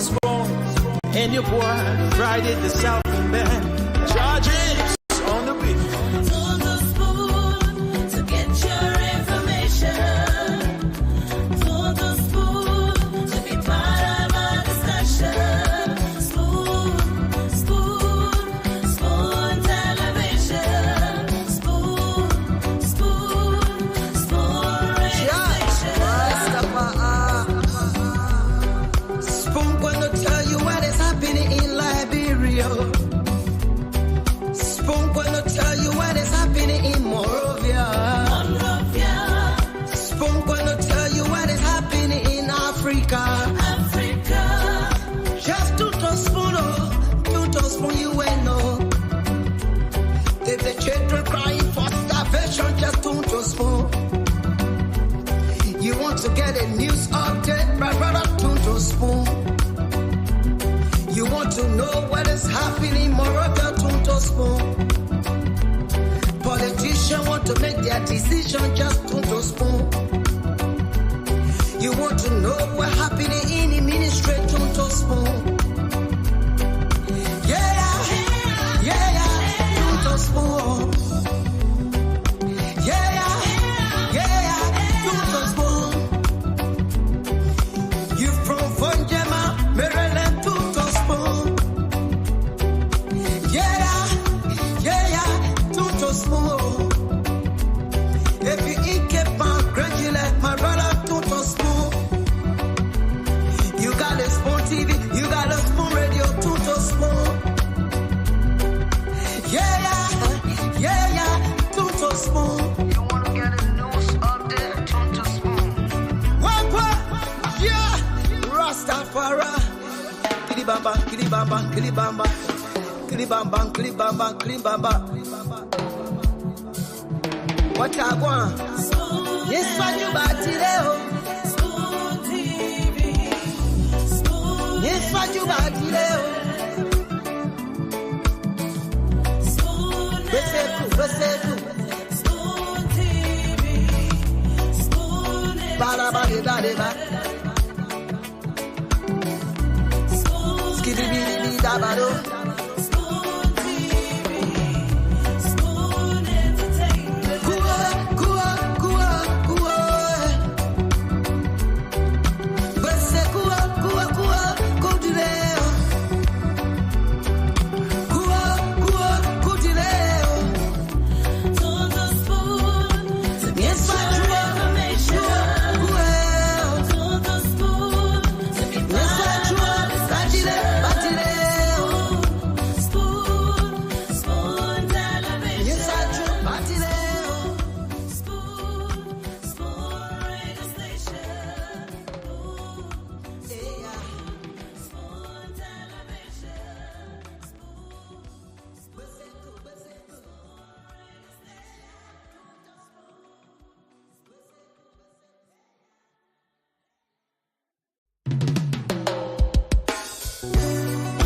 spoon, and your boy fried it the South and band. Charges on the beat. To the spoon to get your information. To the spoon to be part of our discussion. Spoon, spoon, spoon television. Spoon, spoon, spoon radio station. Spoon gonna tell you what is happening in Liberia. Spoon gonna tell you what is happening in Morovia. Spoon gonna tell you what is happening in Africa. Just to spoon, you will know. If the children crying for starvation, just to spoon. You want to get a news update, brother, to spoon. You want to know what is happening in Morovia, to spoon. Politicians want to make their decision, just to spoon. You want to know what happening in the ministry, to spoon. To spoon. To spoon. You from Vonjema, Maryland, to spoon. To spoon. If you eat Cape gradually, my brother, to spoon. You got a spoon TV, you got a spoon radio, to spoon. To spoon. You wanna get a news update, to spoon. What? Yeah, Rastafari. Kilibamba, kilibamba, kilibamba, kilibamba, kilibamba, kilibamba. What I want? Yes, what you about today? Spoon TV. Spoon. Yes, what you about today? Spoon. Spoon TV. Spoon. Bada bada bada bada. Spoon. Skibidi bidi da bado. Spoon TV. Spoon entertainment. Kuwa. Bese kuwa kudileo. Kudileo. To the spoon to get your information. To the spoon to be part of our discussion. Spoon, spoon television. Spoon, spoon radio station. Spoon television.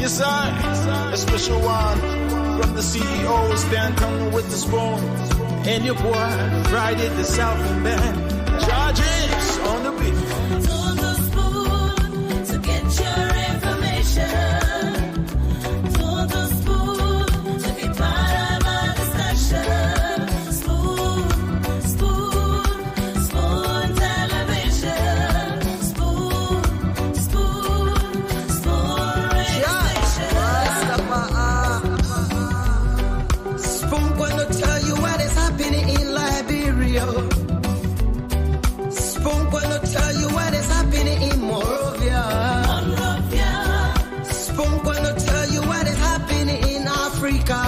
Yes, I, a special one from the CEO, stand coming with the spoon, and your boy fried it the South and band. Charges on the beat. To the spoon to get your information. To the spoon to be part of our discussion. Spoon, spoon, spoon television. Spoon, spoon, spoon radio station. Spoon gonna tell you what is happening in Liberia. Spoon gonna tell you what is happening in Morovia. Spoon gonna tell you what is happening in Africa.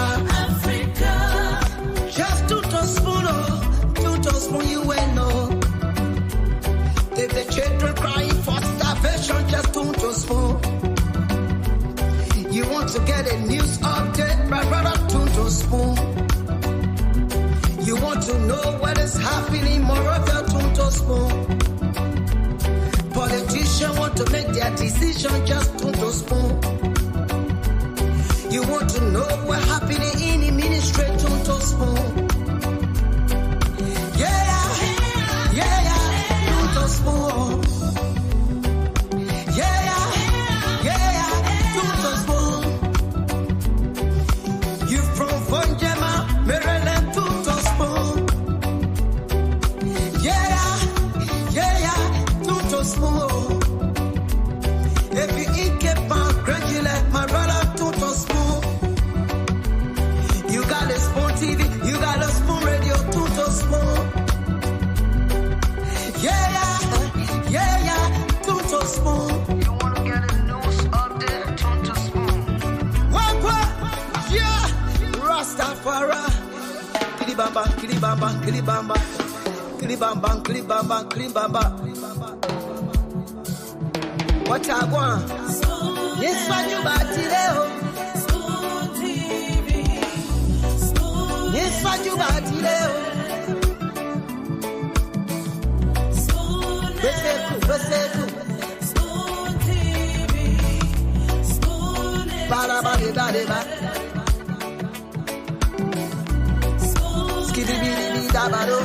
Just to spoon, you will know. If the children crying for starvation, just to spoon. You want to get a news update, brother, to spoon. You want to know what is happening in Morovia, to spoon. Politicians want to make their decision, just to spoon. You want to know what happening in the ministry, to spoon. To spoon. If you eat kepan, crunchy like my brother Toto Spoon. You got a spoon TV, you got a spoon radio, Toto Spoon. Yeah, Toto Spoon. You wanna get the news update? Tonto Spoon. What? Yeah, Rastafari. Kilibamba, kilibamba, kilibamba. Kilibamba, kilibamba, kilibamba. What I want? Yes, what you got today? Yes, what you got today? Beseku. Bada. Skidibidi dabado.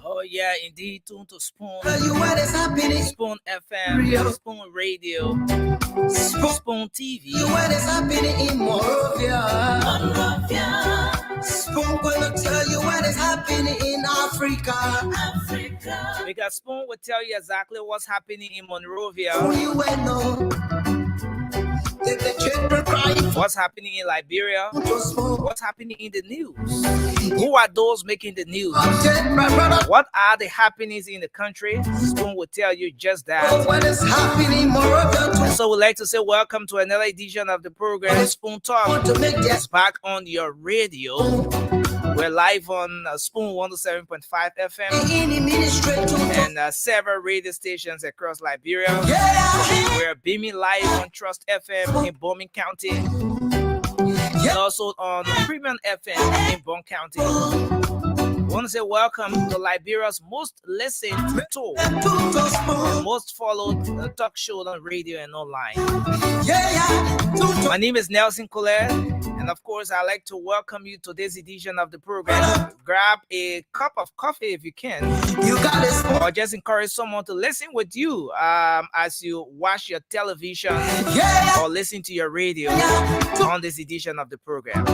Oh yeah, indeed, tune to Spoon, Tell you what is happening. Spoon FM, Spoon Radio, Spoon TV. You what is happening in Morovia. Spoon gonna tell you what is happening in Africa. Because Spoon will tell you exactly what's happening in Monrovia, Who you will know? If the children cry what's happening in Liberia, to Spoon. what's happening in the news. Who are those making the news? Update my brother. What are the happenings in the country? Spoon will tell you just that. What is happening in Morovia to So we'd like to say welcome to another edition of the program, Spoon Talk. to make It's this back on your radio. We're live on Spoon 107.5 FM in the ministry to and several radio stations across Liberia. yeah. We're beaming live on Trust FM in Bowman County and also on Premium FM in Bon County. I want to say welcome to Liberia's most listened to, Toto Spoon. most followed talk show on radio and online. Toto. My name is Nelson Colette, and of course, I'd like to welcome you to this edition of the program. Grab a cup of coffee if you can, You got a spoon. or just encourage someone to listen with you as you watch your television Yeah. or listen to your radio on this edition of the program.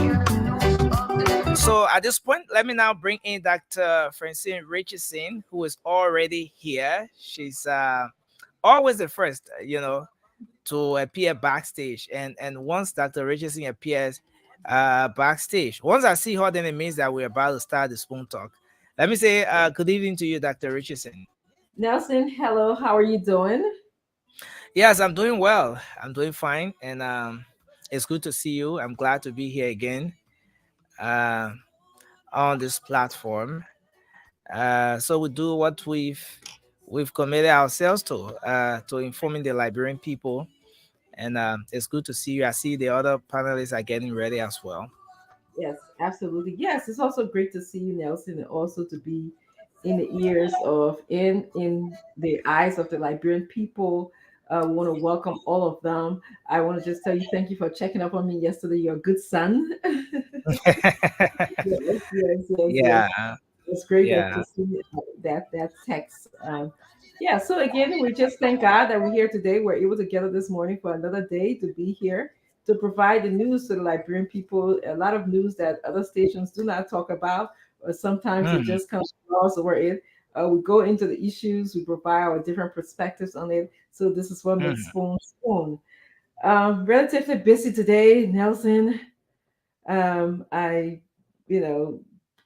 So at this point, let me now bring in Dr. Francine Richardson, who is already here. She's always the first, to appear backstage. And once Dr. Richardson appears backstage, once I see her, then it means that we're about to start the Spoon Talk. Let me say good evening to you, Dr. Richardson. Nelson, hello. How are you doing? Yes, I'm doing well. I'm doing fine. And it's good to see you. I'm glad to be here again on this platform. So we do what we've committed ourselves to informing the Liberian people. And it's good to see you. I see the other panelists are getting ready as well. Yes, absolutely. Yes, it's also great to see you, Nelson, and also to be in the ears of in the eyes of the Liberian people. We want to welcome all of them. I want to just tell you thank you for checking up on me yesterday. You're a good son. Yes. Yeah. It's great Yeah. to see that text. Yeah, so again, we just thank God that we're here today. We're able to gather this morning for another day to be here to provide the news to the Liberian people. A lot of news that other stations do not talk about, or sometimes it just comes across over it. We go into the issues, we provide our different perspectives on it. So this is what makes Mhm. Spoon. Relatively busy today, Nelson. I, you know,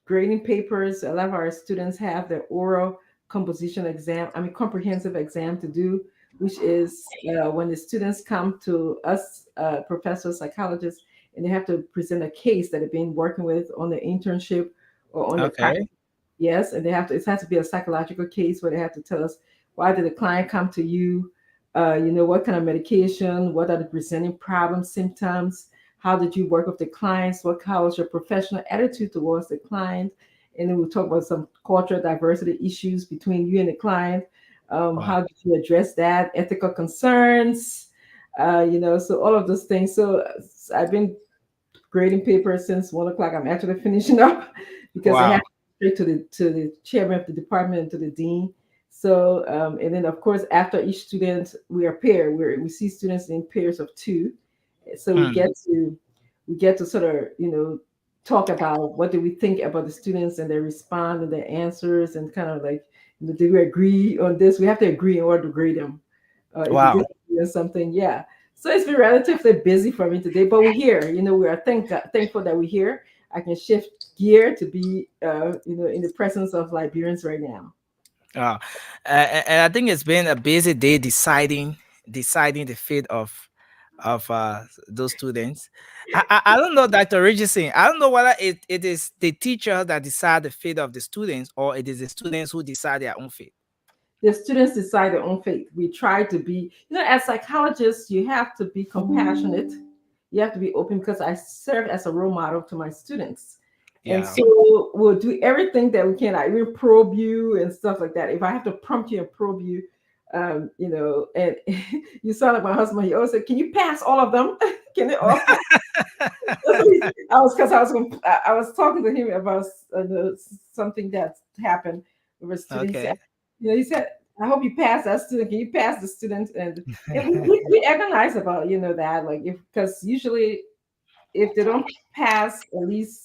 grading papers. A lot of our students have their oral composition exam, I mean, comprehensive exam to do, which is when the students come to us, professors, psychologists, and they have to present a case that they've been working with on the internship or on the Okay. practice. Yes, and they have to, it has to be a psychological case where they have to tell us why did the client come to you, what kind of medication, what are the presenting problems, symptoms, how did you work with the clients? How was your professional attitude towards the client? And then we'll talk about some cultural diversity issues between you and the client. Wow. How did you address that? Ethical concerns, so all of those things. So I've been grading papers since 1 o'clock. I'm actually finishing up because I have Wow. to go straight to the chairman of the department and to the dean. So and then of course after each student we are paired. We see students in pairs of two, so Mm. we get to sort of talk about what do we think about the students and their respond and their answers and kind of like do we agree on this? We have to agree in order to grade them. If we Wow. disagree on something, yeah. So it's been relatively busy for me today, but we're here. We are thankful that we're here. I can shift gear to be in the presence of Liberians right now. Wow. And I think it's been a busy day deciding the fate of those students. I don't know, Dr. Richardson. I don't know whether it is the teacher that decide the fate of the students or it is the students who decide their own fate. The students decide their own fate. We try to be, as psychologists, you have to be compassionate. You have to be open because I serve as a role model to my students. And Yeah. so we'll do everything that we can. I even probe you and stuff like that. If I have to prompt you and probe you, and you sound like my husband. He always said, "Can you pass all of them? Can they all pass?" I was talking to him about something that happened with a student. He said, Okay. he said, "I hope you pass that student. Can you pass the student?" And we agonize about that, like, if because usually if they don't pass at least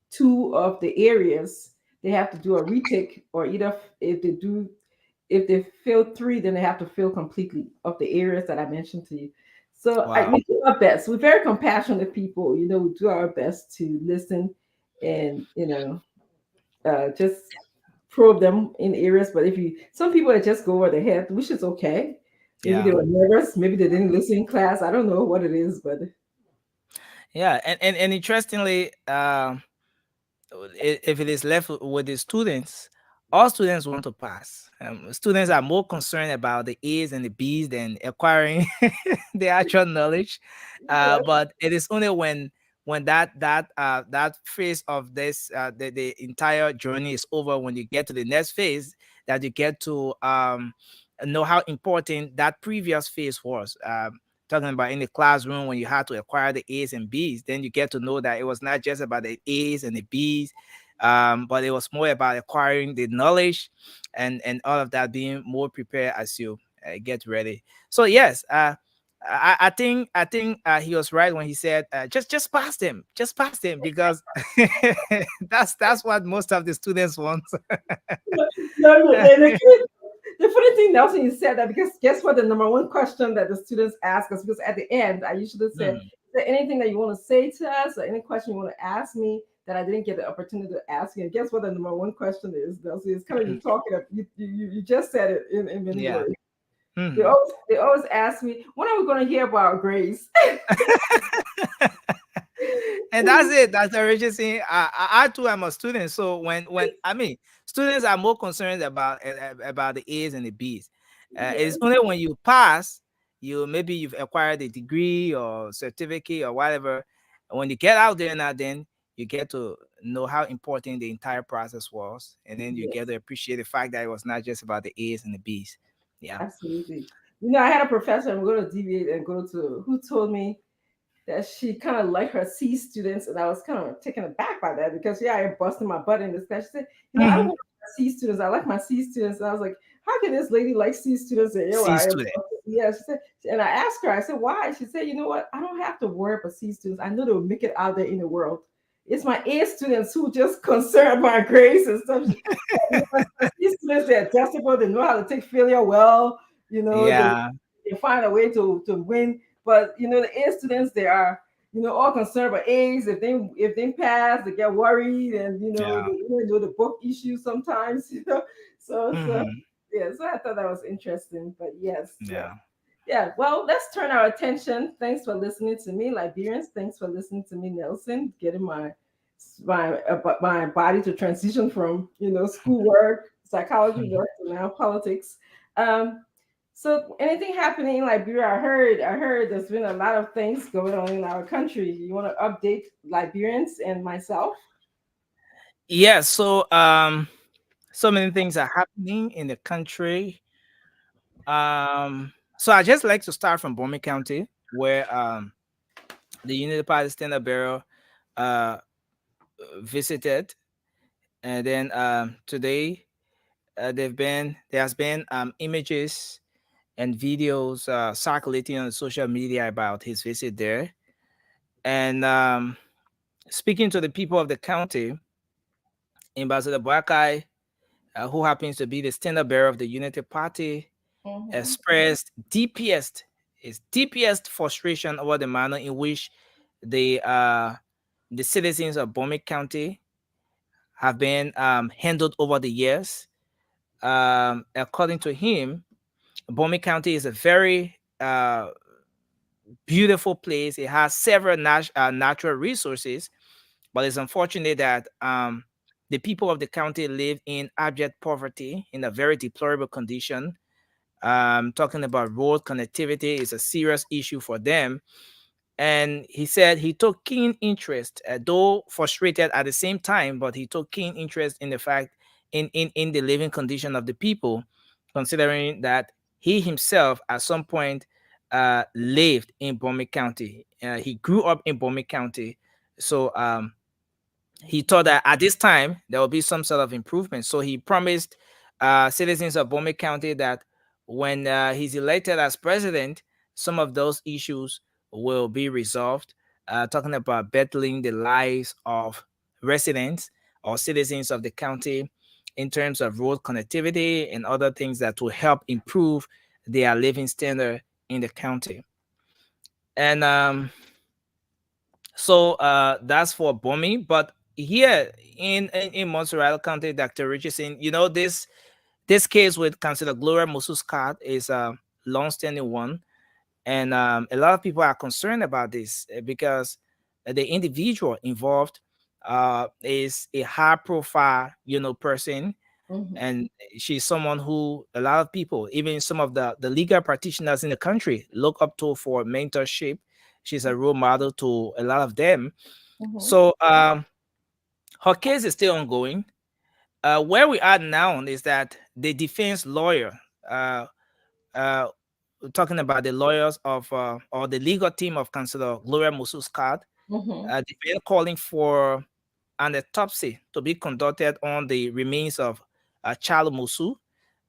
two of the areas, they have to do a retake, or either if they fail three, then they have to fail completely of the areas that I mentioned to you. So Wow. we do our best. We're very compassionate people. We do our best to listen and just probe them in areas. But some people that just go over their head, which is okay. Maybe they Yeah. were nervous. Maybe they didn't listen in class. I don't know what it is, but Yeah. And interestingly, if it is left with the students, all students want to pass. Students are more concerned about the A's and the B's than acquiring the actual knowledge. But it is only when that phase of this the entire journey is over, when you get to the next phase, that you get to know how important that previous phase was. Talking about in the classroom when you had to acquire the A's and B's, then you get to know that it was not just about the A's and the B's, but it was more about acquiring the knowledge and all of that, being more prepared as you get ready. So yes, I think he was right when he said just pass them, because that's what most of the students want. no, the funny thing, Nelson, you said that because guess what? The number one question that the students ask us, because at the end, I usually say, Mm, "Is there anything that you want to say to us, or any question you want to ask me that I didn't get the opportunity to ask you?" And guess what? The number one question is, Nelson, it's kind of you mm, talking. You just said it in many yeah. words. Mhm. They always ask me, when are we going to hear about grace? And that's it. That's the original thing. I too am a student. So when I mean, students are more concerned about the A's and the B's. It's Yes, only when you pass, maybe you've acquired a degree or certificate or whatever. And when you get out there now, then you get to know how important the entire process was, and then you yes, get to appreciate the fact that it was not just about the A's and the B's. Yeah. absolutely. I had a professor, I'm going to deviate and go to, who told me that she kind of liked her C students, and I was kind of taken aback by that because I am busting my butt in this class. She said, I don't Mhm. like my C students. I like my C students. And I was like, how can this lady like C students? And C I am student. yeah. She said, and I asked her, I said, why? She said, you know what? I don't have to worry about C students. I know they'll make it out there in the world. it's my A students who just concerned about grades and stuff. These students, they're adjustable. They know how to take failure well. Yeah. They find a way to win. But the A students, they are all concerned about A's. If they pass, they get worried, and Yeah. they know the book issues sometimes. So Hmm. yeah. So I thought that was interesting. But yes, yeah. Yeah. Yeah, well, let's turn our attention. Thanks for listening to me, Liberians. Thanks for listening to me, Nelson. Getting my body to transition from schoolwork, psychology work to now politics. Um, so anything happening in Liberia? I heard there's been a lot of things going on in our country. You want to update Liberians and myself? Yeah. So many things are happening in the country. So I just like to start from Bomi County, where the Unity Party Standard Bearer uh visited, and then today there has been images and videos circulating on social media about his visit there. And speaking to the people of the county, Ambassador Boakai, who happens to be the standard bearer of the Unity Party, Mm-hmm. expressed deepest frustration over the manner in which the uh, the citizens of Bomi County have been handled over the years. According to him, Bomi County is a very beautiful place. It has several natural resources, but it's unfortunate that the people of the county live in abject poverty in a very deplorable condition. Talking about road connectivity is a serious issue for them. And he said he took keen interest, though frustrated at the same time, but he took keen interest in the fact in the living condition of the people, considering that he himself at some point lived in Bomi County. He grew up in Bomi County. So he thought that at this time there will be some sort of improvement. So he promised citizens of Bomi County that when he's elected as president, some of those issues will be resolved. Talking about bettering the lives of residents or citizens of the county in terms of road connectivity and other things that will help improve their living standard in the county. And that's for Bomi. But here in Montserrat County, Dr. Richardson, this case with Councillor Gloria Musu Scott is a long-standing one, and a lot of people are concerned about this because the individual involved is a high-profile, person, Mm-hmm. and she's someone who a lot of people, even some of the legal practitioners in the country, look up to for mentorship. She's a role model to a lot of them. Mm-hmm. So her case is still ongoing. Where we are now is that the defense lawyer, uh, uh, talking about the lawyers of or the legal team of Councillor Gloria Musu Scott, Mm-hmm. they've been calling for an autopsy to be conducted on the remains of Charlo Musu,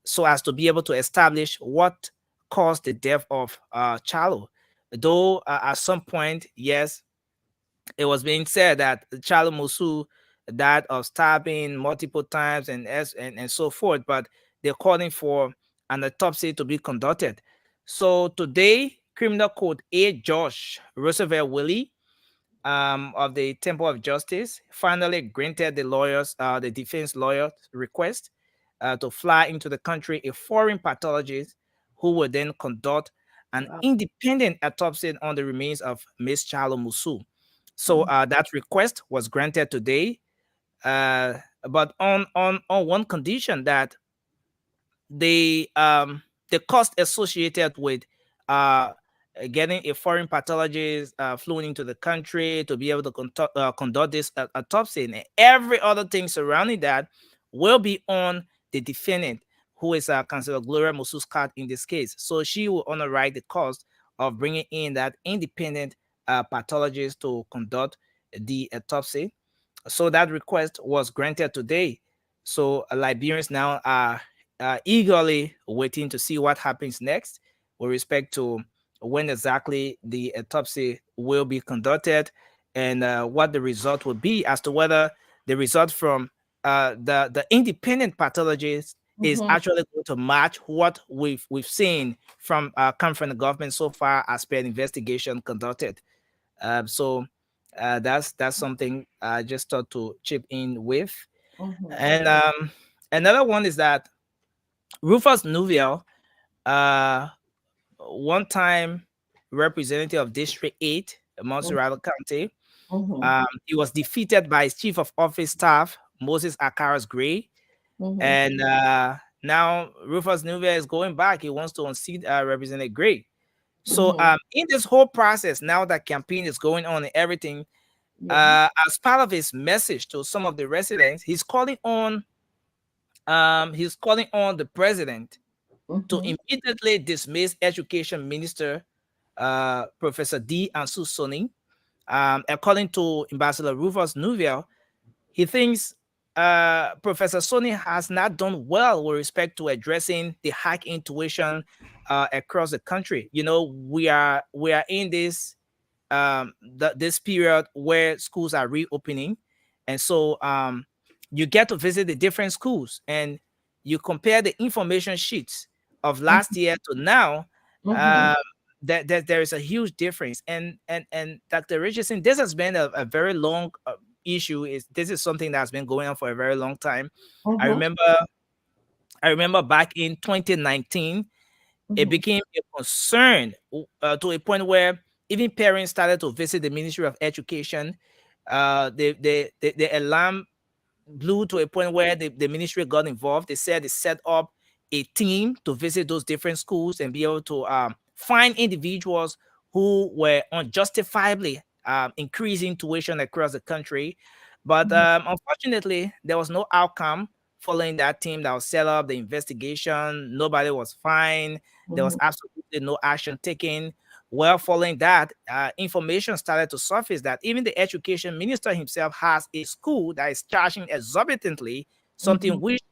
so as to be able to establish what caused the death of Charlo. Though at some point, yes, it was being said that Charlo Musu died of stabbing multiple times and so forth, but they're calling for an autopsy to be conducted. So today, Criminal Code A Josh Roosevelt Willie of the Temple of Justice finally granted the defense lawyer request to fly into the country a foreign pathologist who would then conduct an Wow. independent autopsy on the remains of Miss Charlo Musu. So that request was granted today, uh, but on one condition, that the cost associated with uh getting a foreign pathologist flown into the country to be able to conduct this autopsy and every other thing surrounding that will be on the defendant, who is Councillor Gloria Mususkat in this case. So she will underwrite the cost of bringing in that independent pathologist to conduct the autopsy. So that request was granted today. So Liberians now are eagerly waiting to see what happens next with respect to when exactly the autopsy will be conducted and what the result would be, as to whether the result from the independent pathologist is Mhm. actually going to match what we've seen from come from the government so far as per the investigation conducted. That's something I just thought to chip in with. Mhm. And another one is that Rufus Nuviel, uh, one time representative of District 8, Montserrat County, Mhm. he was defeated by his chief of office staff, Moses Akaras Gray. Mhm. And now Rufus Nuviel is going back. He wants to unseat Representative Gray. So Mhm. in this whole process, now that campaign is going on and everything, Yeah. as part of his message to some of the residents, he's calling on the president to Mhm. immediately dismiss Education Minister Professor D. Ansu Soni. According to Ambassador Rufus Nuviel, he thinks Professor Soni has not done well with respect to addressing the high intuition across the country. You know, we are in this period where schools are reopening, and so you get to visit the different schools and you compare the information sheets of last year to now. Mhm. um, that there is a huge difference, and Dr. Richardson, this has been a very long issue. Is This is something that's been going on for a very long time. i Mhm. remember I remember back in 2019 it Mhm. became a concern, to a point where even parents started to visit the Ministry of Education. The alarm blew to a point where the ministry got involved. They said they set up a team to visit those different schools and be able to find individuals who were unjustifiably increasing tuition across the country. But unfortunately, there was no outcome following that team that was set up, the investigation. Nobody was fined. There was Mhm. absolutely no action taken. Well, following that, information started to surface that even the education minister himself has a school that is charging exorbitantly, something Mhm. which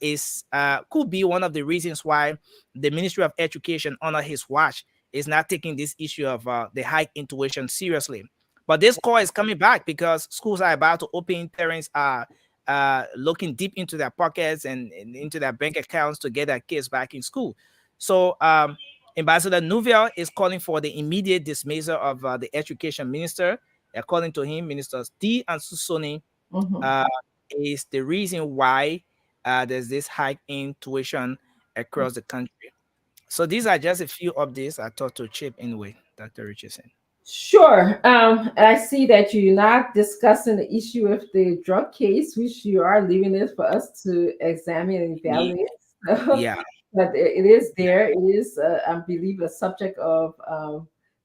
is could be one of the reasons why the Ministry of Education under his watch is not taking this issue of the high intuition seriously. But this call is coming back because schools are about to open. Parents are looking deep into their pockets and into their bank accounts to get their kids back in school. So Ambassador Nuviel is calling for the immediate dismissal of the education minister. According to him, Ministers D and Susoni Mhm. uh, is the reason why there's this hike in tuition across the country. So these are just a few updates I thought to chip in with, Dr. Richardson. Sure. I see that you're not discussing the issue of the drug case, which you are leaving it for us to examine and Ye- evaluate. So, Yeah, but it is there. It is, I believe, a subject of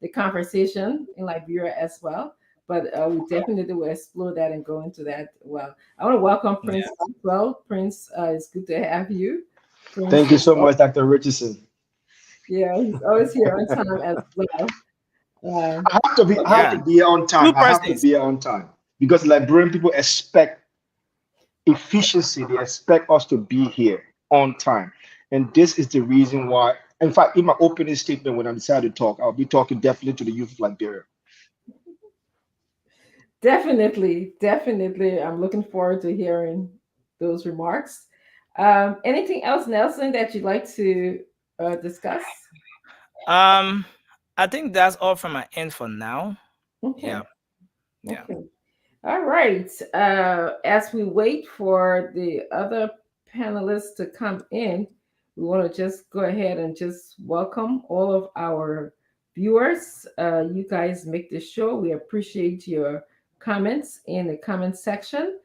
the conversation in Liberia as well. But we definitely will explore that and go into that. Well, I want to welcome yeah. Prince as well. Prince, it's good to have you. Prince Thank you is, so much, Dr. Richardson. yeah, he's always here on time as well. I Okay. have to Yeah. be here on Two time. I have to persons. be here on time because Liberian people expect efficiency. They expect us to be here on time, and this is the reason why. In fact, in my opening statement, when I decided to talk, I'll be talking definitely to the youth of Liberia. Definitely, definitely. I'm looking forward to hearing those remarks. Anything else, Nelson, that you'd like to discuss? Um, I think that's all from my end for now. Okay, Yeah, yeah, okay. All right. As we wait for the other panelists to come in, we want to just go ahead and just welcome all of our viewers. You guys make the show. We appreciate your comments in the comment section.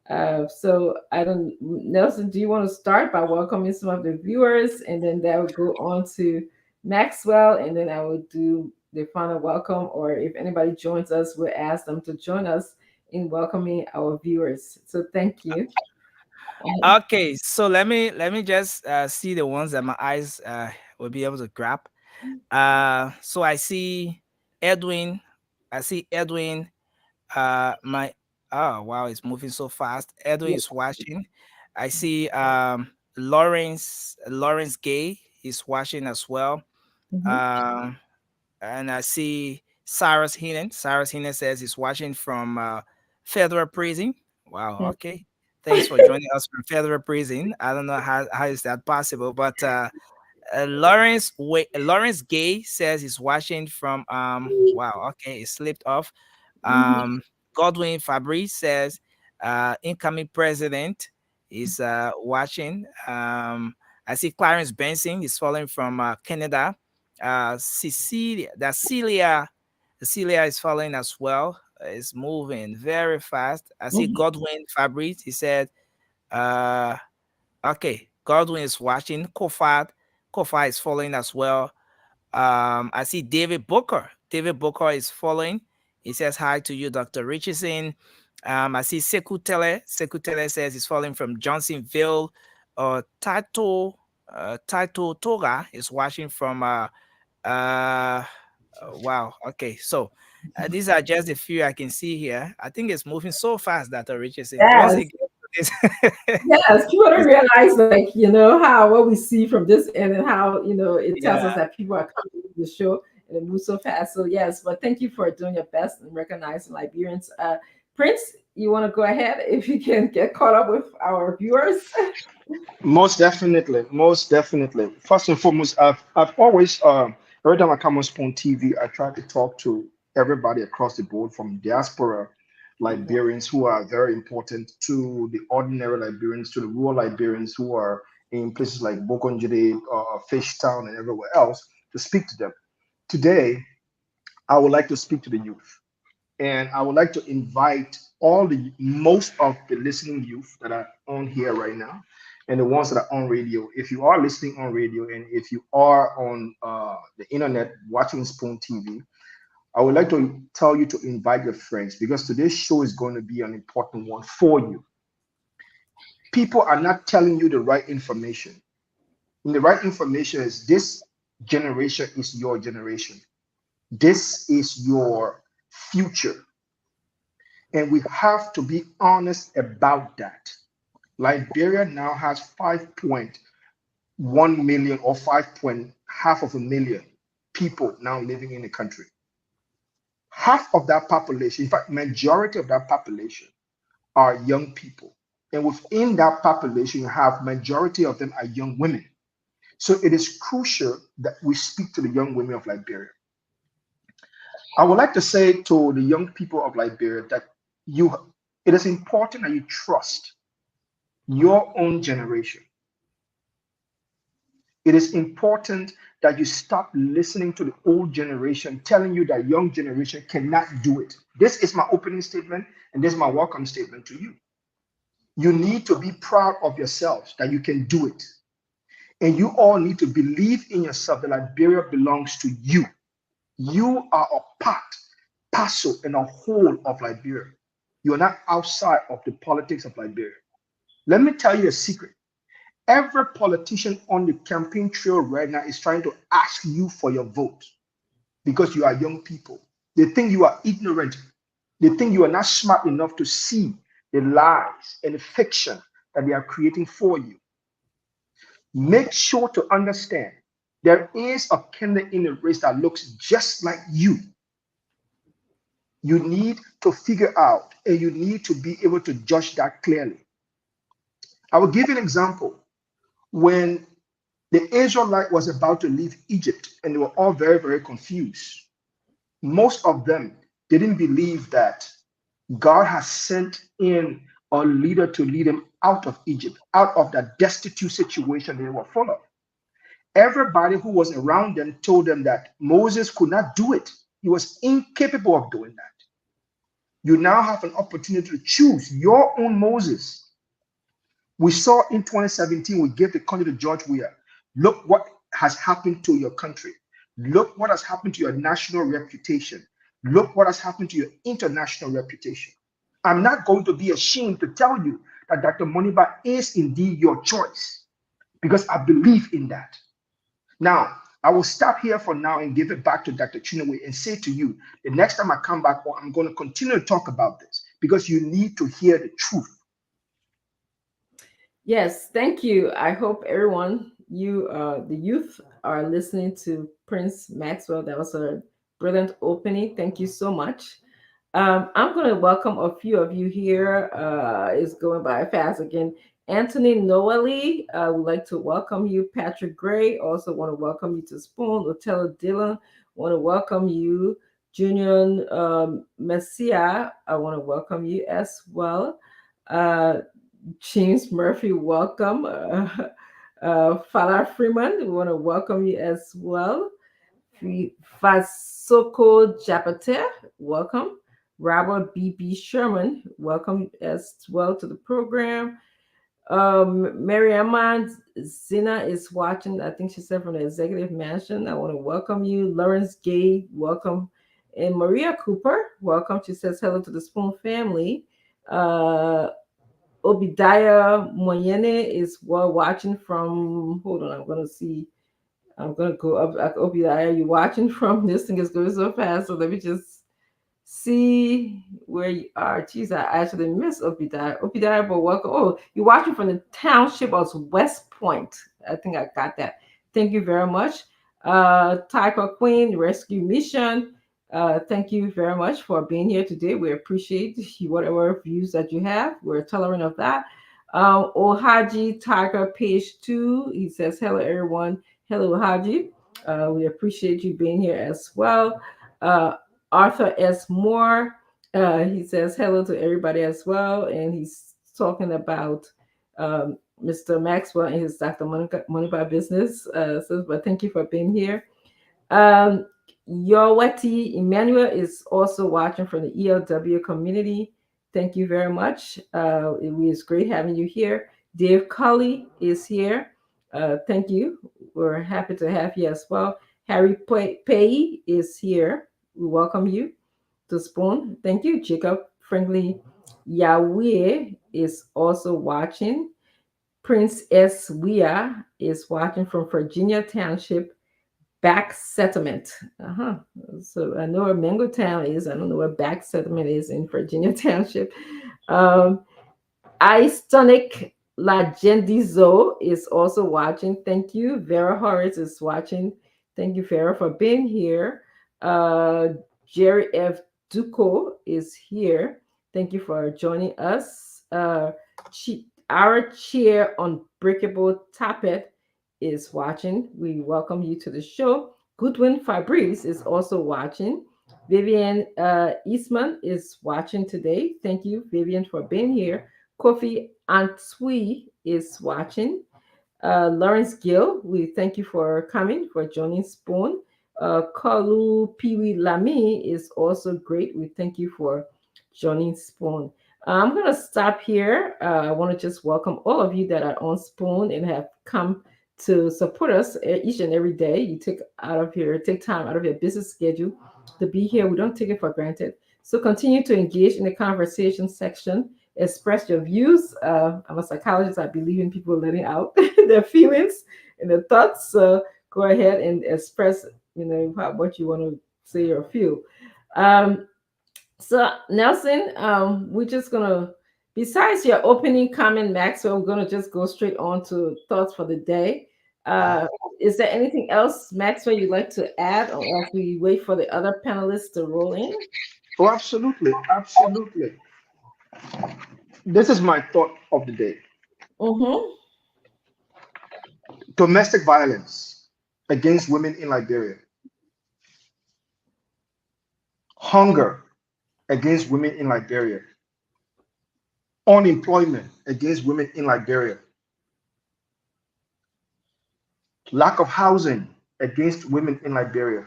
So I don't, Nelson, do you want to start by welcoming some of the viewers, and then that would go on to Maxwell, and then I will do the final welcome, or if anybody joins us, we'll ask them to join us in welcoming our viewers. So thank you. Okay, so let me just see the ones that my eyes will be able to grab. So I see Edwin. I see Edwin. My Oh wow, it's moving so fast. Edwin Yeah. is watching. I see Lawrence Gay is watching as well. Mhm. Um, and I see Cyrus Heenan says he's watching from federal prison. Wow. Okay. Thanks for joining us from federal prison. I don't know how is that possible, but Lawrence Gay says he's watching from wow, okay, it slipped off. Um Godwin Fabrice says incoming president is watching. I see Clarence Benson is following from Canada. Cecilia is following as well. It's moving very fast. I see Godwin Fabrice. He said uh okay, Godwin is watching. Kofa is following as well. I see David Booker. David Booker is following. He says hi to you, Dr. Richardson. I see Sekou Tele. Sekou Tele says he's following from Johnsonville. Taito Toga is watching from uh wow. Okay, so these are just a few I can see here. I think it's moving so fast, Dr. Richardson. Once Yes. it gets to this, Yes, people don't realize, like, how what we see from this end and how, it tells us yeah. that people are coming to the show and it moves so fast. So, yes, but thank you for doing your best and recognizing Liberians. Prince, you want to go ahead if you can get caught up with our viewers? Most definitely, most definitely. First and foremost, I've always every time I come on Spoon TV, I try to talk to everybody across the board, from diaspora Liberians who are very important to the ordinary Liberians, to the rural Liberians who are in places like Bokonjide, Fishtown, and everywhere else, to speak to them. Today, I would like to speak to the youth. And I would like to invite most of the listening youth that are on here right now and the ones that are on radio. If you are listening on radio and if you are on the internet watching Spoon TV, I would like to tell you to invite your friends, because today's show is going to be an important one for you. People are not telling you the right information. And the right information is this: generation is your generation. This is your future. And we have to be honest about that. Liberia now has 5.1 million, or 5 point half of a million people now living in the country. Half of that population, in fact, majority of that population are young people. And within that population, you have majority of them are young women. So it is crucial that we speak to the young women of Liberia. I would like to say to the young people of Liberia that it is important that you trust your own generation. It is important that you stop listening to the old generation telling you that young generation cannot do it. This is my opening statement, and this is my welcome statement to you. You need to be proud of yourselves that you can do it. And you all need to believe in yourself that Liberia belongs to you. You are a part, parcel, and a whole of Liberia. You are not outside of the politics of Liberia. Let me tell you a secret. Every politician on the campaign trail right now is trying to ask you for your vote because you are young people. They think you are ignorant. They think you are not smart enough to see the lies and the fiction that they are creating for you. Make sure to understand there is a candidate in the race that looks just like you. You need to figure out, and you need to be able to judge that clearly. I will give you an example. When the Israelite was about to leave Egypt, and they were all very, very confused, most of them didn't believe that God has sent in a leader to lead them out of Egypt, out of that destitute situation they were full of. Everybody who was around them told them that Moses could not do it. He was incapable of doing that. You now have an opportunity to choose your own Moses. We saw in 2017, we gave the country to George Weah. Look what has happened to your country. Look what has happened to your national reputation. Look what has happened to your international reputation. I'm not going to be ashamed to tell you that Dr. Moniba is indeed your choice, because I believe in that. Now, I will stop here for now and give it back to Dr. Chinwe and say to you, the next time I come back, I'm going to continue to talk about this, because you need to hear the truth. Yes, thank you. I hope everyone, the youth, are listening to Prince Maxwell. That was a Brilliant opening. Thank you so much. I'm going to welcome a few of you here. It's going by fast again. Anthony Noeli, I would like to welcome you. Patrick Gray, also want to welcome you to Spoon. Othello Dillon, want to welcome you. Junior Messia, I want to welcome you as well. Uh, James Murphy, welcome. Fala Freeman, we want to welcome you as well. Fasoko Japate, welcome. Robert B.B. Sherman, welcome as well to the program. Mariama Zina is watching. I think she said from the executive mansion. I want to welcome you. Lawrence Gay, welcome. And Maria Cooper, welcome. She says hello to the Spoon family. Uh, Obadiah Moyene is well watching from. Hold on, I'm gonna see. I'm gonna go up. Obadiah, you watching from? This thing is going so fast. So let me just see where you are. Jeez, I actually missed Obadiah. Obadiah, but welcome. Oh, you're watching from the township of West Point. I think I got that. Thank you very much. Tiger Queen Rescue Mission. Thank you very much for being here today. We appreciate whatever views that you have. We're tolerant of that. Ohaji Tiger Page 2. He says, hello, everyone. Hello, Ohaji. We appreciate you being here as well. Uh, Arthur S. Moore, he says hello to everybody as well, and he's talking about Mr. Maxwell and his Dr. Moneybar business. But thank you for being here. Um, Yoweti Emmanuel is also watching from the ELW community. Thank you very much. It was great having you here. Dave Cully is here. Thank you. We're happy to have you as well. Harry Pay is here. We welcome you to Spoon. Thank you, Jacob. Frankly, Yahweh is also watching. Prince S. Wea is watching from Virginia Township Back Settlement. So I know where Mango Town is. I don't know where Back Settlement is in Virginia Township. Istonic Lagendizo is also watching. Thank you. Vera Horace is watching. Thank you, Vera, for being here. Jerry F. Duco is here. Thank you for joining us. Our chair Unbreakable Tappet is watching. We welcome you to the show. Goodwin Fabrice is also watching. Vivian Eastman is watching today. Thank you, Vivian, for being here. Kofi Antwi is watching. Lawrence Gill, we thank you for coming, for joining Spoon. Kalu Piwi Lami is also great. We thank you for joining Spoon. I'm going to stop here. I want to just welcome all of you that are on Spoon and have come to support us each and every day. You take time out of your busy schedule to be here. We don't take it for granted. So continue to engage in the conversation section. Express your views. I'm a psychologist. I believe in people letting out their feelings and their thoughts. So go ahead and express, what you want to say or feel. So Nelson, we're just gonna, besides your opening comment, Maxwell, we're gonna just go straight on to thoughts for the day. Is there anything else, Maxwell, you'd like to add, or as we wait for the other panelists to roll in? Oh, absolutely, absolutely. This is my thought of the day. Mm-hmm. Domestic violence against women in Liberia, hunger against women in Liberia, unemployment against women in Liberia, lack of housing against women in Liberia,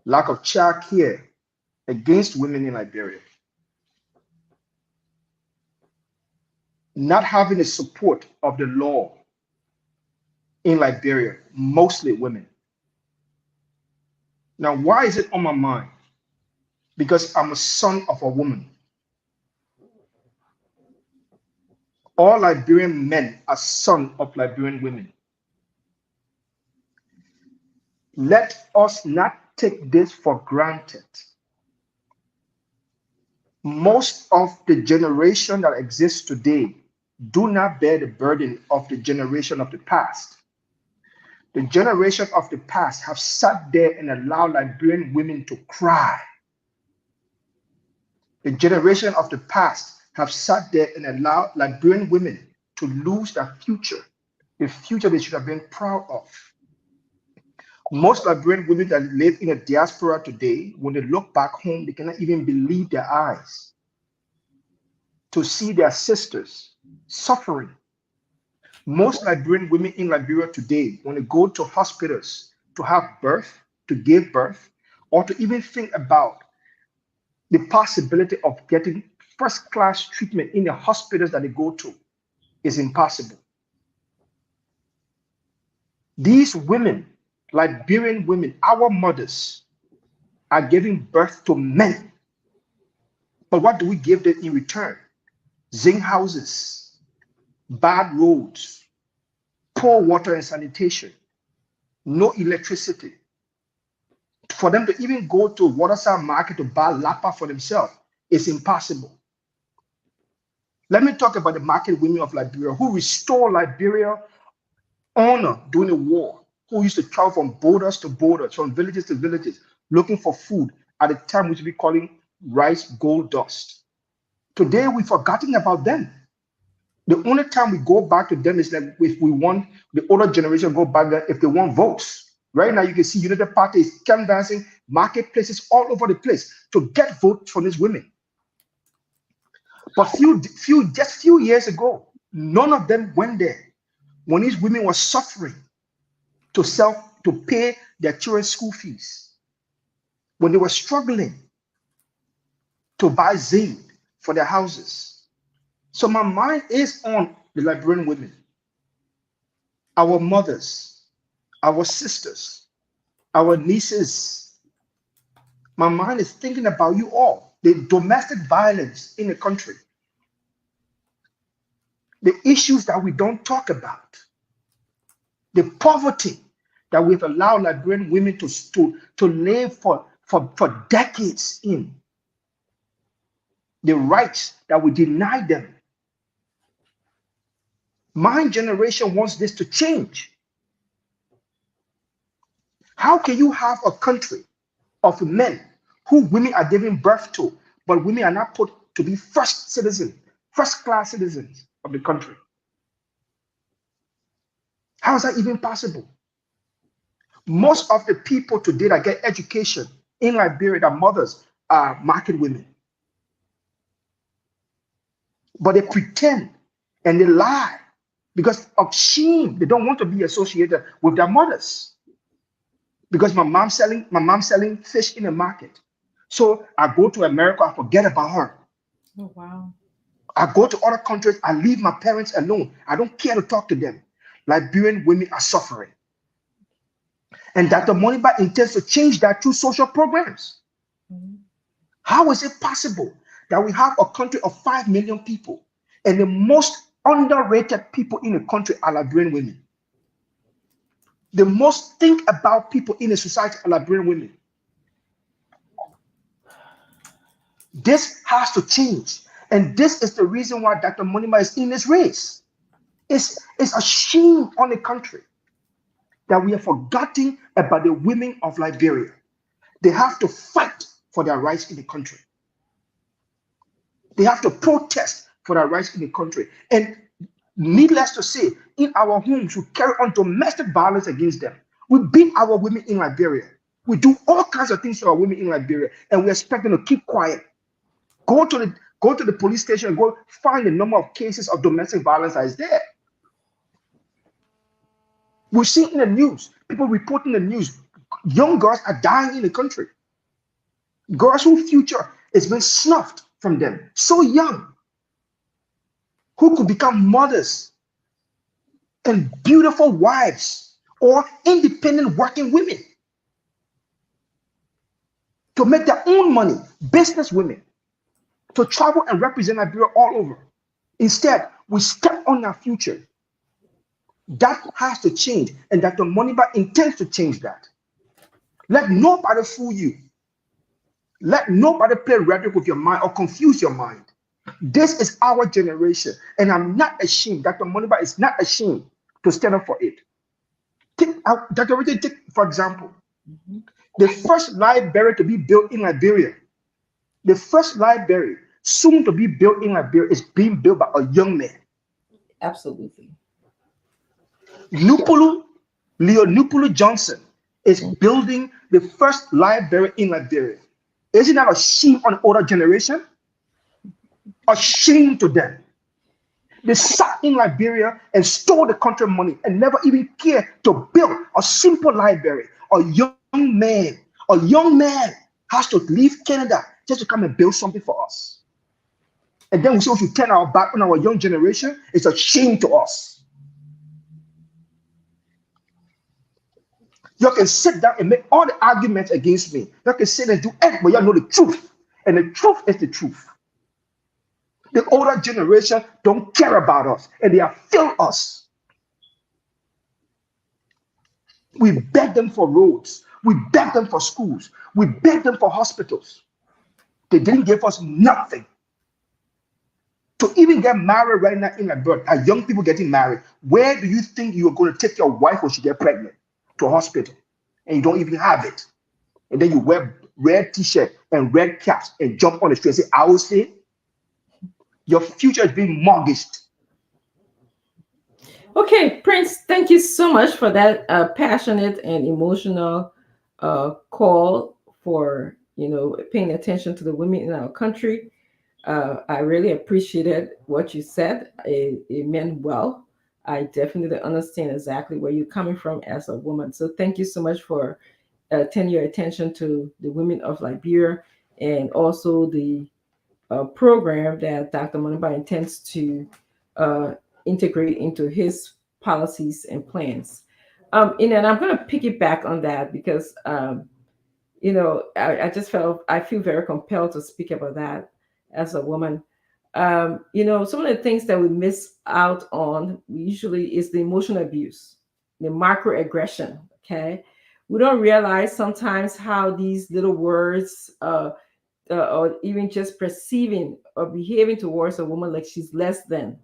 lack of child care against women in Liberia, not having the support of the law in Liberia, mostly women. Now, why is it on my mind? Because I'm a son of a woman. All Liberian men are sons of Liberian women. Let us not take this for granted. Most of the generation that exists today do not bear the burden of the generation of the past. The generation of the past have sat there and allowed Liberian women to cry. The generation of the past have sat there and allowed Liberian women to lose their future, the future they should have been proud of. Most Liberian women that live in a diaspora today, when they look back home, they cannot even believe their eyes to see their sisters suffering. Most Liberian women in Liberia today, when they go to hospitals to have birth, to give birth, or to even think about the possibility of getting first-class treatment in the hospitals that they go to, is impossible. These women, Liberian women, our mothers, are giving birth to men. But what do we give them in return? Zinc houses, bad roads, poor water and sanitation, no electricity. For them to even go to Waterside Market to buy lapa for themselves is impossible. Let me talk about the market women of Liberia who restored Liberia honor during the war, who used to travel from borders to borders, from villages to villages, looking for food at the time we should be calling rice gold dust. Today, we've forgotten about them. The only time we go back to them is like if we want the older generation go back there if they want votes. Right now, you can see United Party is canvassing marketplaces all over the place to get votes from these women. But just few years ago, none of them went there when these women were suffering to pay their children's school fees, when they were struggling to buy zinc for their houses. So my mind is on the Liberian women, our mothers, our sisters, our nieces. My mind is thinking about you all, the domestic violence in the country, the issues that we don't talk about, the poverty that we've allowed Liberian women to live for decades in, the rights that we deny them. My generation wants this to change. How can you have a country of men who women are giving birth to, but women are not put to be first class citizens of the country? How is that even possible? Most of the people today that get education in Liberia, their mothers are market women. But they pretend and they lie because of shame. They don't want to be associated with their mothers. Because my mom's selling fish in the market. So I go to America, I forget about her. Oh, wow. I go to other countries, I leave my parents alone. I don't care to talk to them. Liberian women are suffering. And Dr. Moniba intends to change that through social programs. Mm-hmm. How is it possible that we have a country of 5 million people and the most underrated people in the country are Liberian women? The most think about people in the society are Liberian women. This has to change. And this is the reason why Dr. Monima is in this race. It's a shame on the country that we are forgetting about the women of Liberia. They have to fight for their rights in the country. They have to protest for their rights in the country. And needless to say, in our homes, we carry on domestic violence against them. We beat our women in Liberia. We do all kinds of things to our women in Liberia, and we expect them to keep quiet. Go to the police station and go find the number of cases of domestic violence that is there. We see in the news, people reporting the news, young girls are dying in the country. Girls whose future is being snuffed from them, so young, who could become mothers and beautiful wives or independent working women to make their own money, business women, to travel and represent Liberia all over. Instead, we step on our future. That has to change, and Dr. Moniba intends to change that. Let nobody fool you. Let nobody play rhetoric with your mind or confuse your mind. This is our generation, and I'm not ashamed. Dr. Moniba is not ashamed to stand up for it. Dr. Richard, take, for example, Mm-hmm. the first library to be built in Liberia, the first library soon to be built in Liberia is being built by a young man. Absolutely. Nupulu, Leo Nupulu Johnson is Mhm. building the first library in Liberia. Isn't that a shame on the older generation? A shame to them. They sat in Liberia and stole the country money and never even cared to build a simple library. A young man has to leave Canada just to come and build something for us. And then we say we should turn our back on our young generation. It's a shame to us. You can sit down and make all the arguments against me. You can sit and do everything, but you know the truth. And the truth is the truth. The older generation don't care about us and they have failed us. We beg them for roads. We beg them for schools. We beg them for hospitals. They didn't give us nothing. To even get married right now in Liberia, are young people getting married? Where do you think you are going to take your wife when she gets pregnant? To a hospital. And you don't even have it. And then you wear red t-shirt and red caps and jump on the street and say, I will stay. Your future is being mortgaged. Okay, Prince, thank you so much for that passionate and emotional call for paying attention to the women in our country. I really appreciated what you said. It meant well. I definitely understand exactly where you're coming from as a woman. So thank you so much for turning your attention to the women of Liberia and also the program that Dr. Manaba intends to uh, integrate into his policies and plans. And I'm going to piggyback on that because, I just I feel very compelled to speak about that as a woman. Some of the things that we miss out on usually is the emotional abuse, the microaggression. Okay. We don't realize sometimes how these little words, or even just perceiving or behaving towards a woman like she's less than,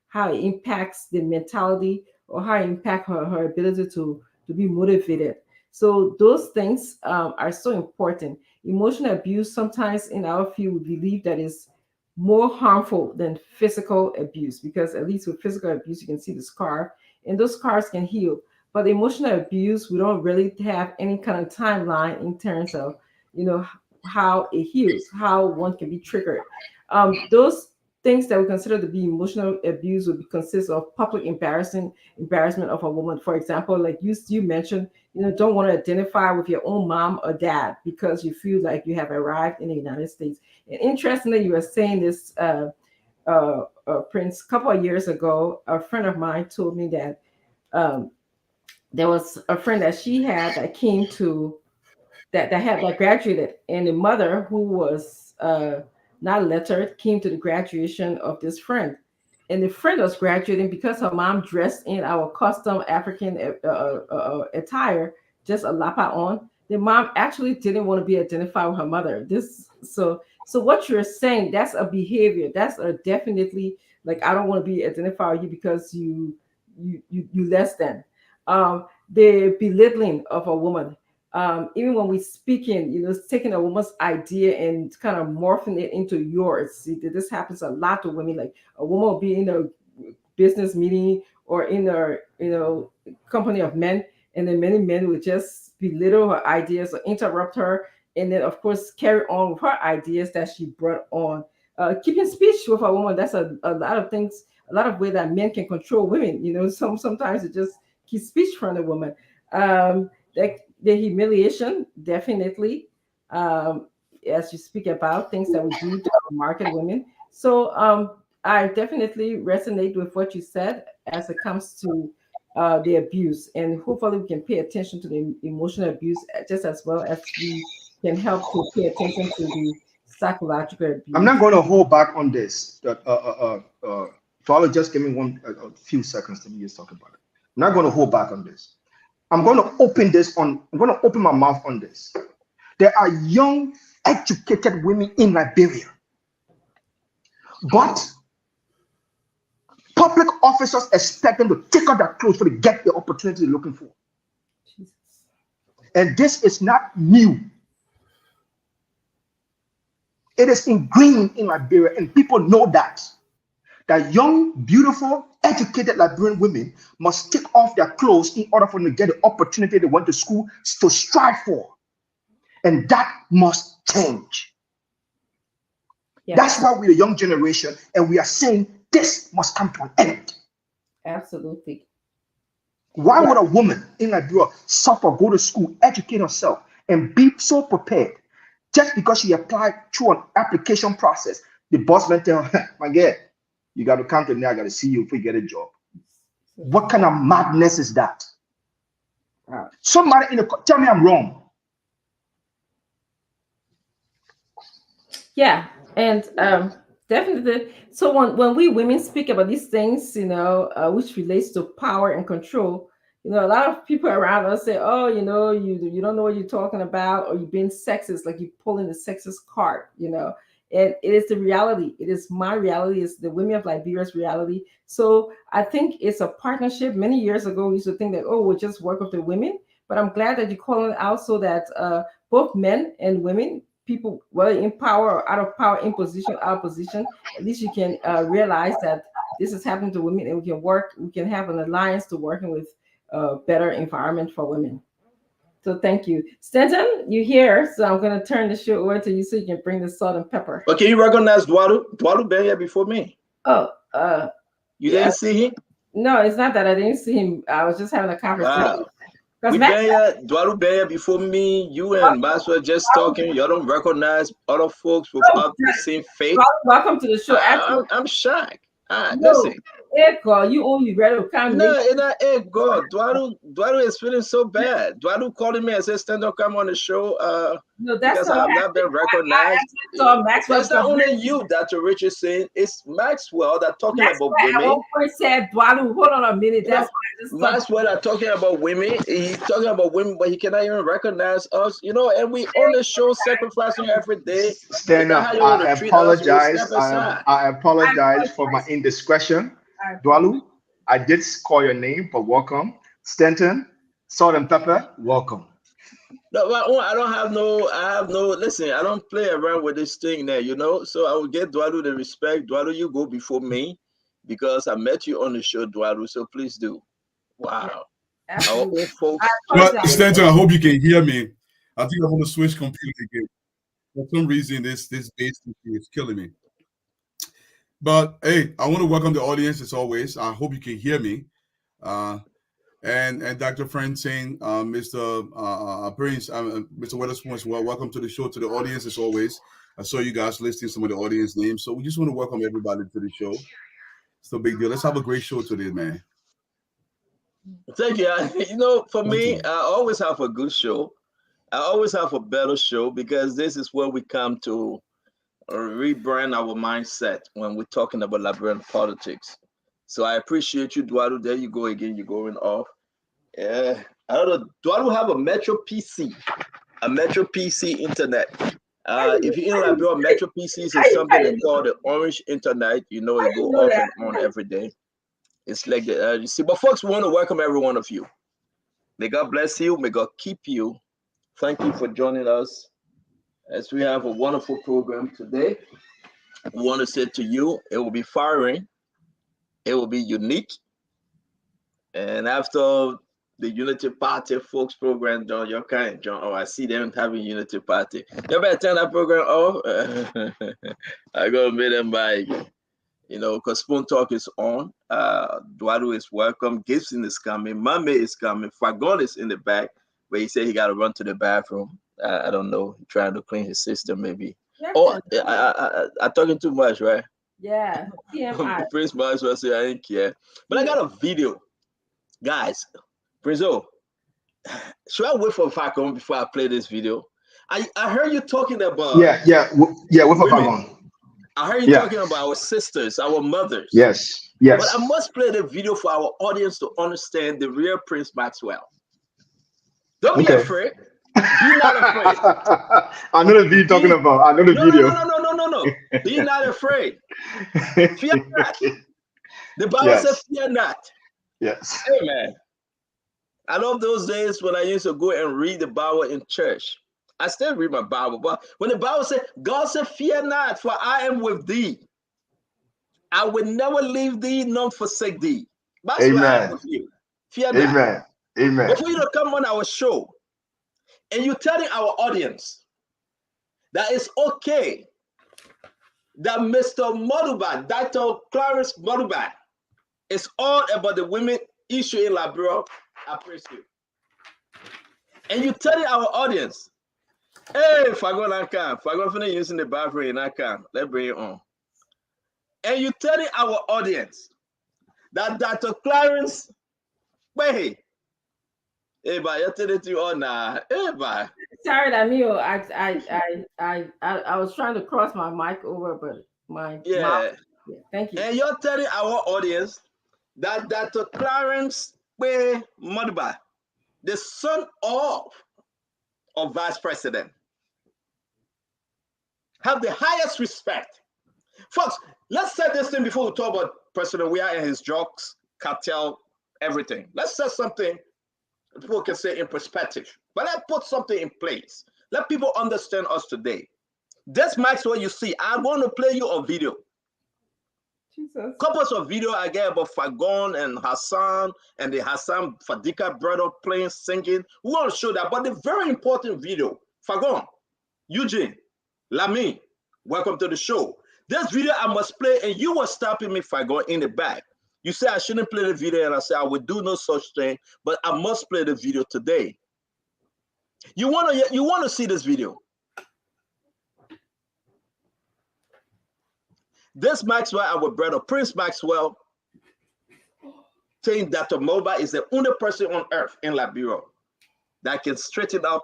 how it impacts the mentality or how it impacts her ability to be motivated. So those things are so important. Emotional abuse, sometimes in our field, we believe that is more harmful than physical abuse, because at least with physical abuse, you can see the scar and those scars can heal. But emotional abuse, we don't really have any kind of timeline in terms of, you know, how it heals, how one can be triggered. Those things that we consider to be emotional abuse would consist of public embarrassment of a woman. For example, like you mentioned, don't want to identify with your own mom or dad because you feel like you have arrived in the United States. And interestingly, you were saying this, Prince, a couple of years ago, a friend of mine told me that um, there was a friend that she had that came to that graduated, and the mother, who was not lettered, came to the graduation of this friend, and the friend was graduating because her mom dressed in our custom African attire, just a lapa on. The mom actually didn't want to be identified with her mother. So what you're saying, that's a behavior. That's a definitely, like, I don't want to be identified with you because you less than. The belittling of a woman, even when we speaking, taking a woman's idea and kind of morphing it into yours. See, this happens a lot to women. Like, a woman will be in a business meeting or in a company of men, and then many men would just belittle her ideas or interrupt her, and then of course carry on with her ideas that she brought on. Keeping speech with a woman, that's a lot of things, a lot of ways that men can control women. Sometimes it just keeps speech from the woman. The humiliation, definitely, as you speak about things that we do to market women. So I definitely resonate with what you said as it comes to the abuse, and hopefully we can pay attention to the emotional abuse just as well as we can help to pay attention to the psychological I'm abuse. not going to hold back on this. Father, just give me a few seconds. Let me just talk about it. I'm not going to hold back on this. I'm going to open my mouth on this. There are young, educated women in Liberia, but public officers expect them to take out their clothes so they get the opportunity they're looking for. And this is not new. It is ingrained in Liberia, and people know that young, beautiful, educated Liberian women must take off their clothes in order for them to get the opportunity they went to school to strive for. And that must change. Yeah. That's why we're the young generation, and we are saying this must come to an end. Absolutely. Why would a woman in Liberia suffer, go to school, educate herself, and be so prepared just because she applied through an application process? The boss went tell her, my girl, you got to come to me, I got to see you if we get a job. What kind of madness is that? Wow. Somebody tell me I'm wrong. Yeah, and definitely. So when we women speak about these things, which relates to power and control, a lot of people around us say, "Oh, you don't know what you're talking about, or you're being sexist, like you're pulling the sexist card." And it is the reality. It is my reality. It's the women of Liberia's reality. So I think it's a partnership. Many years ago, we used to think that, oh, we'll just work with the women. But I'm glad that you're calling it out so that both men and women, people, whether in power or out of power, in position, out of position, at least you can realize that this is happening to women, and we can have an alliance to working with a better environment for women. So thank you. Stanton, you're here, so I'm going to turn the show over to you so you can bring the salt and pepper. Okay, you recognize Dwalu? Dwalu been here before me. Oh, you didn't see him? No, it's not that I didn't see him. I was just having a conversation. Wow. We been here, Dwalu been here before me. You and Maxwell just talking. Y'all don't recognize other folks without the same faith. Welcome to the show. I'm shocked. Listen. God, you only read it. No, it's not God. Dwalu is feeling so bad. Dwalu calling me and said, "Stand up, come on the show." No, that's because I've not been recognized. It's not only you, Dr. Richardson. It's Maxwell that talking about women. At one point said Dwalu. Hold on a minute. That's Maxwell that talking about women. He's talking about women, but he cannot even recognize us. And we on the show sacrificing every day. Stand up. I apologize. I apologize for my indiscretion. Dwalu, I did call your name, but welcome. Stanton, salt and pepper, welcome. No, I have no, listen, I don't play around with this thing there, so I will get Dwalu the respect. Dwalu, you go before me because I met you on the show, Dwalu, so please do. Wow. Our own folks. Stanton, I hope you can hear me. I think I'm going to switch completely again. For some reason, this bass is killing me. But hey, I want to welcome the audience as always. I hope you can hear me. And Dr. Francine, Mr. Prince, Mr. Weatherspoon as well. Welcome to the show, to the audience as always. I saw you guys listing some of the audience names. So we just want to welcome everybody to the show. It's no big deal. Let's have a great show today, man. Thank you. For me, I always have a good show. I always have a better show because this is where we come to rebrand our mindset when we're talking about Liberian politics. So I appreciate you, Dwalu. There you go again. You're going off. Yeah. I don't know. Dwalu have a Metro PC internet. If you're in Liberia, Metro PCs is something they call the orange internet. It go off and on every day. It's like you see. But folks, we want to welcome every one of you. May God bless you. May God keep you. Thank you for joining us. As we have a wonderful program today, we want to say to you, it will be firing, it will be unique. And after the Unity Party folks program, John, I see them having Unity Party. You better turn that program off. I'm going to make them buy again. Because Spoon Talk is on. Dwalu is welcome. Gibson is coming. Mame is coming. Fagon is in the back, where he said he got to run to the bathroom. I don't know, trying to clean his system maybe. Oh, I'm talking too much, right? Yeah. Prince Maxwell said I didn't care. But I got a video. Guys, Prince should I wait for Falcon before I play this video? I heard you talking about with Falcon. I heard you talking about our sisters, our mothers. Yes. But I must play the video for our audience to understand the real Prince Maxwell. Don't be afraid. Be not afraid. I know the video talking about. I know the video. No. Be not afraid. Fear not. The Bible says, fear not. Yes. Hey, man. I love those days when I used to go and read the Bible in church. I still read my Bible, but when the Bible said, God said, fear not, for I am with thee. I will never leave thee nor forsake thee. That's why I'm Amen. with you. Fear not. Amen. Amen. But for you to come on our show and you're telling our audience that it's okay that Mr. Moduba, Dr. Clarence Moduba, is all about the women issue in Liberia, I praise you. And you're telling our audience, hey, if I go finish using the bathroom, let's bring it on. And you're telling our audience that Dr. Clarence, wait, hey, but you're telling you all now, hey, but. Sorry, Emil. I was trying to cross my mic over, but my mouth. Yeah, thank you. And you're telling our audience that Dr. Clarence Moduba, the son of Vice President, have the highest respect. Folks, let's set this thing before we talk about President We are and his drugs, cartel, everything. Let's set something people can say in perspective. But let's put something in place. Let people understand us today. This Maxwell you see, I'm going to play you a video. Jesus. Couples of video I get about Fagon and Hassan and the Hassan Fadika brother playing, singing. We want to show that, but the very important video, Fagon, Eugene, Lamy, welcome to the show. This video I must play, and you were stopping me, Fagon, in the back. You say I shouldn't play the video, and I say I would do no such thing, but I must play the video today. You want to see this video? This Maxwell, our brother Prince Maxwell, saying that Moba is the only person on earth in Liberia that can straighten up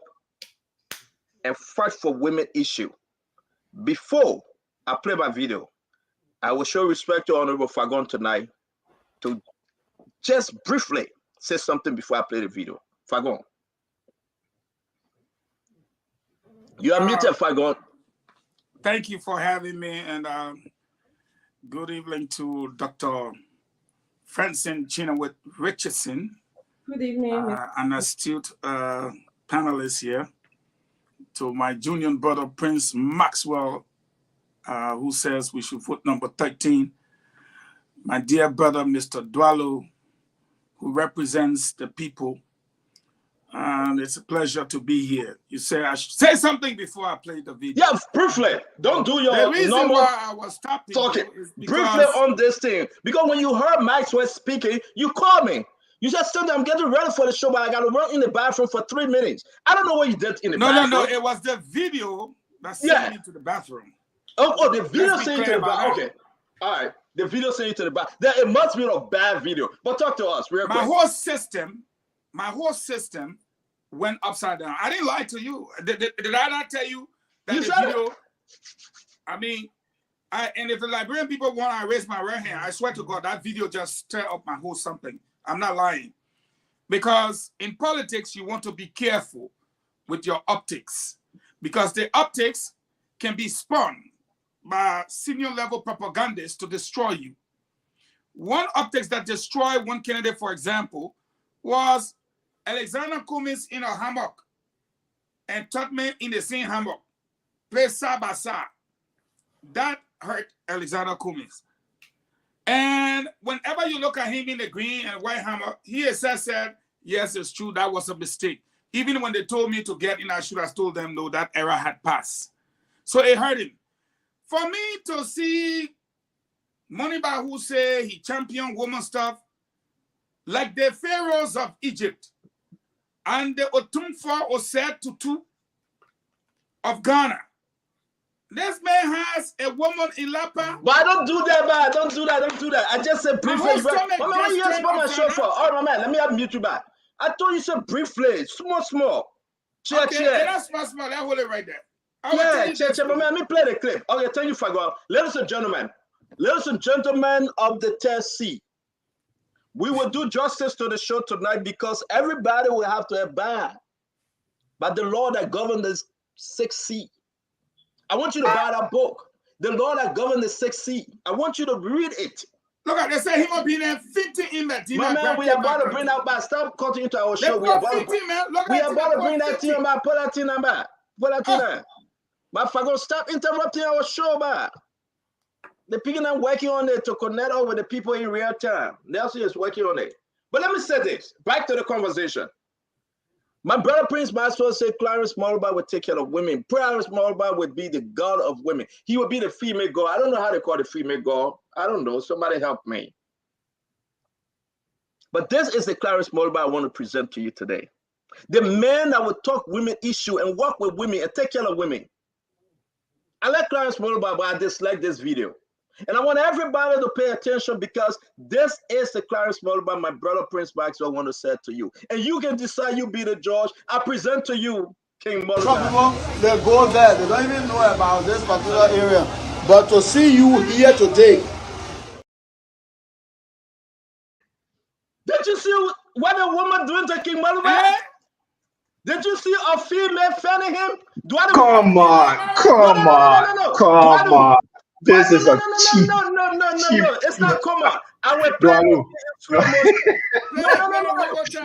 and fight for women issue. Before I play my video, I will show respect to Honorable Fagon tonight to just briefly say something before I play the video. Fagon. You are muted, Fagon. Thank you for having me, and good evening to Dr. Francine Chinawit Richardson. Good evening. An astute panelist here. To my junior brother, Prince Maxwell, who says we should vote number 13. My dear brother, Mr. Dwalo, who represents the people. And it's a pleasure to be here. You say I should say something before I play the video. Yeah, briefly. Don't do your the reason normal why I was stopping talking. is Briefly because on this thing. Because when you heard Maxwell speaking, you called me. You just said, I'm getting ready for the show, but I got to run in the bathroom for 3 minutes. I don't know what you did in the bathroom. No. It was the video that sent me to the bathroom. Oh, the video sent you to the bathroom. Okay. All right. The video sent you to the bathroom. It must be a bad video. But talk to us real quick. My whole system went upside down. I didn't lie to you. Did I not tell you that you the video? I mean, and if the Liberian people want to raise my right hand, I swear to God, that video just stir up my whole something. I'm not lying. Because in politics, you want to be careful with your optics. Because the optics can be spun by senior level propagandists to destroy you. One optics that destroyed one candidate, for example, was Alexander Cummings in a hammock and Tubman in the same hammock, play side by side. That hurt Alexander Cummings. And whenever you look at him in the green and white hammock, he has said, yes, it's true, that was a mistake. Even when they told me to get in, I should have told them, no, that era had passed. So it hurt him. For me to see Moniba who say he championed woman stuff, like the pharaohs of Egypt, and the Otumfa Osei Tutu of Ghana. This man has a woman in Lapa. But I don't do that, man. Don't do that. I just said briefly. Why you ask my chauffeur? All right, man. Let me have mute you back. I told you so briefly. Small. Cheer. That's small. That hold it right there. Cheer, man. Let me play the clip. Okay, thank you, Fagon. Ladies and gentlemen of the test C. We will do justice to the show tonight because everybody will have to abide by the law that governs the 6C. I want you to buy that book, The Law That Governs the 6C. I want you to read it. Look at they say human being and 50 in that. My man, we are about to bring that back. Stop cutting to our They show. We are put about 50, man. Look we at are it, about they to bring put that 50. thing back. Pull that thing back. Pull that thing back. But for stop interrupting our show back. The people are working on it to connect up with the people in real time. Nelson is working on it. But let me say this. Back to the conversation. My brother Prince Maxwell said Clarence Moluba would take care of women. Clarence Moluba would be the god of women. He would be the female god. I don't know how they call the female god. I don't know. Somebody help me. But this is the Clarence Moluba I want to present to you today. The man that would talk women issue and work with women and take care of women. I like Clarence Moluba, but I dislike this video. And I want everybody to pay attention because this is the Clarence Moluba my brother Prince Maxwell want to say to you. And you can decide, you be the judge. I present to you King Moluba. Some people, they go there, they don't even know about this particular area. But to see you here today. Did you see what a woman doing to King Moluba? Did you see a female fanning him? Come on. This is a cheap. No. It's not come on. I will play no.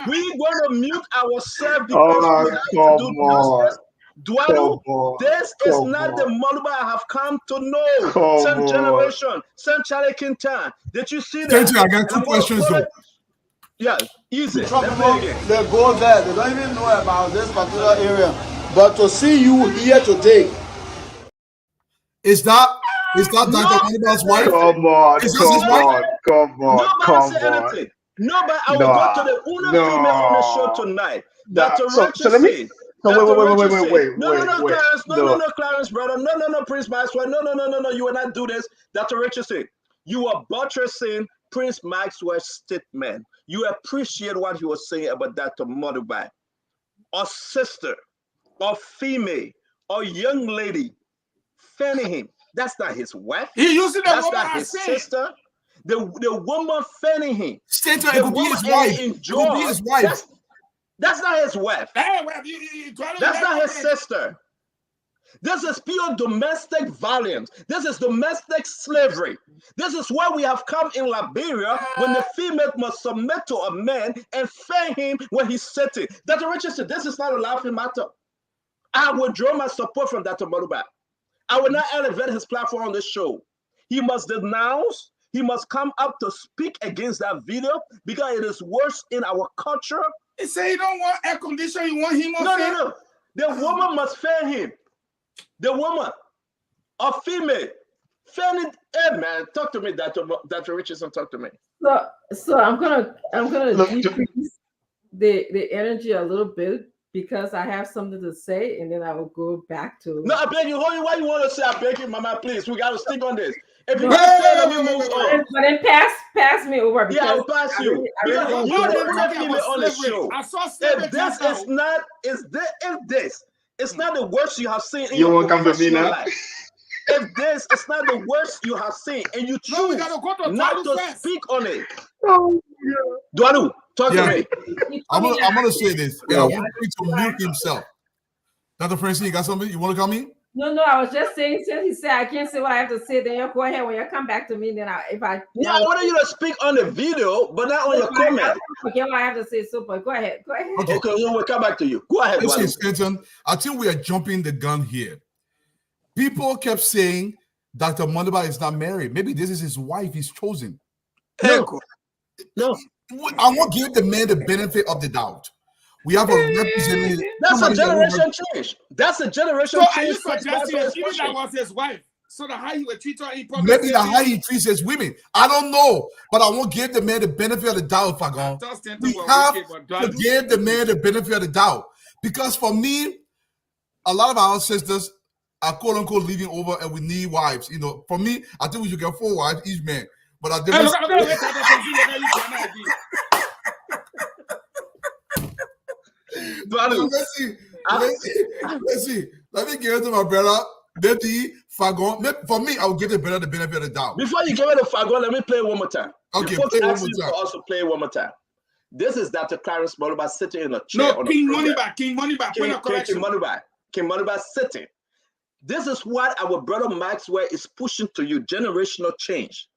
We're going to mute ourselves because we have to do justice. Duadu, this is not the Moluba I have come to know. Same generation, same Charlie Quintan. Did you see that? I got two questions though. Yeah, easy. Some people, they go there, they don't even know about this particular area. But to see you here today. Is that Dr. Moluba's wife? Come on. Nobody, I will go to the Una female on the show tonight. Dr. So let me. Wait. No, Clarence, brother. No, Prince Maxwell. No. You will not do this. Dr. Richardson, you are buttressing Prince Maxwell's statement. You appreciate what he was saying about Dr. Moluba. A sister, a female, a young lady fanning him. That's not his wife. He using the That's woman not his sister. The woman fanning him. It could be his wife. It could be his wife. That's not his wife. That's not his sister. This is pure domestic violence. This is domestic slavery. This is why we have come in Liberia when the female must submit to a man and fan him when he's sitting. Dr. Richardson, this is not a laughing matter. I withdraw my support from Dr. Moluba. I will not elevate his platform on this show. He must denounce. He must come up to speak against that video because it is worse in our culture. He say he don't want air conditioning. You want him on No. The woman must fan him. The woman, a female, fan it. Hey man, talk to me, Dr. Richardson. Talk to me. So I'm gonna decrease the energy a little bit because I have something to say, and then I will go back to. No, I beg you. Why you want to say? I beg you, Mama. Please, we gotta stick on this. If you let me move on. But then pass me over. Yeah, I'll pass you. Because you are female on the show. I saw If this is not, it's not the worst you have seen in You your won't come to me now. life. If this is not the worst you have seen, and you choose not to speak on it, Duadu, talk to me. I'm gonna say this. I want him to mute himself. Dr. Francine, you got something you want to come in? No, I was just saying, since he said I can't say what I have to say, then you go ahead. When you come back to me, then I wanted you to speak on the video, but not on your comment. I forget what I have to say, so but go ahead. Okay, we'll come back to you. Go ahead. Listen, Stanton, I think we are jumping the gun here. People kept saying Dr. Moluba is not married. Maybe this is his wife he's chosen. No. I want to give the man the benefit of the doubt. We have a representative. That's a generation change. That's a generation so change. So are you suggesting even that was his wife? So the how he would treat her in public? Maybe the how he treats his women. I don't know. But I want to give the man the benefit of the doubt, Fagon. We have to give the man the benefit of the doubt. Because for me, a lot of our sisters are quote unquote leaving over and we need wives. You know, for me, I think we should get 4 wives each man. But I didn't. Let's see. Let me give it to my brother. Maybe Fagon. For me, I will give the brother the benefit of the doubt. Before you give it to Fagon, let me play it one more time. Okay, play one more time. Also play it one more time. This is Dr. Clarence Moluba sitting in a chair. No, King Moluba. King Moluba sitting. This is what our brother Maxwell is pushing to you: generational change.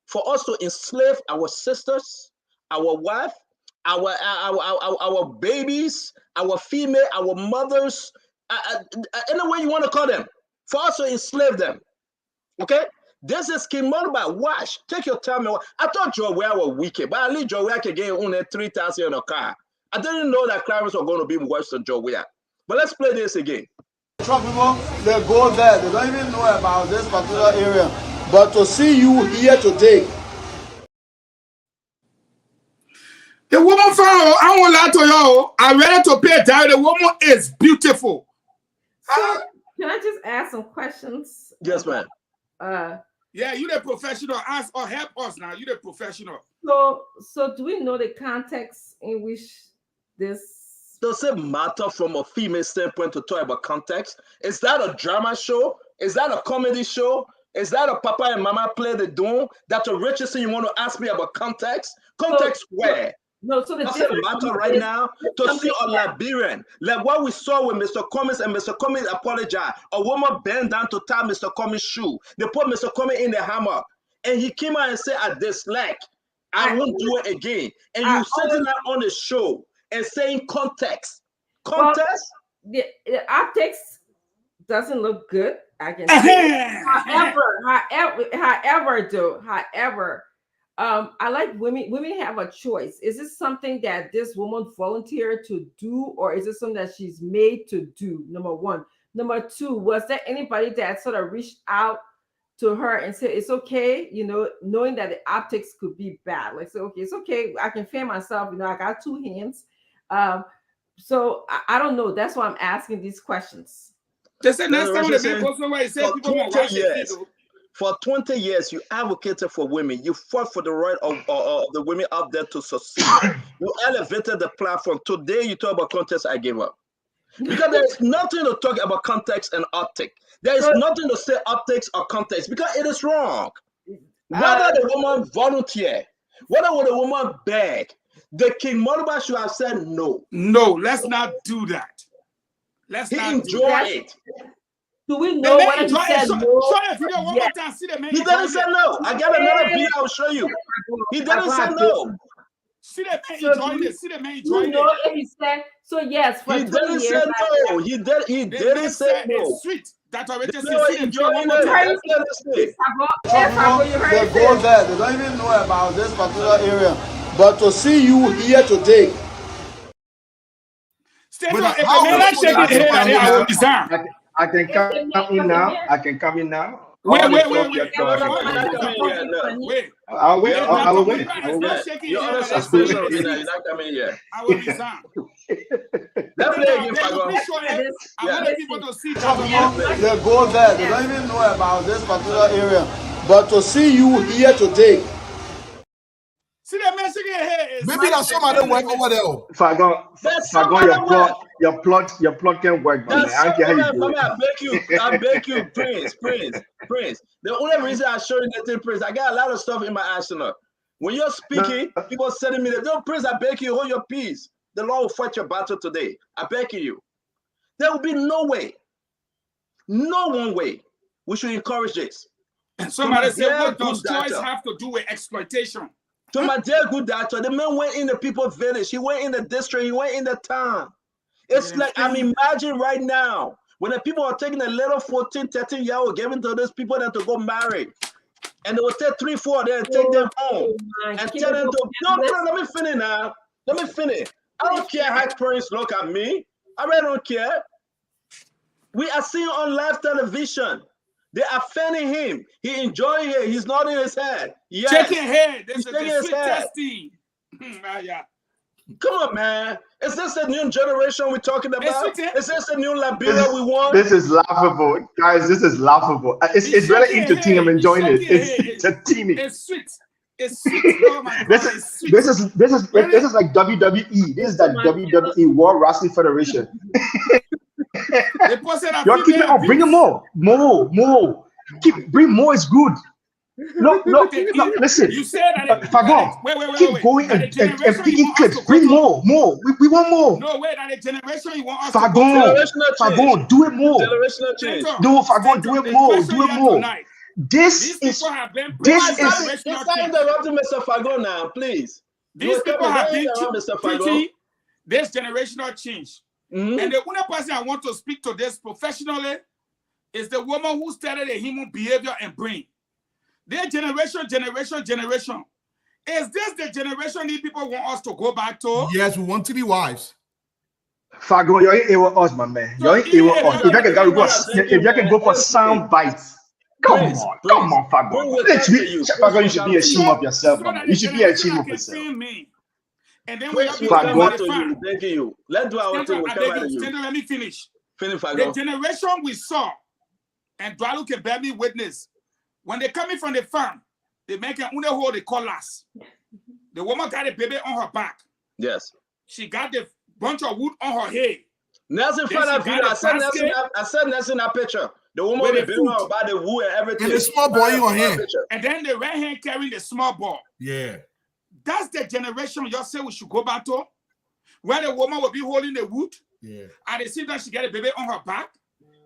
for us to enslave our sisters, our wife, our babies, our female, our mothers, any way you want to call them, for us to enslave them. Okay? This is King Monoba. Watch. Take your time. I thought Joe was wicked, but at least Joe can get only 3,000 in a car. I didn't know that Clarence was going to be worse than Joe. But let's play this again. Trump people, they go there. They don't even know about this particular area. But to see you here today. The woman found, I won't lie to you, I'm ready to pay down. The woman is beautiful. So, can I just ask some questions? Yes, ma'am. Yeah, you the professional. Ask or help us now. You the professional. So do we know the context in which this? Does it matter from a female standpoint to talk about context? Is that a drama show? Is that a comedy show? Is that a Papa and Mama play the doom? That's a Richardson. You want to ask me about context? Context where? No, so the does it matter right now to see a Liberian, like what we saw with Mr. Cummings, and Mr. Cummings apologized. A woman bent down to tie Mr. Cummings' shoe. They put Mr. Cummings in the hammer, and he came out and said, "I dislike. I won't do it again." And you sitting there on the show and saying context. Context? Well, the optics doesn't look good. I can say. However, I like women. Women have a choice. Is this something that this woman volunteered to do, or is it something that she's made to do? Number one. Number two, was there anybody that sort of reached out to her and said, it's okay, you know, knowing that the optics could be bad? Like, say, okay, it's okay. I can fan myself. You know, I got two hands. So I don't know. That's why I'm asking these questions. Just next time people for 20 years, you advocated for women. You fought for the right of the women out there to succeed. You elevated the platform. Today, you talk about context. I gave up. Because there is nothing to talk about context and optic. There is nothing to say optics or context because it is wrong. Whether the woman volunteer, whether the woman beg, the King Monoba should have said no. No, let's not do that. Let's he not enjoy it. Do we know what he said? He didn't say no. I got another video. I'll show you. He didn't say no. See the man enjoying it. See the man enjoying it. He said so. Yes, for he didn't say no. He didn't say no. It's sweet. That's already just enjoying it. They go there. They don't even know about this particular area. But to see you here today. I can come in now. I can come in now. Wait. I'll wait. I will wait. Your other suspicion, you're not coming here. I will resign. Let's play again, I want people to see they go there. They don't even know about this particular area. But to see you here today. See that message here. Maybe that's some other work over there. If I go, your plot can work, but I can't hear you. I beg you, Prince. The only reason I show you that Prince, I got a lot of stuff in my arsenal. When you're speaking, people sending me that, no, Prince, I beg you, hold your peace. The Lord will fight your battle today. I beg you. There will be no way, no one way we should encourage this. And somebody said, what does choice have to do with exploitation? To my dear good doctor, the man went in the people's village. He went in the district. He went in the town. It's like, I'm imagining right now, when the people are taking a little 14, 13-year-old, giving to those people that to go marry. And they will take 3, 4 of them and take them home. And tell them to, no, let me finish now. Let me finish. I don't care how parents look at me. I really don't care. We are seeing on live television. They are fanning him. He enjoying it. He's nodding his head. Yes. Shaking head. This He's is shaking the his sweet head. testing. Yeah. Come on, man. Is this a new generation we're talking about? Is this a new Liberia we want? This is laughable. Guys, this is laughable. It's really entertaining. I'm enjoying it. It's entertaining. It's sweet. It's sweet. Oh my God. This is like WWE. This is like WWE World Wrestling Federation. You're keeping on bringing more. Bring more is good. No, listen. You said that keep going and picking clips. Bring more. We want more. No, wait, that the generation you want us Fagon, do it more. Generational change. No, Fagon, do it more. These people have been bringing generational Stop change. interrupting Mr. Fago now, please. These people have been Mr. Fago. preaching this generational change. Mhm. And the only person I want to speak to this professionally is the woman who studied the human behavior and brain. Their generation. Is this the generation these people want us to go back to? Yes, we want to be wise. Fago, you ain't with us, my man. You ain't with us. If you can go for sound bites. Come on, Fago. Fago, you should be ashamed of yourself, man. You should be ashamed of yourself. And then we have Fago, thank you. Let's do our thing. Let me finish. Finish, The Fago. generation we saw, and Dwalu can bear me witness, when they coming from the farm, they make an hold the collars. The woman got a baby on her back. Yes. She got the bunch of wood on her head. Nelson found that video. I said Nelson that picture. The woman with the baby on about the wood and everything. And the small boy in her hand. And then the right hand carrying the small ball. Yeah. That's the generation y'all say we should go back to, where the woman will be holding the wood. Yeah. And they see that she got a baby on her back,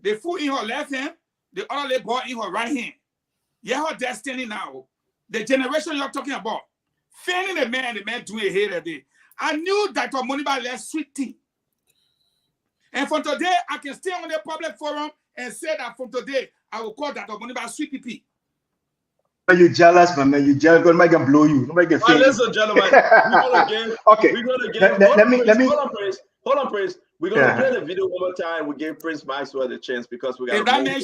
the food in her left hand, the other little ball in her right hand. Yeah, her destiny now. The generation you're talking about, fanning the man doing a hair a day. I knew that Moniba left sweet tea. And from today, I can stay on the public forum and say that from today, I will call that Moniba sweet pee. You jealous, man. You jealous. Nobody can blow you. Nobody can feel you. Listen, gentlemen. We're gonna give. Okay. We're gonna give. Let me. Hold on, Prince. We're gonna play the video one more time. We gave Prince Maxwell the chance because we got. If that man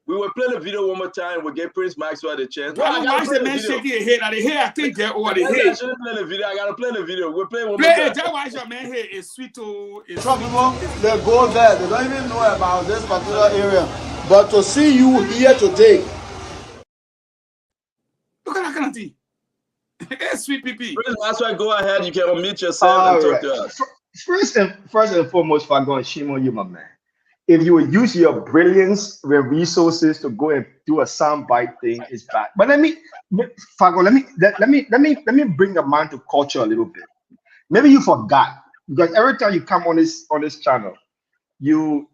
We will play the video one more time. We gave Prince Maxwell the chance. Why the man shaking his head? The hair I think get over the head. I shouldn't play the video. I gotta play the video. We'll play one more time. That's why your man hair is sweet to. Some people they go there. They don't even know about this particular area. But to see you here today. Look at that kind of thing. It's sweet pee. That's why go ahead. You can unmute yourself and talk to us. First and foremost, Fago, shame on you, my man. If you would use your brilliance and resources to go and do a soundbite thing, it's bad. But Fago, let me bring a man to culture a little bit. Maybe you forgot because every time you come on this channel, you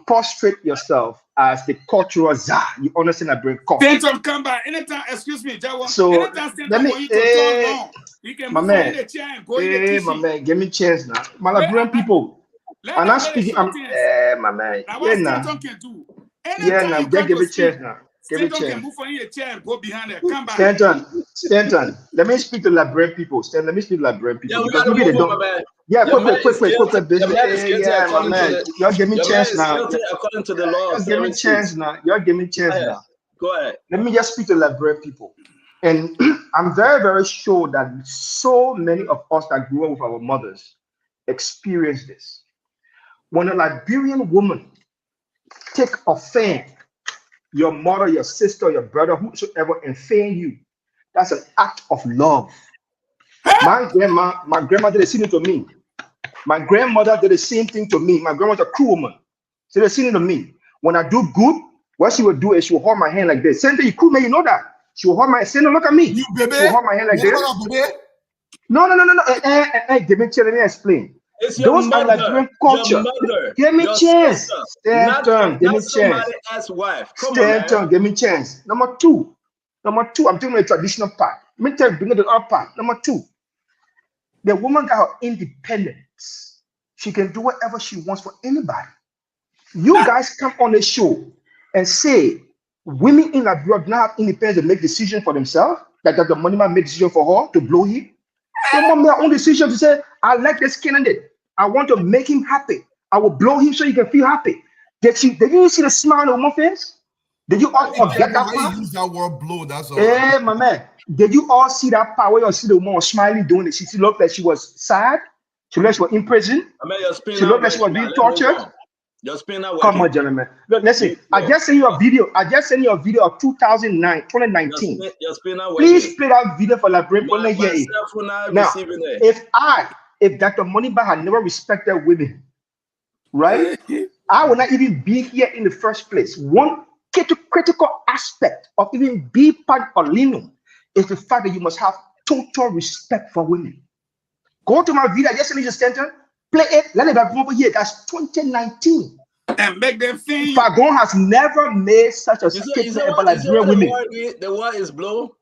prostrate yourself as the cultural czar. You understand that bring culture. Stanton, come by anytime. Excuse me, Jawa. So let me, you can my move man, in the chair and go in the kitchen. my man, give me a chance now. My Liberian people. I'm not speaking. My man. Now what Stanton can do? Now give me a chance now. Give me a Stanton chance. can move in your chair and go behind it. Come back. Stanton. Let me speak to Liberian people. Let me speak to Liberian people. Yeah, we gotta move on, my man. Yeah, quick, Yeah, my man. Y'all give me a chance now. According to the law. Y'all give me a chance now. Y'all give me a chance now. Go ahead. Let me just speak to Liberian people. And I'm very, very sure that so many of us that grew up with our mothers experience this. When a Liberian woman take a fan, your mother, your sister, your brother, whosoever, and fan you, that's an act of love. My grandma did the same thing to me. My grandmother did the same thing to me. My grandma was a cruel woman. She did the same thing to me. When I do good, what she would do is she would hold my hand like this. Same thing, you cool man, you know that. She will hold my hand. Say, no, look at me. You baby. She will hold my hand like this. No. Give me a chance. Let me explain. Those are Liberian culture. Give me a chance. Stanton, give me a chance. Stanton, give me a chance. Number two, I'm doing the traditional part. Let me tell you, bring it to the other part. Number two, the woman got her independence. She can do whatever she wants for anybody. You guys come on the show and say women in Liberia do not have independence to make decisions for themselves. That the money man make decision for her to blow him. They want their own decision to say, I like this candidate. I want to make him happy. I will blow him so he can feel happy. Did you see the smile on my face? Did you all forget that part? Use that word blow, that's all. Hey, my man. Did you all see that part where you see the woman smiling doing it? She looked like she was sad. She looked like she was in prison. She looked like she was being tortured. Come on, gentlemen. Look, listen. I just sent you a video. Of 2019. Please play that video for Liberian people. Now, if Dr. Moniba had never respected women, right? I would not even be here in the first place. One critical aspect of even being part of Lino is the fact that you must have total respect for women. Go to my video. I just sent you the center. Play it. Let it go over here. That's 2019. and make them feel you. Fagon has never made such a statement about Liberian women. The one is blow.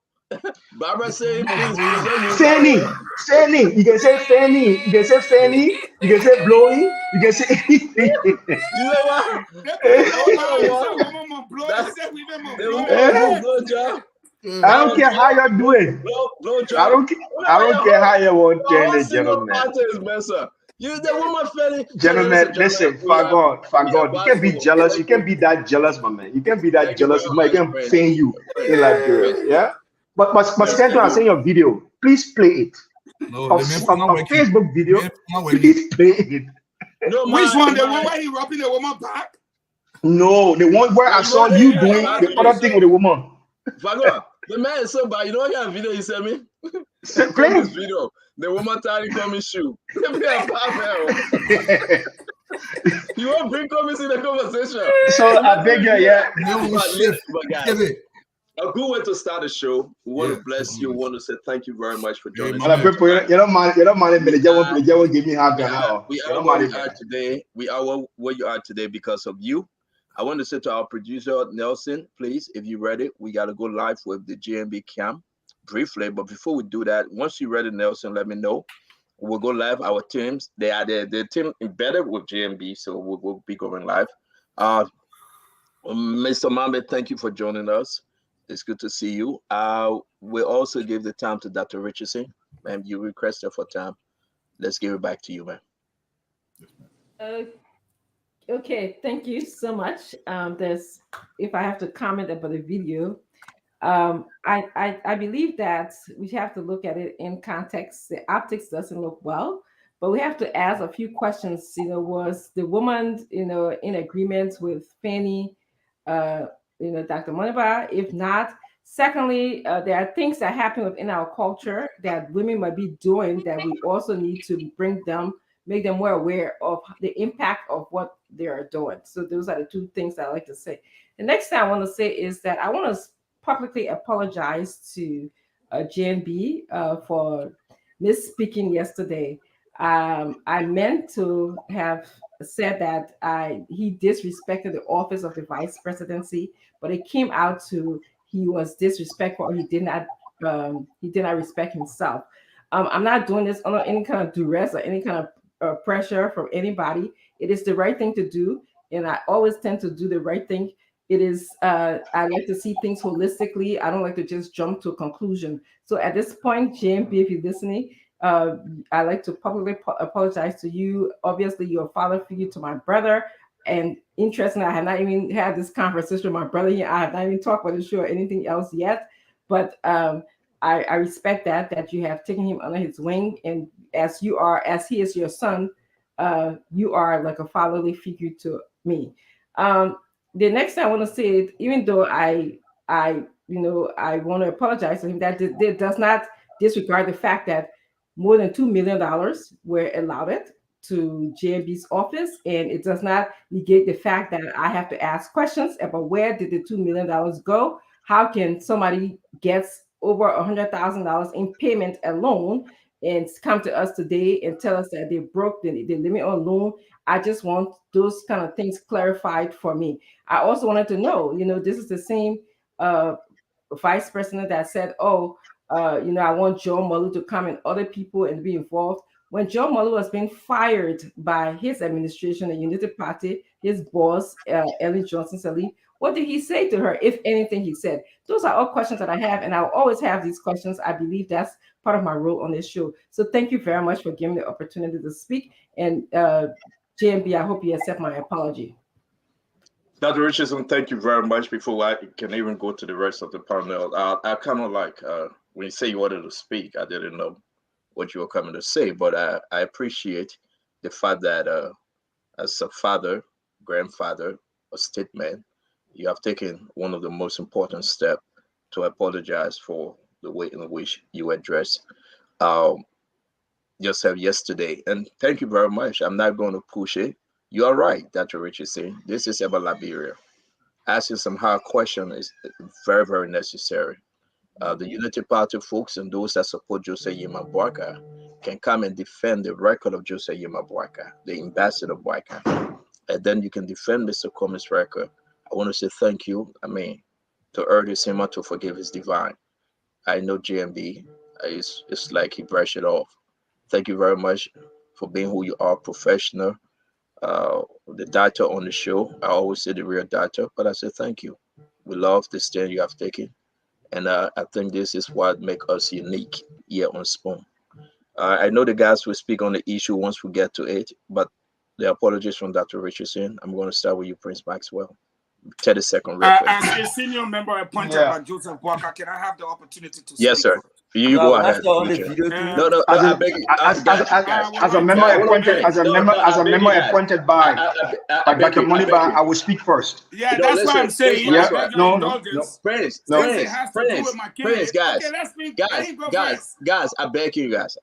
Barbara saying, please present you. Fanny. You can say Fanny. You can say Fanny. You can say Blowy. You can say anything. You know what? The woman blow job. I don't care how you're doing. Blow job. I don't care how you want to, gentlemen. You the woman fairly. Gentlemen, listen, Fagon, you can't be jealous. You can't be that jealous, my man. You can't be that jealous. You can feign you in Liberia, yeah. But Central, I send your video. Please play it. No, Of Facebook video. Please play it. No, which one? The one where he rubbing the woman back? No, the one where I saw you doing the other thing with the woman. Fagon, the man is so bad. You know what kind of video he sent me? Play this video. The woman tied coming shoe. You won't bring comments in the conversation. So I beg you, yeah. A good way to start the show. We want to bless you. We want to say thank you very much for joining us. You don't mind, give me half an hour. We are where you are today. We are where you are today because of you. I want to say to our producer, Nelson, please, if you're ready, we got to go live with the GMB camp briefly. But before we do that, once you're ready, Nelson, let me know. We'll go live. Our teams, they are the team embedded with GMB, so we'll be going live. Mr. Mambe, thank you for joining us. It's good to see you. We'll also give the time to Dr. Richardson. Man, you requested for time. Let's give it back to you, man. Okay, thank you so much. If I have to comment about the video, I believe that we have to look at it in context. The optics doesn't look well, but we have to ask a few questions. Was the woman, in agreement with Fanny, Dr. Moniba? If not, secondly, there are things that happen within our culture that women might be doing that we also need to make them more aware of the impact of what they are doing. So those are the two things that I like to say. The next thing I want to say is that I want to publicly apologize to JNB for misspeaking yesterday. I meant to have said that he disrespected the office of the vice presidency, but it came out to he was disrespectful, or he did not respect himself. I'm not doing this under any kind of duress or any kind of pressure from anybody. It is the right thing to do, and I always tend to do the right thing. It is I like to see things holistically. I don't like to just jump to a conclusion. So at this point, JMP, if you're listening, I'd like to publicly apologize to you. Obviously, you're a father figure to my brother. And interestingly, I have not even had this conversation with my brother here. I have not even talked about the show or anything else yet. But I respect that you have taken him under his wing. And as he is your son, you are like a fatherly figure to me. The next thing I want to say is, even though I want to apologize to him, that does not disregard the fact that more than $2 million were allotted to JMB's office, and it does not negate the fact that I have to ask questions about where did the $2 million go? How can somebody get over $100,000 in payment alone and come to us today and tell us that they broke the limit on loan? I just want those kind of things clarified for me. I also wanted to know, this is the same vice president that said, I want Joe Mullu to come and other people and be involved. When Joe Mullu was being fired by his administration, the United Party, his boss, Ellen Johnson-Sirleaf, what did he say to her, if anything he said? Those are all questions that I have, and I'll always have these questions. I believe that's part of my role on this show. So thank you very much for giving me the opportunity to speak. And JMB, I hope you accept my apology. Dr. Richardson, thank you very much. Before I can even go to the rest of the panel, I kind of like, when you say you wanted to speak, I didn't know what you were coming to say, but I appreciate the fact that as a father, grandfather, a statesman, you have taken one of the most important steps to apologize for the way in which you addressed yourself yesterday. And thank you very much. I'm not going to push it. You are right, Dr. Richardson. This is about Liberia. Asking some hard questions is very, very necessary. The Unity Party folks and those that support Joseph Yema Boakai can come and defend the record of Joseph Yema Boakai, the ambassador Boakai. and then you can defend Mr. Combs' record. I want to say thank you. I mean, to urge him to forgive his divine. I know JMB, it's like he brushed it off. Thank you very much for being who you are, professional. The data on the show, I always say the real data, but I say thank you. We love the stand you have taken, and I think this is what makes us unique here on Spoon. I know the guys will speak on the issue once we get to it, but the apologies from Dr. Richardson. I'm going to start with you, Prince Maxwell. 30-second real quick. As a senior member appointed by Joseph Walker, can I have the opportunity to speak? Yes, sir. You go ahead. No, I beg you. As a member appointed by Dr. Moniba, I will speak first. Yeah, that's what I'm saying. Yeah, no, Prince, guys, I beg you guys.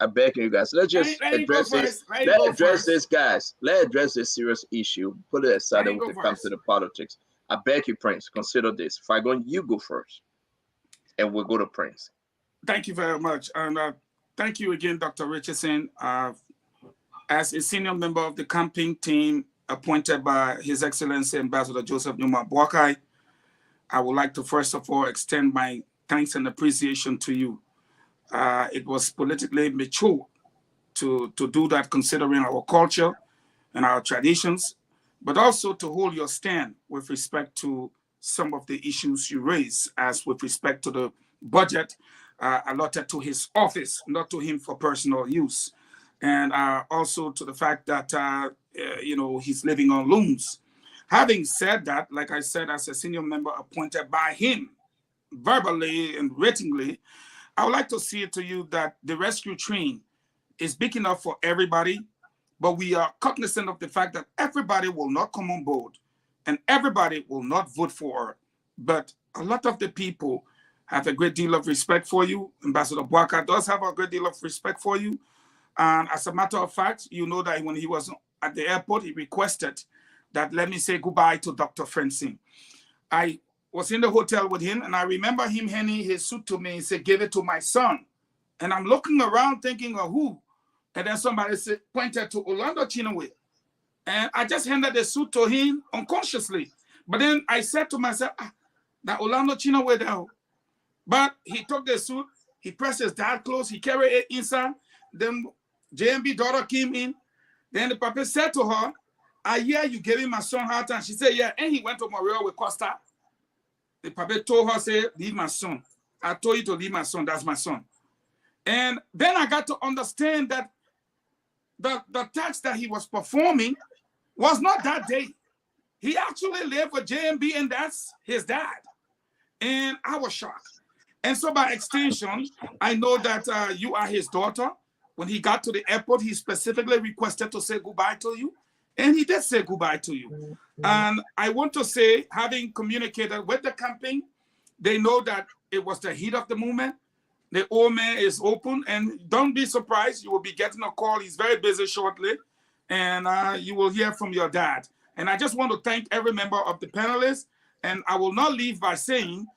Let's just address this. Let's address this, guys. Let's address this serious issue. Put it aside when it comes to the politics. I beg you, Prince, consider this. If I go, you go first, and we'll go to Prince. Thank you very much. And thank you again, Dr. Richardson. As a senior member of the campaign team appointed by His Excellency Ambassador Joseph Numa Boakai, I would like to first of all extend my thanks and appreciation to you. It was politically mature to do that, considering our culture and our traditions, but also to hold your stand with respect to some of the issues you raise, as with respect to the budget allotted to his office, not to him for personal use. And also to the fact that, he's living on loans. Having said that, like I said, as a senior member appointed by him, verbally and writtingly, I would like to say to you that the rescue train is big enough for everybody, but we are cognizant of the fact that everybody will not come on board and everybody will not vote for her. But a lot of the people have a great deal of respect for you. Ambassador Boakai does have a great deal of respect for you. And as a matter of fact, you know that when he was at the airport, he requested that let me say goodbye to Dr. Francine. I was in the hotel with him, and I remember him handing his suit to me and said, give it to my son. And I'm looking around thinking of who? And then somebody said, pointed to Orlando Chinwe. And I just handed the suit to him unconsciously. But then I said to myself, that Orlando Chinwe there. But he took the suit, he pressed his dad clothes, he carried it inside. Then JMB daughter came in. Then the papa said to her, I hear you giving my son hard time. She said, yeah. And he went to Montreal with Costa. The papa told her, say, leave my son. I told you to leave my son. That's my son. And then I got to understand that the tax that he was performing was not that day. He actually lived with JMB, and that's his dad. And I was shocked. And so by extension, I know that you are his daughter. When he got to the airport, he specifically requested to say goodbye to you. And he did say goodbye to you. And I want to say, having communicated with the campaign, they know that it was the heat of the moment. The old man is open. And don't be surprised. You will be getting a call. He's very busy shortly. And you will hear from your dad. And I just want to thank every member of the panelists. And I will not leave by saying,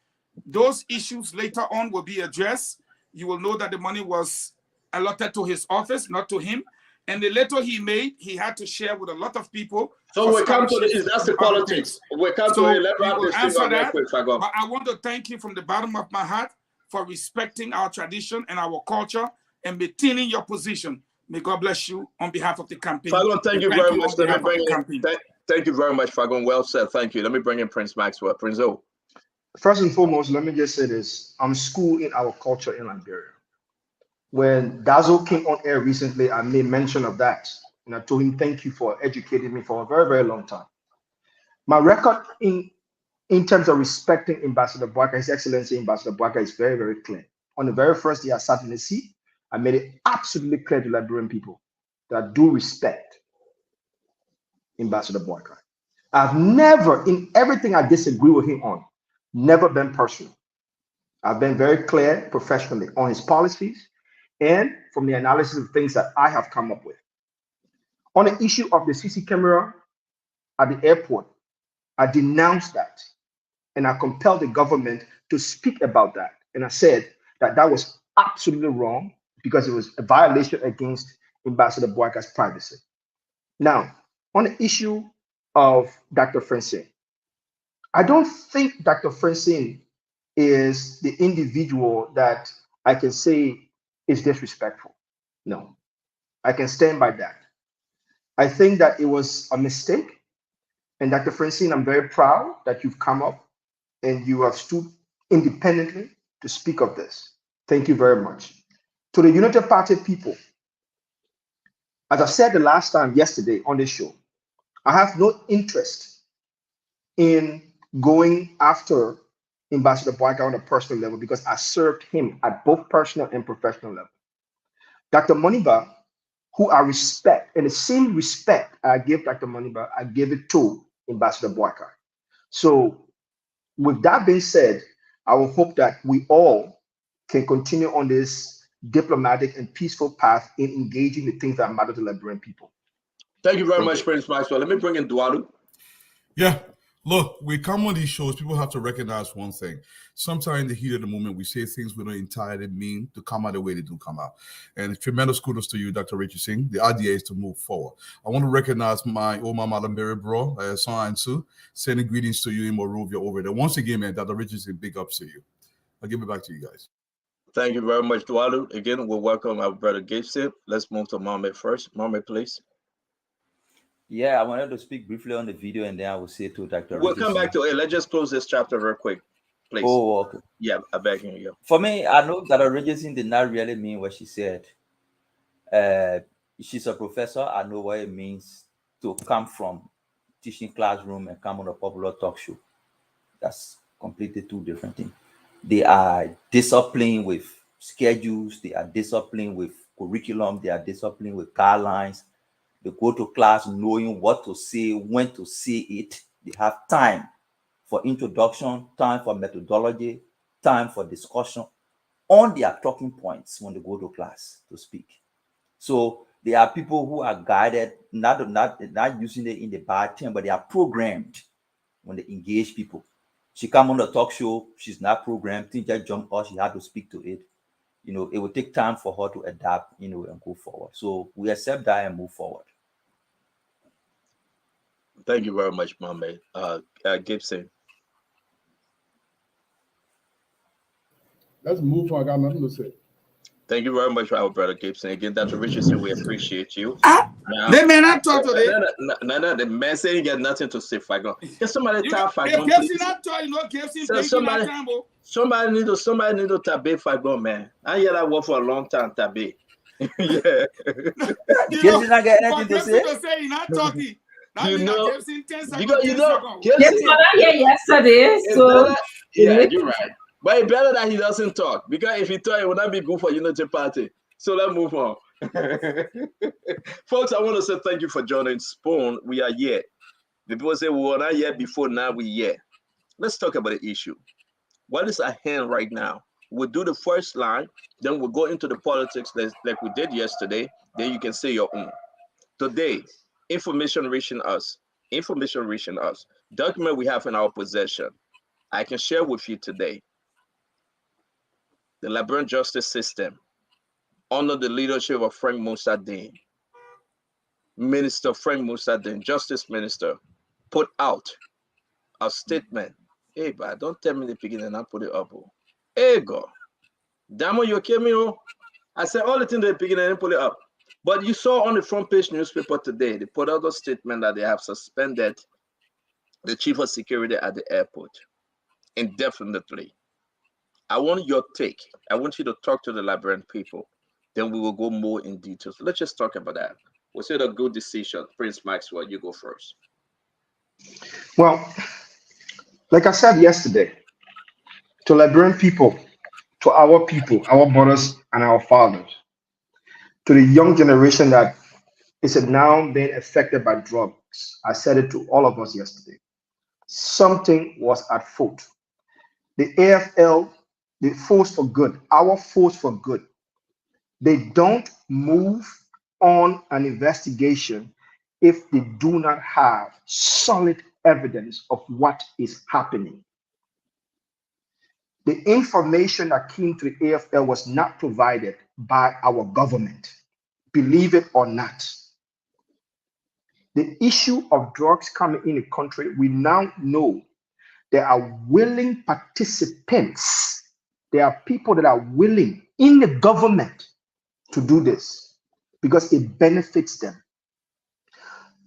those issues later on will be addressed. You will know that the money was allotted to his office, not to him. And the letter he made, he had to share with a lot of people. So we come to that's the politics. We come to it. Let me answer that. But I want to thank you from the bottom of my heart for respecting our tradition and our culture and maintaining your position. May God bless you on behalf of the campaign. Fagon, thank you very much. Thank you very much, Fagon. Well said. Thank you. Let me bring in Prince Maxwell. Prince O. First and foremost, let me just say this. I'm schooled in our culture in Liberia. When Dazzle came on air recently, I made mention of that. And I told him, thank you for educating me for a very, very long time. My record in terms of respecting Ambassador Boakai, His Excellency Ambassador Boakai, is very, very clear. On the very first day I sat in the seat, I made it absolutely clear to Liberian people that I do respect Ambassador Boakai. I've never, in everything I disagree with him on, never been personal. I've been very clear professionally on his policies and from the analysis of things that I have come up with. On the issue of the CC camera at the airport, I denounced that and I compelled the government to speak about that. And I said that that was absolutely wrong because it was a violation against Ambassador Boakai's privacy. Now, on the issue of Dr. Francine. I don't think Dr. Francine is the individual that I can say is disrespectful. No, I can stand by that. I think that it was a mistake. And Dr. Francine, I'm very proud that you've come up and you have stood independently to speak of this. Thank you very much. To the United Party people, as I said the last time yesterday on this show, I have no interest in going after Ambassador Boyka on a personal level because I served him at both personal and professional level. Dr. Moniba, who I respect, and the same respect I give Dr. Moniba, I give it to Ambassador Boyka. So, with that being said, I will hope that we all can continue on this diplomatic and peaceful path in engaging the things that matter to Liberian people. Thank you very much, Prince Maxwell. Let me bring in Dualu. Yeah. Look, we come on these shows, people have to recognize one thing. Sometimes in the heat of the moment, we say things we don't entirely mean to come out the way they do come out. And tremendous kudos to you, Dr. Richard Singh. The idea is to move forward. I want to recognize my Oma Malambere bro, Son Ansu, sending greetings to you in Monrovia over there. Once again, man, Dr. Richard Singh, big ups to you. I'll give it back to you guys. Thank you very much, Dualu. Again, we'll welcome our brother Gibson. Let's move to Mohammed first. Mohammed, please. Yeah, I wanted to speak briefly on the video, and then I will say to Dr. We'll come back to it. Let's just close this chapter real quick, please. Oh, okay. Yeah, I beg you. For me, I know that Richardson did not really mean what she said. She's a professor. I know what it means to come from teaching classroom and come on a popular talk show. That's completely two different things. They are disciplined with schedules. They are disciplined with curriculum. They are disciplined with guidelines. They go to class knowing what to say, when to say it. They have time for introduction, time for methodology, time for discussion on their talking points when they go to class to speak. So there are people who are guided, not using it in the bad term, but they are programmed when they engage people. She come on the talk show, she's not programmed, things just jump off, she had to speak to it. You know, it will take time for her to adapt, you know, and go forward. So we accept that and move forward. Thank you very much, Mohammed. Gibson. Let's move on. I got nothing to say. Thank you very much, our brother Gibson. Again, Dr. Richardson, we appreciate you. They may not talk today. No, the man saying he got nothing to say. Get somebody talk. If Gibson not talk, you know, Gibson somebody need to tabe Fagon, man. I hear that word for a long time, tabe. Yeah. Gibson not got anything to say. He's not talking. You know, Gibson Gibson not here yesterday, so yeah, you're right. But it's better that he doesn't talk, because if he talk, it would not be good for Unity Party. So let's move on. Folks, I want to say thank you for joining Spoon. We are here. The people say we were not here before, now we're here. Let's talk about the issue. What is at hand right now? We'll do the first line, then we'll go into the politics like we did yesterday. Then you can say your own. Today, information reaching us. Document we have in our possession. I can share with you today. The Liberian justice system, under the leadership of Frank Musadin, Minister Frank Musadin, Justice Minister, put out a statement. Hey, but don't tell me the beginning and I put it up. Hey, God. Damo, you okay, me? I said all the things at the beginning and put it up. But you saw on the front page newspaper today, they put out a statement that they have suspended the chief of security at the airport indefinitely. I want your take. I want you to talk to the Liberian people. Then we will go more in detail. So let's just talk about that. Was it a good decision? Prince Maxwell, you go first. Well, like I said yesterday, to Liberian people, to our brothers and our fathers, to the young generation that is now being affected by drugs, I said it to all of us yesterday. Something was at fault. The AFL, the force for good, our force for good, they don't move on an investigation if they do not have solid evidence of what is happening. The information that came to the AFL was not provided by our government, believe it or not. the issue of drugs coming in the country, we now know there are willing participants. There are people that are willing in the government to do this because it benefits them.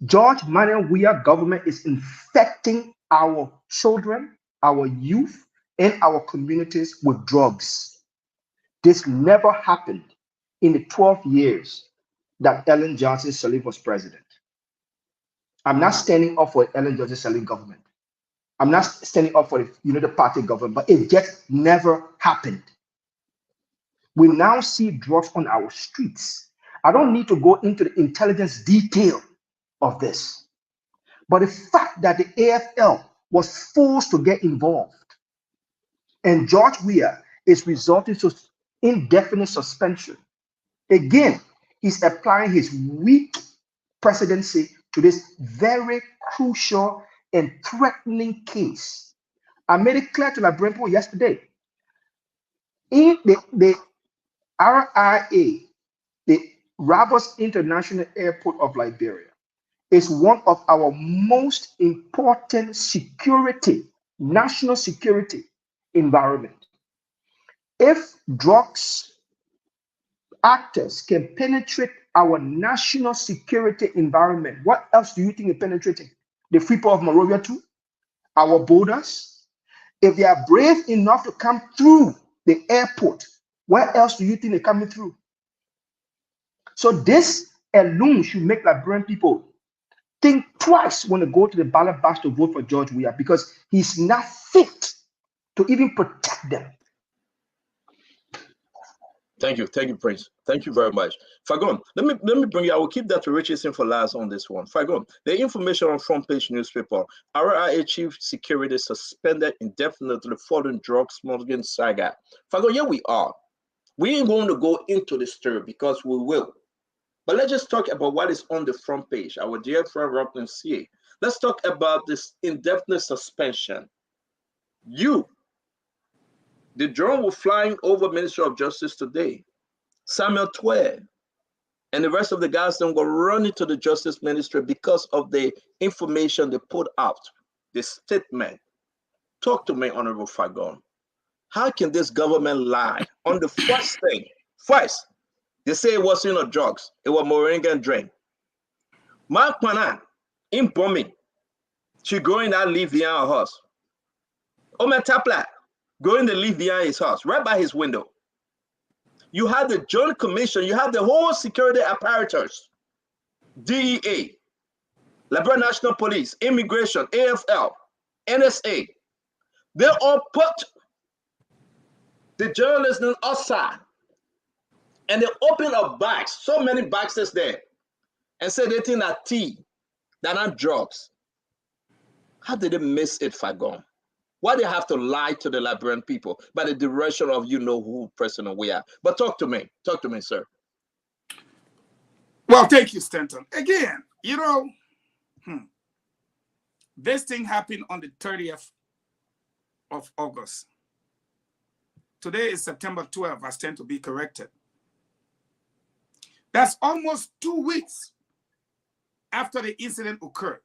George Manuel Weah government is infecting our children, our youth, and our communities with drugs. This never happened in the 12 years that Ellen Johnson Sirleaf was president. I'm not standing up for Ellen Johnson Sirleaf government. I'm not standing up for the United Party government, but it just never happened. We now see drugs on our streets. I don't need to go into the intelligence detail of this, but the fact that the AFL was forced to get involved and George Weah is resulting to indefinite suspension. Again, he's applying his weak presidency to this very crucial and threatening case. I made it clear to Liberian people yesterday. In the RIA, the Rabos International Airport of Liberia, is one of our most important security, national security environment. If drugs actors can penetrate our national security environment, what else do you think they're penetrating? The Freeport of Monrovia too? Our borders? If they are brave enough to come through the airport, where else do you think they're coming through? So this alone should make Liberian people think twice when they go to the ballot box to vote for George Weah, because he's not fit to even protect them. Thank you, Prince. Thank you very much. Fagon, let me bring you. I will keep that to Richardson for last on this one. Fagon, the information on front page newspaper: RIA chief security suspended indefinitely following drug smuggling saga. Fagon, here we are. We ain't going to go into the story because we will. But let's just talk about what is on the front page. Our dear friend Rockland CA. Let's talk about this indefinite suspension. The drone was flying over Ministry of Justice today. Samuel Twe and the rest of the guys don't go running to the Justice Ministry because of the information they put out, the statement. Talk to me, Honorable Fagon. How can this government lie on the first thing? First, they say it wasn't drugs. It was moringa drink. Mark Pana, in bombing, she growing that leaf behind her house. Omer Tapla, growing the leaf behind his house, right by his window. You have the Joint Commission, you have the whole security apparatus, DEA, Liberian National Police, Immigration, AFL, NSA. They all put the journalists outside and they open up bags, so many boxes there, and say they think that tea, that not drugs. How did they miss it, Fagon? Why they have to lie to the Liberian people by the direction of who President we are? But talk to me, sir. Well, thank you, Stanton. Again, this thing happened on the 30th of August. Today is September 12th. I stand to be corrected. That's almost 2 weeks after the incident occurred.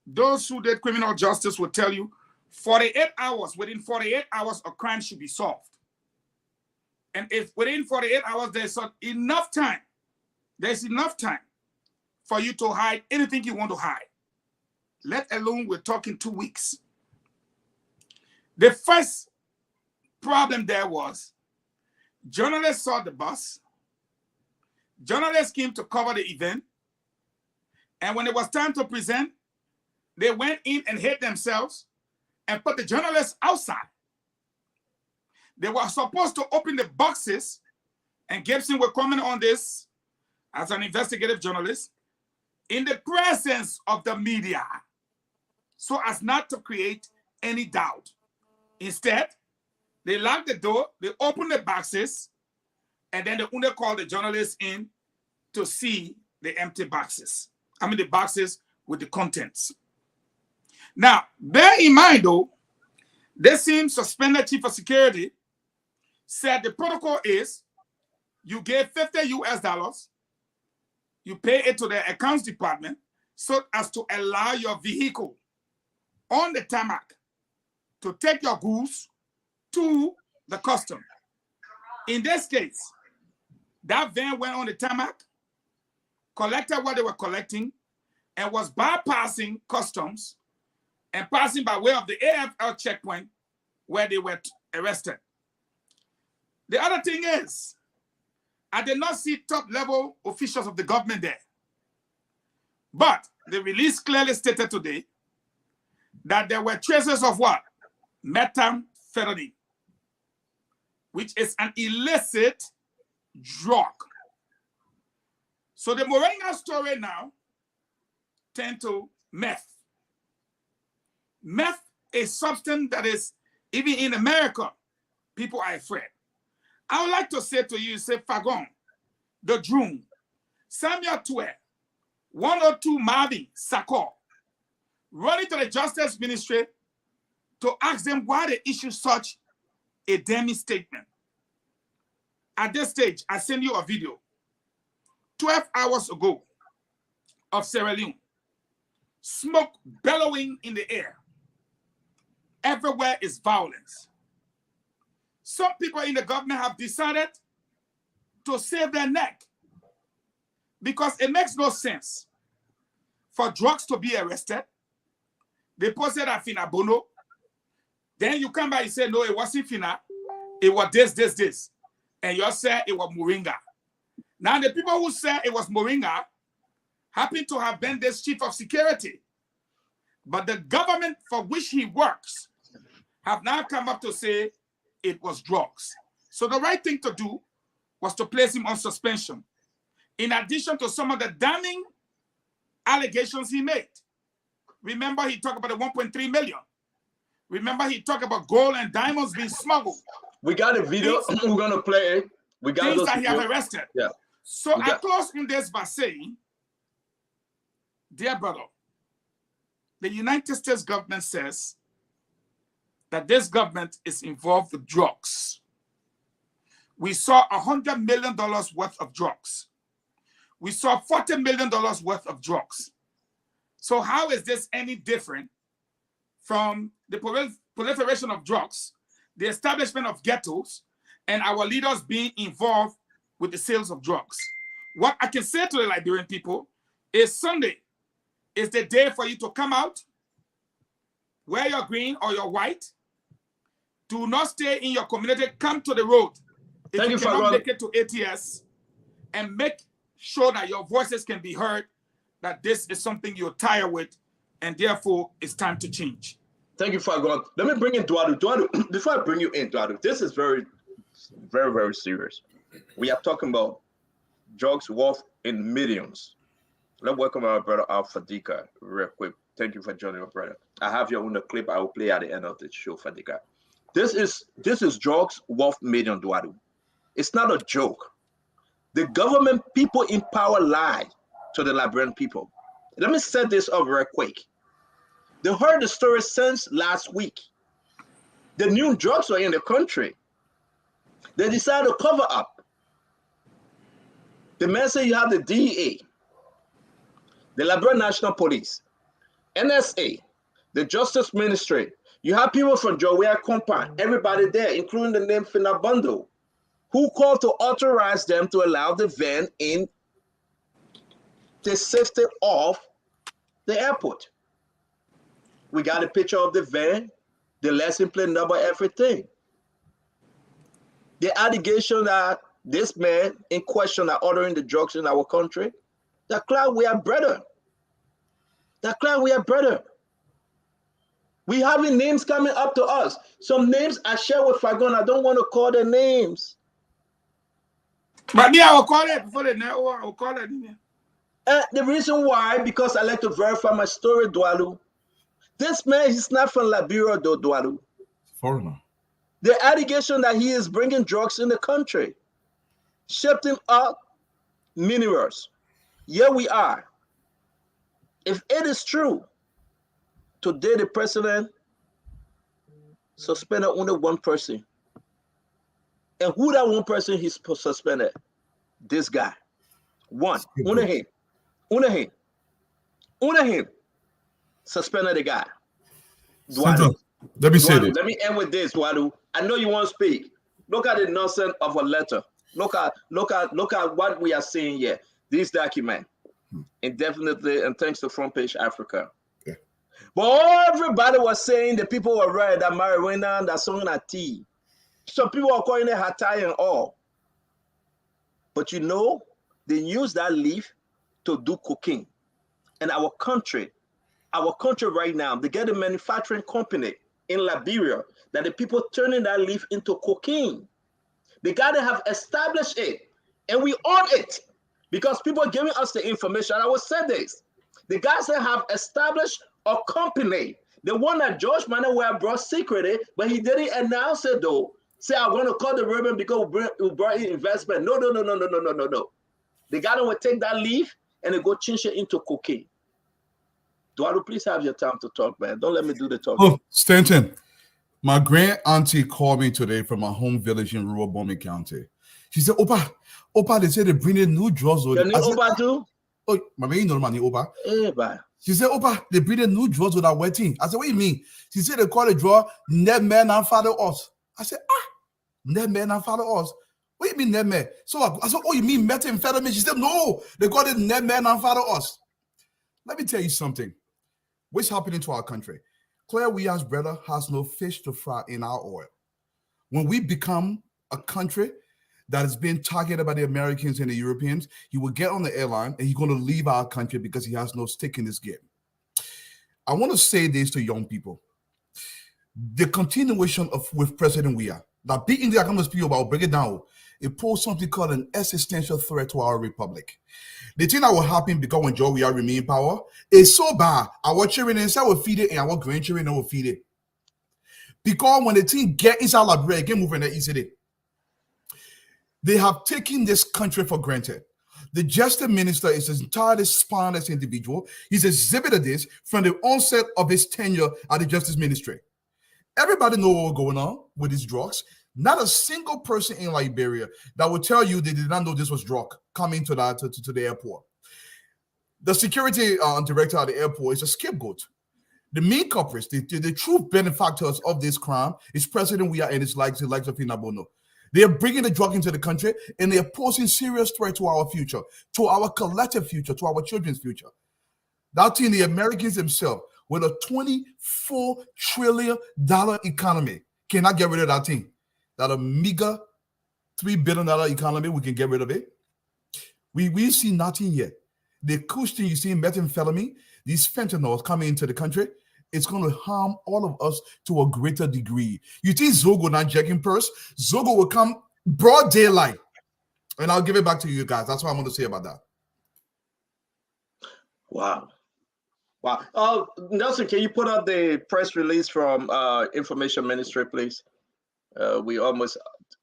Those who did criminal justice will tell you 48 hours, within 48 hours, a crime should be solved. And if within 48 hours, there's enough time for you to hide anything you want to hide, let alone we're talking 2 weeks. The first problem there was journalists saw the bus. Journalists came to cover the event. And when it was time to present, they went in and hid themselves and put the journalists outside. They were supposed to open the boxes, and Gibson will comment on this as an investigative journalist, in the presence of the media, so as not to create any doubt. Instead, they locked the door, they opened the boxes, and then they only called the journalists in to see the empty boxes. I mean, the boxes with the contents. Now, bear in mind, though, this same suspended chief of security said the protocol is you gave $50 US, you pay it to the accounts department so as to allow your vehicle on the tarmac to take your goods to the custom. In this case, that van went on the tarmac, collected what they were collecting, and was bypassing customs and passing by way of the AFL checkpoint where they were arrested. The other thing is, I did not see top-level officials of the government there. But the release clearly stated today that there were traces of what? Methamphetamine, which is an illicit drug. So the Moringa story now turned to meth. Meth is substance that is, even in America, people are afraid. I would like to say to you, say Fagon, the Droom, Samuel Tue, 102 Marvin Sakor, running to the Justice Ministry to ask them why they issue such a damning statement. At this stage, I send you a video 12 hours ago of Sierra Leone. Smoke bellowing in the air. Everywhere is violence. Some people in the government have decided to save their neck because it makes no sense for drugs to be arrested. They posted at Fina Bono. Then you come back and say, no, it wasn't Fina. It was this. And you said it was Moringa. Now the people who said it was Moringa happen to have been this chief of security. But the government for which he works have now come up to say it was drugs. So the right thing to do was to place him on suspension, in addition to some of the damning allegations he made. Remember, he talked about the 1.3 million. Remember, he talked about gold and diamonds being smuggled. We got a video. We're going to play it. We got things that he have arrested. Yeah. So I close on this by saying, dear brother, the United States government says that this government is involved with drugs. We saw $100 million worth of drugs. We saw $40 million worth of drugs. So how is this any different from the proliferation of drugs, the establishment of ghettos, and our leaders being involved with the sales of drugs? What I can say to the Liberian people is Sunday is the day for you to come out, wear your green or your white. Do not stay in your community. Come to the road. If you cannot make it to ATS, and make sure that your voices can be heard, that this is something you're tired with, and therefore it's time to change. Thank you, Fagon. Let me bring in Duadu. Duadu, before I bring you in, Duadu, this is very, very, very serious. We are talking about drugs worth in millions. Let's welcome our brother Al-Fadika real quick. Thank you for joining us, brother. I have your own clip I will play at the end of the show, Fadika. This is drugs worth million, Duadu. It's not a joke. The government people in power lie to the Liberian people. Let me set this up real quick. They heard the story since last week. The new drugs are in the country. They decided to cover up. The man said you have the DEA, the Liberian National Police, NSA, the Justice Ministry. You have people from Jowea Compound, everybody there, including the name Finabando, who called to authorize them to allow the van in the safety of the airport. We got a picture of the van, the license plate number, everything. The allegation that this man in question are ordering the drugs in our country, that cloud we are brother. That cloud we are brother. We having names coming up to us. Some names I share with Fagon. I don't want to call their names. But me, I will call it before the network. I will call it. The reason why, because I like to verify my story, Dualu. This man is not from Liberia, though, Dualu. Foreigner. The allegation that he is bringing drugs in the country, shipping up minerals. Here we are. If it is true, today the president suspended only one person. And who that one person he's suspended? This guy. One. Only him. Unahin suspended the guy. Center, let me say Dwadu, this. let me end with this, Dwadu. I know you want to speak. Look at the nonsense of a letter. Look at what we are seeing here. This document. Indefinitely, and thanks to Front Page Africa. Yeah. But everybody was saying the people were right that marijuana, that song at tea. Some people are calling it hatai and all. But you know, they use that leaf to do cooking. And our country right now, they get a manufacturing company in Liberia that the people turning that leaf into cocaine. They got to have established it, and we own it because people are giving us the information. I will say this: the guys that have established a company, the one that George Manuel brought secretly, but he didn't announce it though. Say I'm going to call the ribbon because we brought in investment. No. The guy will take that leaf and they go change it into cocaine. Duado, please have your time to talk, man. Don't let me do the talking. Oh, Stanton, my grand auntie called me today from my home village in rural Bomi County. She said, Opa, they said they bring in new drugs. Can you Opa do? Oh, my man, you know money, Opa. Hey, bye. She said, Opa, they bring in new drugs with our wedding. I said, what do you mean? She said they call the drug net man and father us. I said, net man and father us. What do you mean net man? So I said, oh, you mean methamphetamine? She said, no, they call it net man and father us. Let me tell you something. What's happening to our country? Claire Weah's brother has no fish to fry in our oil. When we become a country that is being targeted by the Americans and the Europeans, he will get on the airline and he's going to leave our country because he has no stake in this game. I want to say this to young people. The continuation with President Weah, that big India I'm going to speak about, break it down. It posed something called an existential threat to our republic. The thing that will happen because when Joe Weah remain in power is so bad. Our children inside will feed it and our grandchildren will feed it. Because when the thing get inside Liberia, get moving there easily. They have taken this country for granted. The justice minister is an entirely spineless individual. He's exhibited this from the onset of his tenure at the justice ministry. Everybody knows what's going on with these drugs. Not a single person in Liberia that will tell you they did not know this was drug coming to the airport. The security director at the airport is a scapegoat. The main culprits, the true benefactors of this crime is President Weah and his likes of Inabono. They are bringing the drug into the country and they are posing serious threat to our future, to our collective future, to our children's future. That thing, the Americans themselves, with a $24 trillion economy, cannot get rid of that thing. That a meager $3 billion economy, we can get rid of it. We see nothing yet. The cushion you see in methamphetamine, these fentanyls coming into the country, it's going to harm all of us to a greater degree. You think Zogo not checking purse? Zogo will come broad daylight. And I'll give it back to you guys. That's what I'm going to say about that. Wow. Nelson, can you put up the press release from Information Ministry, please? We almost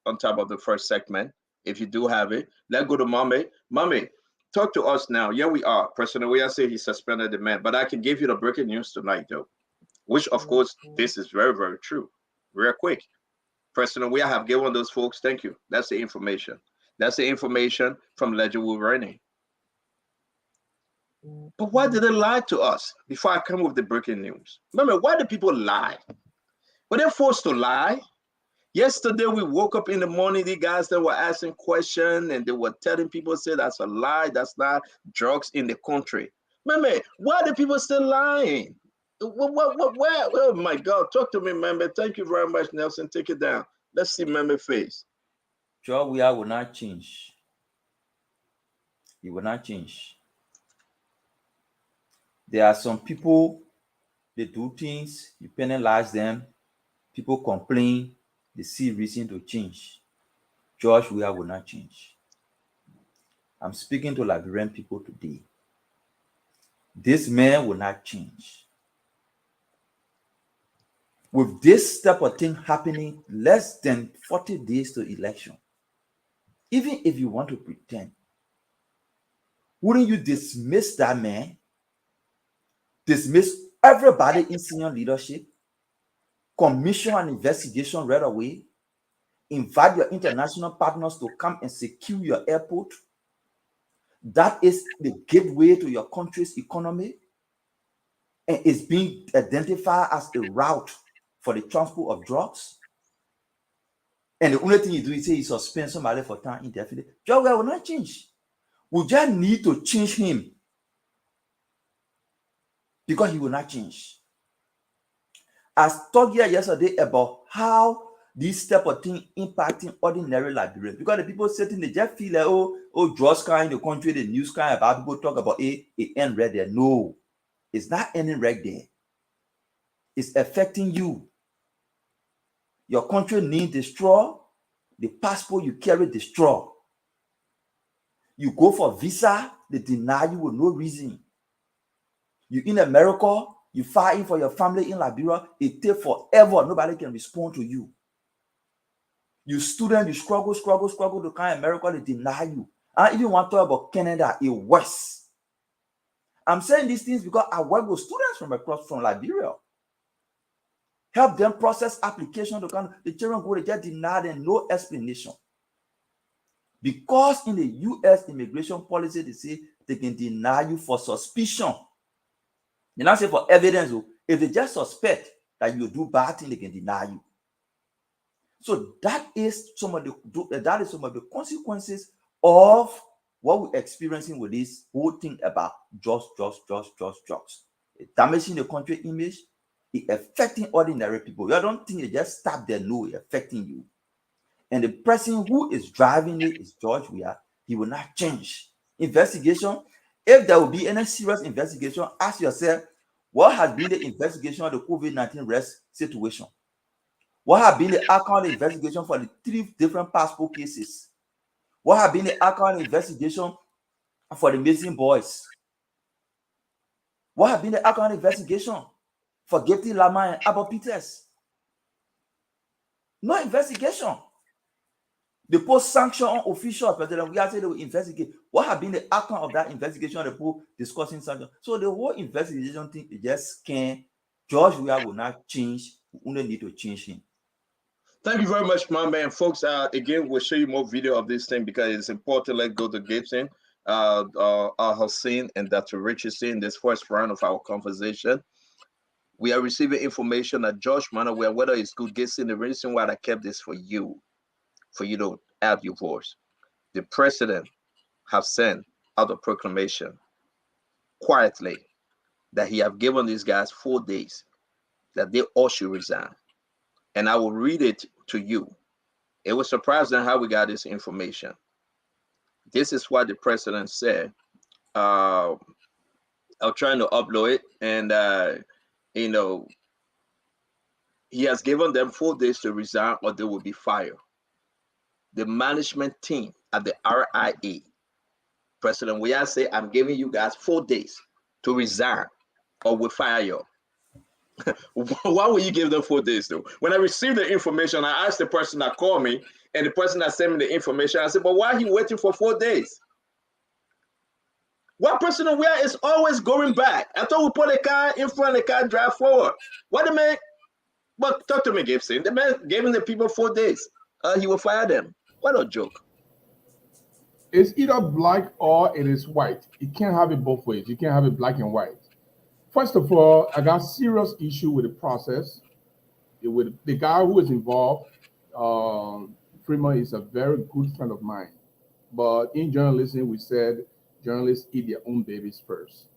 on top of the first segment. If you do have it, let's go to Mommy. Mommy, talk to us now. Yeah, we are. President Weah said he suspended the man, but I can give you the breaking news tonight, though, which, of course, this is very, very true. Real quick. President Weah have given those folks, thank you. That's the information. That's the information from Legend Wolverine. But why did they lie to us before I come with the breaking news? Remember, why do people lie? Were they forced to lie? Yesterday, we woke up in the morning, the guys that were asking questions and they were telling people, say that's a lie, that's not drugs in the country. Remember, why are the people still lying? Where? Oh my God, talk to me, member. Thank you very much, Nelson. Take it down. Let's see member face. Joe Weah will not change. He will not change. There are some people, they do things, you penalize them, people complain, they see reason to change. George Weah will not change. I'm speaking to Liberian people today. This man will not change. With this type of thing happening less than 40 days to election, even if you want to pretend, wouldn't you dismiss that man? Dismiss everybody in senior leadership? Commission an investigation right away? Invite your international partners to come and secure your airport? that is the gateway to your country's economy, and is being identified as a route for the transport of drugs, and the only thing you do is say you suspend somebody for time indefinitely, drug will not change. We just need to change him because he will not change. I talked here yesterday about how this type of thing impacting ordinary Liberians, because the people sitting, they just feel like, oh, drugs kind in the country, the news kind about people talk about it end right there. No, it's not ending right there. It's affecting you. Your country needs destroy. The passport you carry destroy. You go for visa, they deny you with no reason. You in America, you fighting for your family in Liberia, it takes forever. Nobody can respond to you. You student, you struggle to come to America, they deny you. And even want to talk about Canada, it worse. I'm saying these things because I work with students from Liberia. Help them process application to come. The children go, they get denied and no explanation. Because in the US immigration policy, they say they can deny you for suspicion. They not say for evidence. If they just suspect that you do bad thing, they can deny you. So that is some of the consequences of what we're experiencing with this whole thing about drugs. It damaging the country image, it affecting ordinary people. You don't think it just stop there, no, it affecting you. And the person who is driving it is George Weah. He will not change. Investigation, if there will be any serious investigation, ask yourself, what has been the investigation of the COVID-19 rest situation? What have been the outcome investigation for the 3 different passport cases? What have been the outcome investigation for the missing boys? What have been the outcome investigation for Gepti Lama and Abba Peters? No investigation. The post-sanction on officials, but then we are saying they will investigate. What have been the outcome of that investigation? The post discussing sanction. So the whole investigation thing is just can't. George Weah will not change. We only need to change him. Thank you very much, my man. Folks, again, we'll show you more video of this thing because it's important. Let's go to Gibson, Hussein, and Dr. Richardson. This first round of our conversation. We are receiving information that Josh Manaway, whether it's good, Gibson, the reason why I kept this for you to add your voice. The president have sent out a proclamation quietly that he have given these guys 4 days that they all should resign. And I will read it to you. It was surprising how we got this information. This is what the president said. I'm trying to upload it, and he has given them 4 days to resign or they will be fired. The management team at the RIA, President Weah say, I'm giving you guys 4 days to resign or we'll fire you. Why would you give them 4 days though? When I received the information, I asked the person that called me and the person that sent me the information, I said, but why are you waiting for 4 days? Why President Weah is always going back? I thought we put a car in front, the car drive forward. What the man? But talk to me, Gibson. The man giving the people 4 days. He will fire them. What a joke. It's either black or it is white. You can't have it both ways. You can't have it black and white. First of all, I got serious issue with the process. With the guy who is involved, Freeman is a very good friend of mine. But in journalism, we said journalists eat their own babies first.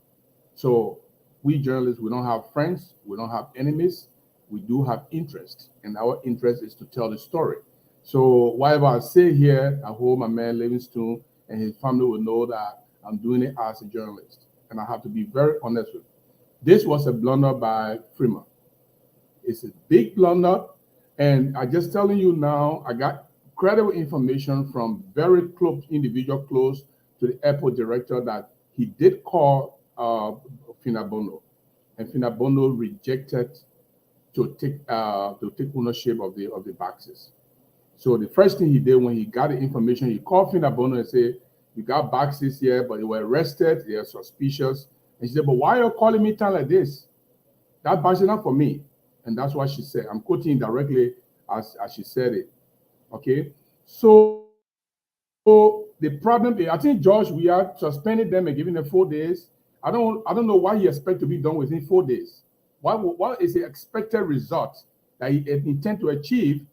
So we journalists, we don't have friends, we don't have enemies, we do have interest. And our interest is to tell the story. So whatever I say here, I hope my man Livingstone and his family will know that I'm doing it as a journalist. And I have to be very honest with you. This was a blunder by Freeman. It's a big blunder. And I just telling you now, I got credible information from very close individual close to the airport director that he did call Finabono. And Finabono rejected to take ownership of the boxes. So the first thing he did when he got the information, he called Finabono and said, "You got boxes here, but they were arrested. They are suspicious." And she said, "But why are you calling me time like this? That box is not for me." And that's what she said. I'm quoting directly as she said it. Okay. So The problem is, I think George, we are suspending them and giving them 4 days. I don't know why he expect to be done within 4 days. What is the expected result that he intend to achieve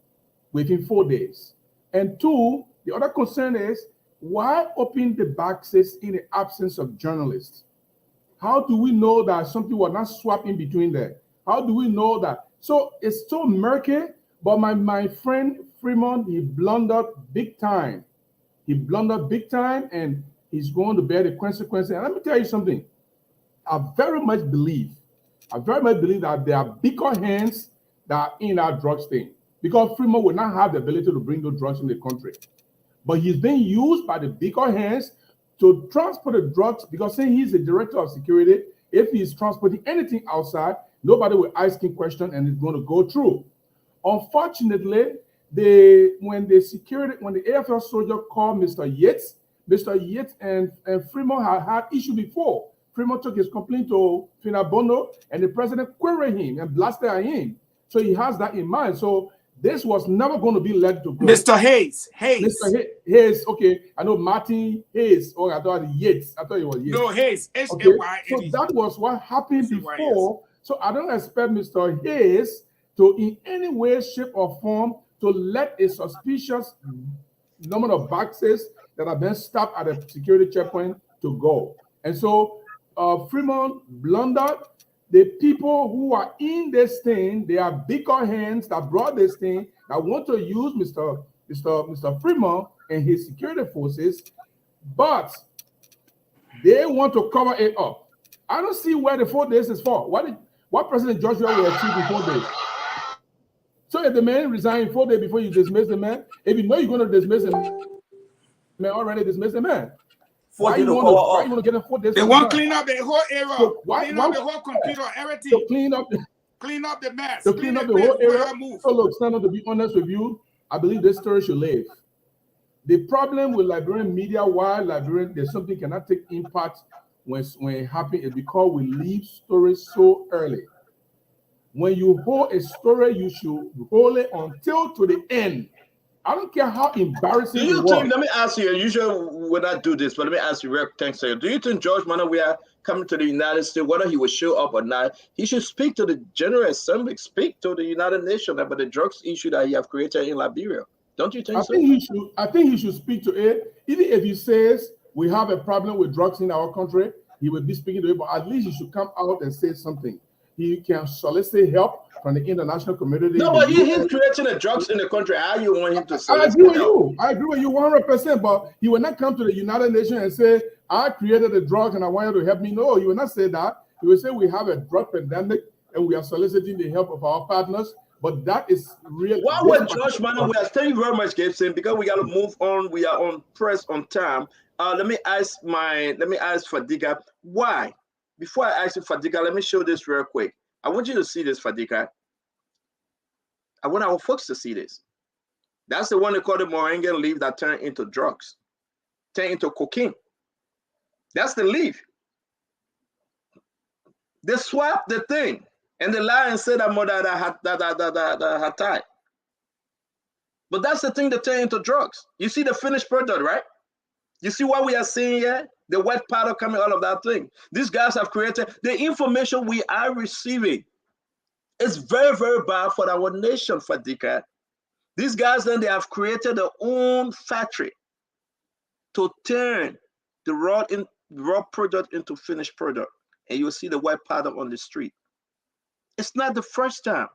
within 4 days? And two, the other concern is, why open the boxes in the absence of journalists? How do we know that something will not swap in between there? How do we know that? So it's so murky, but my friend Fremont, he blundered big time. He blundered big time, and he's going to bear the consequences. And let me tell you something. I very much believe that there are bigger hands that are in our drugs thing, because Fremont will not have the ability to bring those drugs in the country. But he's being used by the bigger hands to transport the drugs, because saying he's the director of security, if he's transporting anything outside, nobody will ask him questions and it's going to go through. Unfortunately, when the AFL soldier called Mr. Yates and Fremont had issue before. Fremont took his complaint to Finabono, and the president queried him and blasted at him. So he has that in mind. So this was never going to be let to go. Mr. Hayes. Mr. Hayes, okay. I know Martin Hayes. Oh, I thought Yates. I thought it was Yates. No, Hayes. Okay. So that was what happened before. So I don't expect Mr. Hayes to, in any way, shape, or form, to let a suspicious number of boxes that have been stopped at a security checkpoint to go. And so Fremont blundered. The people who are in this thing, they are bigger hands that brought this thing, that want to use Mr. Fremont and his security forces, but they want to cover it up. I don't see where the 4 days is for. What President Joshua will achieve in 4 days? So if the man resigns 4 days before you dismiss the man, if you know you're going to dismiss him, man already dismiss the man. Why you want to get him 4 days? They want to clean up the whole area. So clean up the whole computer, everything. To clean up the mess. To clean up the whole area. So look, Sandra, to be honest with you, I believe this story should live. The problem with Liberian media, why there's something cannot take impact when it happens, is because we leave stories so early. When you hold a story, you should hold it until to the end. I don't care how embarrassing it was. Let me ask you, usually when I do this, but let me ask you real thanks to you. Do you think George Manawia coming to the United States, whether he will show up or not, he should speak to the General Assembly, speak to the United Nations about the drugs issue that he have created in Liberia? Don't you think so? I think he should speak to it. Even if he says we have a problem with drugs in our country, he will be speaking to it, but at least he should come out and say something. He can solicit help from the international community. No, but he's creating the drugs in the country. How you want him to solicit help? I agree with you 100%, but he will not come to the United Nations and say, I created the drugs and I want you to help me. No, he will not say that. He will say we have a drug pandemic and we are soliciting the help of our partners. But that is real. Why would George Manawia? Thank you very much, Gibson, because we got to move on. We are on press on time. Let me ask Fadiga why. Before I ask you, Fadiga, let me show this real quick. I want you to see this, Fadiga. I want our folks to see this. That's the one they call the moringa leaf that turn into drugs, turn into cocaine. That's the leaf. They swap the thing, and they lie and say that mother that had tied. But that's the thing that turn into drugs. You see the finished product, right? You see what we are seeing here? The white powder coming out of that thing. These guys have created the information we are receiving. It's very, very bad for our nation, Fadika. These guys then they have created their own factory to turn the raw product into finished product. And you'll see the white powder on the street. It's not the first time.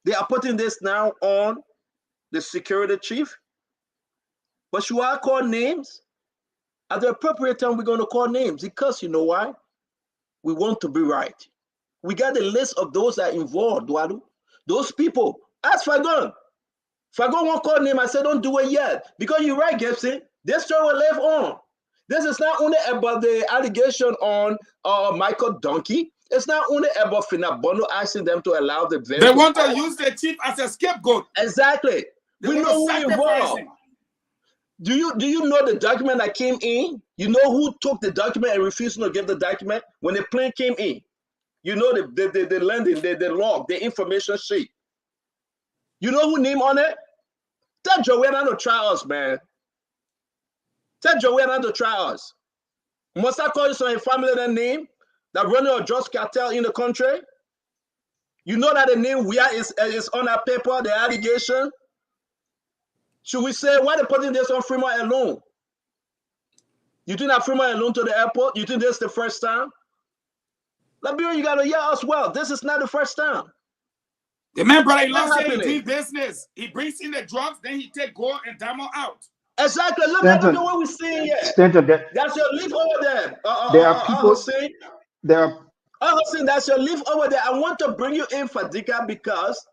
They are putting this now on the security chief. But should I call names? At the appropriate time, we're going to call names because you know why? We want to be right. We got the list of those that are involved, Duadu. Those people. Ask Fagon. Fagon won't call name. I said, don't do it yet. Because you're right, Gibson. This story will live on. This is not only about the allegation on Michael Donkey. It's not only about Finabono asking them to allow the They want to use the chief as a scapegoat. Exactly. We know who involved. Do you know the document that came in? You know who took the document and refused to give the document when the plane came in? You know the landing, the log, the information sheet. You know who name on it? Tell Joanna to try us, man. Tell Joey not to try us. Must I call you some family name that running a drugs cartel in the country? You know that the name we are is on our paper, the allegation. Should we say why they putting this on Fremont alone? You think that Fremont alone to the airport? You think this is the first time? Liberian, you gotta hear us well. This is not the first time. The man, brother, he What's loves saying happening? he do business. He brings in the drugs, then he take gold and diamond out. Exactly. Look at what we're seeing here. Stanton, That's your leaf over there. there are people. Hussein. There are Hussein, that's your leaf over there. I want to bring you in, Fadika, because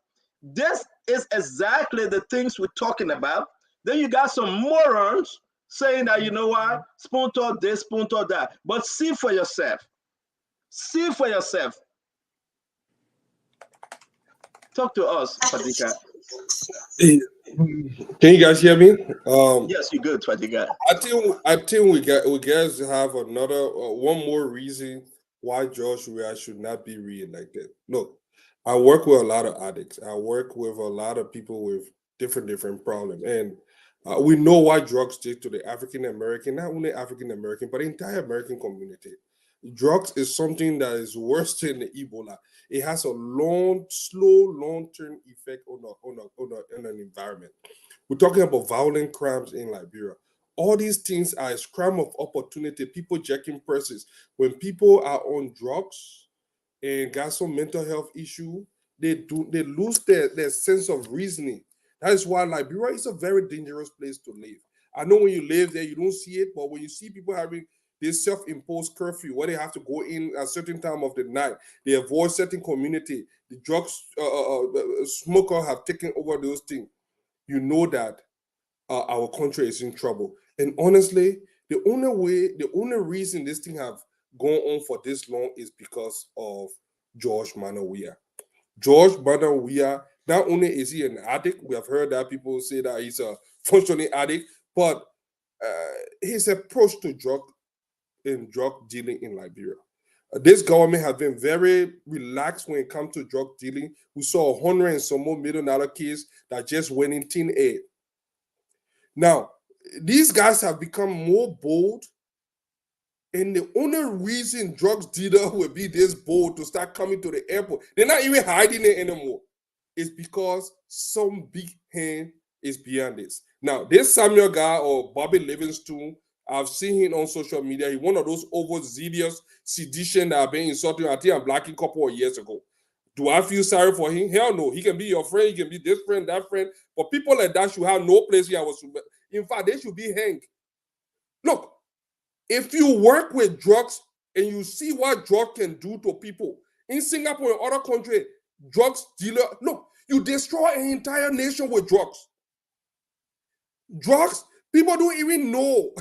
this is exactly the things we're talking about. Then you got some morons saying that, you know what, spoon taught this, spoon taught that. But see for yourself. See for yourself. Talk to us, Fadika. Hey, can you guys hear me? Yes, you're good, Fadika. I think we guys have another one more reason why George Weah should not be reelected. Look, I work with a lot of addicts. I work with a lot of people with different problems, and we know why drugs did to the African American, not only African American, but the entire American community. Drugs is something that is worse than the Ebola. It has a slow, long-term effect on an environment. We're talking about violent crimes in Liberia. All these things are a crime of opportunity. People jacking purses. When people are on drugs and got some mental health issue, they lose their sense of reasoning. That is why Liberia is a very dangerous place to live. I know when you live there, you don't see it, but when you see people having this self-imposed curfew where they have to go in at a certain time of the night, they avoid certain community, the drugs smoker have taken over those things, you know that our country is in trouble. And honestly, the only reason this thing have gone on for this long is because of George Weah. George Weah, not only is he an addict, we have heard that people say that he's a functioning addict, but his approach to drug dealing in Liberia. This government has been very relaxed when it comes to drug dealing. We saw $100 and some more $1 million case that just went in thin air. Now, these guys have become more bold, and the only reason drugs dealers will be this bold to start coming to the airport, they're not even hiding it anymore, is because some big hand is behind this. Now, this Samuel guy or Bobby Livingston, I've seen him on social media. He's one of those overzealous sedition that have been insulting. I think I'm blacking a couple of years ago. Do I feel sorry for him? Hell no. He can be your friend. He can be this friend, that friend. But people like that should have no place here. In fact, they should be hanged. Look, if you work with drugs and you see what drugs can do to people, in Singapore and other countries, drugs dealer, look, you destroy an entire nation with drugs. Drugs, people don't even know.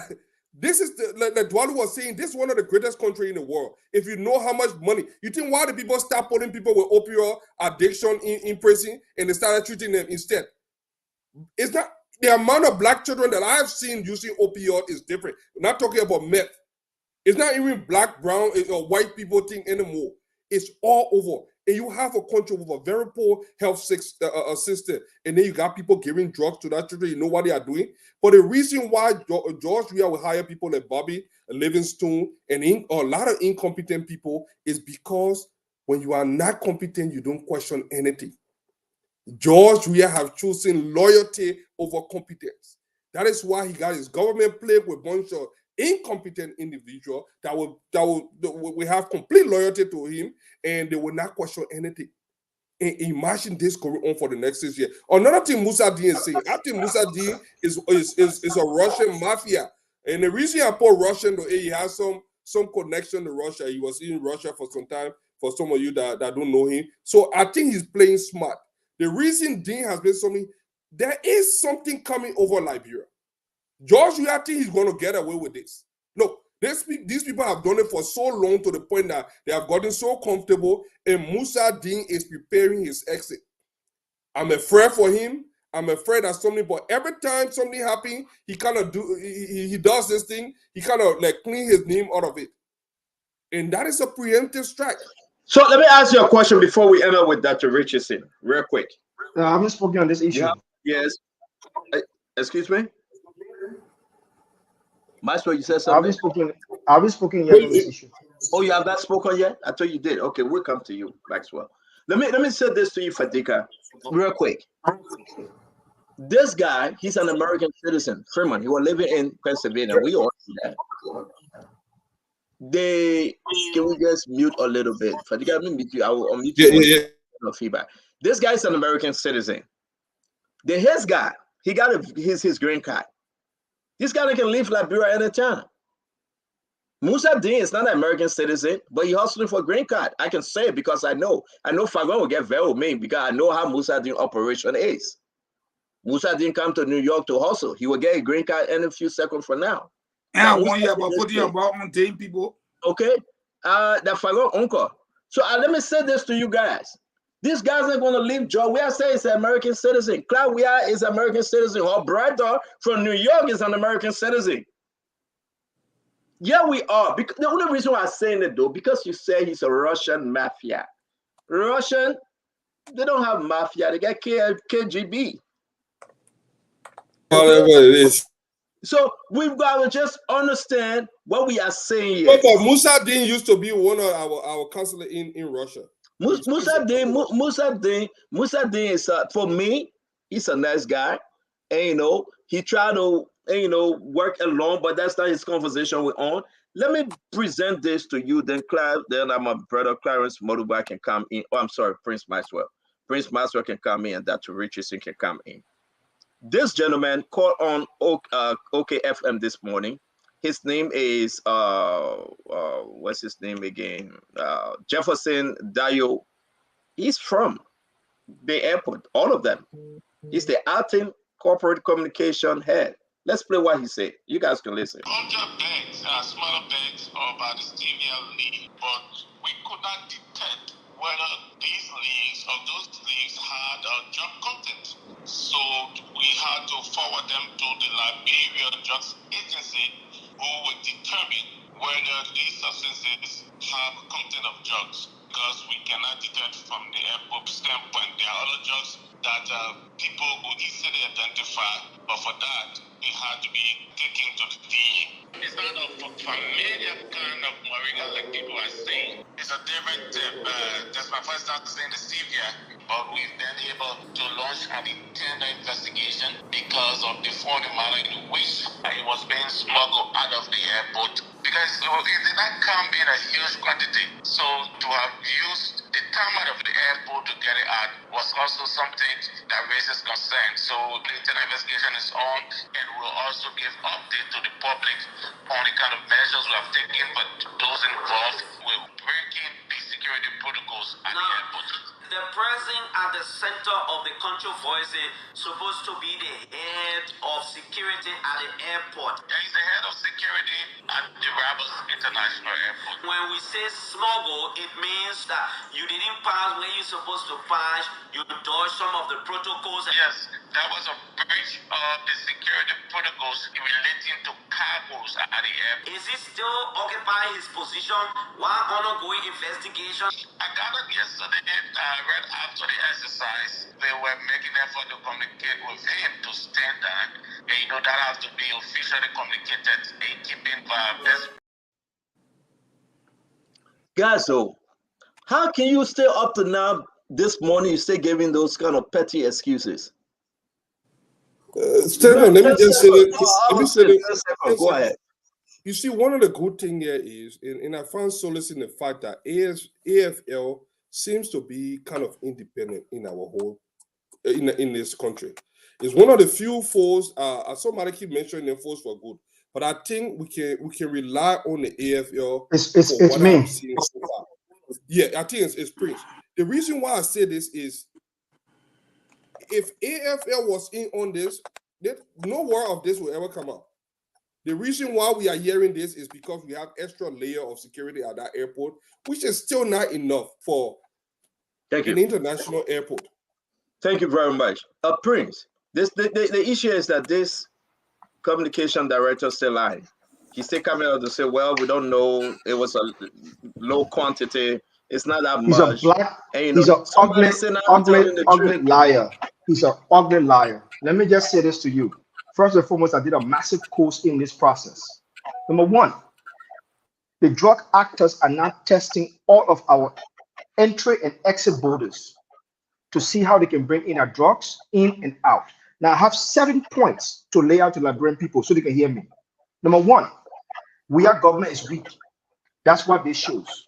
This is like Dwalu was saying, this is one of the greatest countries in the world. If you know how much money, you think why do people start putting people with opioid addiction in prison and they started treating them instead? It's not the amount of black children that I've seen using opioid is different. We're not talking about meth. It's not even black, brown, or white people thing anymore. It's all over. And you have a country with a very poor health system, and then you got people giving drugs to that children. You know what they are doing. But the reason why George Weah will hire people like Bobby Livingston and a lot of incompetent people is because when you are not competent, you don't question anything. George Weah have chosen loyalty over competence. That is why he got his government plagued with a bunch of incompetent individual that will have complete loyalty to him, and they will not question anything. And imagine this going on for the next 6 years. Another thing Musa Din is saying, I think Musa Din is a Russian mafia. And the reason I put Russian, he has some connection to Russia. He was in Russia for some time, for some of you that don't know him. So I think he's playing smart. The reason Din has been something, there is something coming over Liberia. George, I think he's going to get away with this. Look, these people have done it for so long to the point that they have gotten so comfortable, and Musa Din is preparing his exit. I'm afraid for him. I'm afraid that something, but every time something happens, he kind of he does this thing. He kind of like clean his name out of it, and that is a preemptive strike. So let me ask you a question before we end up with Dr. Richardson, real quick. I'm just focusing on this issue. Yeah. Yes. Excuse me. Maxwell, you said Have something? you spoken yet on this issue? Oh, you have not spoken yet? I thought you did. Okay, we'll come to you, Maxwell. Let me say this to you, Fadika, real quick. This guy, he's an American citizen, Freeman. He was living in Pennsylvania. We all see that. Can we just mute a little bit? Fadika, let me mute you. I will unmute you. No feedback. This guy's an American citizen. His guy, he got his green card. This guy can leave Liberia anytime. Musa Dean is not an American citizen, but he hustling for a green card. I can say it because I know Fagon will get very with me because I know how Musa Dean operation is. Musa didn't come to New York to hustle. He will get a green card in a few seconds from now. And I want you about putting about on team people. Okay. That Fagon uncle. So let me say this to you guys. These guys are going to leave Georgia. We are saying it's an American citizen. Claudia is an American citizen. Her brother from New York is an American citizen. Yeah, we are. Because the only reason why I'm saying it though, because you say he's a Russian mafia. Russian, they don't have mafia. They got KGB. Whatever it is. So we've got to just understand what we are saying here. But Musa Din used to be one of our counselor in Russia. Musa Din is for me, he's a nice guy. And he tried to work alone, but that's not his conversation we're on. Let me present this to you, then my brother Clarence Moduba can come in. Oh, I'm sorry, Prince Maxwell. Prince Maxwell can come in and Dr. Richardson can come in. This gentleman called on OKFM this morning. His name is what's his name again? Jefferson Dayo. He's from the airport, all of them. He's the acting corporate communication head. Let's play what he said. You guys can listen. Banks, smaller banks are about the stevia league, but we could not detect whether these leagues or those leagues had drug content. So we had to forward them to the Liberian Drugs Agency, who would determine whether these substances have content of drugs, because we cannot detect from the airport standpoint. There are other drugs that people would easily identify, but for that, it had to be taken to the DEA. It's not a familiar kind of moringa like people are saying. It's a different that's my first time seeing the stevia, but we've been able to launch an internal investigation because of the phone manner in which it was being smuggled out of the airport, because it did not come in a huge quantity. So to have used the time out of the airport to get it out was also something that raises concern. So the internal investigation is on, and we'll also give update to the public on the kind of measures we have taken, but those involved will break in the security protocols at the airport. The person at the center of the controversy supposed to be the head of security at the airport. Yeah, he's the head of security at the Rabos International Airport. When we say smuggle, it means that you didn't pass where you're supposed to pass, you dodged some of the protocols. Yes, that was a breach of the security protocols relating to cargoes at the airport. Is he still occupying his position while ongoing investigation? I gathered yesterday right after the exercise, they were making an effort to communicate with him to stand down. And that has to be officially communicated in keeping best. Guys, so how can you stay up to now this morning, you stay giving those kind of petty excuses? Stephen, let me just say it. Go ahead. You see, one of the good things here is, and I found solace in the fact that AFL seems to be kind of independent in our whole, in this country. It's one of the few forces. Somebody keep mentioning the force for good, but I think we can rely on the AFL. It's me. So far. Yeah, I think it's Prince. The reason why I say this is, if AFL was in on this, no word of this will ever come out. The reason why we are hearing this is because we have extra layer of security at that airport, which is still not enough for an international airport. Thank you very much. Prince, the issue is that this communication director still lying. He's still coming out to say, well, we don't know. It was a low quantity. It's not that much. He's an ugly liar. He's an ugly liar. Let me just say this to you. First and foremost, I did a massive course in this process. Number one, the drug actors are now testing all of our entry and exit borders to see how they can bring in our drugs in and out. Now, I have 7 points to lay out to Liberian people so they can hear me. Number one, our government is weak. That's what this shows.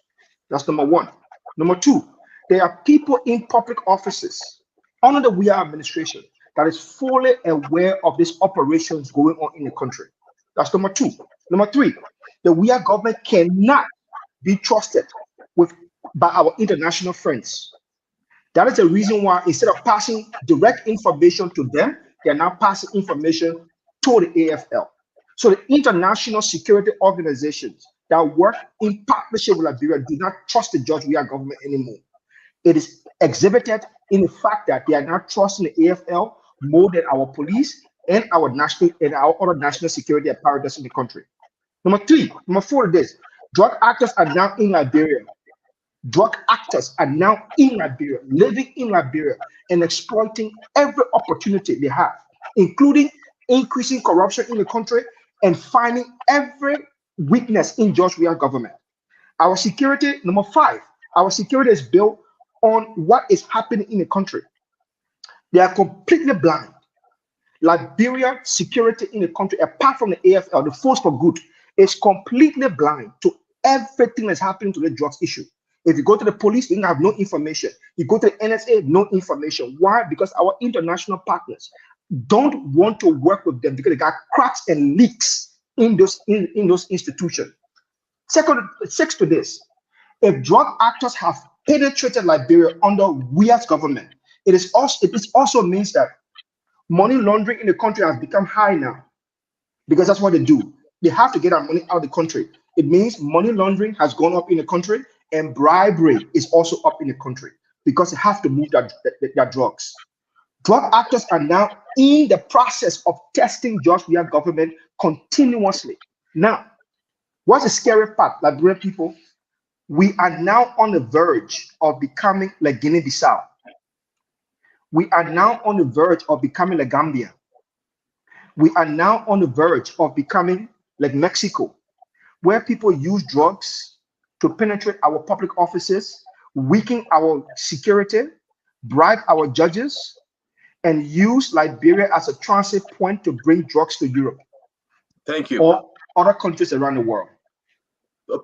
That's number one. Number two, there are people in public offices under the administration that is fully aware of these operations going on in the country. That's number two. Number three, the government cannot be trusted by our international friends. That is the reason why instead of passing direct information to them, they are now passing information to the AFL. So the international security organizations that work in partnership with Liberia do not trust the George Weah government anymore. It is exhibited in the fact that they are not trusting the AFL more than our police and our other national security apparatus in the country. Number four is this: drug actors are now in Liberia. Drug actors are now in Liberia, living in Liberia, and exploiting every opportunity they have, including increasing corruption in the country and finding every weakness in George Weah government. Our security, number five, our security is built on what is happening in the country. They are completely blind. Liberia security in the country, apart from the AFL, the Force for Good, is completely blind to everything that's happening to the drugs issue. If you go to the police, they have no information. You go to the NSA, no information. Why? Because our international partners don't want to work with them because they got cracks and leaks in those institutions. Six to this: if drug actors have penetrated Liberia under Weah's government, it also means that money laundering in the country has become high now, because that's what they do. They have to get our money out of the country. It means money laundering has gone up in the country, and bribery is also up in the country because they have to move their drugs. Drug actors are now in the process of testing George Weah government continuously. Now, what's the scary part, Liberian people? We are now on the verge of becoming like Guinea-Bissau. We are now on the verge of becoming like Gambia. We are now on the verge of becoming like Mexico, where people use drugs to penetrate our public offices, weaken our security, bribe our judges, and use Liberia as a transit point to bring drugs to Europe. Thank you. Or other countries around the world.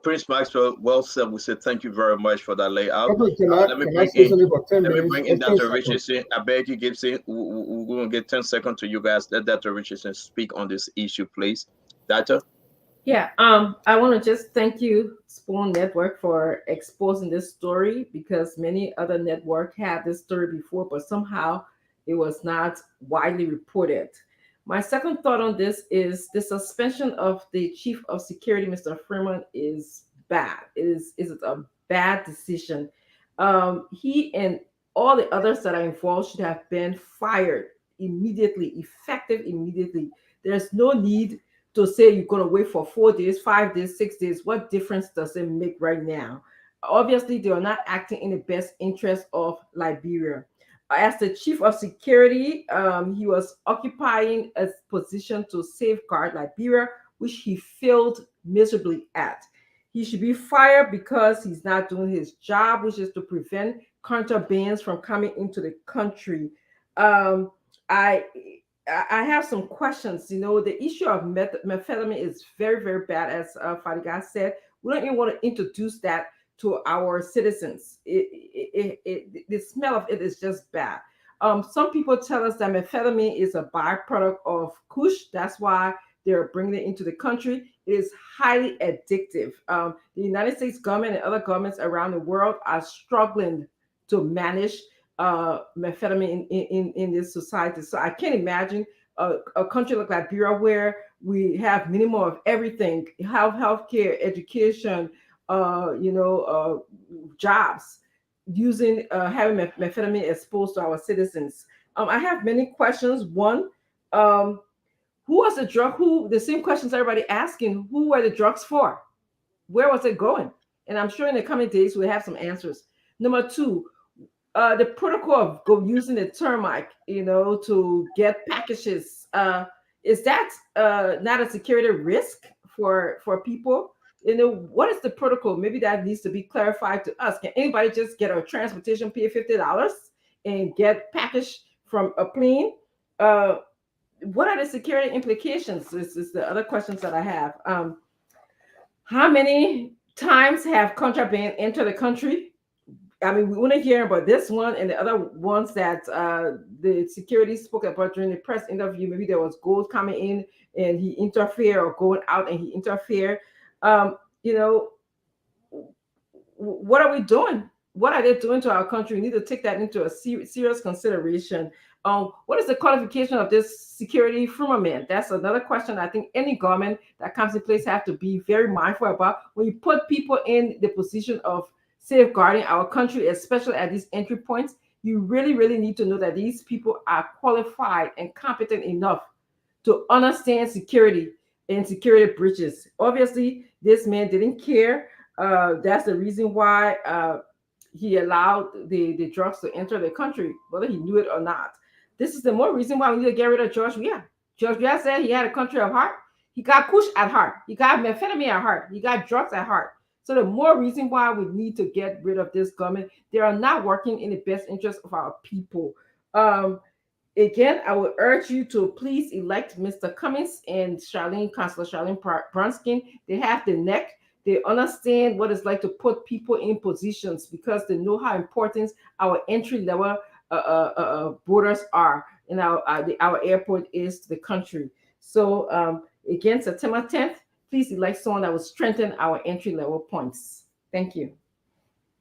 Prince Maxwell, well said. We said thank you very much for that layout. Let me bring in Dr. Richardson. I beg you, Gibson. We're going to get 10 seconds to you guys. Let Dr. Richardson speak on this issue, please. Dr. Yeah, I want to just thank you, Spoon Network, for exposing this story, because many other networks had this story before, but somehow it was not widely reported. My second thought on this is the suspension of the chief of security, Mr. Freeman, is bad. Is a bad decision. He and all the others that are involved should have been fired immediately, effective immediately. There's no need to say you're going to wait for 4 days, 5 days, 6 days. What difference does it make right now? Obviously, they are not acting in the best interest of Liberia. As the chief of security, he was occupying a position to safeguard Liberia, which he failed miserably at. He should be fired because he's not doing his job, which is to prevent contrabands from coming into the country. I have some questions. You know, the issue of methamphetamine is very, very bad, as Fadiga said. We don't even want to introduce that to our citizens. The smell of it is just bad. Some people tell us that methamphetamine is a byproduct of Kush. That's why they're bringing it into the country. It is highly addictive. The United States government and other governments around the world are struggling to manage methamphetamine in this society. So I can't imagine a country like Liberia where we have minimum of everything: healthcare, education, jobs, using having methamphetamine exposed to our citizens. I have many questions. One, who was the drug? The same questions everybody asking: who were the drugs for? Where was it going? And I'm sure in the coming days we'll have some answers. Number two, the protocol of using the termite, to get packages. Is that not a security risk for people? What is the protocol? Maybe that needs to be clarified to us. Can anybody just get a transportation, pay $50 and get packaged from a plane? What are the security implications? This is the other questions that I have. How many times have contraband entered the country? I mean, we want to hear about this one and the other ones that the security spoke about during the press interview. Maybe there was gold coming in and he interfered, or going out and he interfered. You know, what are we doing? What are they doing to our country? We need to take that into a serious consideration. What is the qualification of this security firmament? That's another question I think any government that comes in place have to be very mindful about. When you put people in the position of safeguarding our country, especially at these entry points, you really, really need to know that these people are qualified and competent enough to understand security and security breaches. Obviously, this man didn't care. That's the reason why he allowed the drugs to enter the country, whether he knew it or not. This is the more reason why we need to get rid of George Weah. George Weah said he had a country of heart. He got kush at heart. He got methamphetamine at heart. He got drugs at heart. So the more reason why we need to get rid of this government. They are not working in the best interest of our people. Again, I would urge you to please elect Mr. Cummings and Councilor Charlene Brunskin. They have the neck. They understand what it's like to put people in positions because they know how important our entry-level borders are, and our airport is to the country. So again, September 10th, please elect someone that will strengthen our entry-level points. Thank you.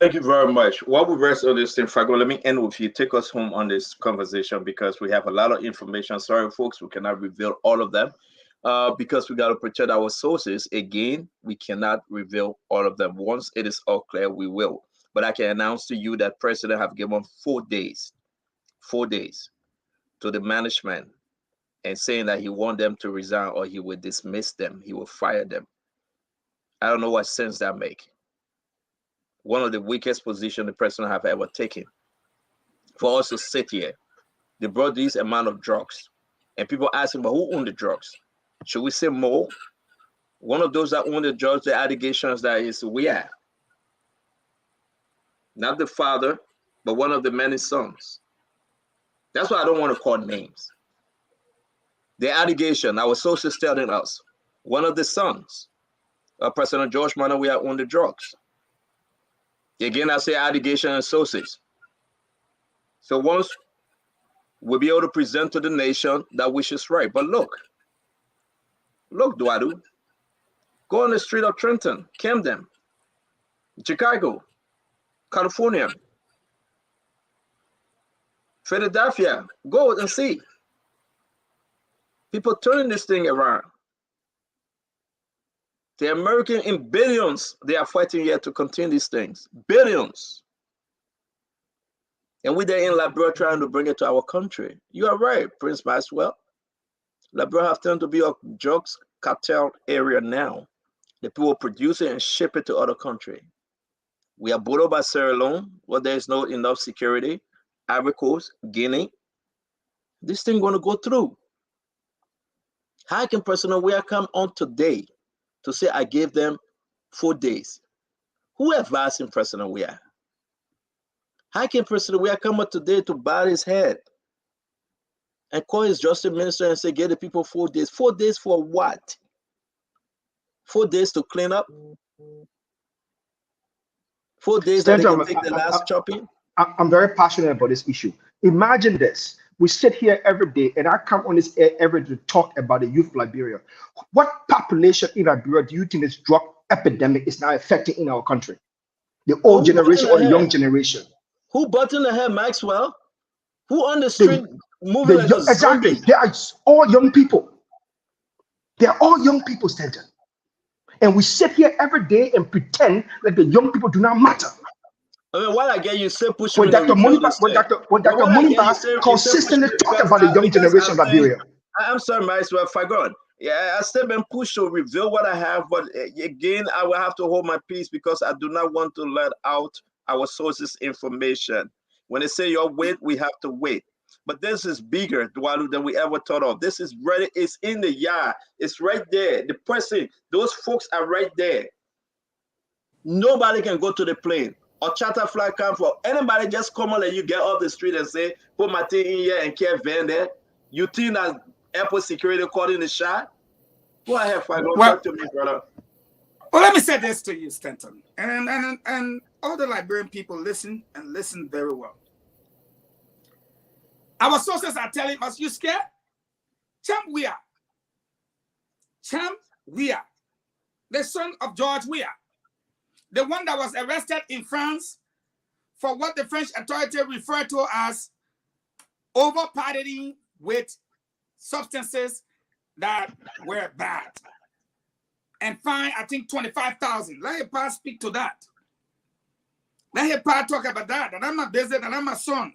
Thank you very much. While we rest on this thing, Fago, let me end with you. Take us home on this conversation because we have a lot of information. Sorry, folks, we cannot reveal all of them because we got to protect our sources. Again, we cannot reveal all of them. Once it is all clear, we will. But I can announce to you that President have given 4 days to the management and saying that he wants them to resign or he will dismiss them. He will fire them. I don't know what sense that makes. One of the weakest positions the president have ever taken. For us to sit here, they brought this amount of drugs, and people asking, but who owned the drugs? Should we say more? One of those that owned the drugs, the allegations that is we are. Not the father, but one of the many sons. That's why I don't want to call names. The allegation, our sources telling us, one of the sons of President George Manawia owned the drugs. Again, I say allegation and sources. So once we'll be able to present to the nation that which is right. But look, Duadu, go on the street of Trenton, Camden, Chicago, California, Philadelphia, go and see. People turning this thing around. The American in billions, they are fighting here to contain these things. Billions. And we're there in Liberia trying to bring it to our country. You are right, Prince Maxwell. Liberia have turned to be a drugs cartel area now. The people produce it and ship it to other countries. We are bordered by Sierra Leone, where there is not enough security. Ivory Coast, Guinea. This thing going to go through. How can President Weah come on today to say I gave them 4 days? Who advised him, President Weah? How can President Weah come up today to bow his head and call his justice minister and say, give the people 4 days? 4 days for what? 4 days to clean up? 4 days that they can take the last chopping? I'm very passionate about this issue. Imagine this. We sit here every day, and I come on this air every day to talk about the youth of Liberia. What population in Liberia do you think this drug epidemic is now affecting in our country? The old generation or the young generation? Who button the head, Maxwell? Who on the street moving like a zombie? Exactly. They are all young people. They are all young people, Stanton. And we sit here every day and pretend like the young people do not matter. I mean, what I get you say push when Dr. Muniba consistently talk about the young generation of Liberia. I'm sorry, Maxwell, Fagon. Yeah, I still been pushed to reveal what I have, but again, I will have to hold my peace because I do not want to let out our sources' information. When they say your wait, we have to wait. But this is bigger than we ever thought of. This is ready. It's in the yard. It's right there. The person, those folks are right there. Nobody can go to the plane or charter flight come for anybody. Just come on and you get off the street and say, put my thing in here and can't van there. You think that airport security calling the shot? Go ahead, Fago. Talk to me, brother. Well, let me say this to you, Stanton, and all the Liberian people listen and listen very well. Our sources are telling us, you scared? Cham Weah, the son of George Weah, the one that was arrested in France for what the French authority referred to as over-partying with substances that were bad. And fine, I think 25,000. Let him pass speak to that. Let him pass talk about that. That I'm my business, that I'm my son.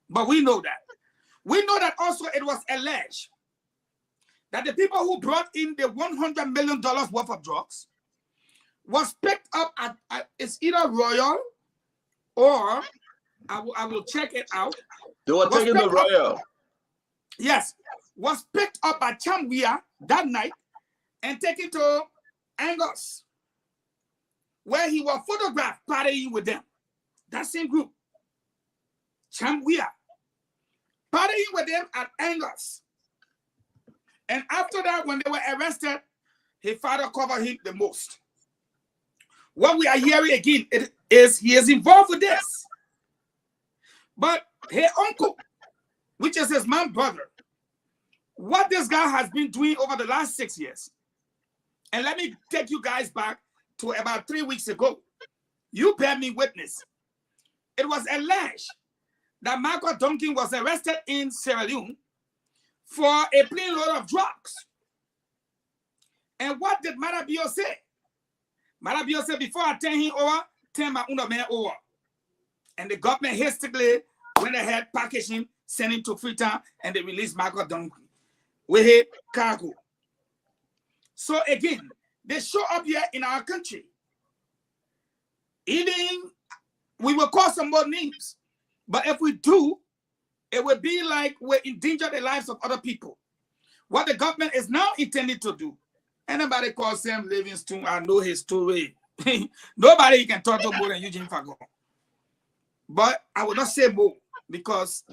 But we know that. We know that also it was alleged that the people who brought in the $100 million worth of drugs was picked up at it's either Royal or I will check it out. They were taking the Royal. Yes, was picked up by Cham Weah that night and taken to Angus, where he was photographed partying with them. That same group. Cham Weah partying with them at Angus. And after that, when they were arrested, his father covered him the most. What we are hearing again is he is involved with this. But his uncle, which is his mom's brother, what this guy has been doing over the last 6 years, and let me take you guys back to about 3 weeks ago. You bear me witness. It was alleged that Michael Duncan was arrested in Sierra Leone for a plane load of drugs. And what did Marabio say? Marabio said, before I turn him over, turn my own man over. And the government hastily went ahead, packaged him, sent him to Freetown, and they released Michael Duncan with his cargo. So again, they show up here in our country. Even we will call some more names, but if we do, it will be like we endanger the lives of other people. What the government is now intending to do, anybody calls Sam Livingston, I know his story. Nobody can talk to more than Eugene Fagon. But I will not say more because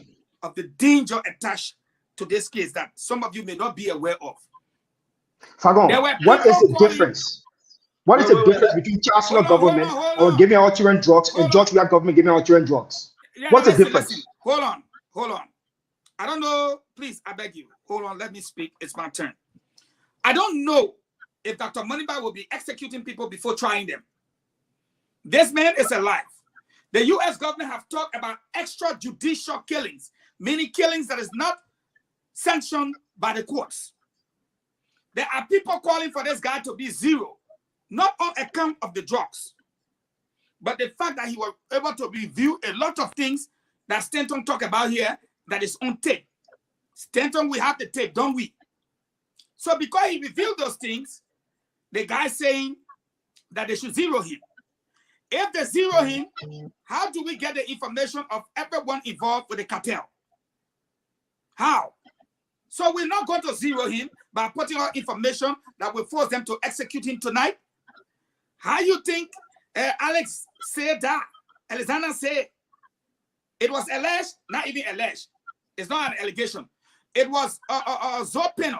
of the danger attached to this case that some of you may not be aware of. Fagon, what is the difference? What is the difference between chancellor government or giving out children drugs and George Weah government giving out children drugs? What's the difference? Listen. Hold on. I don't know. Please, I beg you. Hold on. Let me speak. It's my turn. I don't know if Dr. Moneyba will be executing people before trying them. This man is alive. The U.S. government have talked about extrajudicial killings, meaning killings that is not sanctioned by the courts. There are people calling for this guy to be zero, not on account of the drugs, but the fact that he was able to review a lot of things that Stanton talked about here that is on tape. Stanton, we have the tape, don't we? So because he revealed those things, the guy saying that they should zero him. If they zero him, how do we get the information of everyone involved with the cartel? How? So we're not going to zero him by putting out information that will force them to execute him tonight. How you think Alex said that? Alexander said it was alleged, not even alleged. It's not an allegation. It was Zopino,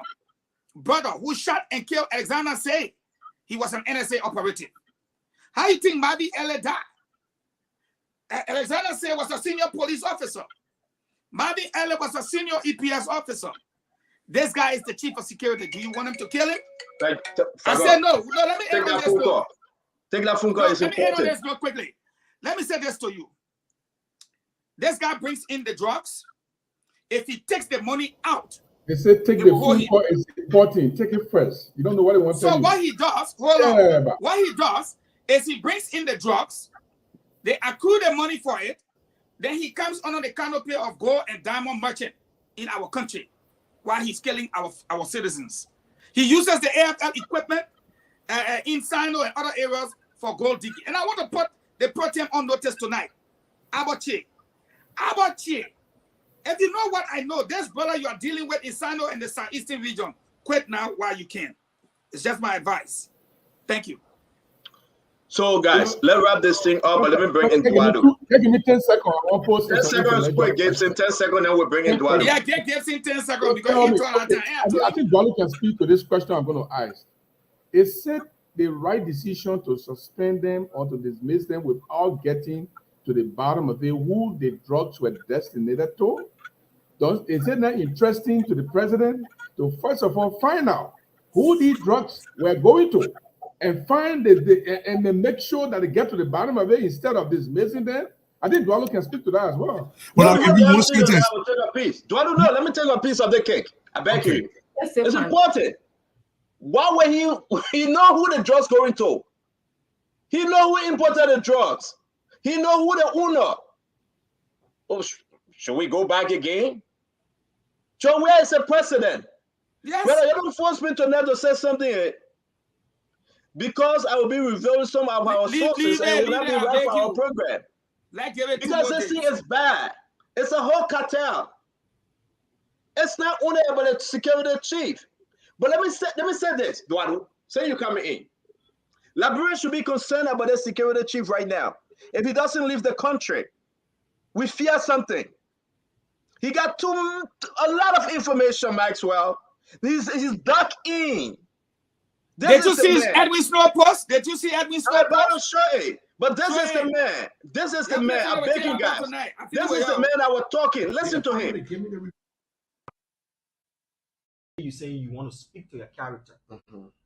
brother, who shot and killed Alexander Say. He was an NSA operative. How you think Mabi Ele died? Alexander Say was a senior police officer. Mabi Ele was a senior EPS officer. This guy is the chief of security. Do you want him to kill him? I said no. No, let me end on this note. Take that phone call. Let me end on this note quickly. Let me say this to you. This guy brings in the drugs. If he takes the money out, they say take the phone call is important. Take it first. You don't know what they want to do. So tell what you. he does, hold on. What he does is he brings in the drugs. They accrue the money for it. Then he comes under the canopy of gold and diamond merchant in our country while he's killing our citizens. He uses the AFL equipment in Sino and other areas for gold digging. And I want to put the protein on notice tonight. Abache, If you know what I know, this brother you are dealing with is Sano in the southeastern region. Quit now while you can. It's just my advice. Thank you. So, guys, let's wrap this thing up, but let me bring in Eduardo. Give me 10 seconds. I'll post 10 seconds, quick, Gibson. 10 seconds, then we'll bring in Eduardo. Yeah, get Gibson 10 seconds because he told us I think Eduardo can speak to this question I'm going to ask. Is it the right decision to suspend them or to dismiss them without getting to the bottom of it, who the drugs were destinated to? Is it not interesting to the president to first of all find out who these drugs were going to, and find and then make sure that they get to the bottom of it instead of dismissing them? I think Eduardo can speak to that as well. Well, let me take a piece. Eduardo, no, let me take a piece of the cake. I beg you. It's important. Why would he know who the drugs going to? He know who imported the drugs. He know who the owner. Oh, should we go back again? John, where is the precedent? Yes. Brother, you don't force me to never say something. Because I will be revealing some of our sources and it will not be right for our program. Because this thing is bad. It's a whole cartel. It's not only about the security chief. But let me say this, Eduardo. Say you're coming in. Liberian should be concerned about the security chief right now. If he doesn't leave the country, we fear something. He got a lot of information, Maxwell. He's duck in. Did you see Edwin Snow post? Did you see Edwin Snow post? Sure. But this is the man. This is the man. I'm begging guys. This is the man I was talking. Listen to him. You say you want to speak to your character.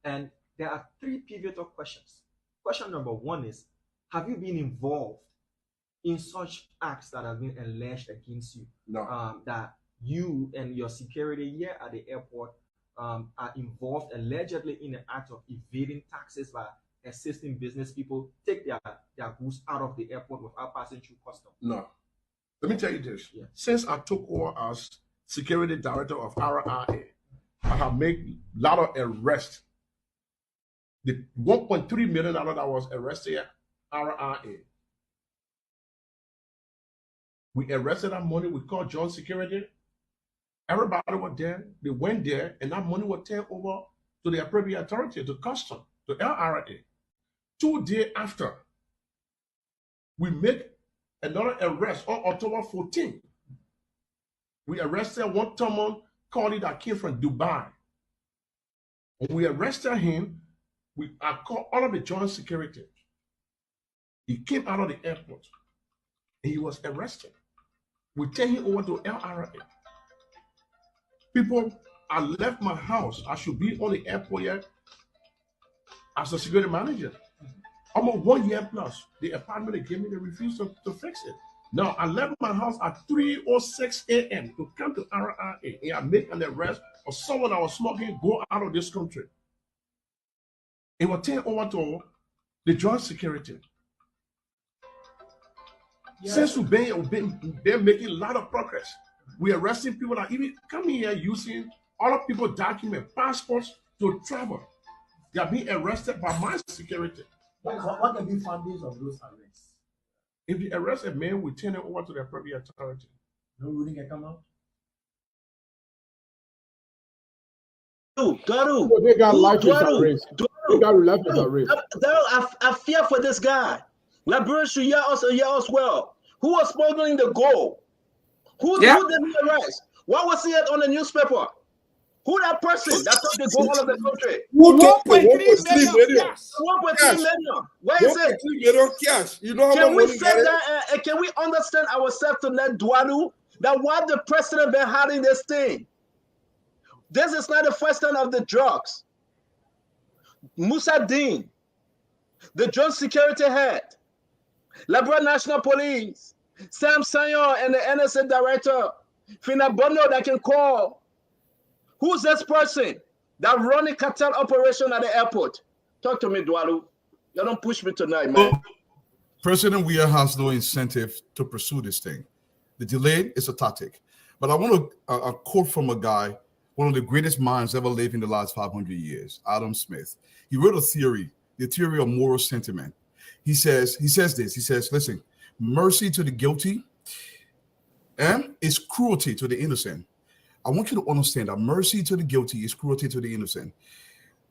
And there are 3 pivotal questions. Question number 1 is, have you been involved in such acts that have been alleged against you? No. That you and your security here at the airport are involved allegedly in the act of evading taxes by assisting business people take their goods out of the airport without passing through customs? No. Let me tell you this. Yeah. Since I took over as security director of RRA, I have made a lot of arrests. The $1.3 million that was arrested at RRA. We arrested that money. We called John Security. Everybody was there. They went there, and that money was turned over to the appropriate authority, to custom, to LRA. 2 days after, we make another arrest on October 14th. We arrested one Thomas Carly that came from Dubai. When we arrested him, I called all of the joint security. He came out of the airport and he was arrested. We take him over to LRA. People, I left my house. I should be on the airport here as a security manager. Almost 1 year plus. The apartment they gave me, they refused to fix it. Now, I left my house at 3:06 a.m. to come to RRA and I make an arrest of someone that was smoking, go out of this country. It was turned over to the joint security. Yes. Since we've been making a lot of progress, we're arresting people that even come here using other people's documents, passports to travel. They are being arrested by my security. What can be findings of those arrests? If you arrest a man, we turn it over to the appropriate authority. No ruling can come out. They got life with arrest. They got life with arrest. I fear for this guy. Liberian should hear us well. Who was smuggling the gold? Who did he arrest? Why was he on the newspaper? Who that person that took the gold out of the country? 1.3 million. 1.3 million. Where is it? 1.3 million cash. You know how can we much say that? Can we understand ourselves to let Duanu that why the president been hiding this thing? This is not the first time of the drugs. Musa Dean, the joint security head, Liberian National Police, Sam Sanyon and the NSA director, Fina Bono that can call. Who's this person that running cartel operation at the airport? Talk to me, Dualu. You don't push me tonight, man. President Weah has no incentive to pursue this thing. The delay is a tactic. But I want a quote from a guy, one of the greatest minds ever lived in the last 500 years, Adam Smith. He wrote a theory, the theory of moral sentiment. He says this, listen, mercy to the guilty is cruelty to the innocent. I want you to understand that mercy to the guilty is cruelty to the innocent.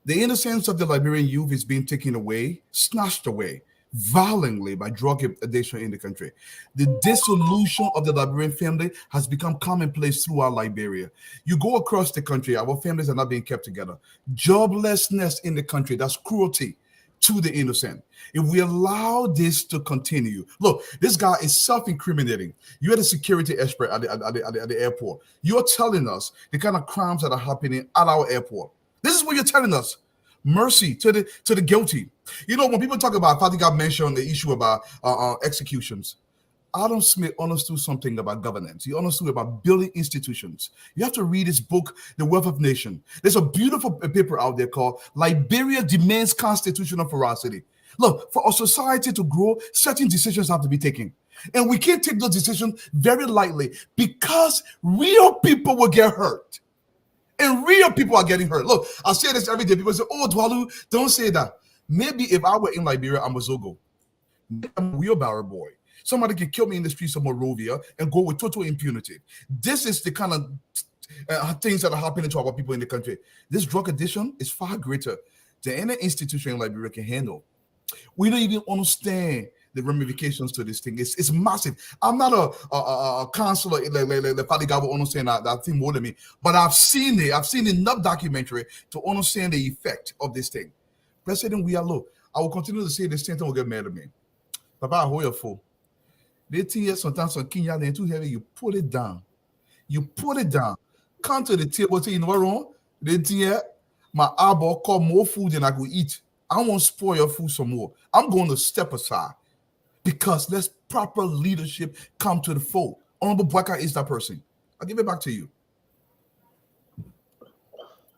The innocence of the Liberian youth is being taken away, snatched away violently by drug addiction in the country. The dissolution of the Liberian family has become commonplace throughout Liberia. You go across the country, our families are not being kept together. Joblessness in the country, that's cruelty to the innocent. If we allow this to continue, look, this guy is self-incriminating. You're the security expert at the airport. You're telling us the kind of crimes that are happening at our airport. This is what you're telling us. Mercy to the guilty. You know, when people talk about, Fatiga mentioned the issue about executions. Adam Smith understood something about governance. He understood about building institutions. You have to read his book, The Wealth of Nations. There's a beautiful paper out there called Liberia Demands Constitutional Ferocity. Look, for a society to grow, certain decisions have to be taken. And we can't take those decisions very lightly because real people will get hurt. And real people are getting hurt. Look, I say this every day. People say, oh, Dwalu, don't say that. Maybe if I were in Liberia, I'm a Zogo. I'm a wheelbarrow boy. Somebody can kill me in the streets of Monrovia and go with total impunity. This is the kind of things that are happening to our people in the country. This drug addiction is far greater than any institution in Liberia can handle. We don't even understand the ramifications to this thing. It's massive. I'm not a counselor like Father God will understand that thing more than me, but I've seen it. I've seen enough documentary to understand the effect of this thing. President, we are low. I will continue to say this thing will get mad at me. Papa, I hold your phone. They think sometimes on Kenya, they're too heavy. You put it down. You put it down. Come to the table, say, you know what wrong? They think my eyeball call more food than I could eat. I won't spoil your food some more. I'm going to step aside because let's proper leadership come to the fold. Honorable Bwaka is that person. I'll give it back to you.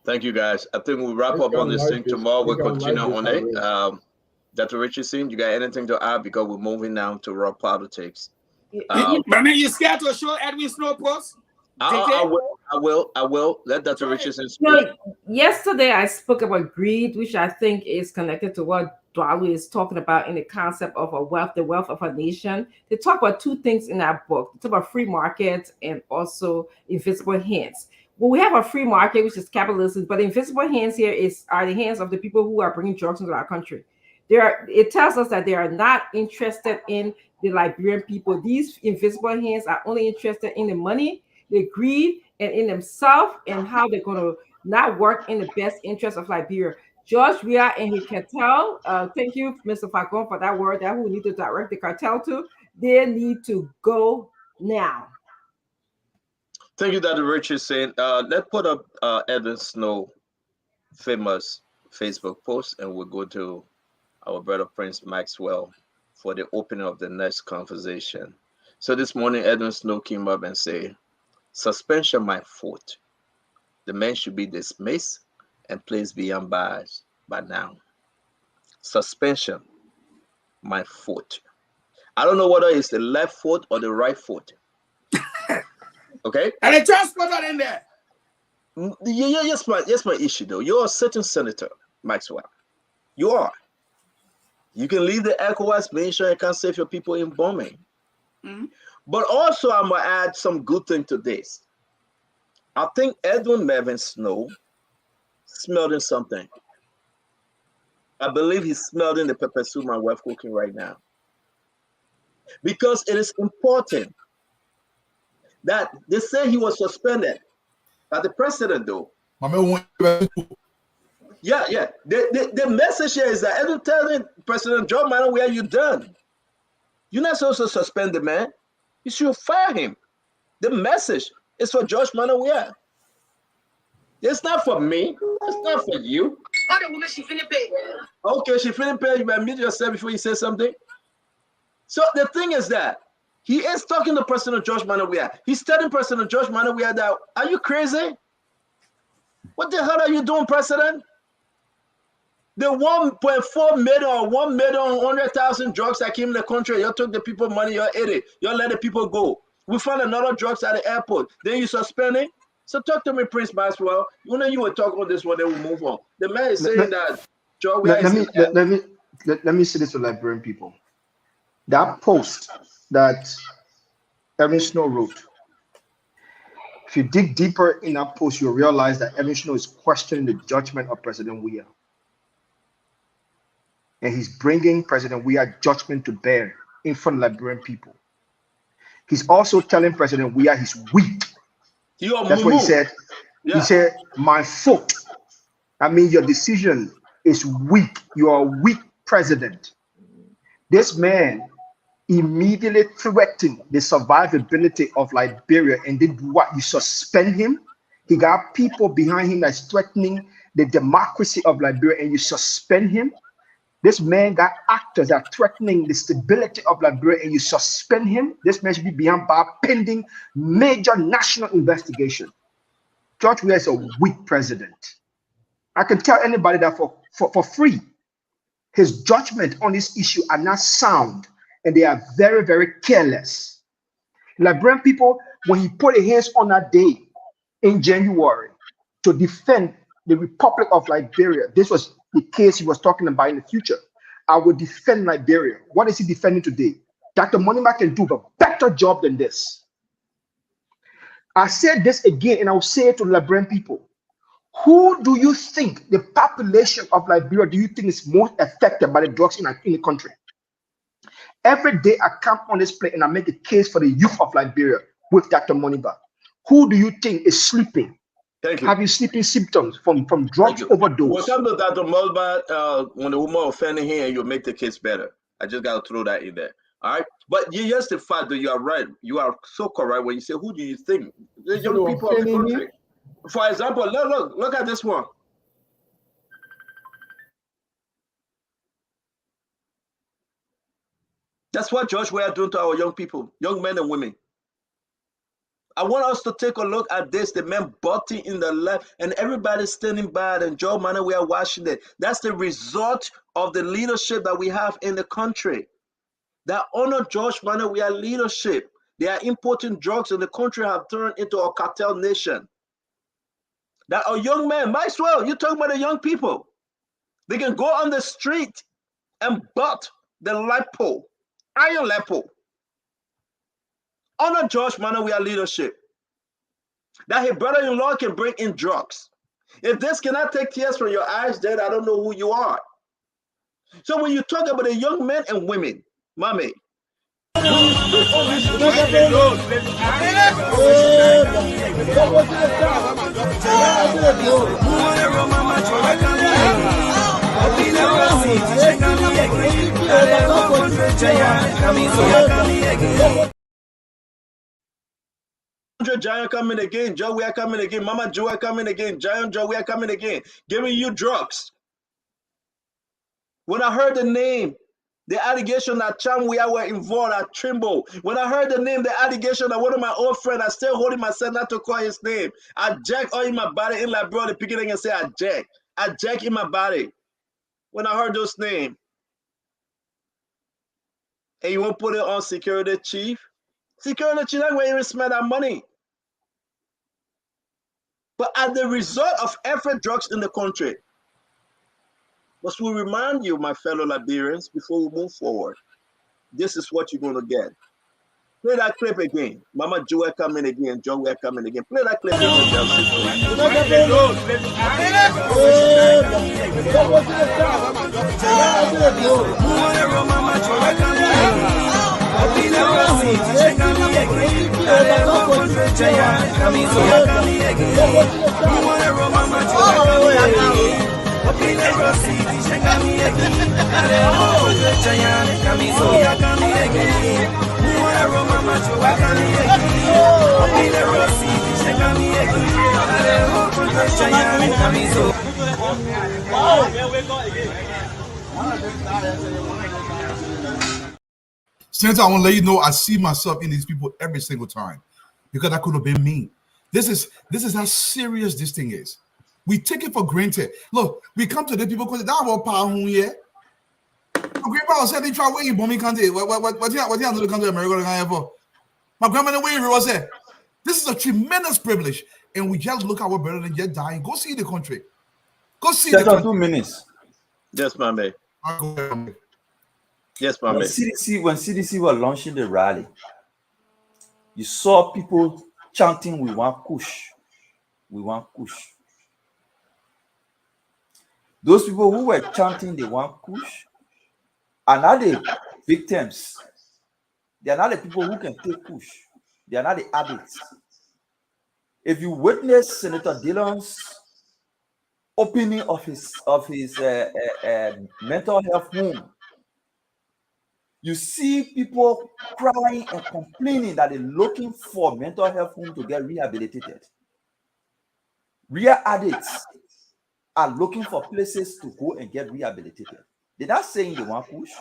Thank you, guys. I think we'll wrap up on this thing tomorrow. We'll continue on it. Dr. Richardson, you got anything to add? Because we're moving now to raw politics. But man, you scared to show Edwin Snow post? I will. Let Dr. Richardson speak. No, yesterday I spoke about greed, which I think is connected to what Dwalu is talking about in the concept of the wealth of a nation. They talk about two things in that book. They talk about free markets and also invisible hands. Well, we have a free market, which is capitalism, but the invisible hands here are the hands of the people who are bringing drugs into our country. It tells us that they are not interested in the Liberian people. These invisible hands are only interested in the money, the greed, and in themselves, and how they're going to not work in the best interest of Liberia. George Weah and his cartel, thank you, Mr. Falcon, for that word, that who need to direct the cartel to, they need to go now. Thank you, Dr. Richardson. Let's put up Edwin Snow famous Facebook post, and we'll go to our brother Prince Maxwell for the opening of the next conversation. So this morning, Edwin Snow came up and said, suspension my foot. The man should be dismissed and placed beyond bars by now. Suspension my foot. I don't know whether it's the left foot or the right foot. Okay? And they just put that in there. Yeah, yes, my issue though. You're a certain senator, Maxwell. You are. You can leave the ECOWAS, make sure you can't save your people in bombing. Mm-hmm. But also, I'm going to add some good thing to this. I think Edwin Mervyn Snow smelled in something. I believe he's smelling the pepper soup my wife cooking right now. Because it is important that they say he was suspended by the president, though. Yeah. The message here is that Edwin telling President John Mahama, where you done? You're not supposed to suspend the man. You should fire him. The message is for George Manawia. It's not for me. It's not for you. Okay, she finna pay. You better mute yourself before you say something. So the thing is that he is talking to President George Manawia. He's telling President George Manawia that, are you crazy? What the hell are you doing, President? The 1.4 million or 1,100,000 drugs that came in the country, you took the people money, you ate it. You let the people go. We found another drugs at the airport. Then you suspend it. So talk to me, Prince Maxwell. You know you were talking about this one, then we move on. The man is saying that let me say this to Liberian people. That post that Edwin Snow wrote If you dig deeper in that post, you'll realize that Evan Snow is questioning the judgment of President Weah. And he's bringing President Weah judgment to bear in front of Liberian people. He's also telling President Weah he's weak. That's what he said. Yeah. He said, my foot. I mean, your decision is weak. You are a weak president. This man immediately threatened the survivability of Liberia and did what? You suspend him. He got people behind him that's threatening the democracy of Liberia, and you suspend him. This man got actors that are threatening the stability of Liberia, and you suspend him. This man should be behind bar pending major national investigation. George Weah is a weak president. I can tell anybody that for free. His judgment on this issue are not sound, and they are very, very careless. Liberian people, when he put his hands on that day in January to defend the Republic of Liberia, this was the case he was talking about in the future. I will defend Liberia. What is he defending today? Dr. Monima can do a better job than this. I said this again, and I will say it to Liberian people. Who do you think, the population of Liberia, do you think is most affected by the drugs in the country? Every day I come on this plate and I make a case for the youth of Liberia with Dr. Moniba. Who do you think is sleeping? Thank you. Having sleeping symptoms from drugs overdose? Welcome to Dr. Moniba. When the woman offending him, you'll make the case better. I just got to throw that in there. All right. But here's the fact that you are right. You are so correct when you say, who do you think? The young people of the country. For example, look at this one. That's what George Weah doing to our young people, young men and women. I want us to take a look at this. The men butting in the left, and everybody standing by, and Joe Mann, we are watching it. That's the result of the leadership that we have in the country. That honor George Mann, we are leadership. They are importing drugs, and the country have turned into a cartel nation. That our young men, Maxwell, you're talking about the young people. They can go on the street and butt the light pole, iron light pole. Honor George Mann, we are leadership. That his brother-in-law can bring in drugs. If this cannot take tears from your eyes, then I don't know who you are. So when you talk about the young men and women, mommy, Giant coming again, Joe, we are coming again, Mama Joe are coming again, Giant Joe, we are coming again, giving you drugs. When I heard the name, the allegation that Cham we were involved at Trimble. When I heard the name, the allegation that one of my old friends, I still holding myself not to call his name. I jack all in my body in Liberia, the beginning and say I jack in my body. When I heard those names, and you won't put it on security chief? Security chief, that's where you even spend that money. But as the result of every drugs in the country, must we remind you, my fellow Liberians, before we move forward, this is what you're going to get. Play that clip again. Mama Joe coming again, Joe we're coming again. Play that clip again, Since I want to let you know, I see myself in these people every single time because that could have been me. This is how serious this thing is. We take it for granted. Look, we come to the people because that about power here. My grandpa said they try waiting for me country. What you know the country America for? My grandmother waiting was there. This is a tremendous privilege, and we just look at our brother and just dying. Go see the country. Go see the country. 2 minutes. Yes, my man. Yes, my man. When CDC was launching the rally, you saw people chanting, "We want Kush, we want Kush." Those people who were chanting, "They want Kush," are not the victims. They are not the people who can take Kush. They are not the addicts. If you witness Senator Dillon's opening of his mental health home, you see people crying and complaining that they're looking for mental health home to get rehabilitated. Real addicts are looking for places to go and get rehabilitated. They're not saying they want Kush.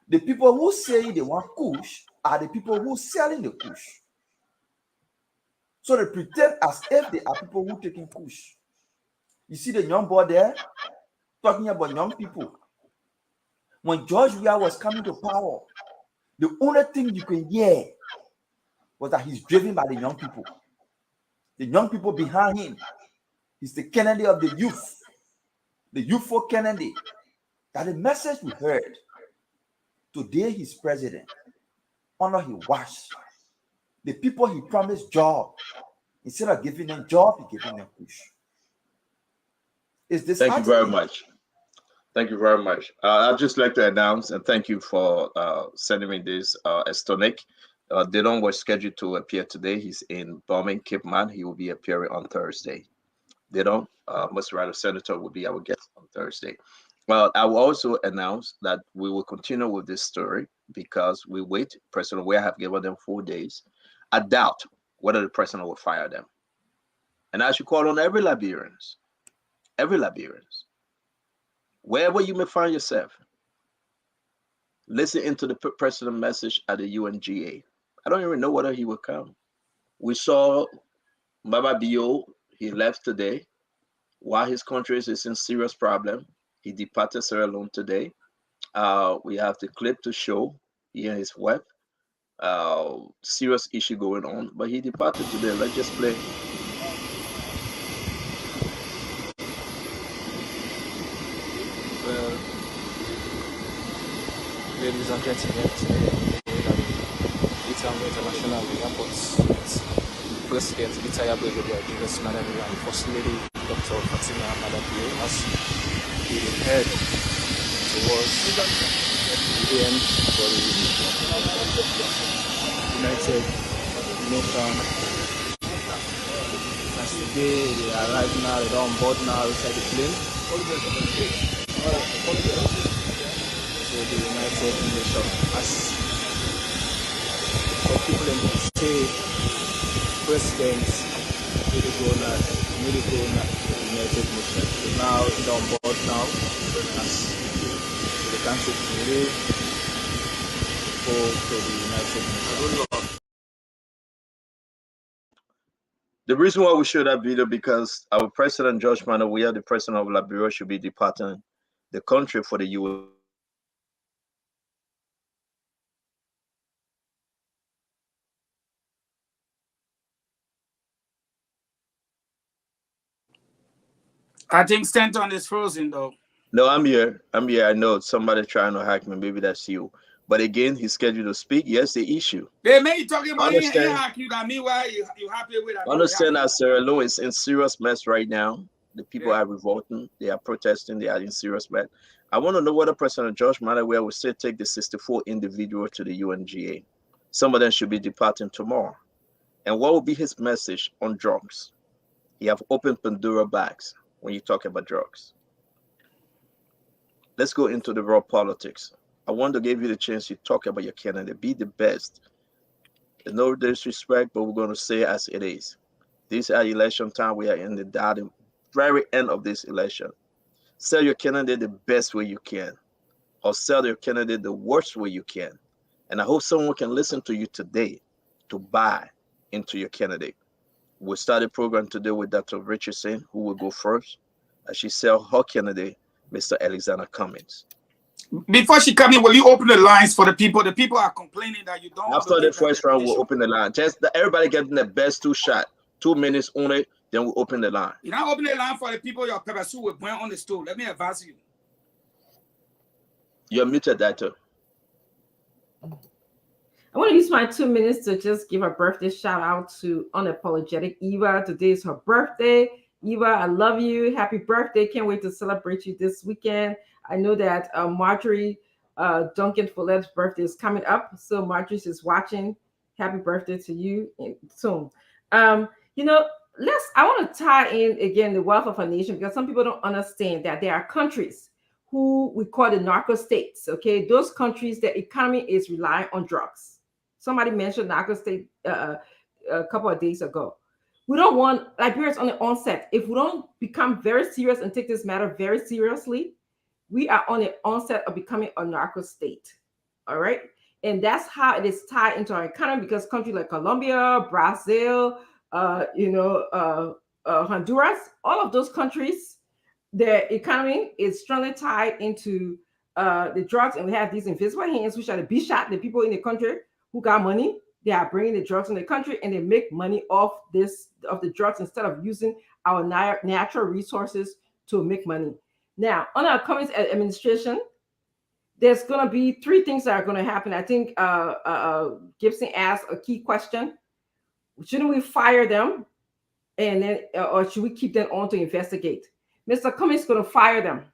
The people who say they want Kush are the people who selling the Kush. So they pretend as if they are people who taking Kush. You see the young boy there talking about young people. When George Weah was coming to power, the only thing you can hear was that he's driven by the young people. The young people behind him. He's the Kennedy of the youth, the youthful Kennedy. That the message we heard. Today he's president. Honor he was. The people he promised job. Instead of giving them job, he giving them push. Is this? Thank you very much. Thank you very much. I'd just like to announce and thank you for sending me this. Estonic. Dillon was scheduled to appear today. He's in Birmingham, Cape Man. He will be appearing on Thursday. Dillon, Mr. Ryder Senator, will be our guest on Thursday. Well, I will also announce that we will continue with this story because we wait. President Weah have given them 4 days. I doubt whether the president will fire them. And I should call on every Liberians, wherever you may find yourself, listen into the president message at the UNGA. I don't even know whether he will come. We saw Baba Bio, he left today while his country is in serious problem. He departed Sierra Leone today. We have the clip to show here his wife. Serious issue going on, but he departed today. Let's just play. Well, ladies and gentlemen, today International Airport, President retired Brigadier Julius Madani and First Lady Dr. Fatima Madapio has been head towards the end for the United Nation. As today they arrive now, they're on board now inside the plane. So the United Nations, as for people in the state, presidents really go now to the United Nations. So now they're on board now as the country to live go to the United Nations. The reason why we show that video because our president George Manneh Weah, the president of Liberia, should be departing the country for the UN. I think Stanton is frozen though. No, I'm here. I know somebody trying to hack me. Maybe that's you. But again, he's scheduled to speak. Yes, the issue. They may talking about he Understand. hack you. That meanwhile you happy with that. Understand that Sierra Leone is in serious mess right now. The people are revolting. They are protesting. They are in serious mess. I want to know whether President George Manneh Weah will still take the 64 individuals to the UNGA. Some of them should be departing tomorrow. And what will be his message on drugs? He have opened Pandora bags when you talk about drugs. Let's go into the raw politics. I want to give you the chance to talk about your candidate. Be the best. There's no disrespect, but we're going to say it as it is. This is election time. We are in the very end of this election. Sell your candidate the best way you can, or sell your candidate the worst way you can. And I hope someone can listen to you today to buy into your candidate. We'll start the program today with Dr. Richardson, who will go first, as she sell her candidate, Mr. Alexander Cummings. Before she come in, will you open the lines for the people? The people are complaining that you don't. After the first round, we'll open the line. Just everybody getting the best 2 shots, 2 minutes only. Then we'll open the line. You now open the line for the people. Your pepper soup will burn on the stove. Let me advise you. You're muted, Doctor. I want to use my 2 minutes to just give a birthday shout out to Unapologetic Eva. Today is her birthday. Eva, I love you. Happy birthday. Can't wait to celebrate you this weekend. I know that Marjorie Duncan Follett's birthday is coming up. So Marjorie is watching. Happy birthday to you soon. You know, I want to tie in again the wealth of a nation, because some people don't understand that there are countries who we call the narco states. Okay, those countries, their economy is relying on drugs. Somebody mentioned narco state a couple of days ago. We don't want Liberians on the onset. If we don't become very serious and take this matter very seriously, we are on the onset of becoming a narco state. All right. And that's how it is tied into our economy, because countries like Colombia, Brazil, Honduras, all of those countries, their economy is strongly tied into the drugs. And we have these invisible hands, which are the B-shot, the people in the country who got money. They are bringing the drugs in the country, and they make money off the drugs instead of using our natural resources to make money. Now, under our Cummings administration, there's going to be 3 things that are going to happen. I think Gibson asked a key question. Shouldn't we fire them, and then, or should we keep them on to investigate? Mr. Cummings is going to fire them.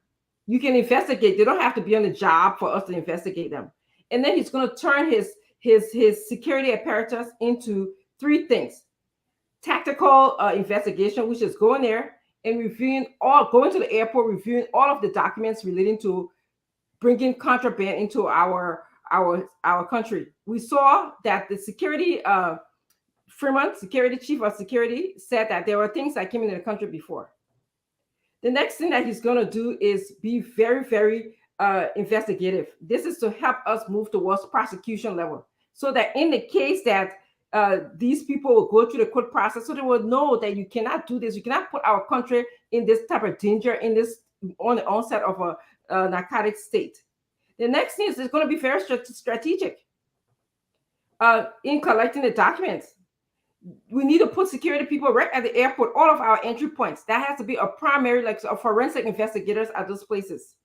You can investigate. They don't have to be on the job for us to investigate them. And then he's going to turn his security apparatus into 3 things: tactical investigation, which is going there and going to the airport, reviewing all of the documents relating to bringing contraband into our country. We saw that the security Fremont, security chief of security, said that there were things that came into the country before. The next thing that he's going to do is be very, very investigative. This is to help us move towards prosecution level, so that in the case that these people will go through the court process, so they will know that you cannot do this. You cannot put our country in this type of danger on the onset of a narcotic state. The next thing is it's going to be very strategic in collecting the documents. We need to put security people right at the airport, all of our entry points. That has to be a primary, like a forensic investigators at those places.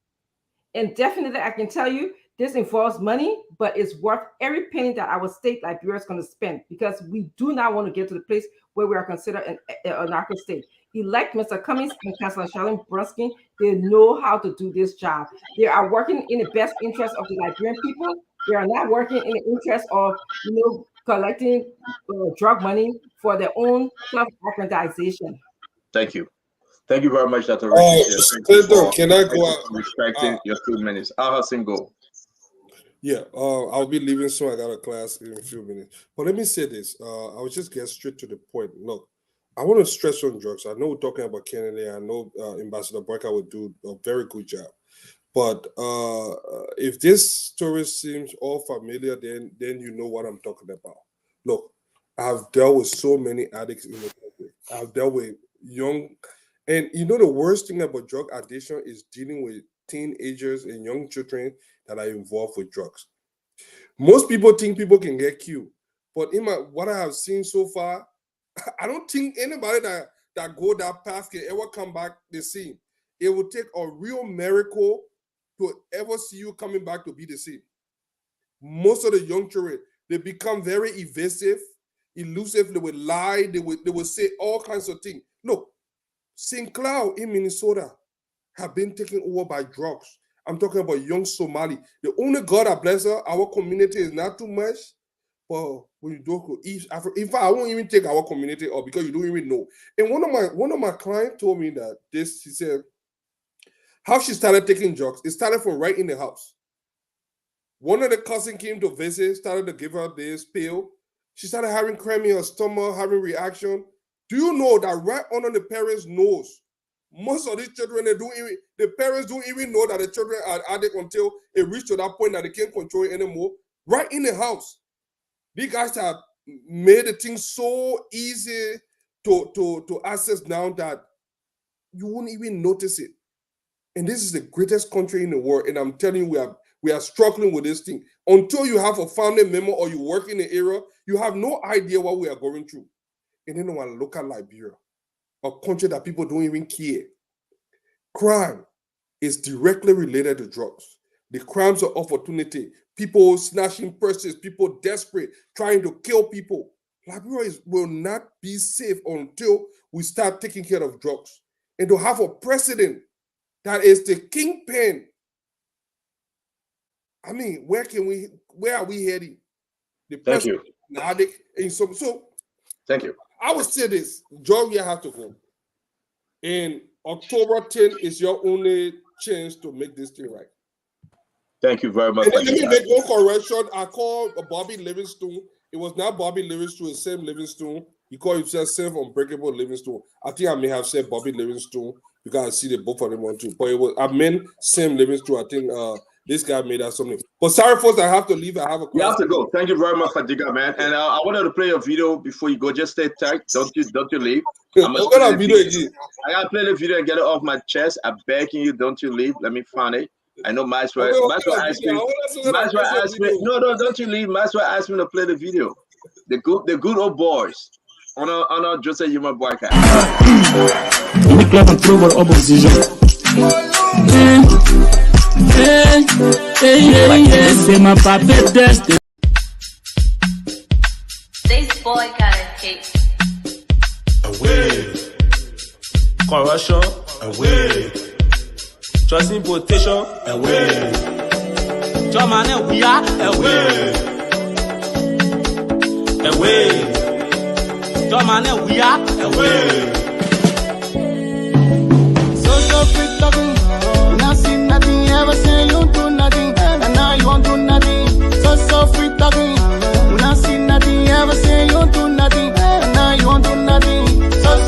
And definitely, I can tell you, this involves money, but it's worth every penny that our state Liberia is going to spend, because we do not want to get to the place where we are considered a narco state. Elect Mr. Cummings and Councilor Charlene Bruskin. They know how to do this job. They are working in the best interest of the Liberian people. They are not working in the interest of, collecting drug money for their own self-aggrandization. Thank you. Thank you very much, Dr. Clinton, can I go out? Respecting your 2 minutes. Hassan, go. Yeah, I'll be leaving soon. I got a class in a few minutes. But let me say this. I'll just get straight to the point. Look, I want to stress on drugs. I know we're talking about Kennedy. I know Ambassador Barker would do a very good job. But if this story seems all familiar, then you know what I'm talking about. Look, I've dealt with so many addicts in the country. I've dealt with young, and the worst thing about drug addiction is dealing with teenagers and young children that are involved with drugs. Most people think people can get killed, but what I have seen so far, I don't think anybody that go that path can ever come back the same. It will take a real miracle to ever see you coming back to be the same. Most of the young children, they become very evasive, elusive. They will lie. They will say all kinds of things. Look, St. Cloud in Minnesota have been taken over by drugs. I'm talking about young Somali. The only God that bless our community is not too much. But when you go to East Africa, in fact, I won't even take our community up because you don't even know. And one of my clients told me that he said, how she started taking drugs, it started from right in the house. One of the cousins came to visit, started to give her this pill. She started having cramping in her stomach, having reaction. Do you know that right under the parents' nose, most of these children, the parents don't even know that the children are addict until it reached to that point that they can't control it anymore. Right in the house. These guys have made the thing so easy to access now that you won't even notice it. And this is the greatest country in the world. And I'm telling you, we are struggling with this thing. Until you have a family member or you work in the area, you have no idea what we are going through. And then when I look at Liberia, a country that people don't even care, crime is directly related to drugs. The crimes of opportunity, people snatching purses, people desperate, trying to kill people. Liberia will not be safe until we start taking care of drugs. And to have a president that is the kingpin, I mean, where are we heading? The Thank you. So Thank you. I would say this, Georgia has to go. And October 10 is your only chance to make this thing right. Thank you very much. And let me make one correction. I called Bobby Livingstone. It was not Bobby Livingstone, it's Sam Livingstone. He called himself Sam Unbreakable Livingstone. I think I may have said Bobby Livingstone because I see the both of them on too. But I meant Sam Livingstone. I think this guy made that something. But sorry, folks, I have to leave. I have a class. You have to go. Thank you very much, Fadiga, man. And I wanted to play a video before you go. Just stay tight. Don't you leave. I gotta play the video and get it off my chest. I'm begging you, don't you leave. Let me find it. I know Maxwell asked me. No, don't you leave. Maxwell asked me to play the video. The good old boys. On a Joseph Human Boycott. In the club and throw for opposition. Say my puppet test. This boy got a cake. Away. Corruption. Away. Trusting potation. Away. Germany, we are away. Away. Germany, we are away. So free talking. Not seen nothing, ever say you do nothing, and now you won't do nothing. So free talking. Not seen nothing, ever say you do nothing, and now you won't do nothing.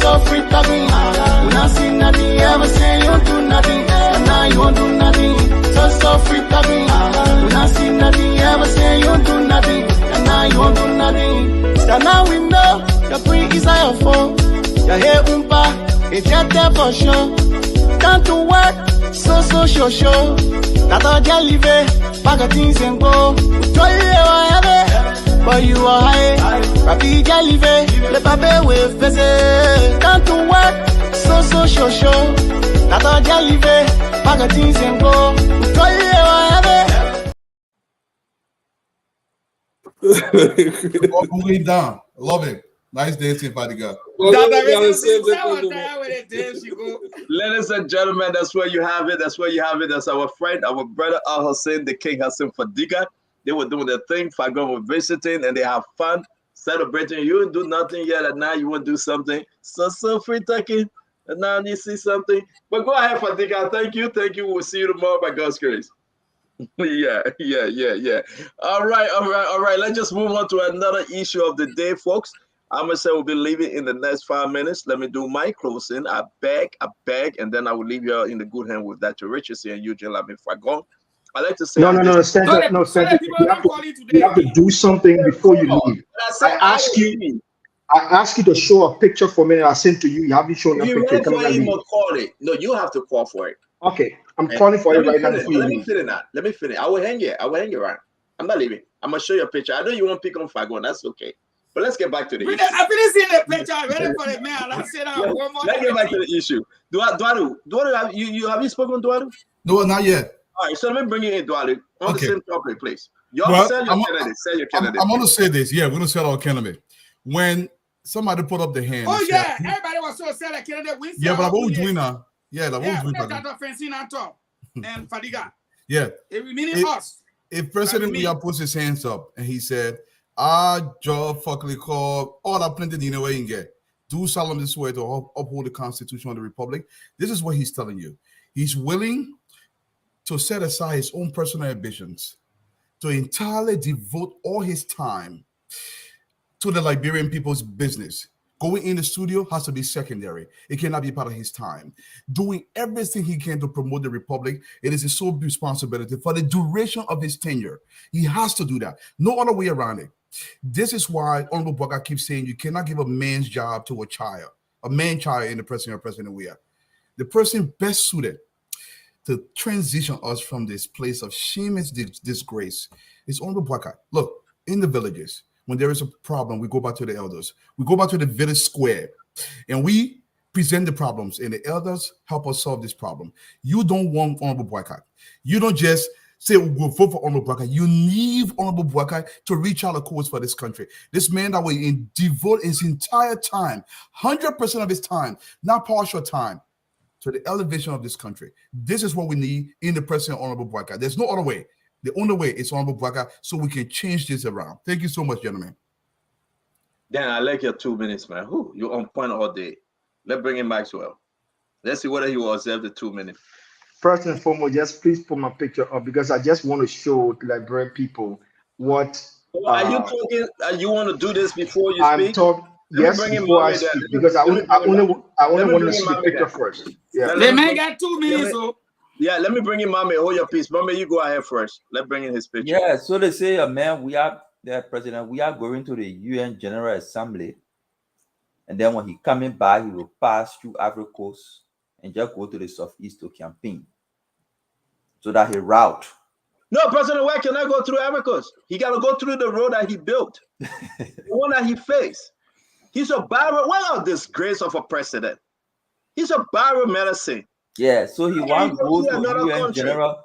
So free talking. Not seen nothing, ever say you do nothing, and now you won't do nothing. So free talking. Not seen nothing, ever say you do nothing, and now you won't do nothing. So now we know your queen is your phone. Your hair umpa, it's your there for sure. Come to work. So show. That all jelly bag of things and go. But you are high. Papi jelly le pape with face. Come to work. So show. That all jelly bag of things and go. All down. Love it. Nice dancing, Fadiga. Ladies and gentlemen, that's where you have it. That's where you have it. That's our friend, our brother Al Hussein, the King Hassan Fadiga. They were doing their thing. Fagon were visiting and they have fun celebrating. You didn't do nothing yet, and now you want to do something. So free talking, and now you see something. But go ahead, Fadiga. Thank you. We'll see you tomorrow by God's grace. Yeah. All right. Let's just move on to another issue of the day, folks. I'm gonna say we'll be leaving in the next 5 minutes. Let me do my closing. I beg, and then I will leave you in the good hand with Dr. Richardson and Eugene Lamin Fagon. I like to say No, Sandra, you have to do something before you leave. I ask you to show a picture for me and I send to you. You haven't shown a picture. Call it. No, you have to call for it. Okay, I'm calling for it right now. Let me finish. I will hang you around. I'm not leaving. I'm gonna show you a picture. I know you want to pick on Fagon. That's okay. But let's get back to the issue. I finished seeing the picture. I read it for the man. I said, let's get back to the issue. Duadu, have you spoken to Duadu? No, not yet. All right, so let me bring you in, Duadu. On the same topic, please. Sell your candidate. I'm going to say this. Yeah, we're going to sell our candidate. When somebody put up the hand. Oh, yeah. Everybody was so sell a candidate. Yeah, but I won't doing now. Yeah, that won't doing Dr. Francine on top and Fadiga. Yeah. Meaning us. If President Weah puts his hands up and he said, Joe fuckly call all that plenty in a way and get do solemnly swear to uphold the Constitution of the Republic. This is what he's telling you. He's willing to set aside his own personal ambitions, to entirely devote all his time to the Liberian people's business. Going in the studio has to be secondary. It cannot be part of his time. Doing everything he can to promote the Republic, it is his sole responsibility for the duration of his tenure. He has to do that. No other way around it. This is why Honorable Bugger keeps saying you cannot give a man's job to a man-child in the President or President Weah. The person best suited to transition us from this place of shame and disgrace is Honorable Bugger. Look, in the villages, when there is a problem, we go back to the elders. We go back to the village square, and we present the problems, and the elders help us solve this problem. You don't want Honorable Boycott. You don't just say we'll vote for Honorable Bouakai. You need Honorable Bouakai to reach out a cause for this country. This man that will devote his entire time, 100% of his time, not partial time, to the elevation of this country. This is what we need in the President Honorable Bouakai. There's no other way. The only way is Honorable Bouakai, so we can change this around. Thank you so much, gentlemen. Dan, I like your 2 minutes, man. Whew, you're on point all day. Let's bring in Maxwell. Let's see whether he will observe the 2 minutes. First and foremost, just please put my picture up because I just want to show the Liberian people what. Are you talking? You want to do this before you I'm speak? talking. Yes, before I speak, because I only want to see the picture first. Yeah. Let me get 2 minutes. Yeah, let me bring in Mame. Hold your peace. Mame, you go ahead first. Let's bring in his picture. Yeah, so they say, man, the president, we are going to the UN General Assembly. And then when he coming by, he will pass through Ivory Coast and just go to the Southeast to campaign. So that he route. No, President White cannot go through Ivory Coast. He got to go through the road that he built, the one that he faced. He's a barrier. What a disgrace of a president. He's a barrier medicine. Yeah, so he want to go to another UN country. General.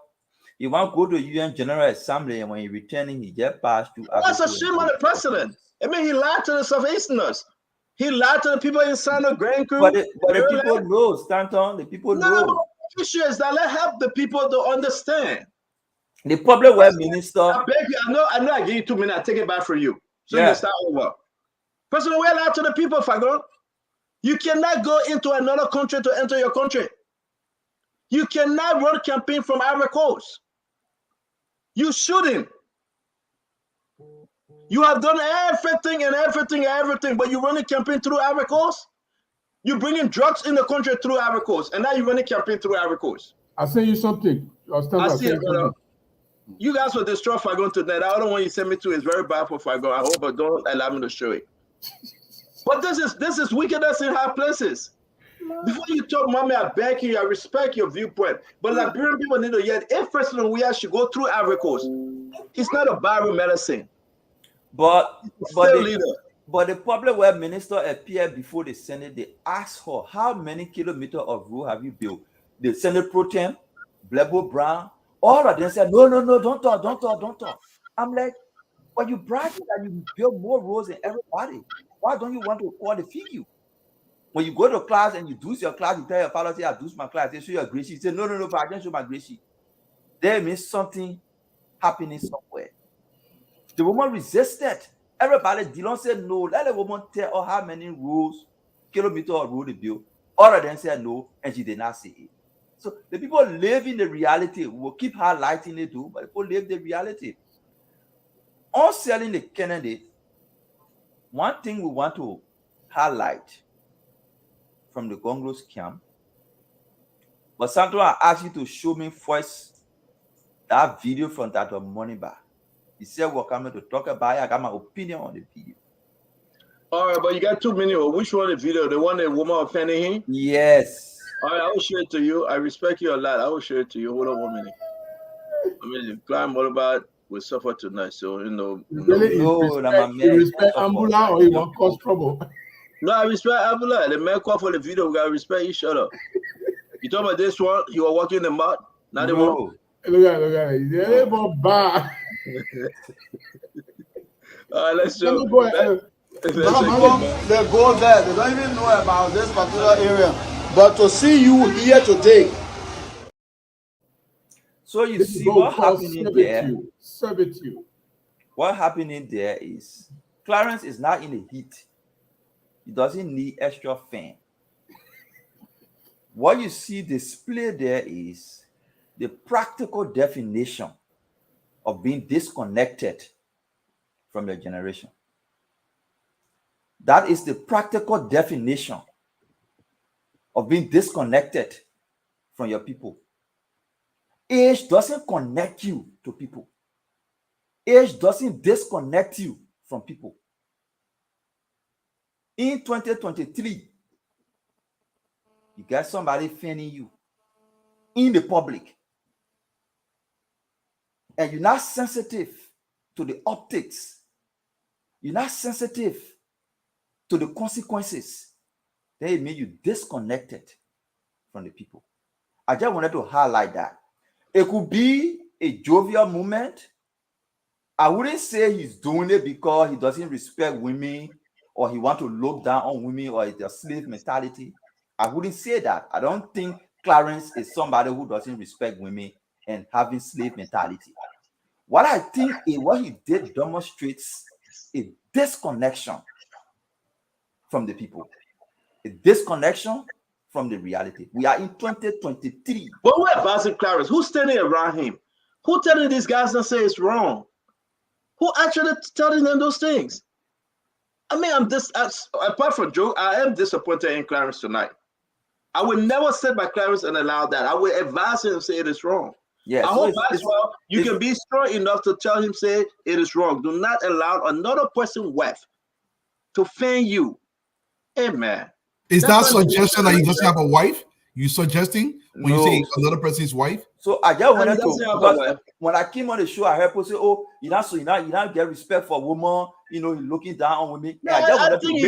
He want to go to UN General Assembly, and when he returning, he just passed through. That's a shame on the president. I mean, he lied to the Southeasterners. He lied to the people inside the Grand Crew. But the people know, Stanton. The people know. The issue is that let's help the people to understand. The public welfare minister. I beg you, I know I gave you 2 minutes. I take it back from you. So Yeah. you start over. President, we lied to the people, Fagon. You cannot go into another country to enter your country. You cannot run a campaign from Ivory Coast. You shouldn't. You have done everything, but you run a campaign through Ivory Coast. You bringing drugs in the country through Ivory Coast, and now you run a campaign through Ivory Coast. I'll send you something. I see it, brother. You guys will destroy Fagon tonight. The other one you sent me to is very bad for Fagon. I hope I don't allow me to show it. But this is wickedness in high places. Before you talk, Mommy, I beg you, I respect your viewpoint. But Liberian people need to hear, if President we should go through Ivory Coast, it's not a barrier medicine. But the public welfare minister appeared before the Senate. They asked her, how many kilometers of road have you built? The Senate pro tem, Blebo Brown, all of them said, no, don't talk. I'm like, but you bragging that you build more roads than everybody. Why don't you want to call the figure? When you go to class and you do your class, you tell your father, say, I do my class. They show your grade sheet. You say, no, but I didn't show my grade sheet. There means something happening somewhere. The woman resisted. Everybody didn't say no. Let the woman tell her how many roads, kilometers of road they built. All of them said no, and she did not say it. So the people live in the reality. We will keep highlighting it too, but people live the reality. On selling the candidate, one thing we want to highlight from the Gongros camp, but Santo, I asked you to show me first that video from that money bar. He said we're coming to talk about it. I got my opinion on the video. All right, but you got 2 minutes. Which one the video? The one that woman offending him? Yes. All right, I will show it to you. I respect you a lot. I will show it to you. Hold on 1 minute. I mean, the client Molibad will suffer tonight, so you know. You respect Ambula or you want cause trouble? No, I respect Ambula. The man called for the video. We gotta respect each other. You talking about this one? You are walking the mud, not the one. Look at it. They're bad. All right, let's show. They go there. They don't even know about this particular area. But to see you here today. So you see what happening there. Servitude. What happening there is Clarence is not in the heat. He doesn't need extra fan. What you see displayed there is the practical definition of being disconnected from your generation. That is the practical definition of being disconnected from your people. Age doesn't connect you to people. Age doesn't disconnect you from people. In 2023, you got somebody fanning you in the public, and you're not sensitive to the optics. You're not sensitive to the consequences. Then it means you disconnected from the people. I just wanted to highlight that. It could be a jovial movement. I wouldn't say he's doing it because he doesn't respect women or he wants to look down on women or it's a slave mentality. I wouldn't say that. I don't think Clarence is somebody who doesn't respect women and having slave mentality. What I think is what he did demonstrates a disconnection from the people, a disconnection from the reality. We are in 2023. But we're advising Clarence. Who's standing around him? Who telling these guys to say it's wrong? Who actually telling them those things? I mean, apart from Joe, I am disappointed in Clarence tonight. I would never sit by Clarence and allow that. I would advise him to say it is wrong. Yes, I hope Maxwell, you can be strong enough to tell him, say it is wrong. Do not allow another person left to offend you. Amen. Is that suggestion that he doesn't have a wife? You suggesting when you say another person's wife? So I just wanted to, because when I came on the show, I heard people say, "Oh, you not get respect for women. You know, you're looking down on women." No, I think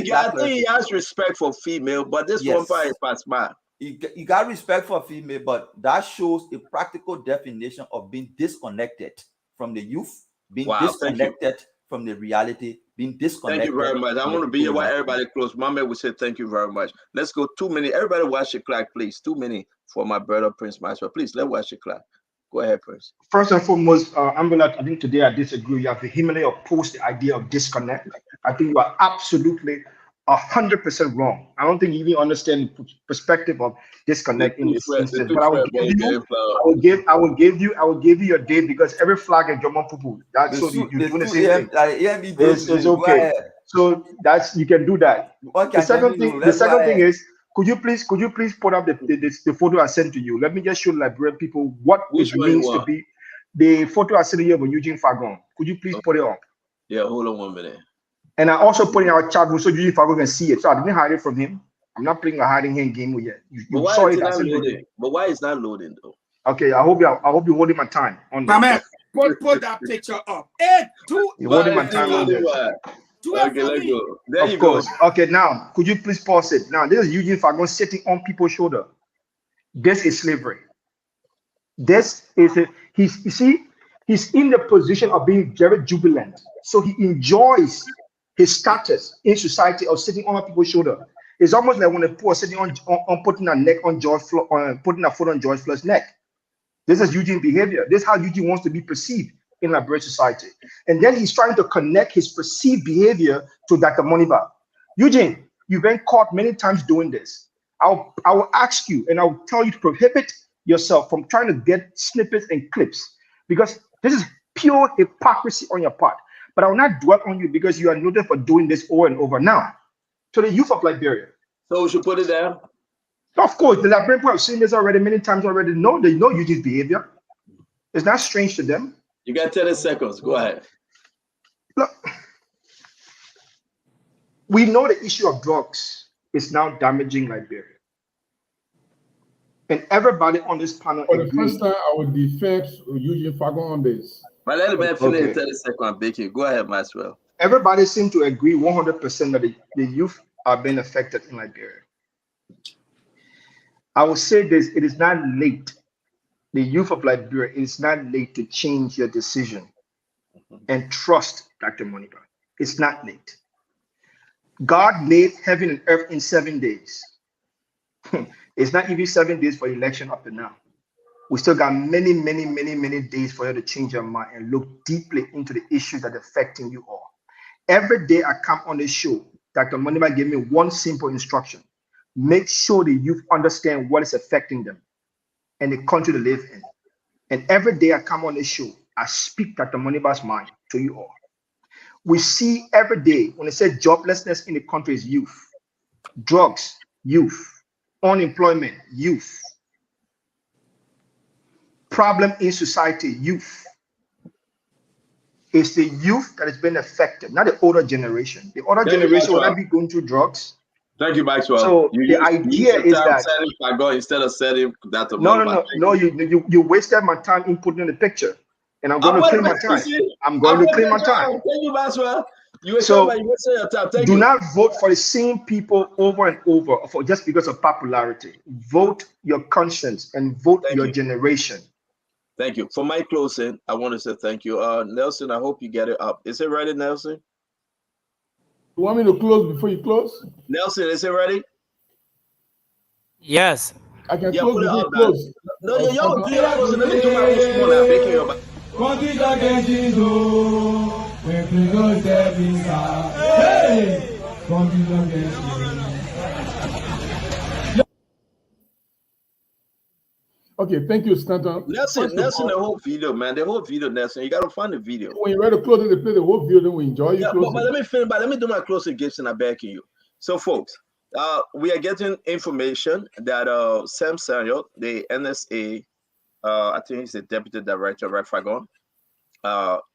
he has respect for female, but this one part is past mine. You got respect for female, but that shows a practical definition of being disconnected from the youth, being disconnected from the reality, being disconnected. Thank you very much. I want to be here while everybody close. My man would say thank you very much. Let's go 2 minutes. Everybody watch the clock, please. 2 minutes for my brother Prince Maxwell. Please, let's watch the clock. Go ahead, Prince. First and foremost, Ambulance, I think today I disagree. You have vehemently opposed the idea of disconnect. I think you are absolutely 100% wrong. I don't think you even understand the perspective of disconnect in this instance. But I will give you your date because every flag is German people. That's so you're doing the same thing. It's okay. So that's you can do that. The second thing is, could you please put up the photo I sent to you? Let me just show Liberian people what it means to be the photo I sent you of Eugene Fagon. Could you please put it up? Yeah, hold on 1 minute. And I also put in our chat room so Eugene Fagon can see it. So I didn't hide it from him. I'm not playing a hiding hand game yet. But why is not loading though? Okay, I hope you're holding my time on my man. Put that picture up. You're holding my time on this. Okay, let's go. There of course. Okay, now could you please pause it? Now this is Eugene Fagon sitting on people's shoulder. This is slavery. This is he's in the position of being very jubilant. So he enjoys his status in society of sitting on people's shoulder. It's almost like when a poor sitting on putting a neck on George putting a foot on George Floyd's neck. This is Eugene behavior. This is how Eugene wants to be perceived in Liberian society. And then he's trying to connect his perceived behavior to Dr. Moniba. Eugene, you've been caught many times doing this. I will ask you and I will tell you to prohibit yourself from trying to get snippets and clips because this is pure hypocrisy on your part. But I will not dwell on you because you are noted for doing this over and over. Now, to the youth of Liberia. So we should put it down? Of course, the Liberian people have seen this already many times already. No, they know Eugene's behavior. It's not strange to them. You got 30 seconds. Go ahead. Look, we know the issue of drugs is now damaging Liberia. And everybody on this panel for the first time, I would defend Eugene Fagon on this. But let me finish 30 seconds, Becky. Go ahead, Maxwell. Everybody seems to agree 100% that the youth are being affected in Liberia. I will say this, it is not late. The youth of Liberia, it is not late to change your decision and trust Dr. Moniba. It's not late. God made heaven and earth in 7 days. It's not even 7 days for election up to now. We still got many, many, many, many days for you to change your mind and look deeply into the issues that are affecting you all. Every day I come on this show, Dr. Moniba gave me one simple instruction. Make sure the youth understand what is affecting them and the country to live in. And every day I come on this show, I speak Dr. Moniba's mind to you all. We see every day when they say joblessness in the country is youth, drugs, youth, unemployment, youth, problem in society, youth. It's the youth that has been affected, not the older generation. The older generation will not be going through drugs. Thank you, Maxwell. So the idea is that instead of setting that up. No, you wasted my time in putting in the picture, and I'm going to claim my time. I'm going to claim my time. Thank you, Maxwell. So do not vote for the same people over and over for just because of popularity. Vote your conscience and vote your generation. Thank you. For my closing, I want to say thank you. Nelson, I hope you get it up. Is it ready, Nelson? You want me to close before you close? Nelson, is it ready? Yes. I can Yeah, close put it before you up, man. close. No, yo, do your closing. Let me do my closing. Come on now, making your back. Okay, thank you, Stanton. Nelson, Nelson, the whole video, man. The whole video, Nelson. You gotta find the video. When you're ready to close it, they play the whole video, then we enjoy you Yeah, closing. but let me finish. But let me do my closing, Gibson. I'm backing you. So, folks, we are getting information that Sam Samuel, the NSA, I think he's the deputy director, right, Fagon,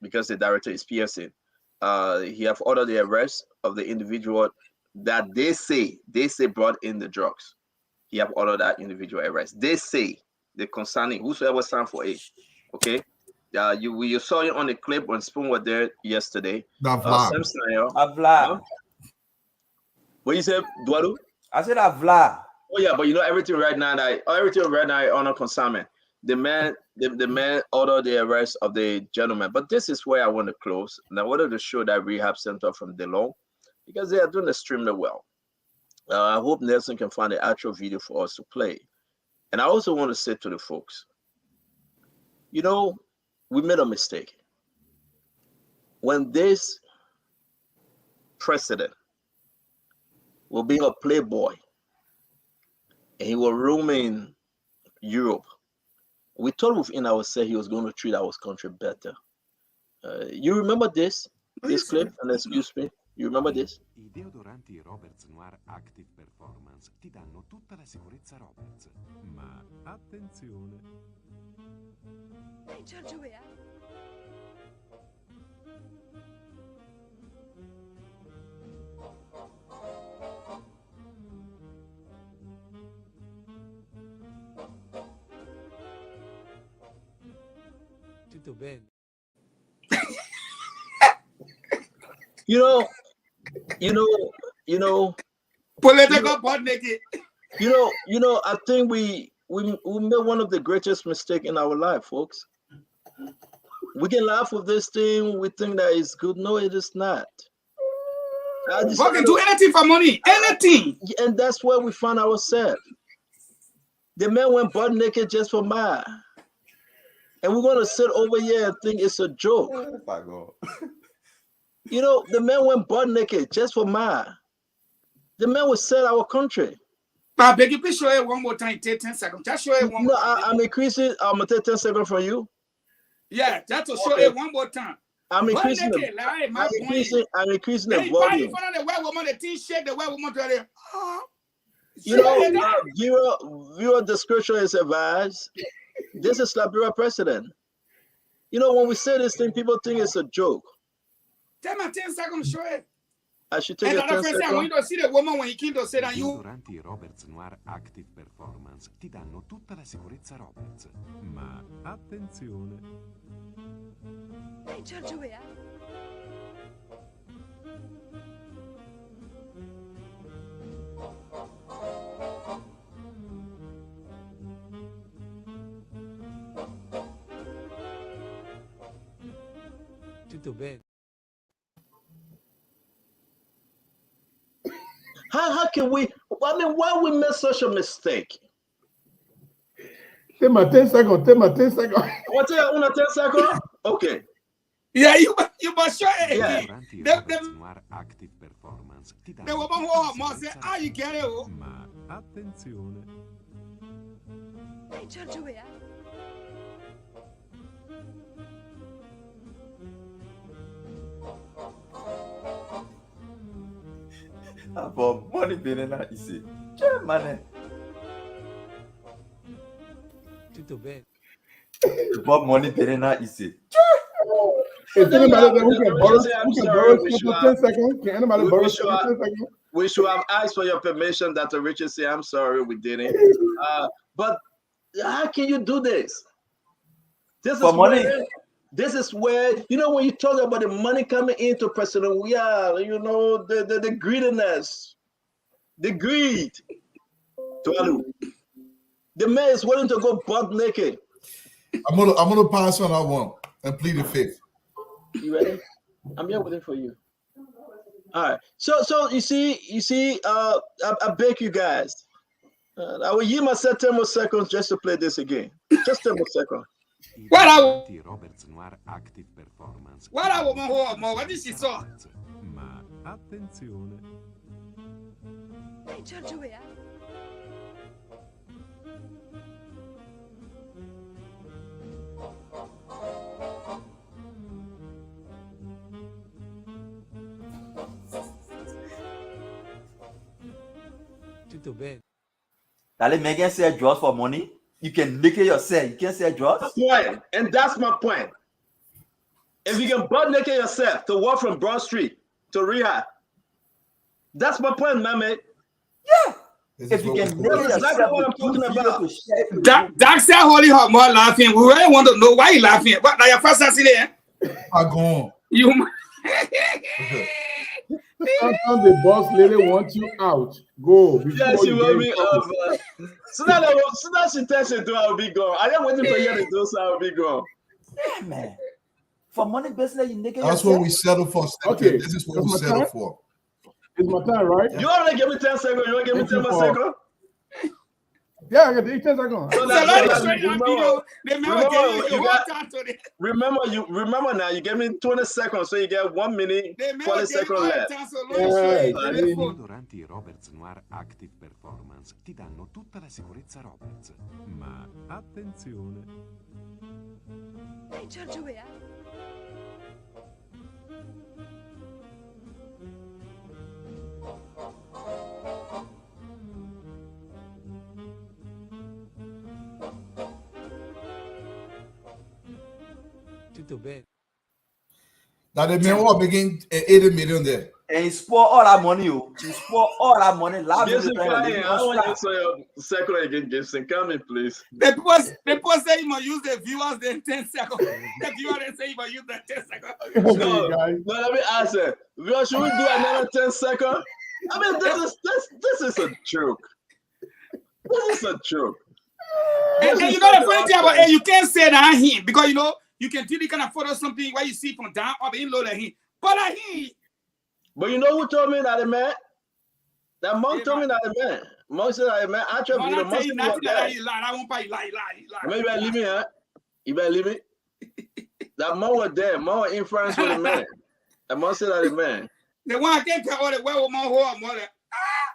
because the director is Pearson. He have ordered the arrest of the individual that they say brought in the drugs. He have ordered that individual arrest. They say the concerning whosoever signed for it. Okay. You saw it on the clip when Spoon was there yesterday. Sam Samuel. Avla. What you said, Dualu? I said Avla. Oh yeah, but you know everything right now. Everything right now on a consignment. The man ordered the arrest of the gentleman. But this is where I want to close. And I wanted to show that rehab center from DeLong because they are doing extremely well. I hope Nelson can find the actual video for us to play. And I also want to say to the folks, you know, we made a mistake. When this president will be a playboy and he will roam in Europe, we thought within ourselves he was going to treat our country better. You remember this clip? And excuse me, you remember this? I deodoranti Roberts Noir Active Performance ti danno tutta la sicurezza Roberts, ma attenzione. Hey, Giorgio, where? Tutto bene. You know. Political butt naked. You know. I think we made one of the greatest mistakes in our life, folks. We can laugh with this thing. We think that it's good. No, it is not. Fucking do anything for money. Anything. And that's where we found ourselves. The man went butt naked just for mine. And we're gonna sit over here and think it's a joke. You know, the man went butt naked just for mine. The man will sell our country. I beg you, please show it one more time. Take 10 seconds. Just show it one more time. I'm increasing. I'm gonna take 10 seconds from you. Yeah, just to show it one more time. I'm increasing the volume. In front of the white woman, the T-shirt, the white woman to the. You know, viewer discretion is advised. This is Liberian president. You know, when we say this thing, people think it's a joke. Tell me 10 seconds to show it. I should take 10 seconds. I want you to see the woman when he came to say that you. Deodoranti Roberts Noir Active Performance ti danno tutta la sicurezza Roberts, ma attenzione. Hey, Giorgio, where? Tutto bene. How can we? I mean, why we made such a mistake? Take my 10 seconds. Take my 10 seconds. What you want 10 seconds? Okay. Yeah, you must show it. Yeah. Active Performance ti the woman who must say, "Ah, you get it." Ma attenzione. Hey, Giorgio, where? For money banana is man. Tutto bene. Bob money banana is Is anybody who can borrow 10 seconds? Can anybody borrow 10 seconds? We should have asked for your permission, Dr. Richard. Say, I'm sorry, we didn't. But how can you do this? This for is money. This is where, you know, when you talk about the money coming into President, we are, you know, the greediness, the greed. The man is willing to go butt naked. I'm gonna pass on that one and plead the fifth. You ready? I'm here waiting for you. All right. So you see, I beg you guys. I will yield myself 10 more seconds just to play this again. Just 10 more seconds. Robert's Noir Active Performance. Guarda uomo, guarda si so. Ma attenzione. Hey, Giorgio, where? Tutto bene. That Megan sell drugs for money. You can make it yourself. You can't sell drugs. Point, and that's my point. If you can butt naked yourself to walk from Broad Street to rehab, that's my point, my man. Yeah. If you can make it That's exactly yourself, what I'm talking about. That's holy hot more laughing. We really want to know why you laughing. What now your first answer there? I go on. You Sometimes the boss lady wants you out. Go. Yeah, she will be so now she tells you to I'll be gone. I am waiting for you to do so I'll be gone. Yeah, man. For money business, you make it That's yourself. what we settle for. Okay. This is what we settle for. It's my time, right? You already give me 10 seconds. You want to give me 10 more seconds? Yeah, I got 10 seconds. Remember now, you gave me 20 seconds, so you get 1 minute, 40 seconds left. Durante i Robert's Noir Active Performance ti danno tutta la sicurezza Roberts. Ma attenzione. Hey, Giorgio, where? Tutto bene. Now the men were making 80 million there. And you spoil all that money, you spoil all that money. Gibson, I want you to say your second again, Gibson. Come in, please. The people say you must use the viewers then 10 seconds. The viewers say you must use the 10 seconds. No, let me ask you. Should we do another 10 seconds? I mean, this is a joke. This is a joke. And you know the funny thing about you can't say that him because you can really kind of photo something where you see from down up in low him. But him. But you know who told me that, man? That monk told me that, man. Monk said that, man. I try to be the most. I won't buy lie. Maybe you better leave me, huh? You better leave me. That monk was there. Monk was influenced with the man. That monk said that, man. The one I can't tell all the well with my whole mother.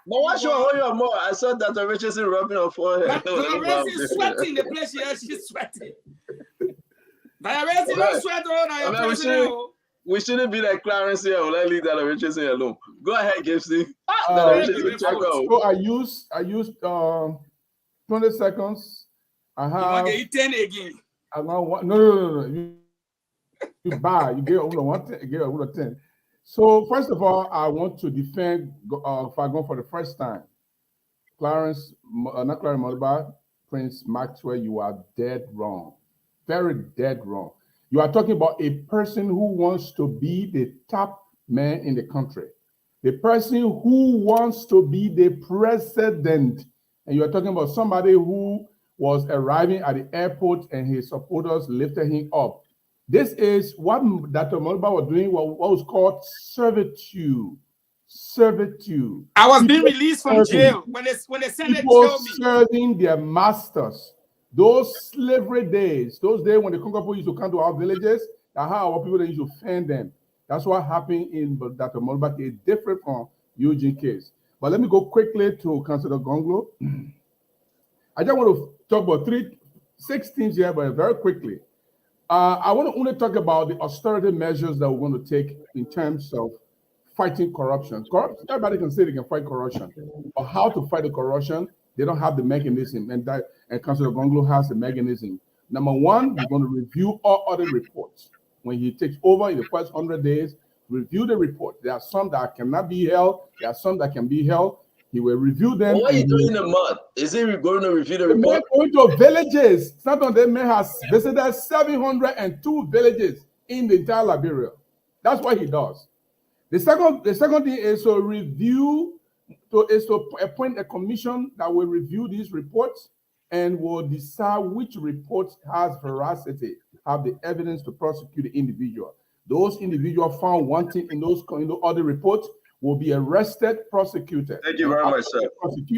But why should I hold you more? I saw that the Richardson rubbing her forehead. She's sweating. The place she's sweating. Don't sweat. We shouldn't be like Clarence here. Let's leave that Richardson alone. Go ahead, Gibson. So I used 20 seconds. I have. You 10 again. I want no. You buy. You get one. You get 10. So first of all, I want to defend Fagon for the first time. Clarence, not Clarence Modiba, Prince Maxwell, you are dead wrong. Very dead wrong. You are talking about a person who wants to be the top man in the country. The person who wants to be the president. And you are talking about somebody who was arriving at the airport and his supporters lifted him up. This is what Dr. Modiba was doing, what was called servitude. Servitude. I was being released from jail when they sent it to me. Serving their masters. Those slavery days, those days when the Congo people used to come to our villages, that's how our people used to fend them. That's what happened in Dr. Modiba case, different from Eugene case. But let me go quickly to Councillor Gonglo. I just want to talk about 6 things here, but very quickly. I want to only talk about the austerity measures that we're going to take in terms of fighting corruption. Everybody can say they can fight corruption, but how to fight the corruption, they don't have the mechanism, and Councillor Gonglo has the mechanism. Number one, we're going to review all other reports. When he takes over in the first 100 days, review the report. There are some that cannot be held. There are some that can be held. He will review them. What are you doing in the mud? Is he going to review the report? Going to villages. Some of them has visited 702 villages in the entire Liberia. That's what he does. The second thing is to review, is to appoint a commission that will review these reports and will decide which report has veracity, have the evidence to prosecute the individual. Those individuals found wanting in those other reports will be arrested, prosecuted. Thank you very much, sir.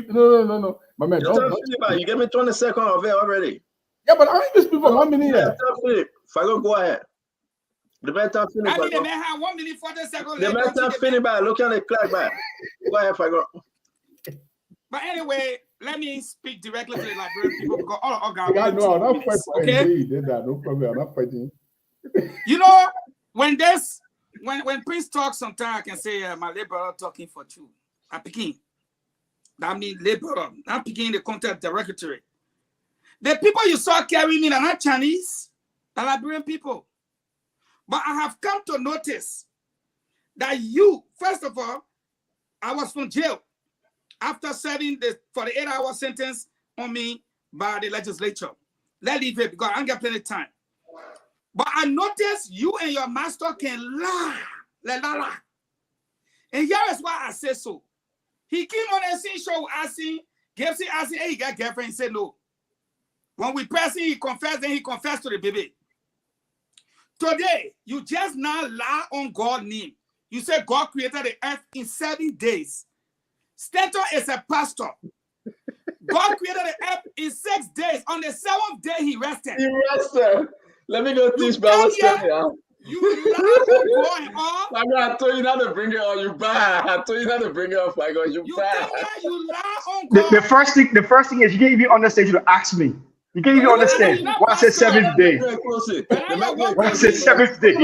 No. My man, you gave me 20 seconds of it already. Yeah, but I ain't just speak for 1 minute here. Fago, go ahead. The better finish. I mean, the man had 1 minute 40 seconds. The better finish by looking at the clock back. Go ahead, Fago. But anyway, let me speak directly to the Liberian people because all of our guys know I'm not fighting. okay? No problem. I'm not fighting. You know, when Prince talks, sometimes I can say my liberal talking for two. I'm picking. That means liberal. I'm picking the content directory. The people you saw carrying me are not Chinese, they're Liberian people. But I have come to notice that you, first of all, I was from jail after serving the 48-hour sentence on me by the legislature. Let leave it because I ain't got plenty of time. But I noticed you and your master can lie. And here is why I say so. He came on a scene show asking, hey, you got girlfriend? He said no. When we press him, he confessed, then he confessed to the baby. Today, you just now lie on God's name. You say God created the earth in 7 days. Stanton is a pastor. God created the earth in 6 days. On the 7th day, he rested. He rested. Let me go teach Bible study. You lie on God and all. I told you not to bring it on. You bad. I told you not to bring it up. I go, you bad. You lie on God. The first thing is you can't even understand. You to ask me. You can't even understand. Why I said 7th day? Why I said 7th day?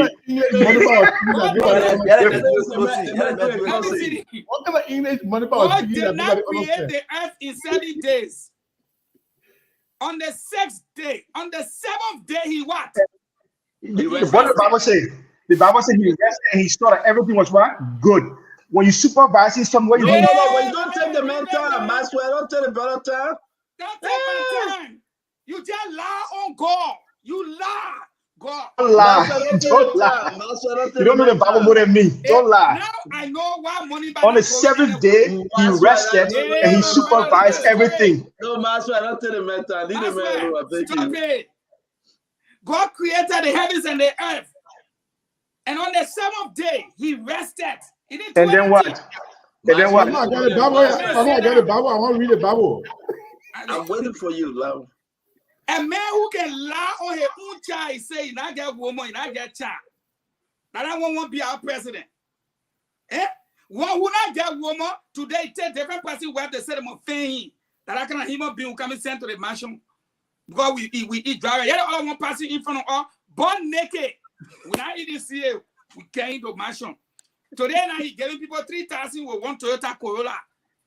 What kind of English money power? God did not create the earth in 7 days. On the 6th day, on the 7th day, he what? What the Bible say? The Bible said he rested and he saw that everything was what? Good. When you supervising somewhere, you don't take the man time, Maxwell. Don't take the brother time. Don't take my time. You just lie on God. You lie. God. Don't lie. Don't lie. You don't know the Bible more than me. Don't lie. Now I know why money. On the 7th day, he rested and he supervised everything. No, Maxwell, don't take the man time. Leave the man alone. Stop it. God created the heavens and the earth. And on the 7th day, he rested. He didn't and then what? And then what? I got the Bible. I got the Bible. I want to read the Bible. I'm waiting for you, love. A man who can lie on his own child, he say, I get woman, I get child. That one won't be our president. Eh? One who not get woman, today, take different person who have to say them a thing. That I can human being who come and send to the mansion. Because we eat dry. Yeah, all one person in front of us, born naked. When I eat this here, we came to mansion. Today now he giving people 3,000 with one Toyota Corolla.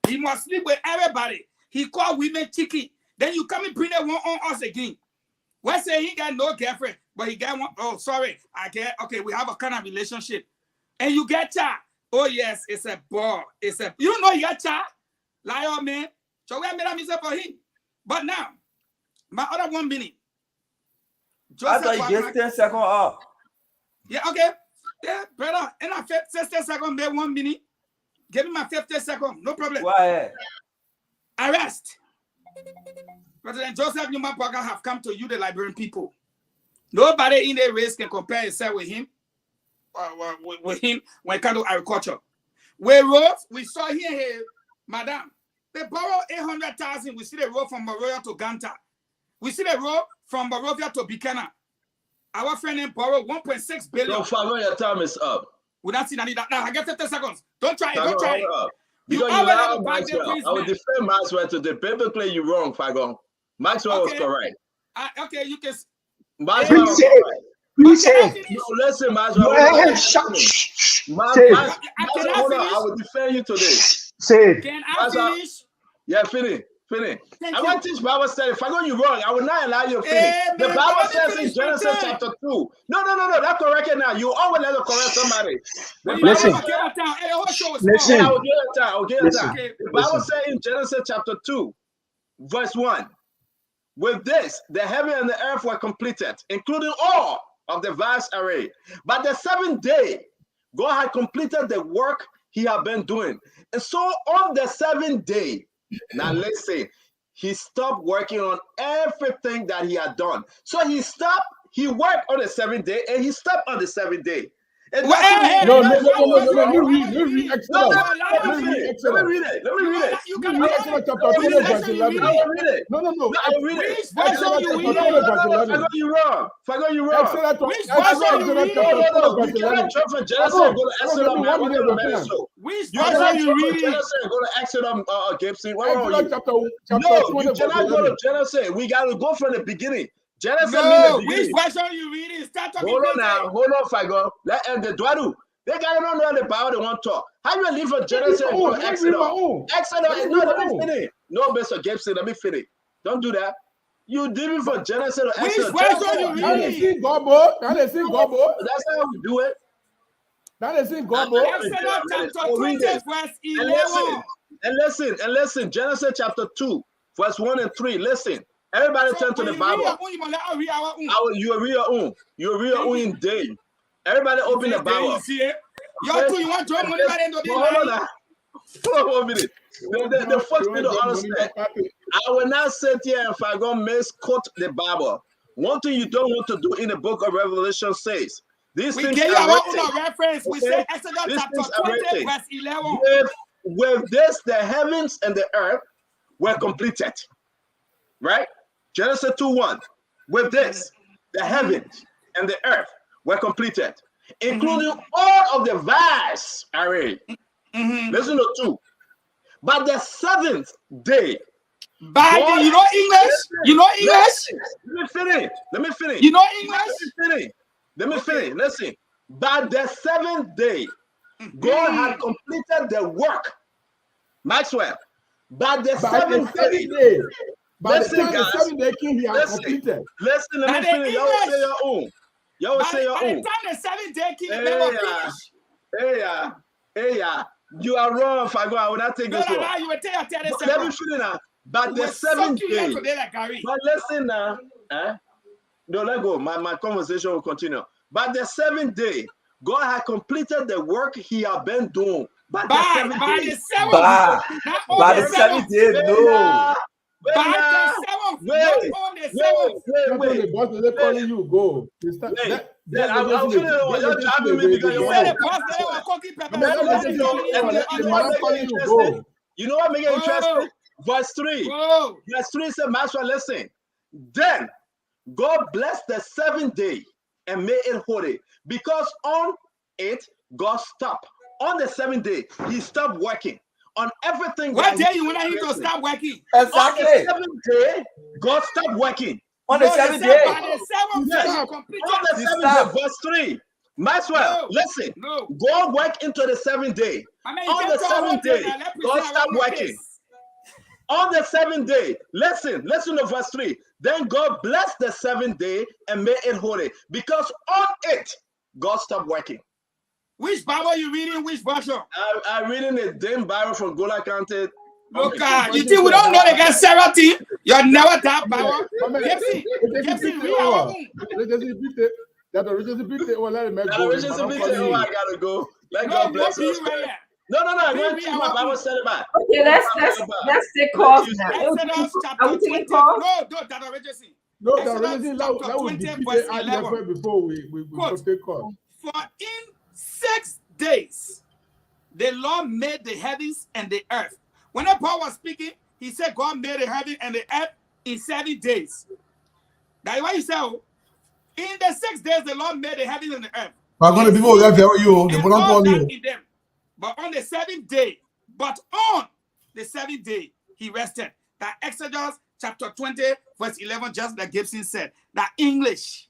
He must sleep with everybody. He called women chicken. Then you come and bring that one on us again. We're saying he got no girlfriend, but he got one. Oh, sorry. Okay, we have a kind of relationship. And you get child. Oh, yes, it's a ball. You don't know you got child? Liar, man. So we made a mistake for him. But now, my other 1 minute. I thought you get 10 seconds off. Yeah, okay. Yeah, brother. And I 60 seconds, made 1 minute. Give me my 50 seconds. No problem. Go ahead. Arrest. President Joseph Newman Parker have come to you, the Liberian people. Nobody in the race can compare himself with him. With him when it comes to agriculture. We saw here, madam. They borrow 800,000. We see the road from Monrovia to Ganta. We see the road from Monrovia to Buchanan. Our friend named borrowed 1.6 billion. So your time is up. We don't see that. Now I get 50 seconds. Don't try it. Fago, Don't try it. Because you lied, Maxwell. I will defend Maxwell today. Biblically, you're wrong, Fago. Maxwell was correct. Okay, you can. Maxwell was correct. No, listen, Maxwell. Maxwell, hold on. I will defend you today. Say it. Can I finish? Yeah, finish. I want to teach Bible study. If I go you wrong, I will not allow you to finish. The Bible says in Genesis chapter 2. No. That's correct now. You always let to correct somebody. Listen. I'll give it time. The Bible says in Genesis chapter 2, verse 1. With this, the heaven and the earth were completed, including all of the vast array. But the 7th day, God had completed the work he had been doing. And so on the 7th day, now listen, he stopped working on everything that he had done. So he stopped, he worked on the 7th day and he stopped on the 7th day. And No, let me read Exodus. Let me read Exodus. Let me read it. Read Exodus chapter 20 verse 11. No. I will read it. Exodus chapter 20 verse 11. I got you wrong. Exodus chapter 20 verse 11. You cannot jump from Genesis and go to Exodus. Which You cannot jump from Genesis and go to Exodus, Gibson. What wrong with you? No, you cannot go to Genesis. We got to go from the beginning. Genesis means the beginning. Which version you reading? Start talking. Hold on, Fago. Let the Dwadu. They gotta know the Bible they want to talk. How you leave from Genesis and go to Exodus? Exodus, no, let me finish. No, Mr. Gibson, let me finish. Don't do that. You leaving from Genesis to Exodus. Which version you reading? That's how we do it. Exodus chapter 20 verse 11. And listen. Genesis chapter 2, verse 1 and 3. Listen. Everybody turn to the Bible. You read your own. You read your own in day. Everybody open the Bible. You want to money by the end of the night? Hold on 1 minute. The first thing to understand. I will not sit here and if I go misquote the Bible. One thing you don't want to do in the book of Revelation says these we things gave are you our reference. We say Exodus chapter 20 verse 11. With this, the heavens and the earth were completed. Right? Genesis 2:1. With this, the heavens and the earth were completed, including all of the vast array. Listen to 2. But the 7th day. You know English? You know English? Let me finish. You know English? Let me finish. Listen. But the 7th day, God had completed the work. Maxwell. But the 7th day. Listen, guys. Listen, let me finish. Y'all say your own. Y'all say your own. By the time the 7th day king never finished. Hey, you are wrong, Fago. I will not take this one. You will tell the Let me finish now. But the 7th day. But listen now. No, let go. My conversation will continue. But the 7th day, God had completed the work he had been doing. By the 7th day. By the 7th day, no. Wait, they're calling you. Go. I'll finish. You're driving me because you want to. You know what make it interesting? Verse 3. Verse 3 says, Master, listen. Then God blessed the 7th day and made it holy, because on it God stopped. On the 7th day, he stopped working. On everything. What day you want him to stop working? Exactly. On the 7th day, God stopped working. On the 7th day. On the 7th day, on the 7th day, verse 3. Maxwell, listen. God worked into the 7th day. On the 7th day, God stopped working. On the 7th day, listen to verse 3. Then God blessed the 7th day and made it holy, because on it, God stopped working. Which Bible you reading? Which version? I'm reading the damn Bible from Gola County. Look, you think we don't know the guy Sarah T? You're never that Bible. Gibson, read our own. That originally beat it. Oh, let me go. Oh, I gotta go. Let God bless us. No. I'm going to my Bible study back. Okay, let's take calls now. Are we taking calls? No, that originally. No, that originally that would be before we take calls. For in 6 days, the Lord made the heavens and the earth. When Paul was speaking, he said God made the heaven and the earth in 7 days. That's why he said, in the 6 days, the Lord made the heavens and the earth. But going to people that tell you, they will not call you. But on the 7th day, on the 7th day, he rested. That Exodus chapter 20, verse 11, just like Gibson said, that English.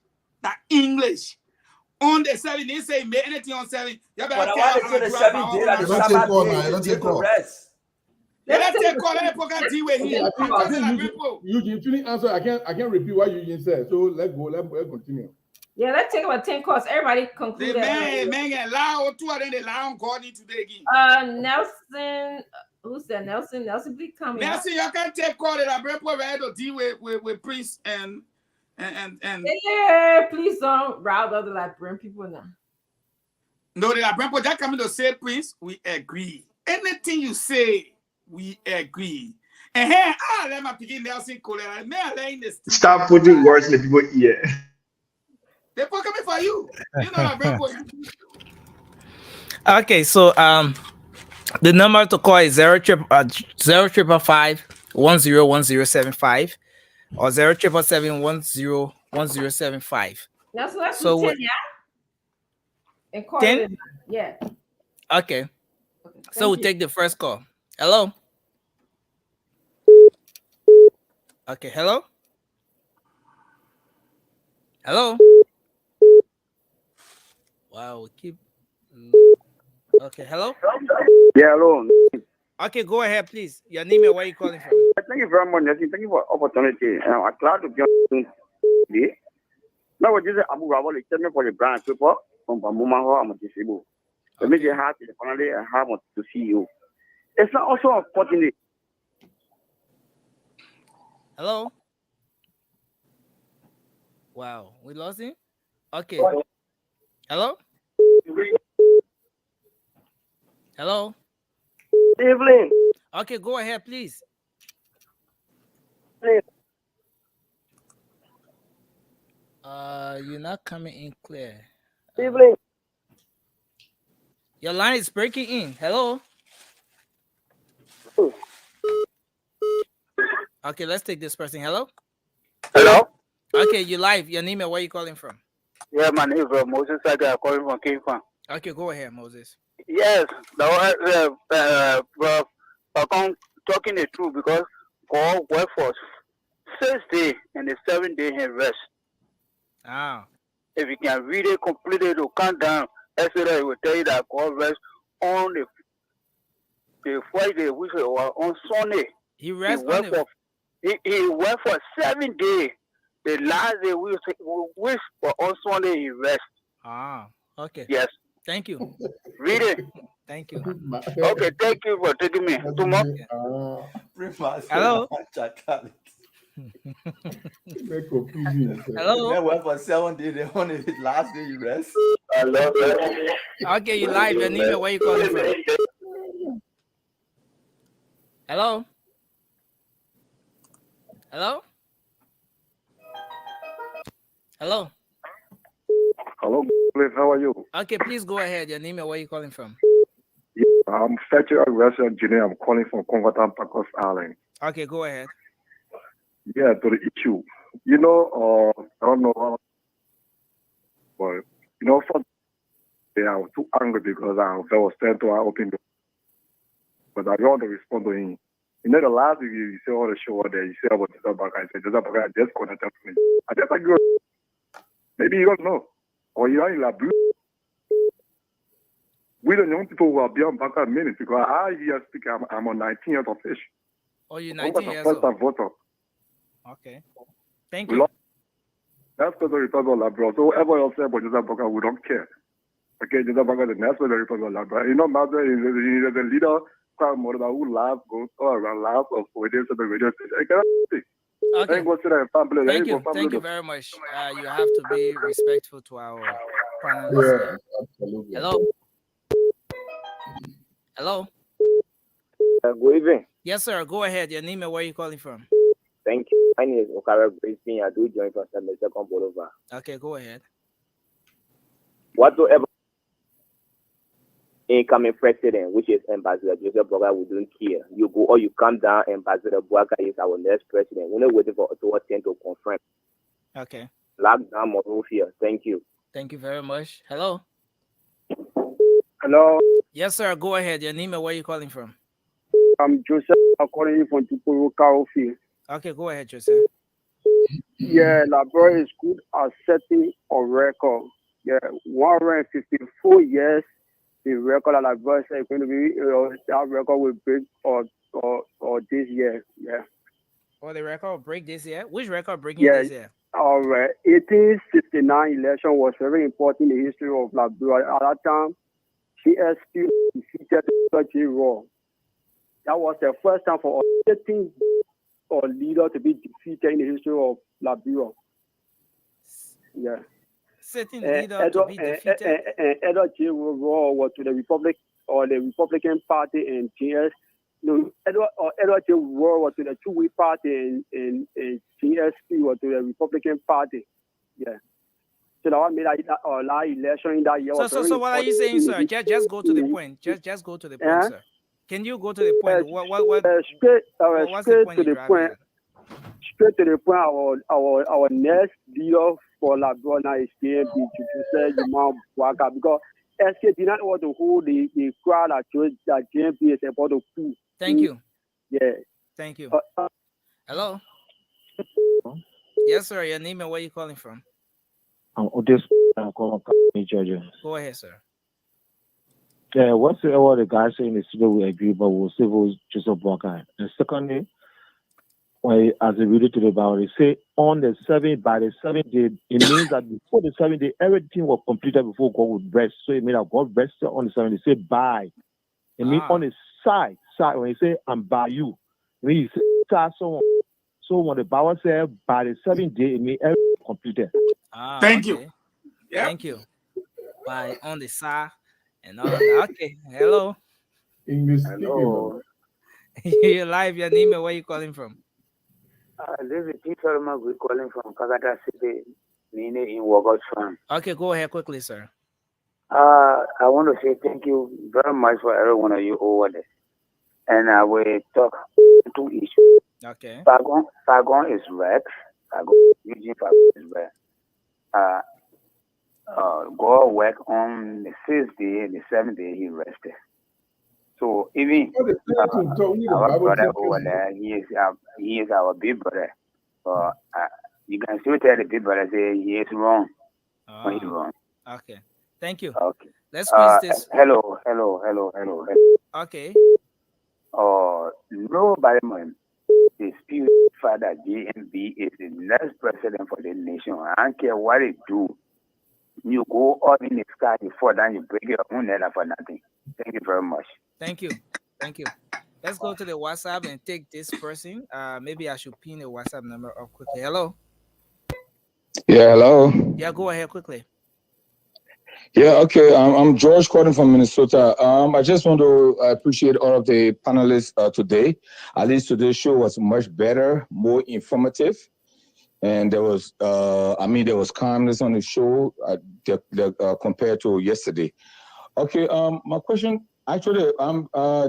On the 7th, he say made anything on 7th. But I want to the 7th day, like the Sabbath day, to rest. Let's take call. Let program deal with him. You answer. I can't repeat what you said. So let's go. Let's continue. Yeah, let's take about 10 calls. Everybody conclude. The man get loud. 2 of them they loud God today again. Nelson. Who said Nelson? Nelson, please come. Nelson, you can take call that I bring ready to deal with Prince and. Yeah, please don't route other Liberian people now. No, the Liberian people that coming to say Prince, we agree. Anything you say, we agree. Let my begin Nelson Colera. May I learn this? Stop putting words in the people's ear. They're coming for you. You know that very good. Okay, so the number to call is 055 or 077101075. Now, so let's So do 10, yeah? And call 10? it in. Yeah. Okay. So we'll you. take the first call. Hello. Okay, hello. Hello. Wow, we keep. Okay, hello. Yeah, hello. Okay, go ahead, please. Your name and where you calling from? Thank you very much, Nelson. Thank you for the opportunity. I'm glad to be on today. Now, what you say, Abu Rabal, tell me for the brand paper from Bamuma, I'm disabled. The major hat is finally I have to see you. It's not also unfortunate. Hello. Wow, we lost him. Okay. Hello. Hello. Evelyn. Okay, go ahead, please. You're not coming in clear. Evelyn. Your line is breaking in. Hello. Okay, let's take this person. Hello. Hello. Okay, you live. Your name and where you calling from? Yeah, my name is Moses. I got calling from King Farm. Okay, go ahead, Moses. Yes, I'm talking the truth because God work for 6 days and the 7th day he rest. Ah. If you can read it completely to count down, Exodus it will tell you that God rests on the Friday, which was on Sunday. He rests on the... He worked for 7 days. The last day which was on Sunday he rest. Ah, okay. Yes. Thank you. Read it. Thank you. Okay, thank you for taking me. Tomorrow. Hello. Hello. They work for 7 days. They only the last day you rest. Hello. Okay, you live. Your name and where you calling from? Hello. Hello. Hello. Hello, how are you? Okay, please go ahead. Your name and where you calling from? Yeah, I'm Fetcher Restaurant Engineer. I'm calling from Converton, Pacos Island. Okay, go ahead. Yeah, to the issue. You know, I don't know, but you know, for I was too angry because I was trying to open the. But I don't want to respond to him. You know, the last week you say all the show there, you say about Joseph Baka. I said Joseph Baka just connected to me. I just agree. Maybe you don't know, or you are in Liberian. We don't young people who are beyond Baka minutes because I here speak. I'm on 19 years of age. Oh, you're 19 years old. First voter. Okay. Thank you. That's because the report of Labrador. So whatever else say about Joseph Baka, we don't care. Okay, Joseph Baka, the next one, the report of Labrador. You know, Mother is the leader. Mother who laughs, goes all around, laughs of radio to the radio station. I cannot see. Okay. Thank you very much. You have to be respectful to our panelists. Yeah, absolutely. Hello. Hello. Good evening. Yes, sir. Go ahead. Your name and where you calling from? Thank you. My name is Okara Brisbane. I do join from the second Bolova. Okay, go ahead. Whatsoever incoming president, which is Ambassador Joseph Boga, we don't care. You go or you come down, Ambassador Boga is our next president. We're not waiting for Ottawa 10 to confirm. Okay. Lockdown Monrovia. Thank you. Thank you very much. Hello. Hello. Yes, sir. Go ahead. Your name and where you calling from? I'm Joseph. I'm calling you from Tupuru, Field. Okay, go ahead, Joseph. Yeah, Labrador is good at setting a record. Yeah, 154 years. The record that Labrador is going to be that record will break or this year. Yeah. Oh, the record will break this year. Which record breaking this year? All right. 1869 election was very important in the history of Labrador. At that time, CSP defeated J. Raw. That was the first time for a sitting or leader to be defeated in the history of Labrador. Yeah. Sitting leader to be defeated. Edward J. Raw was to the Republican Party, and JS no, Edward War was to the two-way party in GSP or to the Republican Party. Yeah. So that one made that election in that year. So what are you saying, sir? Just go to the point. Just go to the point, sir. Can you go to the point? What's the point you're driving at? Straight to the point. Our next leader for Labrona is JMB to say Waka because SK did not want to hold the crowd that JMB is about to pull. Thank you. Yeah. Thank you. Hello. Yes, sir. Your name and where you calling from? I'm Odis. I'm calling from Georgia. Go ahead, sir. Yeah, what's what the guy saying is still we agree, but we'll see who's Joseph Walker. And secondly, as I read it to the Bible, they say by the 7th day, it means that before the 7th day, everything was completed before God would rest. So it means that God rested on the 7th day. Say by. It means on the side when he say I'm by you. It means so when the Bible says by the 7th day, it means everything completed. Thank you. Yep. Thank you. By on the side and all of that. Okay. Hello. Hello. You're live. Your name and where you calling from? This is Peter Magui calling from Kagata City, meaning in Wagos Farm. Okay, go ahead quickly, sir. I want to say thank you very much for every one of you over there. And I will talk two issues. Okay. Fagon is wrecked. Eugene Fagon is wrecked. God work on the 6th day and the 7th day he rested. So even our brother over there, he is our big brother. You can still tell the big brother say he is wrong when he's wrong. Okay. Thank you. Okay. Let's squeeze this. Hello. Okay. Nobody man dispute Father JMB is the next president for the nation. I don't care what it do. You go up in the sky, you fall down, you break your own head for nothing. Thank you very much. Thank you. Let's go to the WhatsApp and take this person. Maybe I should pin the WhatsApp number up quickly. Hello. Yeah, hello. Yeah, go ahead quickly. Yeah, okay. I'm George calling from Minnesota. I just want to appreciate all of the panelists today. At least today's show was much better, more informative, and there was calmness on the show compared to yesterday. Okay. My question. Actually,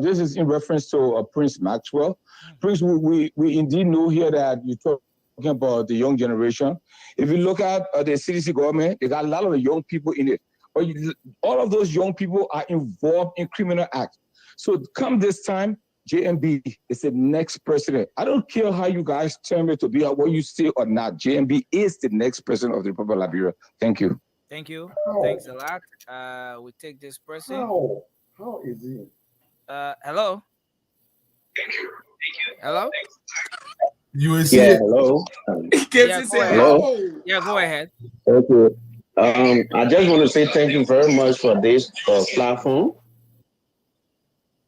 this is in reference to Prince Maxwell. Prince, we indeed know here that you're talking about the young generation. If you look at the CDC government, they got a lot of young people in it. But all of those young people are involved in criminal acts. So come this time, JMB is the next president. I don't care how you guys term it to be, or what you say or not. JMB is the next president of the Republic of Liberia. Thank you. Thank you. Thanks a lot. We take this person. How is it? Hello. Thank you. Hello. Yeah, hello. Hello. Yeah, go ahead. Okay. I just want to say thank you very much for this platform.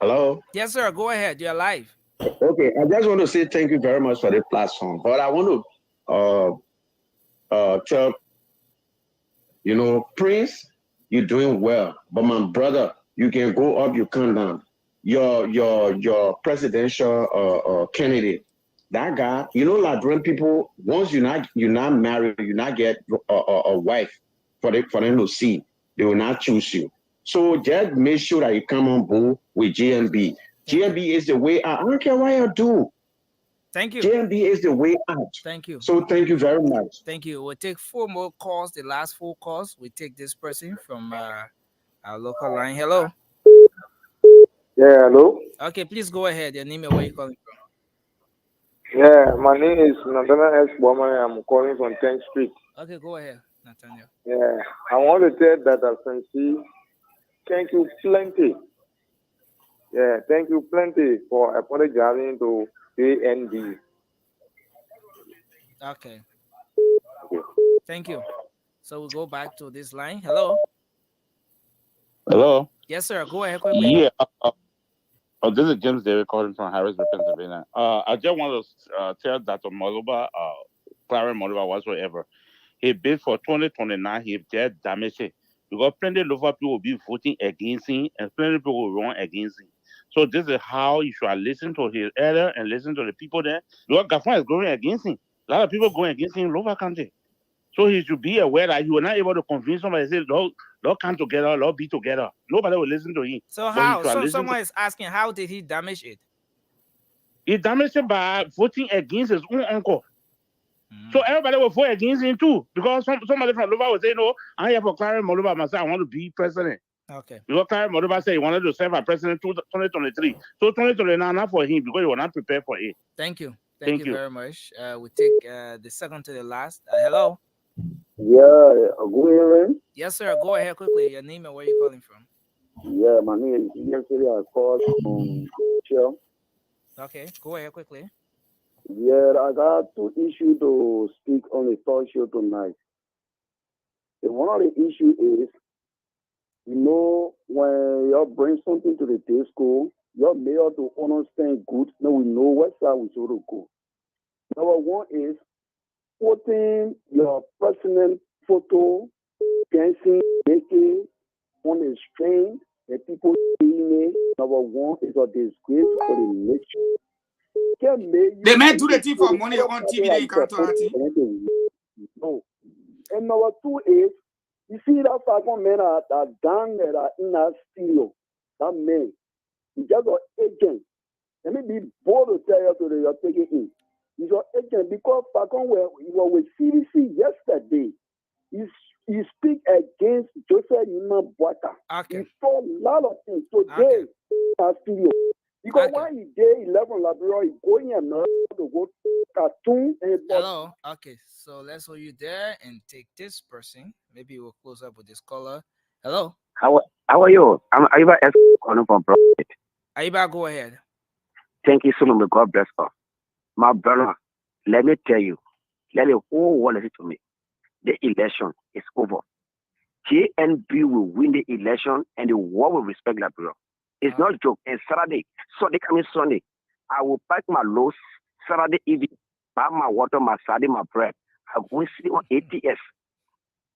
Hello. Yes, sir. Go ahead. You're live. Okay. I just want to say thank you very much for the platform. But I want to tell Prince, you're doing well. But my brother, you can go up, you come down. Your presidential candidate, that guy, Liberian people, once you're not married, you not get a wife for them to see, they will not choose you. So just make sure that you come on board with JMB. JMB is the way out. I don't care what you do. Thank you. JMB is the way out. Thank you. So thank you very much. Thank you. We'll take 4 more calls. The last 4 calls, we take this person from our local line. Hello. Yeah, hello. Okay, please go ahead. Your name and where you calling from. Yeah, my name is Nathaniel S. Bowman. I'm calling from 10th Street. Okay, go ahead, Nathaniel. Yeah, I want to tell that Francis, thank you plenty. Yeah, thank you plenty for apologizing to AND. Okay. Thank you. So we'll go back to this line. Hello. Hello. Yes, sir. Go ahead quickly. Yeah. This is James David calling from Harrisburg, Pennsylvania. I just want to tell Dr. Moluba, Clarence Moluba, whatsoever. He bid for 2029. He just damaged it because plenty of people will be voting against him, and plenty of people will run against him. So this is how you should listen to his elder and listen to the people there. Because Gafon is going against him. A lot of people going against him in local country. So he should be aware that he was not able to convince somebody to say, Lord come together, Lord be together. Nobody will listen to him. So how? So someone is asking, how did he damage it? He damaged it by voting against his own uncle. So everybody will vote against him too. Because somebody from Luba will say, no, I'm here for Clarence Moluba myself. I want to be president. Okay. Because Clarence Moluba said he wanted to serve as president 2023. So 2029 not for him because he was not prepared for it. Thank you. Thank you very much. We take the second to the last. Hello. Yeah, good evening. Yes, sir. Go ahead quickly. Your name and where you calling from? Yeah, my name is yesterday I called from Shell. Okay, go ahead quickly. Yeah, I got two issues to speak on the talk show tonight. And one of the issues is, you know, when you bring something to the day school, you're made to understand good. Now we know what side we should go. Number one is putting your personal photo, dancing, making on the string, and people seeing it. Number one is a disgrace for the nation. They may do the thing for money on TV, they can't do that. No. And number two is, you see that fucking man that gang that are in that studio, that man, he just an agent. Let me be bold to tell you today, you're taking in. He's an agent because fucking he was with CDC yesterday. He speak against Joseph Nima Boaka. Okay. He saw a lot of things today in that studio. Because when he did 11 Liberia, he going and to go cartoon and hello. Okay, so let's hold you there and take this person. Maybe we'll close up with this caller. Hello. How are you? I'm Aiba S. calling from Prophet. Aiba, go ahead. Thank you so much. God bless us. My brother, let me tell you, let the whole world listen to me. The election is over. KNB will win the election and the world will respect Liberia. It's not a joke. And Saturday, coming Sunday, I will pack my loads Saturday evening, buy my water, my sardine, my bread. I will see on ATS.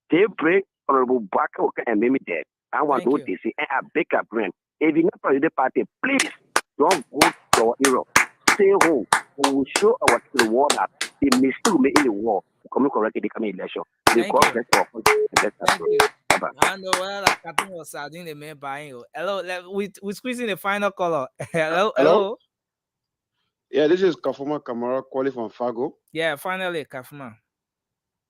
They break Honorable Baka and make me dead. I want to do this and I beg a brand. If you're not part of the party, please don't vote for Europe. Stay home. We will show our to the world that the mistake made in the war coming correctly the coming election. Thank you. Thank you. I know well like Captain was sardine the man buying you. Hello, we squeezing the final caller. Hello. Yeah, this is Kafuma Kamara calling from Fargo. Yeah, finally, Kafuma.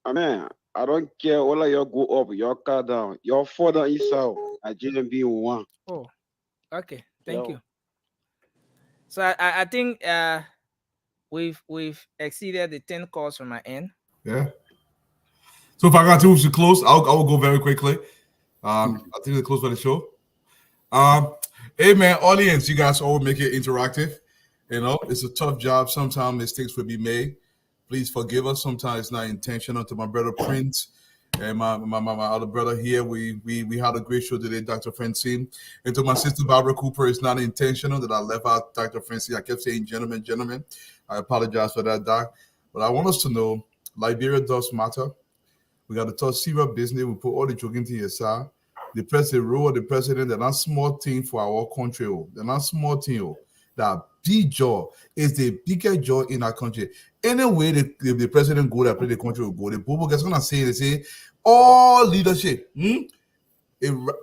I mean, I don't care whether you go up, your car down, your fall down east south. I didn't be one. Oh, okay. Thank you. So I think we've exceeded the 10 calls from my end. Yeah. So if I got to close, I will go very quickly. I think we'll close for the show. Hey man, audience, you guys all make it interactive. You know, it's a tough job. Sometimes mistakes will be made. Please forgive us. Sometimes it's not intentional. To my brother Prince and my other brother here, we had a great show today, Dr. Francine. And to my sister Barbara Cooper, it's not intentional that I left out Dr. Francine. I kept saying gentlemen. I apologize for that, Doc. But I want us to know Liberia does matter. We got to talk serious business. We put all the joking to aside. The president, role of the president, they're not small thing for our country. They're not small thing. That big job is the biggest job in our country. Anyway, the president go there, the country will go. The people guys gonna say, they say, all leadership,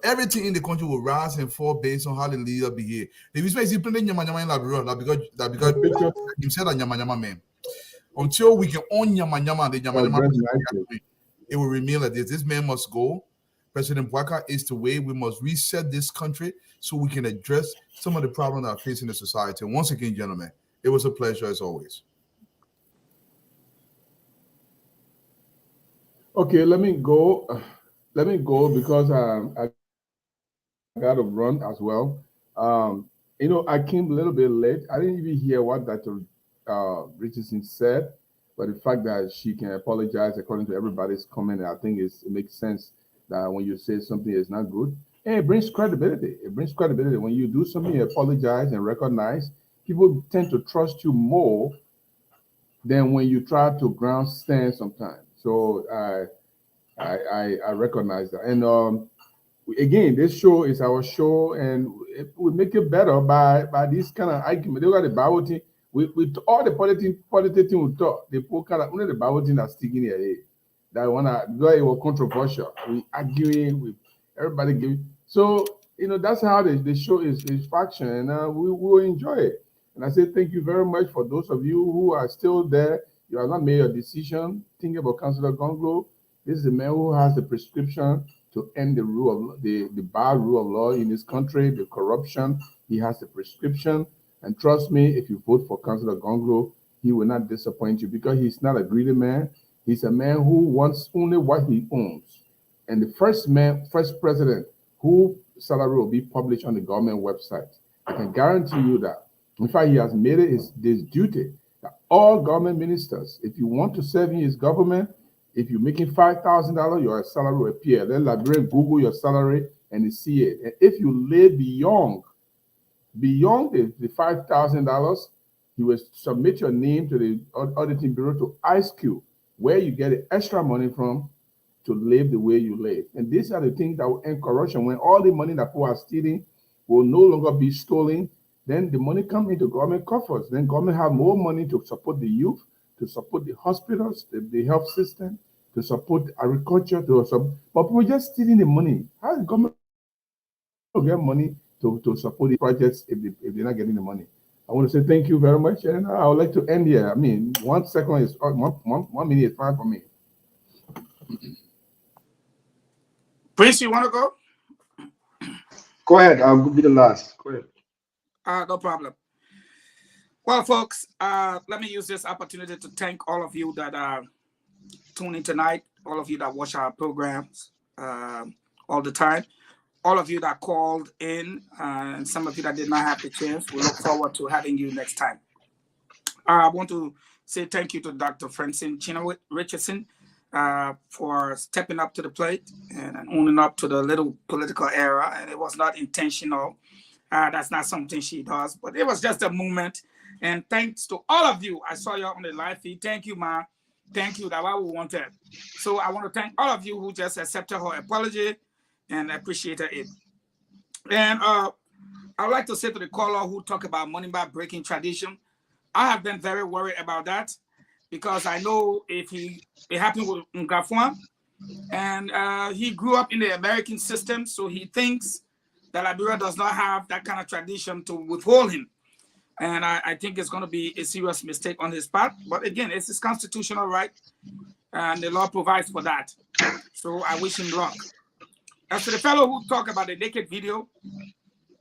everything in the country will rise and fall based on how the leader behave. If you say plenty nyama in Liberia, because him said that nyama man. Until we can own nyama, the nyama, it will remain like this. This man must go. President Boaka is the way. We must reset this country so we can address some of the problems that are facing the society. And once again, gentlemen, it was a pleasure as always. Okay, let me go because I got to run as well. You know, I came a little bit late. I didn't even hear what Dr. Richardson said, but the fact that she can apologize according to everybody's comment, I think it makes sense that when you say something is not good, and it brings credibility. It brings credibility. When you do something, you apologize and recognize, people tend to trust you more than when you try to ground stand sometimes. So I recognize that. And again, this show is our show, and we make it better by this kind of argument. They got the Bible thing. With all the politics we talk, the poor kind of only the Bible thing that's sticking here. That it was controversial. We arguing with everybody giving. So that's how the show is faction, and we will enjoy it. And I say thank you very much for those of you who are still there. You have not made your decision. Think about Councillor Gonglo. This is a man who has the prescription to end the rule of the bad rule of law in this country, the corruption. He has the prescription. And trust me, if you vote for Councillor Gonglo, he will not disappoint you because he's not a greedy man. He's a man who wants only what he owns. And the first president whose salary will be published on the government website. I can guarantee you that. In fact, he has made it his duty that all government ministers, if you want to serve in his government, if you're making $5,000, your salary will appear. Then Liberian Google your salary and you see it. And if you live beyond the $5,000, you will submit your name to the auditing bureau to ISQ, where you get the extra money from to live the way you live. And these are the things that will end corruption. When all the money that people are stealing will no longer be stolen, then the money comes into government coffers. Then government have more money to support the youth, to support the hospitals, the health system, to support agriculture, but people just stealing the money. How is the government get money to support the projects if they're not getting the money? I want to say thank you very much, and I would like to end here. I mean, 1 second is 1 minute is fine for me. Prince, you want to go? Go ahead. I'll be the last. Go ahead. No problem. Well, folks, let me use this opportunity to thank all of you that are tuning tonight, all of you that watch our programs all the time, all of you that called in, and some of you that did not have the chance. We look forward to having you next time. I want to say thank you to Dr. Francine Chinowit Richardson for stepping up to the plate and owning up to the little political error. And it was not intentional. That's not something she does, but it was just a movement. And thanks to all of you. I saw you on the live feed. Thank you, ma. Thank you. That's what we wanted. So I want to thank all of you who just accepted her apology and appreciated it. And I would like to say to the caller who talk about money back breaking tradition, I have been very worried about that because I know it happened with Ngafwan, and he grew up in the American system, so he thinks that Liberia does not have that kind of tradition to withhold him. And I think it's going to be a serious mistake on his part. But again, it's his constitutional right, and the law provides for that. So I wish him luck. As for the fellow who talked about the naked video,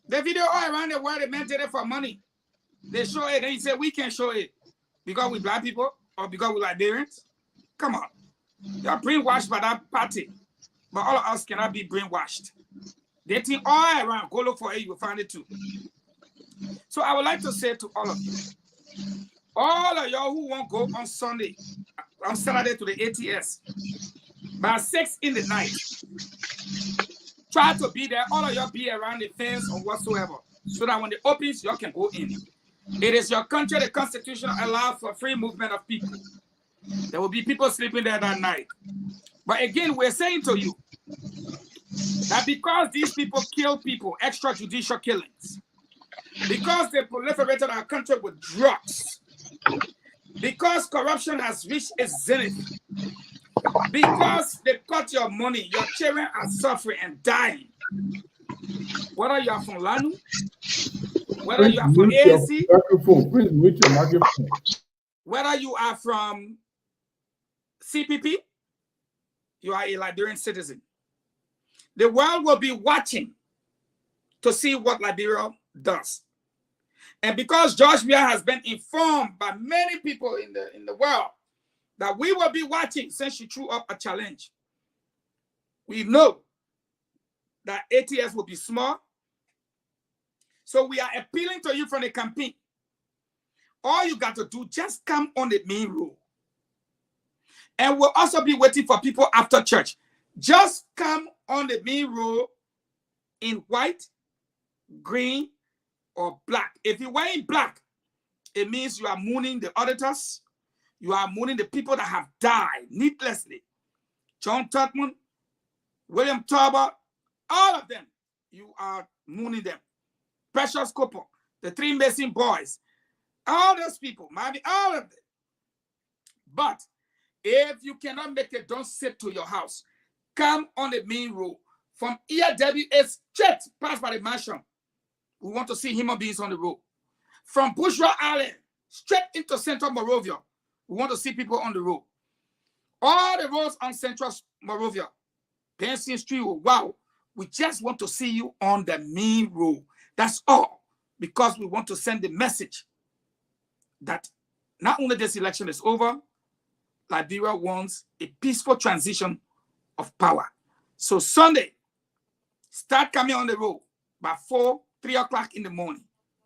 the video all around the world, the men did it for money. They show it, and he said, we can't show it because we black people or because we Liberians. Come on. You're brainwashed by that party, but all of us cannot be brainwashed. They think all around, go look for it, you will find it too. So I would like to say to all of you, all of y'all who won't go on Saturday to the ATS, by 6 in the night, try to be there. All of y'all be around the fence or whatsoever, so that when it opens, y'all can go in. It is your country. The Constitution allows for free movement of people. There will be people sleeping there that night. But again, we're saying to you that because these people kill people, extrajudicial killings, because they proliferated our country with drugs, because corruption has reached its zenith, because they cut your money, your children are suffering and dying. Whether you are from Lanu, whether you are from ANC, whether you are from CPP, you are a Liberian citizen. The world will be watching to see what Liberia does. And because George Weah has been informed by many people in the world that we will be watching since she threw up a challenge, we know that ATS will be small. So we are appealing to you from the campaign. All you got to do, just come on the main road. And we'll also be waiting for people after church. Just come on the main road in white, green, or black. If you're wearing black, it means you are mooning the auditors. You are mooning the people that have died needlessly. John Tutman, William Tauber, all of them, you are mooning them. Precious couple, the three missing boys, all those people, maybe all of them. But if you cannot make it, don't sit to your house. Come on the main road. From ERWA straight past by the mansion. We want to see human beings on the road. From Bourgeois Island straight into Central Morovia. We want to see people on the road. All the roads on Central Morovia, Dancing Street, wow. We just want to see you on the main road. That's all. Because we want to send the message that not only this election is over, Liberia wants a peaceful transition of power. So Sunday, start coming on the road by 3 o'clock in the morning.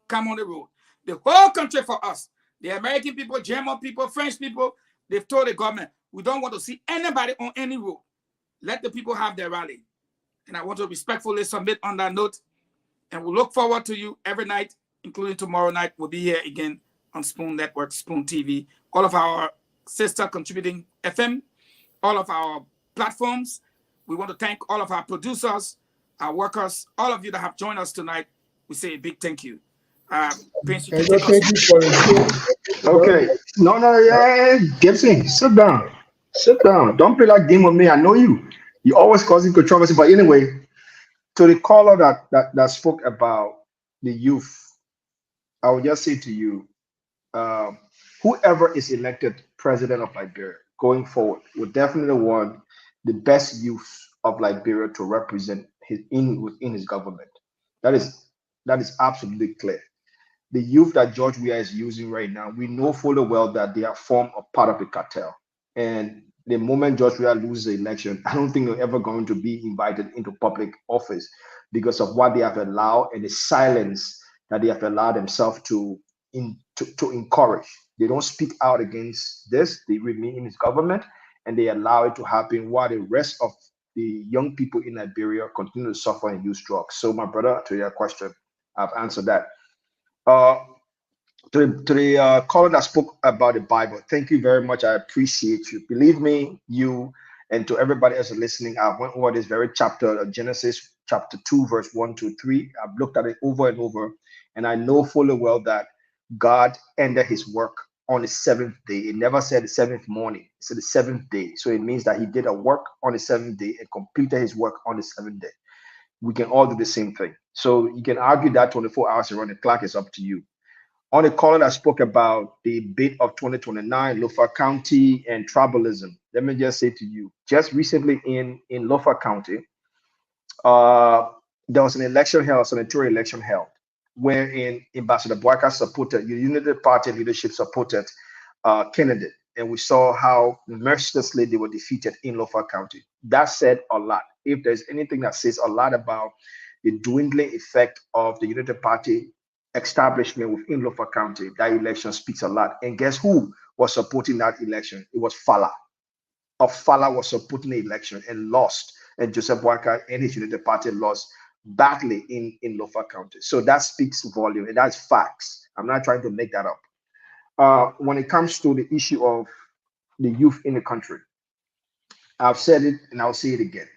Come on the road. The whole country for us, the American people, German people, French people, they've told the government, we don't want to see anybody on any road. Let the people have their rally. And I want to respectfully submit on that note. And we'll look forward to you every night, including tomorrow night. We'll be here again on Spoon Network, Spoon TV, all of our sister contributing FM, all of our platforms. We want to thank all of our producers, our workers, all of you that have joined us tonight. We say a big thank you. Prince, you can take us. Okay. No, yeah, Gibson, sit down. Sit down. Don't play that game with me. I know you. You always causing controversy. But anyway, to the caller that spoke about the youth, I would just say to you, whoever is elected president of Liberia going forward will definitely want the best youth of Liberia to represent within his government. That is absolutely clear. The youth that George Weah is using right now, we know fully well that they are formed a part of a cartel. And the moment George Weah loses the election, I don't think they're ever going to be invited into public office because of what they have allowed and the silence that they have allowed themselves to encourage. They don't speak out against this. They remain in his government and they allow it to happen while the rest of the young people in Liberia continue to suffer and use drugs. So, my brother, to your question, I've answered that. To the caller that spoke about the Bible, thank you very much. I appreciate you. Believe me, you and to everybody else listening, I went over this very chapter of Genesis, chapter 2, verse 1 to 3. I've looked at it over and over, and I know fully well that God ended his work on the seventh day. It never said the seventh morning, it said the seventh day. So it means that he did a work on the seventh day and completed his work on the seventh day. We can all do the same thing. So you can argue that 24 hours around the clock is up to you. On the caller that spoke about the bid of 2029, Lofa County and tribalism, let me just say to you, just recently in Lofa County, there was an election held, a senatorial election held, wherein Ambassador Boyka supported, the Unity Party leadership supported candidate. And we saw how mercilessly they were defeated in Lofa County. That said a lot. If there's anything that says a lot about the dwindling effect of the Unity Party establishment within Lofa County, that election speaks a lot. And guess who was supporting that election? It was Fala. Fala was supporting the election and lost. And Joseph Boyka and his Unity Party lost badly in Lofa County. So that speaks volume, and that's facts. I'm not trying to make that up. When it comes to the issue of the youth in the country, I've said it and I'll say it again.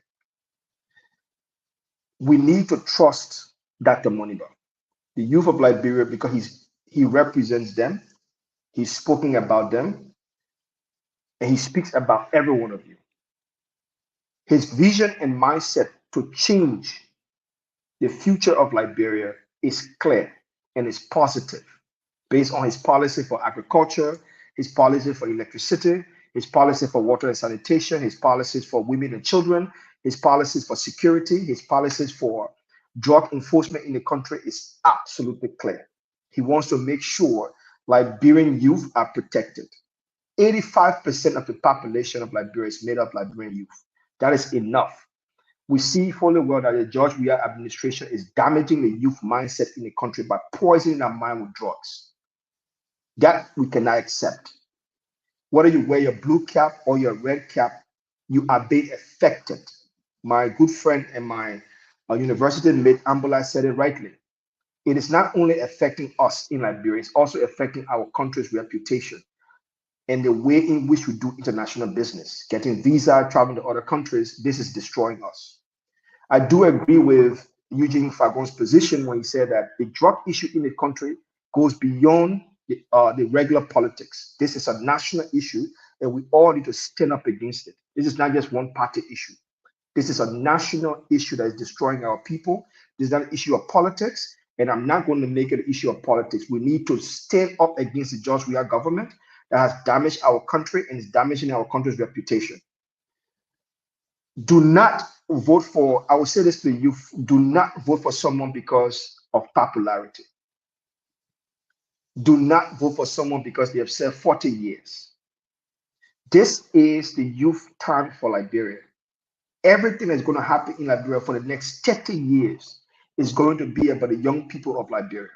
We need to trust Dr. Moniba, the youth of Liberia, because he represents them, he's spoken about them, and he speaks about every one of you. His vision and mindset to change the future of Liberia is clear and is positive, based on his policy for agriculture, his policy for electricity, his policy for water and sanitation, his policies for women and children, his policies for security, his policies for drug enforcement in the country is absolutely clear. He wants to make sure Liberian youth are protected. 85% of the population of Liberia is made up of Liberian youth. That is enough. We see fully well that the George Weah administration is damaging the youth mindset in the country by poisoning our mind with drugs. That we cannot accept. Whether you wear your blue cap or your red cap, you are being affected. My good friend and my university mate Ambola said it rightly. It is not only affecting us in Liberia, it's also affecting our country's reputation and the way in which we do international business. Getting visa, traveling to other countries, this is destroying us. I do agree with Eugene Fagon's position when he said that the drug issue in the country goes beyond the regular politics. This is a national issue, and we all need to stand up against it. This is not just one party issue. This is a national issue that is destroying our people. This is not an issue of politics, and I'm not going to make it an issue of politics. We need to stand up against the George Weah government that has damaged our country and is damaging our country's reputation. Do not vote for, I will say this to you, do not vote for someone because of popularity. Do not vote for someone because they have served 40 years. This is the youth time for Liberia. Everything that's going to happen in Liberia for the next 30 years is going to be about the young people of Liberia.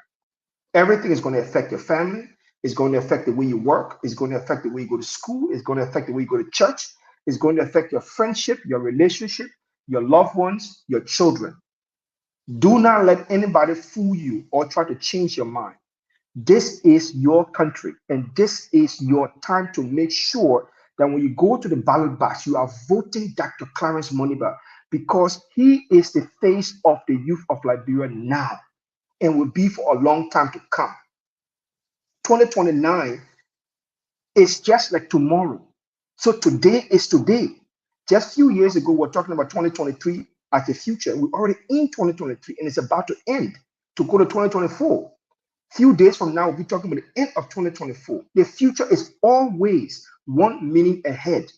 Everything is going to affect your family. It's going to affect the way you work. It's going to affect the way you go to school. It's going to affect the way you go to church. It's going to affect your friendship, your relationship, your loved ones, your children. Do not let anybody fool you or try to change your mind. This is your country, and this is your time to make sure that when you go to the ballot box, you are voting Dr. Clarence Moniba, because he is the face of the youth of Liberia now and will be for a long time to come. 2029 is just like tomorrow. So today is today. Just a few years ago, we were talking about 2023 as the future. We're already in 2023, and it's about to end to go to 2024. Few days from now, we'll be talking about the end of 2024. The future is always one minute ahead.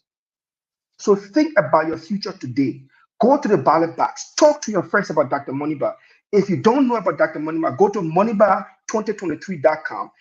So think about your future today. Go to the ballot box. Talk to your friends about Dr. Moniba. If you don't know about Dr. Moniba, go to moniba2023.com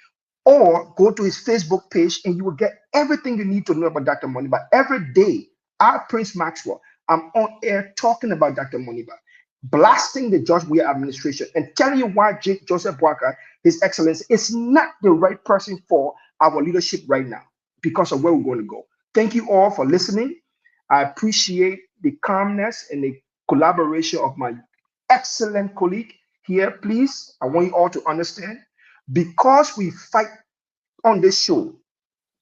or go to his Facebook page, and you will get everything you need to know about Dr. Moniba. Every day, I, Prince Maxwell, I'm on air talking about Dr. Moniba, blasting the George Weah administration and telling you why Joseph Boakai, His Excellency, is not the right person for our leadership right now because of where we're going to go. Thank you all for listening. I appreciate the calmness and the collaboration of my excellent colleague here. Please, I want you all to understand, because we fight on this show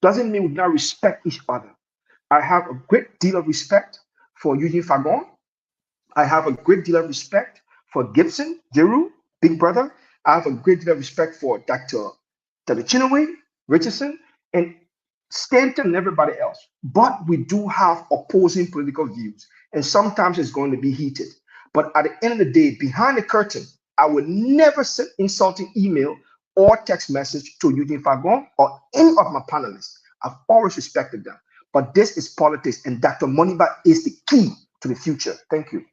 doesn't mean we not respect each other. I have a great deal of respect for Eugene Fagon. I have a great deal of respect for Gibson, Jeru, Big Brother. I have a great deal of respect for Dr. Chinaway, Richardson, and Stanton and everybody else. But we do have opposing political views, and sometimes it's going to be heated. But at the end of the day, behind the curtain, I would never send insulting email or text message to Eugene Fagon or any of my panelists. I've always respected them. But this is politics, and Dr. Moniba is the key to the future. Thank you.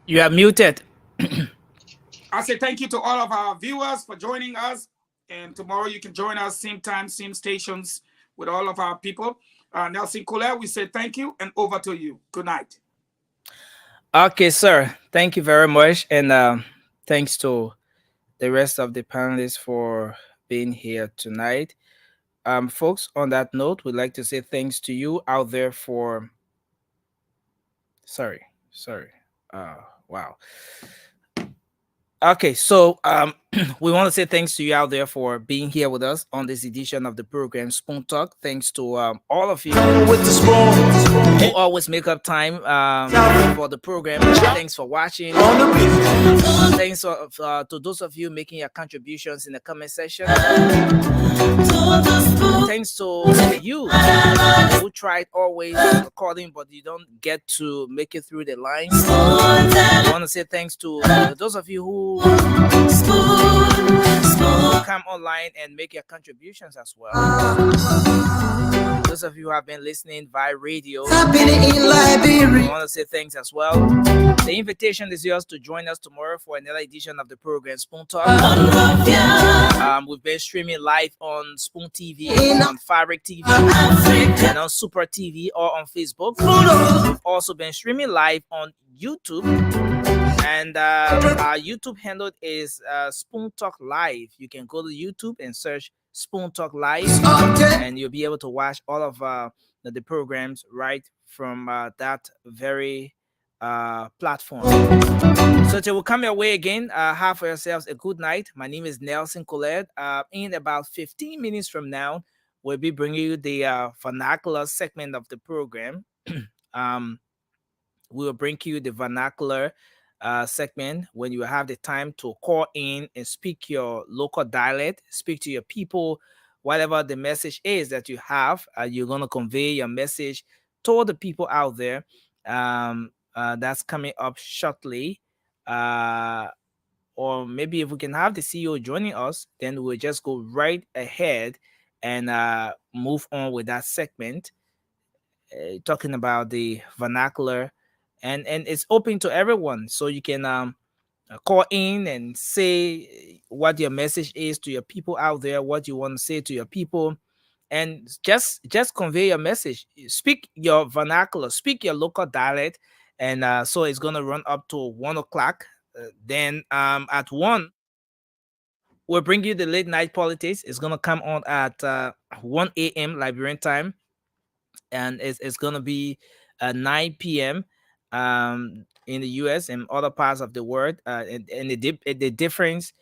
You are muted. I say thank you to all of our viewers for joining us. And tomorrow you can join us same time, same stations with all of our people. Nelson Colette, we say thank you, and over to you. Good night. Okay, sir. Thank you very much. And thanks to the rest of the panelists for being here tonight. Folks, on that note, we'd like to say thanks to you out there for... Sorry. Wow. Okay, so we want to say thanks to you out there for being here with us on this edition of the program Spoon Talk. Thanks to all of you who always make up time for the program. Thanks for watching. Thanks to those of you making your contributions in the comment section. Thanks to you who tried always recording, but you don't get to make it through the lines. I want to say thanks to those of you who come online and make your contributions as well. Those of you who have been listening via radio, I want to say thanks as well. The invitation is yours to join us tomorrow for another edition of the program Spoon Talk. We've been streaming live on Spoon TV, on Fabric TV, and on Super TV, or on Facebook. We've also been streaming live on YouTube. And our YouTube handle is Spoon Talk Live. You can go to YouTube and search Spoon Talk Live, and you'll be able to watch all of the programs right from that very platform. So till we come your way again, have for yourselves a good night. My name is Nelson Colette. In about 15 minutes from now, we'll be bringing you the vernacular segment of the program. We will bring you the vernacular segment when you have the time to call in and speak your local dialect, speak to your people, whatever the message is that you have. You're going to convey your message to the people out there. That's coming up shortly. Or maybe if we can have the CEO joining us, then we'll just go right ahead and move on with that segment, talking about the vernacular, and it's open to everyone, so you can call in and say what your message is to your people out there, what you want to say to your people, and just convey your message. Speak your vernacular, speak your local dialect, and so it's gonna run up to 1 o'clock. Then at 1, we'll bring you the late night politics. It's gonna come on at 1 a.m. Liberian time, and it's gonna be 9 p.m. In the U.S. and other parts of the world, and the difference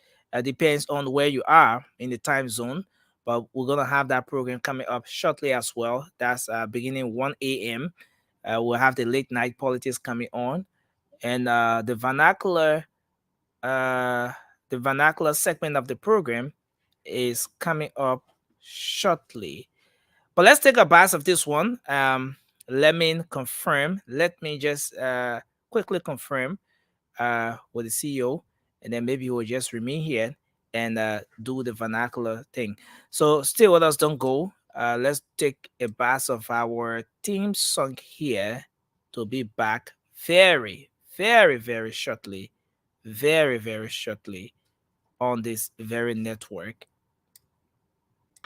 depends on where you are in the time zone. But we're gonna have that program coming up shortly as well. That's beginning 1 a.m. We'll have the late night politics coming on, and the vernacular segment of the program is coming up shortly. But let's take a bite of this one. Let me confirm. Let me just quickly confirm with the CEO, and then maybe we'll just remain here and do the vernacular thing. So still with us, don't go. Let's take a bite of our theme song here to be back very, very, very shortly. Very, very shortly on this very network.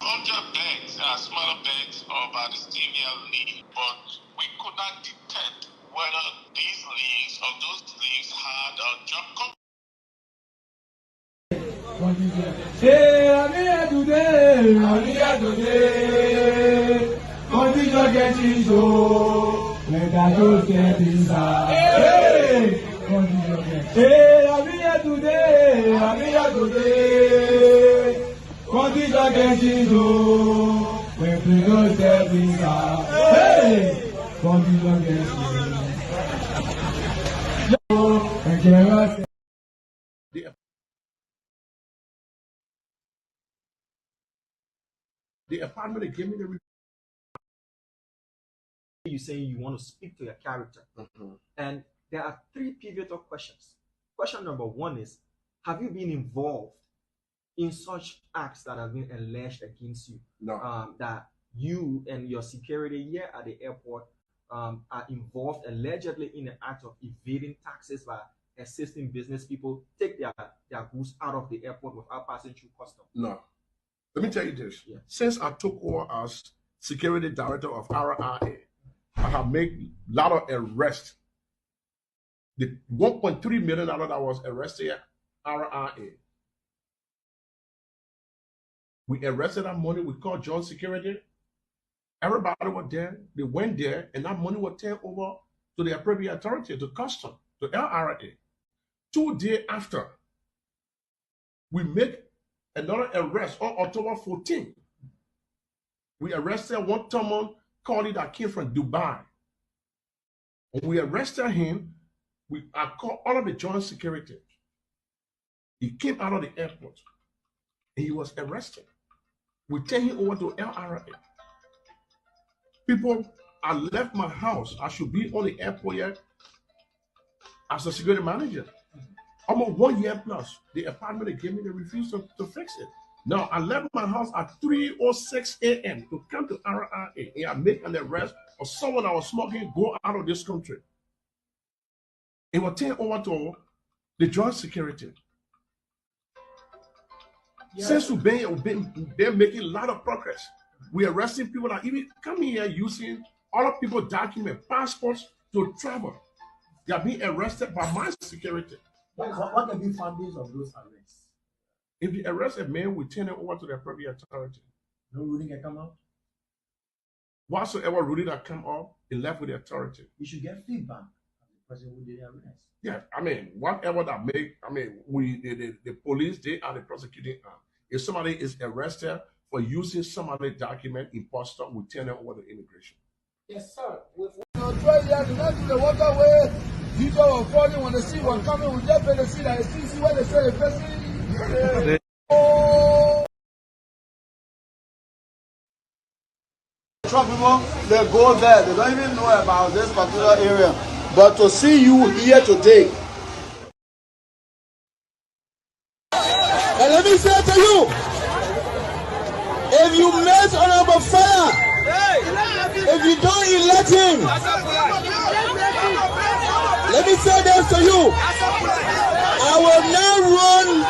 100 beds, smaller beds of anesthesia leak, but we could not detect whether these leaks or those leaks had a drug content. The apartment they gave me the. You saying you want to speak to your character, and there are 3 pivotal questions. Question number 1 is: have you been involved in such acts that have been alleged against you? No. That you and your security here at the airport are involved allegedly in the act of evading taxes by assisting business people take their goods out of the airport without passing through customs? No. Let me tell you this. Yeah. Since I took over as security director of RRA, I have made a lot of arrests. The $1.3 million that was arrested at RRA. We arrested that money. We called John Security. Everybody was there. They went there, and that money was turned over to the appropriate authority, to custom, to LRA. 2 days after, we make another arrest on October 14th. We arrested one Thomas Carly that came from Dubai. When we arrested him, I called all of the joint security. He came out of the airport and he was arrested. We take him over to LRA. People, I left my house. I should be on the airport yet as a security manager. Almost 1 year plus. The apartment they gave me, they refused to fix it. Now, I left my house at 3:06 a.m. to come to RRA and I make an arrest of someone that was smoking, go out of this country. It was turned over to the joint security. Yeah. Since we've been making a lot of progress. We're arresting people that even come here using other people's documents, passports to travel. They are being arrested by my security. What can be findings of those arrests? If you arrest a man, we turn it over to the appropriate authority. No ruling can come out? Whatsoever ruling that come up, it left with the authority. You should get feedback from the person who did the arrest. Yeah, I mean, whatever that make, I mean, the police, they are the prosecuting arm. If somebody is arrested for using some other document imposter will turn it over to immigration. Yes, sir. With 12 years, we went to the waterway. People were falling when the sea was coming. We just better see that see where they say the person. Some people, they go there, they don't even know about this particular area. But to see you here today, and let me say to you, if you mess Honorable Fella, if you don't elect him, let me say this to you, I will now run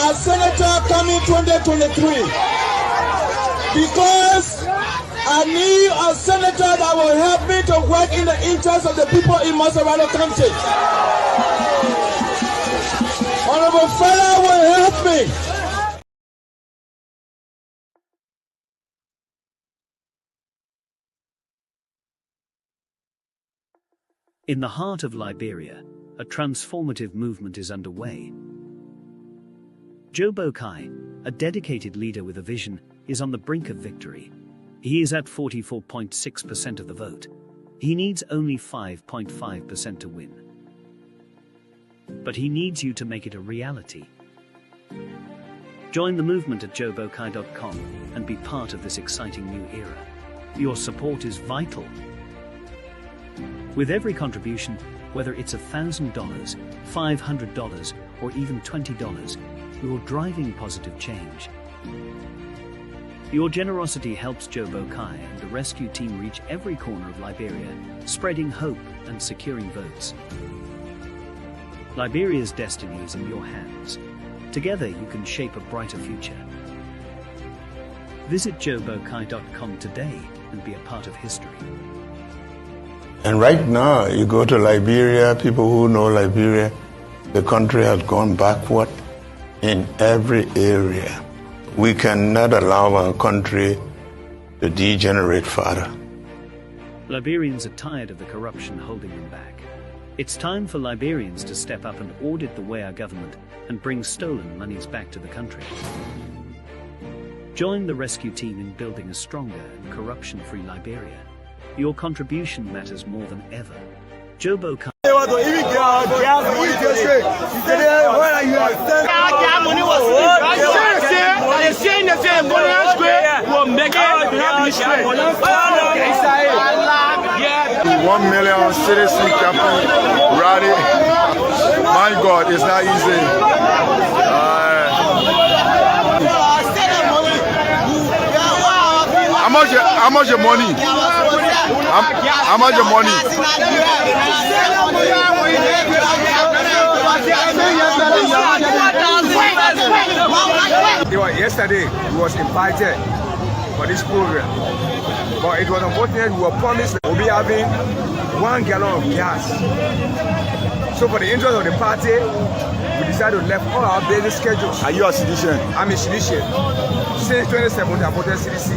as senator coming 2023 because I need a senator that will help me to work in the interest of the people in Maserati County. Honorable Fella will help me. In the heart of Liberia, a transformative movement is underway. Joe Boakai, a dedicated leader with a vision, is on the brink of victory. He is at 44.6% of the vote. He needs only 5.5% to win. But he needs you to make it a reality. Join the movement at joebokai.com and be part of this exciting new era. Your support is vital. With every contribution, whether it's $1,000, $500, or even $20, you're driving positive change. Your generosity helps Joe Boakai and the rescue team reach every corner of Liberia, spreading hope and securing votes. Liberia's destiny is in your hands. Together you can shape a brighter future. Visit joebokai.com today and be a part of history. And right now, you go to Liberia, people who know Liberia, the country has gone backward in every area. We cannot allow our country to degenerate further. Liberians are tired of the corruption holding them back. It's time for Liberians to step up and audit the way our government and bring stolen monies back to the country. Join the rescue team in building a stronger and corruption-free Liberia. Your contribution matters more than ever. Joe Boakai. $1 million citizen campaign rally. My God, it's not easy. How much your money? How much your money? Yesterday, we was invited for this program, but it was unfortunate. We were promised that we'll be having 1 gallon of gas. So for the interest of the party, we decided to left all our busy schedules. Are you a citizen? I'm a citizen. Since 2017, I voted CDC,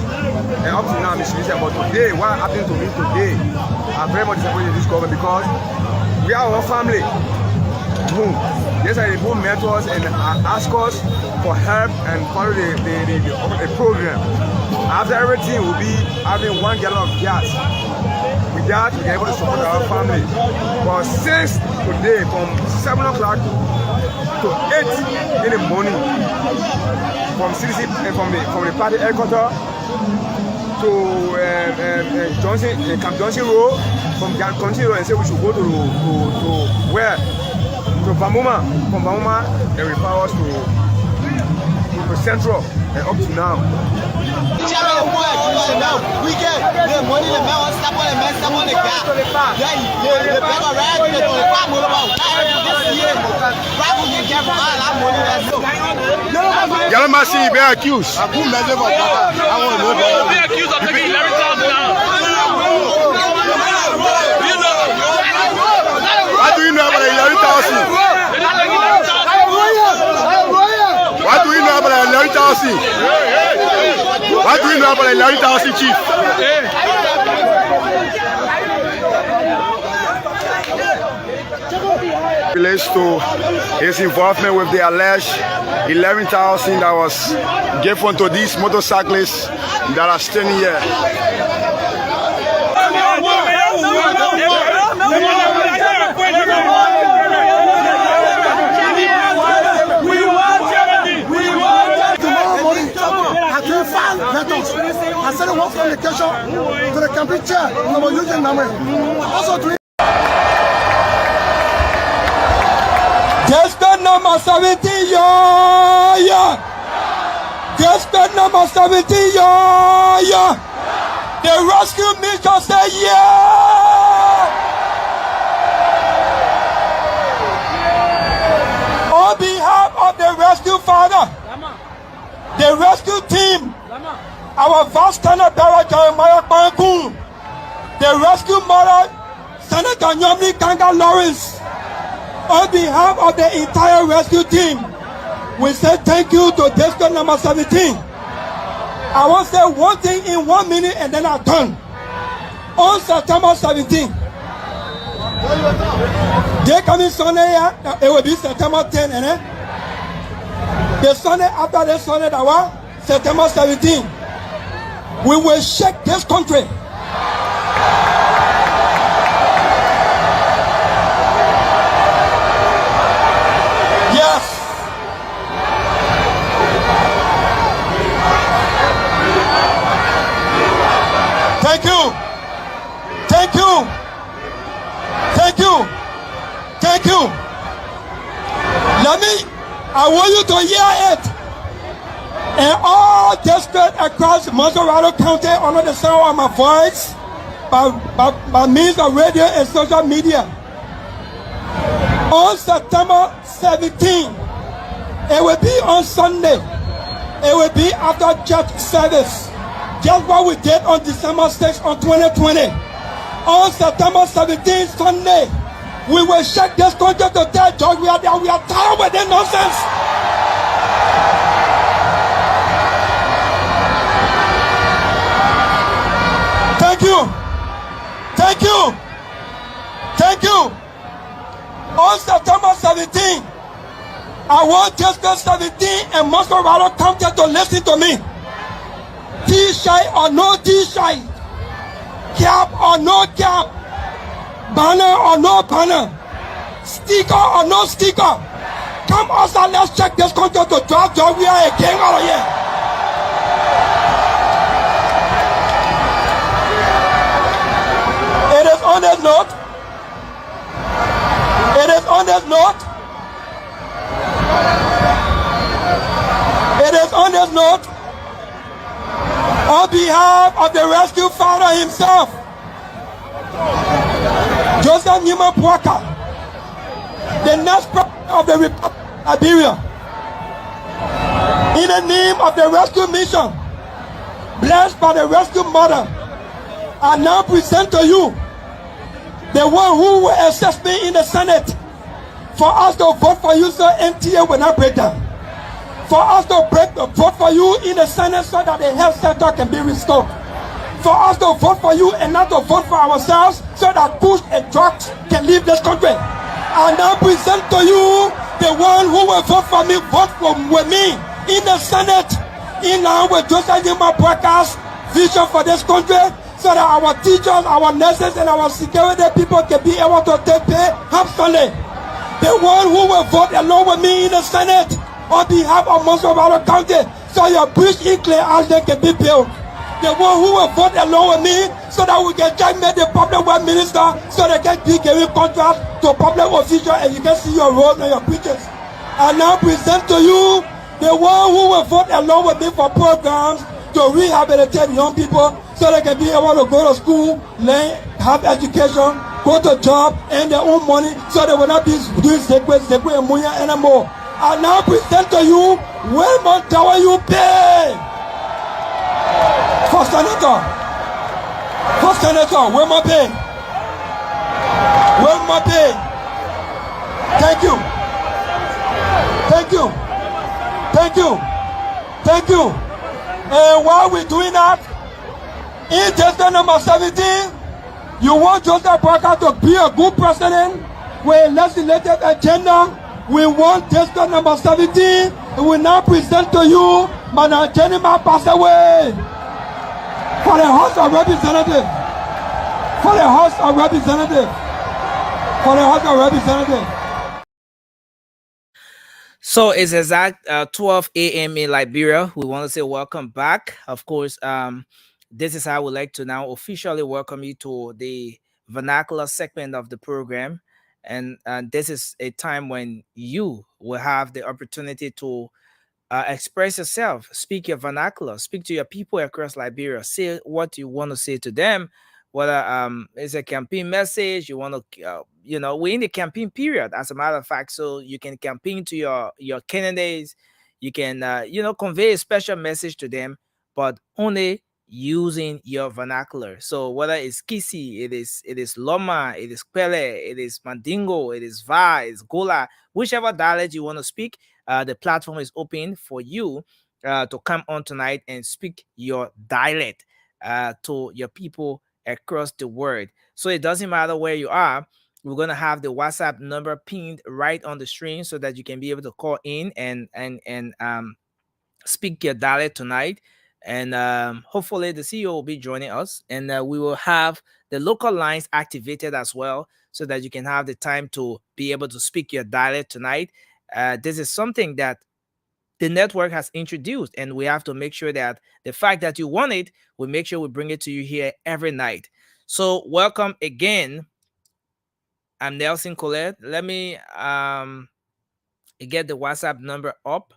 and up to now I'm a citizen. But today, what happened to me today, I'm very much disappointed in this government because we are our family. Boom. Yesterday, they both met us and asked us for help and follow the program. After everything, we'll be having 1 gallon of gas. With that, we're able to support our family. But since today, from 7 o'clock to 8 in the morning, from CDC, from the party headquarters to Camp Johnson Road, from Camp Johnson Road, and say we should go to where? To Bamuma. From Bamuma, they refer us to Central, and up to now. We get the money, the man, stop on the man, stop on the guy. The bag of rag, the farm will about this year. Why would you get all that money? Yellow Machine, be accused. I won't be accused of taking $11,000 now. What do you know about $11,000? What do you know about $11,000? What do you know about $11,000, Chief? relates to his involvement with the alleged 11,000 that was given to these motorcyclists that are standing here. I said one communication to the campaign chair. We were using number. Also doing. District number 17, yeah. District number 17, yeah. The rescue mission say yeah. On behalf of the rescue father, the rescue team, our vice standard bearer Jeremiah Kwanku, the rescue mother Senator Nyomni Kanga Lawrence, on behalf of the entire rescue team, we say thank you to district number 17. I want to say one thing in 1 minute and then I'm done. On September 17, they coming Sunday, it will be September 10, the Sunday after the Sunday that was September 17. We will shake this country. Yes. Thank you. Thank you. Thank you. Thank you. I want you to hear it. And all districts across Monterey County under the sound of my voice by means of radio and social media. On September 17, it will be on Sunday. It will be after church service. Just what we did on December 6 on 2020. On September 17, Sunday, we will shake this country to tell George we are tired with this nonsense. Thank you. Thank you. Thank you. On September 17, I want District 17 and Monterey County to listen to me. T-shirt or no T-shirt, cap or no cap, banner or no banner, sticker or no sticker. Come outside, let's check this country to drive Georgia again out of here. It is on this note. It is on this note. It is on this note. On behalf of the rescue father himself, Joseph Nima Pwaka, the next president of the Republic of Liberia, in the name of the rescue mission, blessed by the rescue mother, I now present to you the one who will assist me in the Senate for us to vote for you so NTA will not break down. For us to vote for you in the Senate so that the health sector can be restored. For us to vote for you and not to vote for ourselves so that push and drugs can leave this country. I now present to you the one who will vote for me, with me in the Senate, in line with Joseph Nima Pwaka's vision for this country, so that our teachers, our nurses, and our security people can be able to take pay handsomely. The one who will vote along with me in the Senate on behalf of Monterey County, so your bridge in Clear Island can be built. The one who will vote along with me so that we can just make the public work minister so they can be giving contracts to public officials and you can see your role and your pictures. I now present to you the one who will vote along with me for programs to rehabilitate young people so they can be able to go to school, learn, have education, go to job, earn their own money so they will not be doing Zekwe and Munya anymore. I now present to you Wilmot Tower you pay for Senator. For Senator, Wilmot pay. Wilmot pay. Thank you. Thank you. Thank you. Thank you. And while we're doing that, in district number 17, you want Joseph Parker to be a good president, with legislative agenda. We want district number 17. And we now present to you Madam Jennifer pass away for the House of Representatives. For the House of Representatives. For the House of Representatives. So it's exact 12 a.m. in Liberia. We want to say welcome back. Of course, this is how I would like to now officially welcome you to the Vernacular segment of the program. And this is a time when you will have the opportunity to express yourself, speak your vernacular, speak to your people across Liberia, say what you want to say to them, whether it's a campaign message, you want to, we're in the campaign period, as a matter of fact, so you can campaign to your candidates, you can, convey a special message to them, but only using your vernacular. So whether it's Kisi, it is Loma, it is Pele, it is Mandingo, it is Va, it's Gola, whichever dialect you want to speak, the platform is open for you to come on tonight and speak your dialect to your people across the world. So it doesn't matter where you are. We're going to have the WhatsApp number pinned right on the screen so that you can be able to call in and speak your dialect tonight. And hopefully the CEO will be joining us, and we will have the local lines activated as well so that you can have the time to be able to speak your dialect tonight. This is something that the network has introduced, and we have to make sure that the fact that you want it, we make sure we bring it to you here every night. So welcome again. I'm Nelson Colette. Let me get the WhatsApp number up.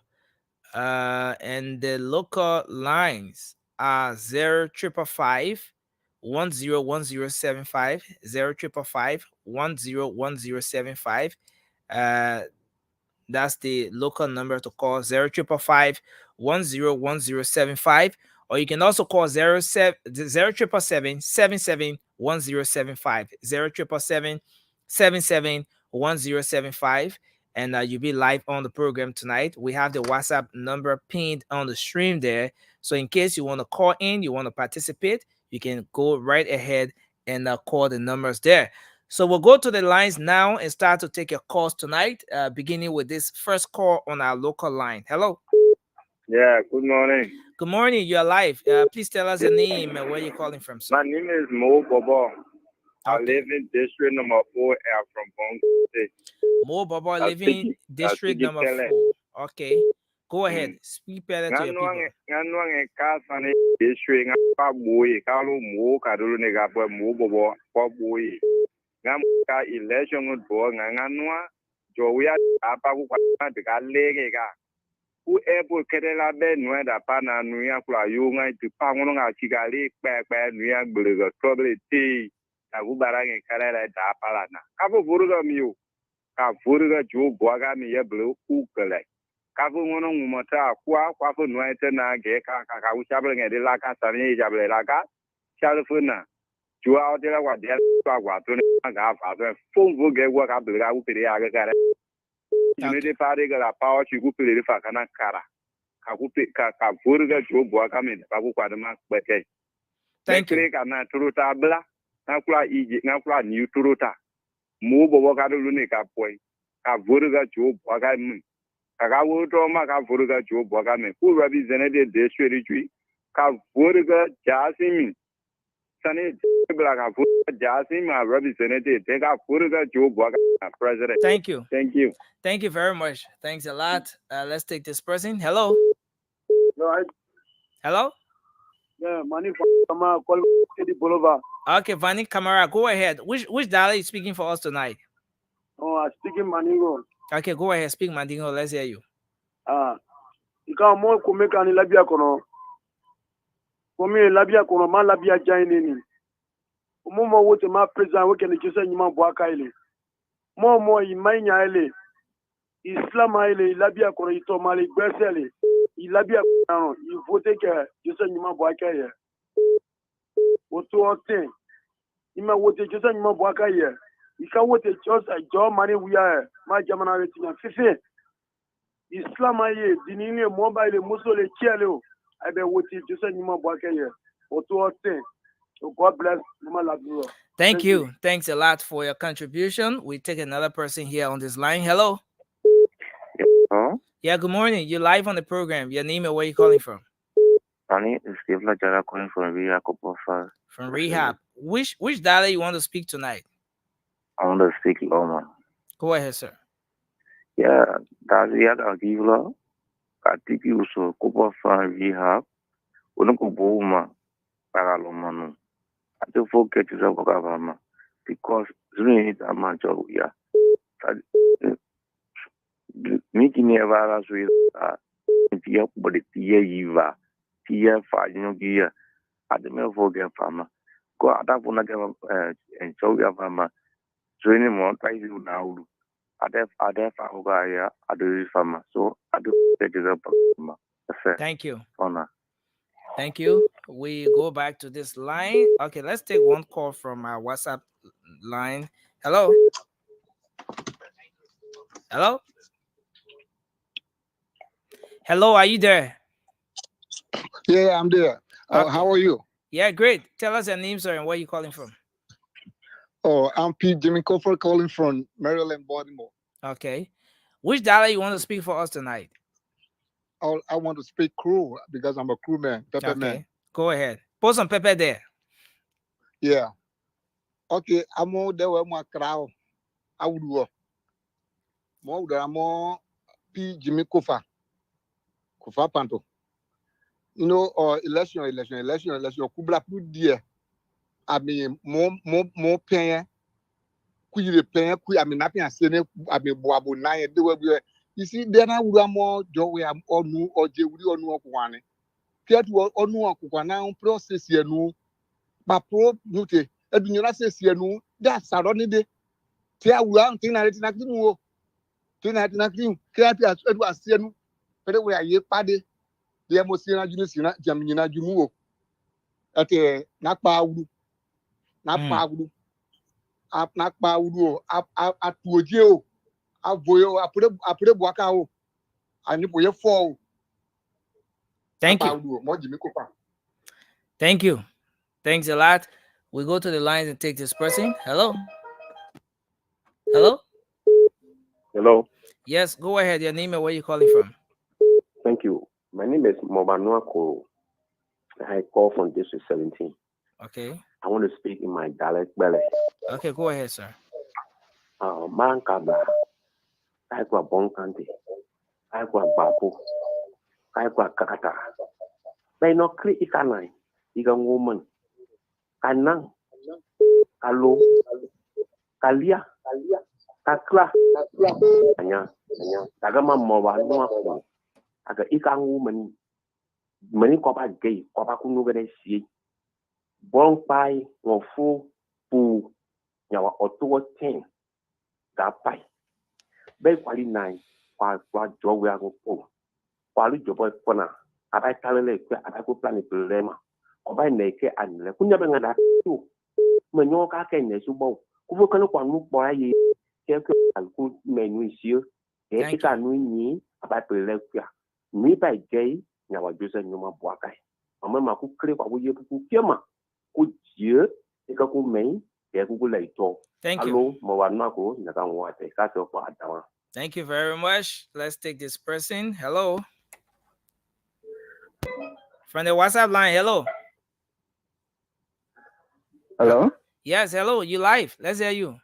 And the local lines are 0555 101075, 0555 101075. That's the local number to call, 0555 101075. Or you can also call 0777 771075, 0777 771075. And you'll be live on the program tonight. We have the WhatsApp number pinned on the stream there. So in case you want to call in, you want to participate, you can go right ahead and call the numbers there. So we'll go to the lines now and start to take your calls tonight, beginning with this first call on our local line. Hello. Yeah, good morning. Good morning. You're live. Please tell us your name and where you're calling from, sir. My name is Mo Bobo. I live in district number 4 from Bongo State. Mo Bobo, living district number 4. Okay. Go ahead. Speak better to your people. District election whoever Kerala Ben Weda Pana Nuya Kula Yunga to Pangonga Chigali, Papa Nuya Burger, probably tea, Agubarang and Kerala Dapalana. Kabu Burga Mew, Kavurga Joe Guagami Blue Ukale. Kabu Mono Mata, Quafu Nuetana, Geka, Kakawushabling and Delaka, Sani Jablaka, Chalifuna, Joao de la Guadia, Guatuna, Full Vuga work up the Gaupiaga. Unity party got a power to go to the Fakana Kara. Kavurga Joe Boakamin, Pabuquadama, Bete. Thank you. Naturuta Bla, Nakula Egypt, Nakula New Turuta. Move Bokadu Lunica Boy. Kavurga Joe Boakamin. Kagawutoma Kavurga Joe Boakamin, who represented the district. Kavurga Jasmine. Sunny Black Jasmine, representative. Take out Furga Joe Boakamin, president. Thank you. Thank you. Thank you very much. Thanks a lot. Let's take this person. Hello. Hello. Yeah, money from City Boulevard. Okay, Vani Kamara, go ahead. Which dialect is speaking for us tonight? Oh, I'm speaking Mandingo. Okay, go ahead. Speak Mandingo. Let's hear you. You can't more come make an Labia Kono. For me, Labia Kono, my Labia Jainin. Momo what my president, we can just say Yuma Boakaile. More in Manya. Islam ile Labia Kono ito Mali Besele. Labia Kono, you vote que just say Yuma Boakaile. Oto thing. Ima wote just say Yuma Boakaile. You can wote just a job money we are my Jamana rating and Fife. Islam ile dinini mobile musole kielo. I be wote just say Yuma Boakaile. Oto thing. So God bless Mama Labia. Thank you. Thanks a lot for your contribution. We take another person here on this line. Hello. Hello? Yeah, good morning. You're live on the program. Your name and where you calling from? My name is Steve Lajara calling from Rehab. From Rehab. Which dialect you want to speak tonight? I want to speak Loma. Go ahead, sir. Yeah, that's the other give I think you so Copa Rehab. Unoko Boma Paralomano. I don't forget to Zavagavama because it's a man job. Yeah. Making a virus with Tia, but the Tia Eva, Tia Fajinogia, at the Melvogan farmer. Go out of one and show your farmer. Training more, try to now. Ada Fahogaya, Ada farmer. So I do take it up. Thank you. Honor. Thank you. We go back to this line. Okay, let's take one call from our WhatsApp line. Hello. Hello. Hello, are you there? Yeah, I'm there. Okay. How are you? Yeah, great. Tell us your name, sir, and where you calling from. Oh, I'm Pete Jimmy Cofer calling from Maryland, Baltimore. Okay. Which dialect you want to speak for us tonight? I want to speak crew because I'm a crewman, pepper man. Go ahead. Put some pepper there. Yeah. Okay, I'm all there with my crowd. I would go. More than more Pete Jimmy Cofer. Cofer Panto. You know, election. Kubla put there. I mean, more pain. Kuyi the pain. I mean, nothing. I say, I mean, boabu nine. You see, then I would more joy or no or jewelry or no one. Get what or no one process here no. But pro nute. And you not say here no. That's a running day. Tia one thing I didn't know. Thing I didn't know. Can't be as it was here no. But we are ye paddy. The emotional units in Jamina Jumu. At a Nakpa. Up Nakpa Udo. Up at Wojio. Up Boyo. I put a Wakao. And you put your fall. Thank you. Thank you. Thanks a lot. We go to the lines and take this person. Hello. Hello. Hello. Yes, go ahead. Your name and where you calling from. Thank you. My name is Mobanuako. I call from District 17. Okay. I want to speak in my dialect belly. Okay, go ahead, sir. Mankaba. I go Bonkante. I go Bapu. I go Kakata. They no create ikanai. Ikan woman. Kanang. Kalu. Kalia. Kakla. Anya. Tagama Mobanuako. Aga ikan woman. Many copa gay, copa kuno gonna see. Bon pie, no full, poo, yawa or 10. That pie. Bay quali 9, while Joe will go. While you boy corner, I tell a I go plan it to them. Or by naked and the Kunyabanga that too. When your car can as you bow, who can look on look boy, and good men with you. They can win me about the left. Me by gay. Now I just know my boy. Mama could clip away your Puma. Good year, take a good main, there go later. Thank you. Moanako, Nagan Water, cut off. Thank you very much. Let's take this person. Hello. From the WhatsApp line, hello. Hello? Yes, hello. You live. Let's hear you.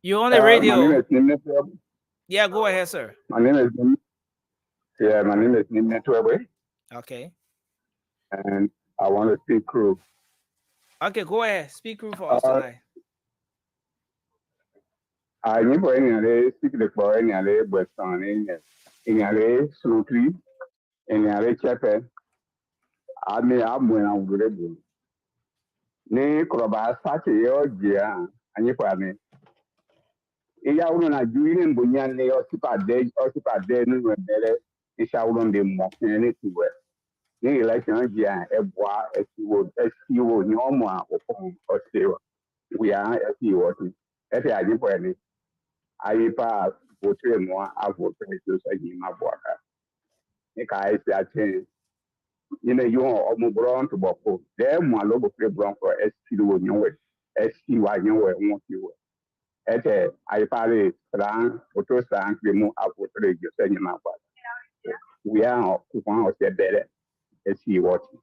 You're on the radio. My name is Yeah, go ahead, sir. My name is Nimne Twebe. Okay. And I want to speak crew. Okay, go ahead. Speak crew for us tonight. I need for any speak the for any other Western in a Snooty, in a chapel. I may have when I'm good. Nay, Kroba, such a year, and you for me. Iya uno na juine mbunyane osipa de no nwere isha uno de mo ne tiwe ni election dia eboa esiwo ni omo a opon osewa we are esiwo ti efi aji po ni ayi pa vote mo a vote so say ma boaka ni ka isi achen You know, you are Mubron to Boko. There, my logo play brown for SC SCY, won't you? At I party, Ran, Otto Sang, remove up with radio, sending my body. We are one of the better SC watching.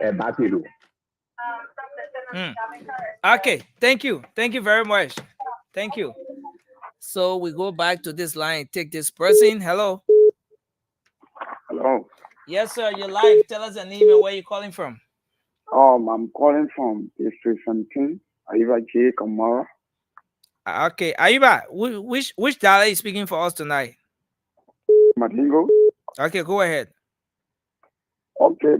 A battery. Okay, thank you very much. Thank you. So we go back to this line. Take this person. Hello. Hello. Yes, sir. You're live. Tell us your name and where you're calling from. I'm calling from District 17. Ayuba J. Kamara. Okay, Ayuba, which dialect are you speaking for us tonight? Madingo. Okay, go ahead. Okay,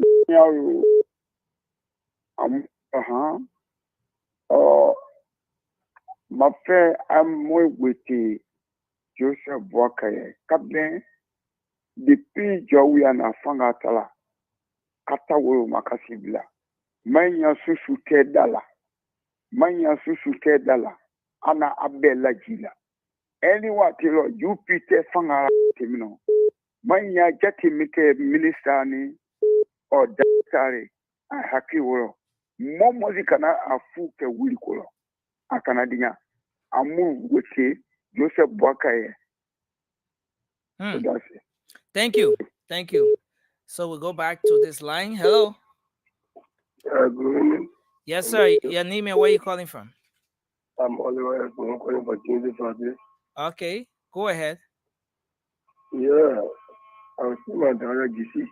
my friend, I'm more with the Joseph Walker. Captain, the P. Joey and Afangatala. Katawo Makasibla. Manya Susu Kedala. Manya Susu Kedala. Ana Abella Gila. Anyone tell you Peter Fanga Timino. Manya Jackie Mike Minister ni or Dactari. I haki woro. Momozi kana afuke wilikolo. Akanadinya. Amu weke Joseph Bwakaye. So that's it. Thank you. So we go back to this line. Hello. Good evening. Yes, sir. Your name and where you calling from? I'm Oliver. I'm calling for Kingsley Friday. Okay, go ahead. Yeah, I'm still my daughter Gisi.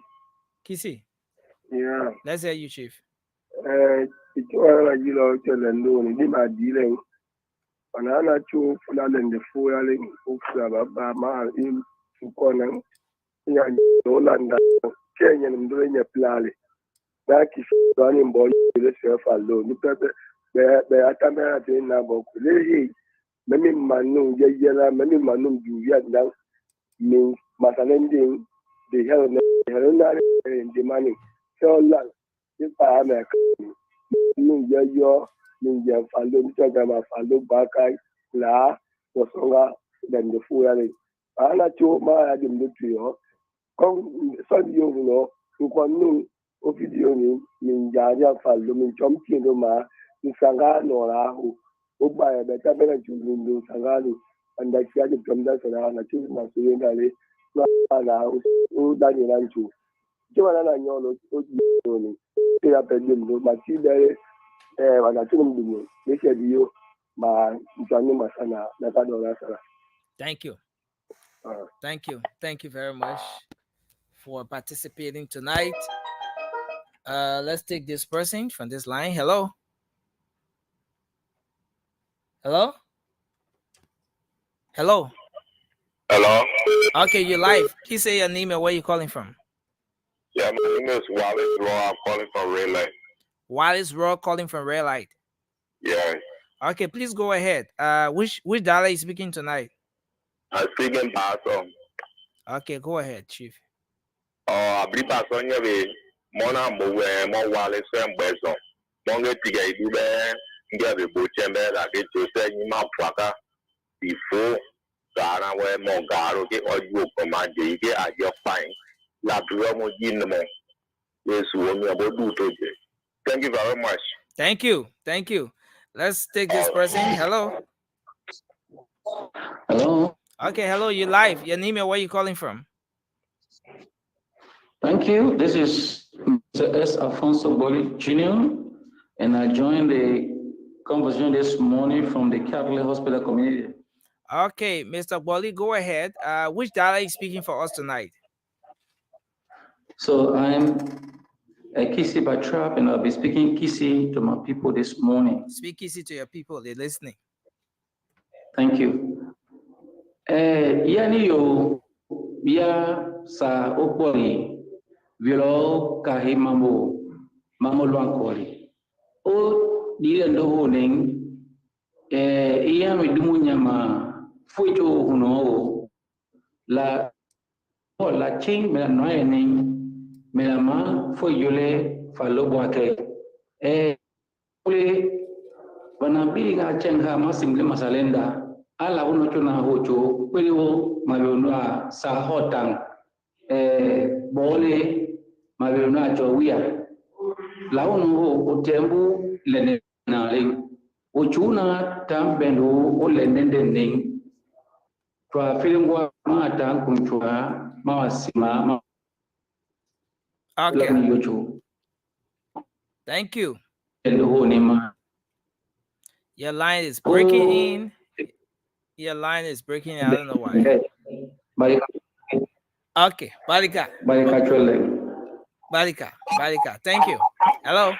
Kisi. Yeah. Let's hear you, Chief. It's all like you know, tell them no, they my dealing. And I'm not sure for that and the fueling, about my in to corner. Yeah, no land, Kenyan and doing a plally. That is running boy, yourself alone. The Atamara thing now, but many manu, yellow, many manu, you now means Masalending, the hell in the money. So long, if I am a Ninja Falo, Tagama Falo, Bakai, La, was longer than the fueling. I'm not sure my Adam Lutrio. Come, son, you know, who can know. Video min jaja fallo min chomki no ma ni sanga no rahu o ba ya beta bela chulu ndo sanga ni anda kia de tomda sana na chulu na so yenda le na o da ni ranchu jwa na nyolo o ni e ya pede ndo ma ti dere wana chulu mdunyo le che dio ma ntanu masana na ka do sala. Thank you. Thank you very much for participating tonight. Let's take this person from this line. Hello. Hello. Okay, you're live. Please say your name and where you're calling from. Yeah, my name is Wallace Raw. I'm calling from Red Light. Wallace Raw calling from Red Light. Yeah. Okay, please go ahead. Which dialect are you speaking tonight? I'm speaking Basso. Okay, go ahead, Chief. I believe Basso nyabe mona mwe mo Wallace Mbezo. Monge tiga idube nyabe bochembe la ke tose nyima pwaka before Ghana where Mongaro get audio command get at your fine. La Brumo Ginamo. Yes, thank you very much. Thank you. Let's take this person. Hello. Okay, hello, you're live. Your name and where you calling from? Thank you. This is Mr. S. Alfonso Boli Jr. and I joined the conversation this morning from the Catholic Hospital community. Okay, Mr. Boli, go ahead. Which dialect are you speaking for us tonight? So I'm a Kisi by Trap and I'll be speaking Kisi to my people this morning. Speak Kisi to your people, they're listening. Thank you. Yani yo bia sa opoli vilo kahi mambo luankoli. O dire ndo honing iya midumu nyama fuito huno la ching me la noye ning me la ma fo yole fa lo boake ule banabili ga chenga masimgle masalenda ala uno chuna hocho kweli wo mabionwa sa hotang bole Mabiruna Jowia. Launo Otembu Lenale. Uchuna Tambendo Olendending. Twa Filingwa Mata Kunchua Mawasima. Okay. Thank you. Your line is breaking in. Your line is breaking in. I don't know why. Okay. Balika. Balika. Thank you. Hello.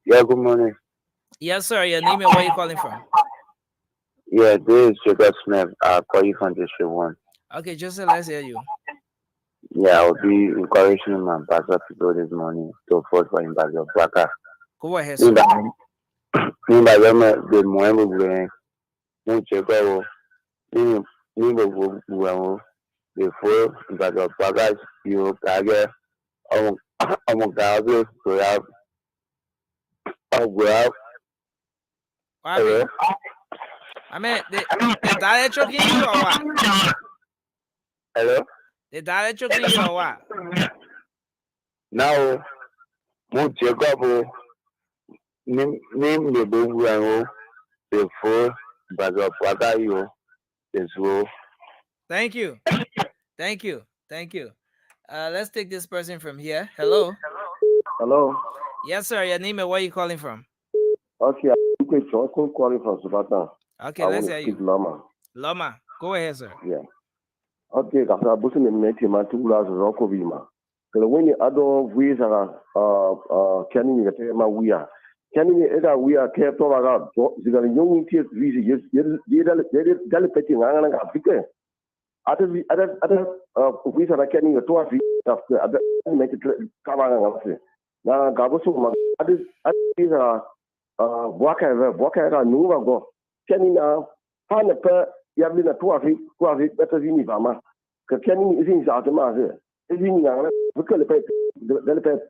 Yeah, good morning. Yes, sir. Your name and where you calling from? Yeah, this is Jacob Smith. I'll call you from District 1. Okay, Joseph, let's hear you. Yeah, I'll be encouraging my pastor to go this morning to vote for him by the Baka. Go ahead, sir. The Moembe, no Jacob, Nimbo, before by the Baka, you Kaga, Omogabe, to have a well. I mean, the diet choking you or what? Hello? The diet choking you or what? Now, Mo Jacob, name the Bungu, before by the Baka, you is well. Thank you. Thank you. Thank you. Let's take this person from here. Hello. Hello. Yes, sir. Your name and where you calling from? Okay, I'm calling from Subata. Okay, let's hear you. Lama. Lama, go ahead, sir. Yeah. Okay, after Busin and Metima, 2 hours of Rokovima. So when you add on ways are canning the tema we are. Canning we are kept over out. The young tears, delicating an Africa. Other ways are canning a 2 hours after other make it come out. Now, Gaboso, others are Waka, Nuva go. Canning now, Hanaper, Yabina 2 hours better than Ivama. Canning is in Zatama. Is the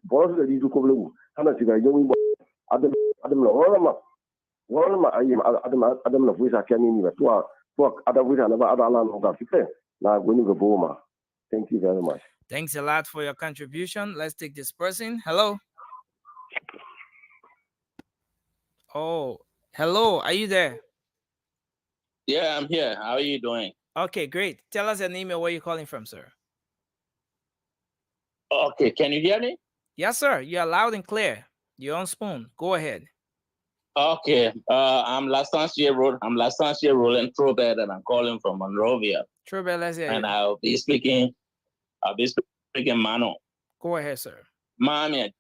boss of the Dukovlu, Hanasiga, young Adam Warma, Adam of which I can in the 2 other with another land of Africa. Now, winning the Boma. Thank you very much. Thanks a lot for your contribution. Let's take this person. Hello. Oh, hello. Are you there? Yeah, I'm here. How are you doing? Okay, great. Tell us your name and where you're calling from, sir. Okay, can you hear me? Yes, sir. You're loud and clear. You're on spoon. Go ahead. Okay. I'm Lastancia Road. I'm Lastancia Roland Trobed, and I'm calling from Monrovia. Trobed, let's hear you. And I'll be speaking Mano. Go ahead, sir. Mommy,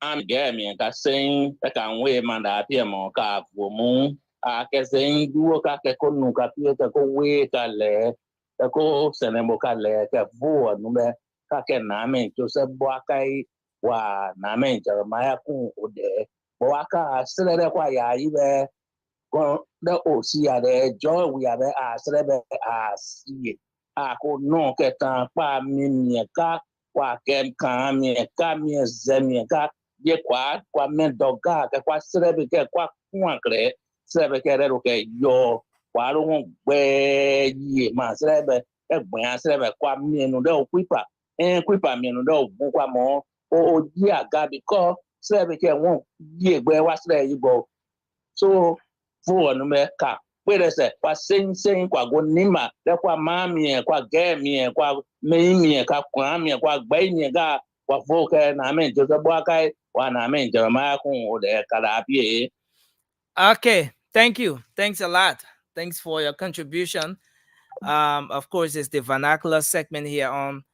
I'm Gammy, and I saying that I'm way man that appear more car for moon. I can say, do a kakonu, kapia, go way, kale, a co senembo kale, a voa, number, kakename, Joseph Boakai, wa, name, Jeremiah Kun, Ode, Boaka, still at why I even go the OC there, joy we are there, celebrate as see. I could not get a pa mimiaka, wa ken kamiaka, me zemiaka. Ye kwa mendoga kwa serebe ke kwa kuankre serebe ke rero ke yo kwa ro gbe ye ma serebe egban serebe kwa mienu de okwipa mienu de ogun kwa mo o ji aga biko serebe ke won ye gbe wa serebe yibo so fo onu me ka pere se kwa sen kwa go nima de kwa mami kwa ge mi kwa me mi kwa kwa mi kwa gbe mi ga kwa voke na men Joseph Boakai wa na men Jeremiah kun o de kala pie. Okay, thank you. Thanks a lot. Thanks for your contribution. Of course, it's the vernacular segment here on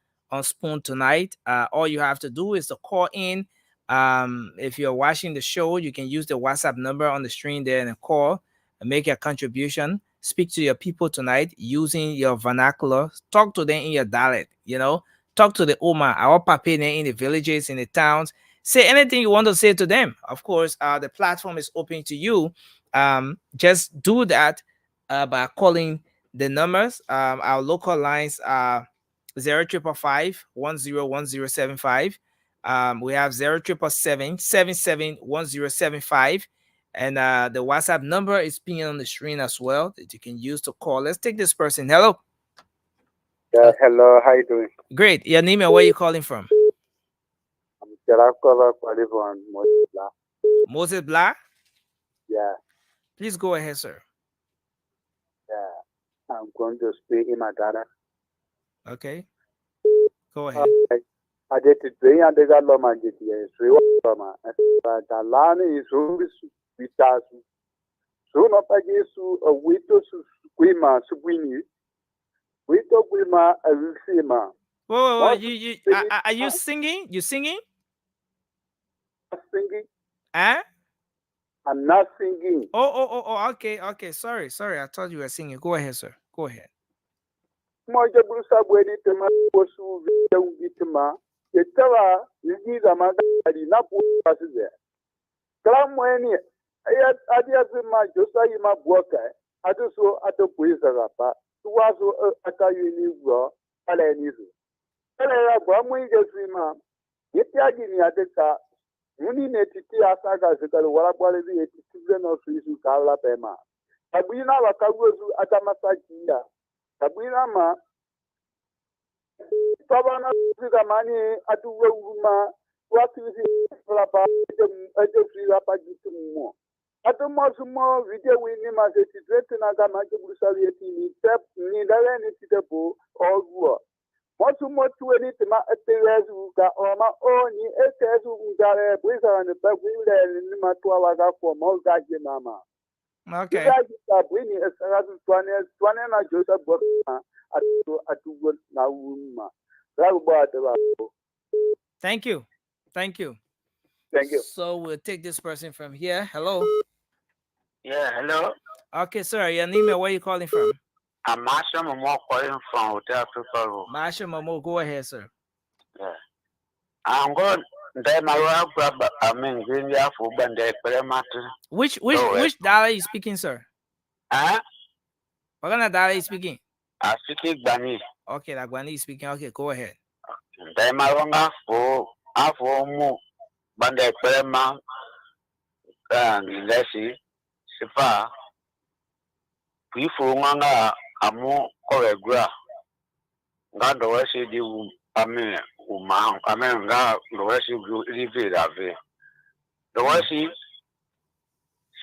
Spoon tonight. All you have to do is to call in. If you're watching the show, you can use the WhatsApp number on the screen there and call and make your contribution. Speak to your people tonight using your vernacular. Talk to them in your dialect, Talk to the Oma, our papi in the villages, in the towns. Say anything you want to say to them. Of course, the platform is open to you. Just do that by calling the numbers. Our local lines are 0555-101075. We have 0777-771075. And the WhatsApp number is pinned on the screen as well that you can use to call. Let's take this person. Hello. Hello, how you doing? Great. Your name and where you calling from? I'm Jarakova calling from Moses Blah. Moses Blah? Yeah, Please go ahead, sir. yeah. I'm going to speak in my data. Okay. Go ahead. I did it bring and they got Loma GTA. Loma. But the land is really sweet. So not against a window to Squima, Subwini. Window Quima, a Lucima. Whoa, are you singing? You singing? Singing? Huh? I'm not singing. Oh, okay. Sorry. I thought you were singing. Go ahead, sir. Go ahead. Moja Brusa Bweni Tema was Vitama. Yetawa, you need a magari, not put there. Clamweni, I just my Josayima Boka. I just saw at the Puisarapa, who was at a unique Alenizu. Alea Bamwing Jasima, Yetiagini at the car. Muni netiti asaga sekalo wala kwalezi etitizen of isu kala pema. Tabina wakagozu atamasakia. Tabina ma Tabana zigamani atuwe uruma watu lapa eje frila pa gitumo. Atumo sumo video wini ma se titrete na gama ke burusali eti ni tep ni dale ni titepo ogwo. Mosu motu eni tema eterezu ka oma oni eterezu ngare bwisa ne pagwile ni matwa waga kwa moga mama. Okay. Ida bwini esarazu twane na Joseph Bokma atu na uma. Thank you. Thank you. So we'll take this person from here. Hello. Yeah, hello. Okay, sir. Your name and where you calling from? I'm Marsha Momo calling from Hotel People. Marsha Momo, go ahead, sir. Yeah. I'm going to grab India for Bande Prematu. Which dialect are you speaking, sir? Huh? What kind of dialect are you speaking? I speak Bani. Okay, like Bani is speaking. Okay, go ahead. Daimaranga for Afo Bande Prema and Lesi Sifa. People Manga Amu Koregra. God the West you Umang, God the West you live it. The West is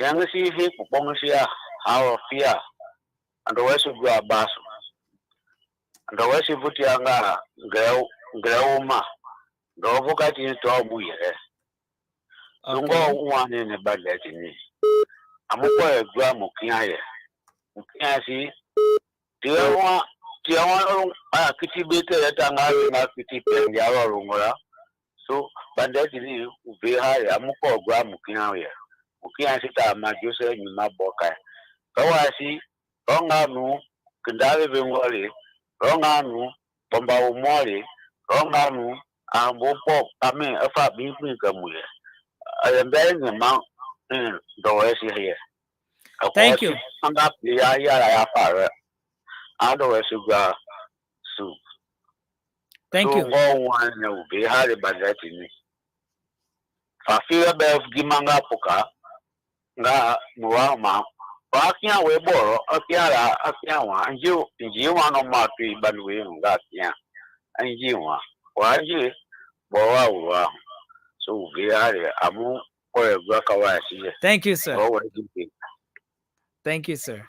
Sangasi Hip Pongasia, how fear, and the West of Basu. And the West of Putianga, Grauma, the Ovocati into our buoy. So go one in a bad letting. I'm a boy, Gramukia. Mukiasi, Tiawan, Kitty Bitter at Angara, Kitty Pendia. So, but that is very high. I'm a poor Gramukia. Ukianzita majuse ni maboka. Kawa si ronganu kendale bengole, ronganu bomba umole, ronganu ambopo ame afa bibi kamuye. I am very amount in the West here. Thank you. Anga ya para. Otherwise you got soup. Thank you. So one will be hard by that in me. Fafira bef gimanga poka. Nga muama wakia weboro akiawa anjiwa no matu ibanwe nga kia anjiwa waji bowa wa so viare amu ko gwaka wasi. Thank you, sir. Thank you, sir.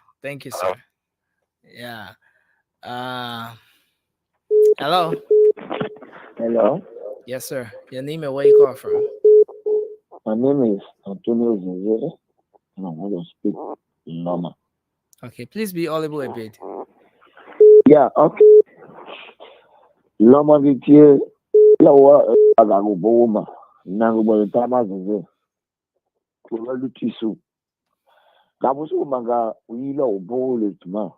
Yeah. Hello. Yes, sir. Your name and where you call from? My name is Antonio Zizere. And I want to speak Loma. Okay, please be audible a bit. Yeah, okay. Loma Vitie, Lawa Agagoboma, Nangubo Tamazi, Kulalu Tisu. Nabusu Manga, we know Bowlet Ma.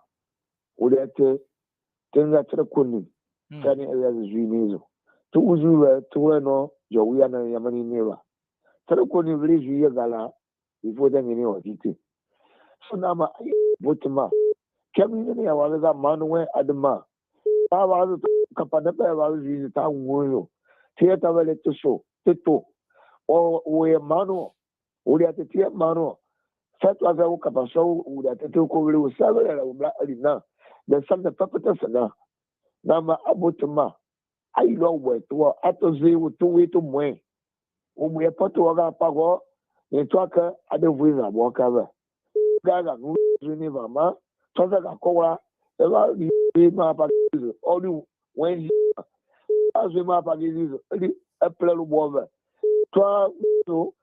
Udete, Tenga Trekuni, Tani areas Rimizo. To Uzu, to no, Jowiana Yamani Neva. Trekuni village Gala. Before them, you know, it. So now, my Butma, community, I was a man where at the ma. I was a Capanapa, I was in the town window. Theatre let to show, Tito, or we a mano, or at the theatre mano. First was a walk up a show that the two could several black now. There's some the purpose now. Nama abotuma. I know where to atozi with 2 way to mwe. We put to a pago, the tracker at the winner walk over. Gaga, Univama, Totaka Kola, the last map only when as we map again a play over. 12 to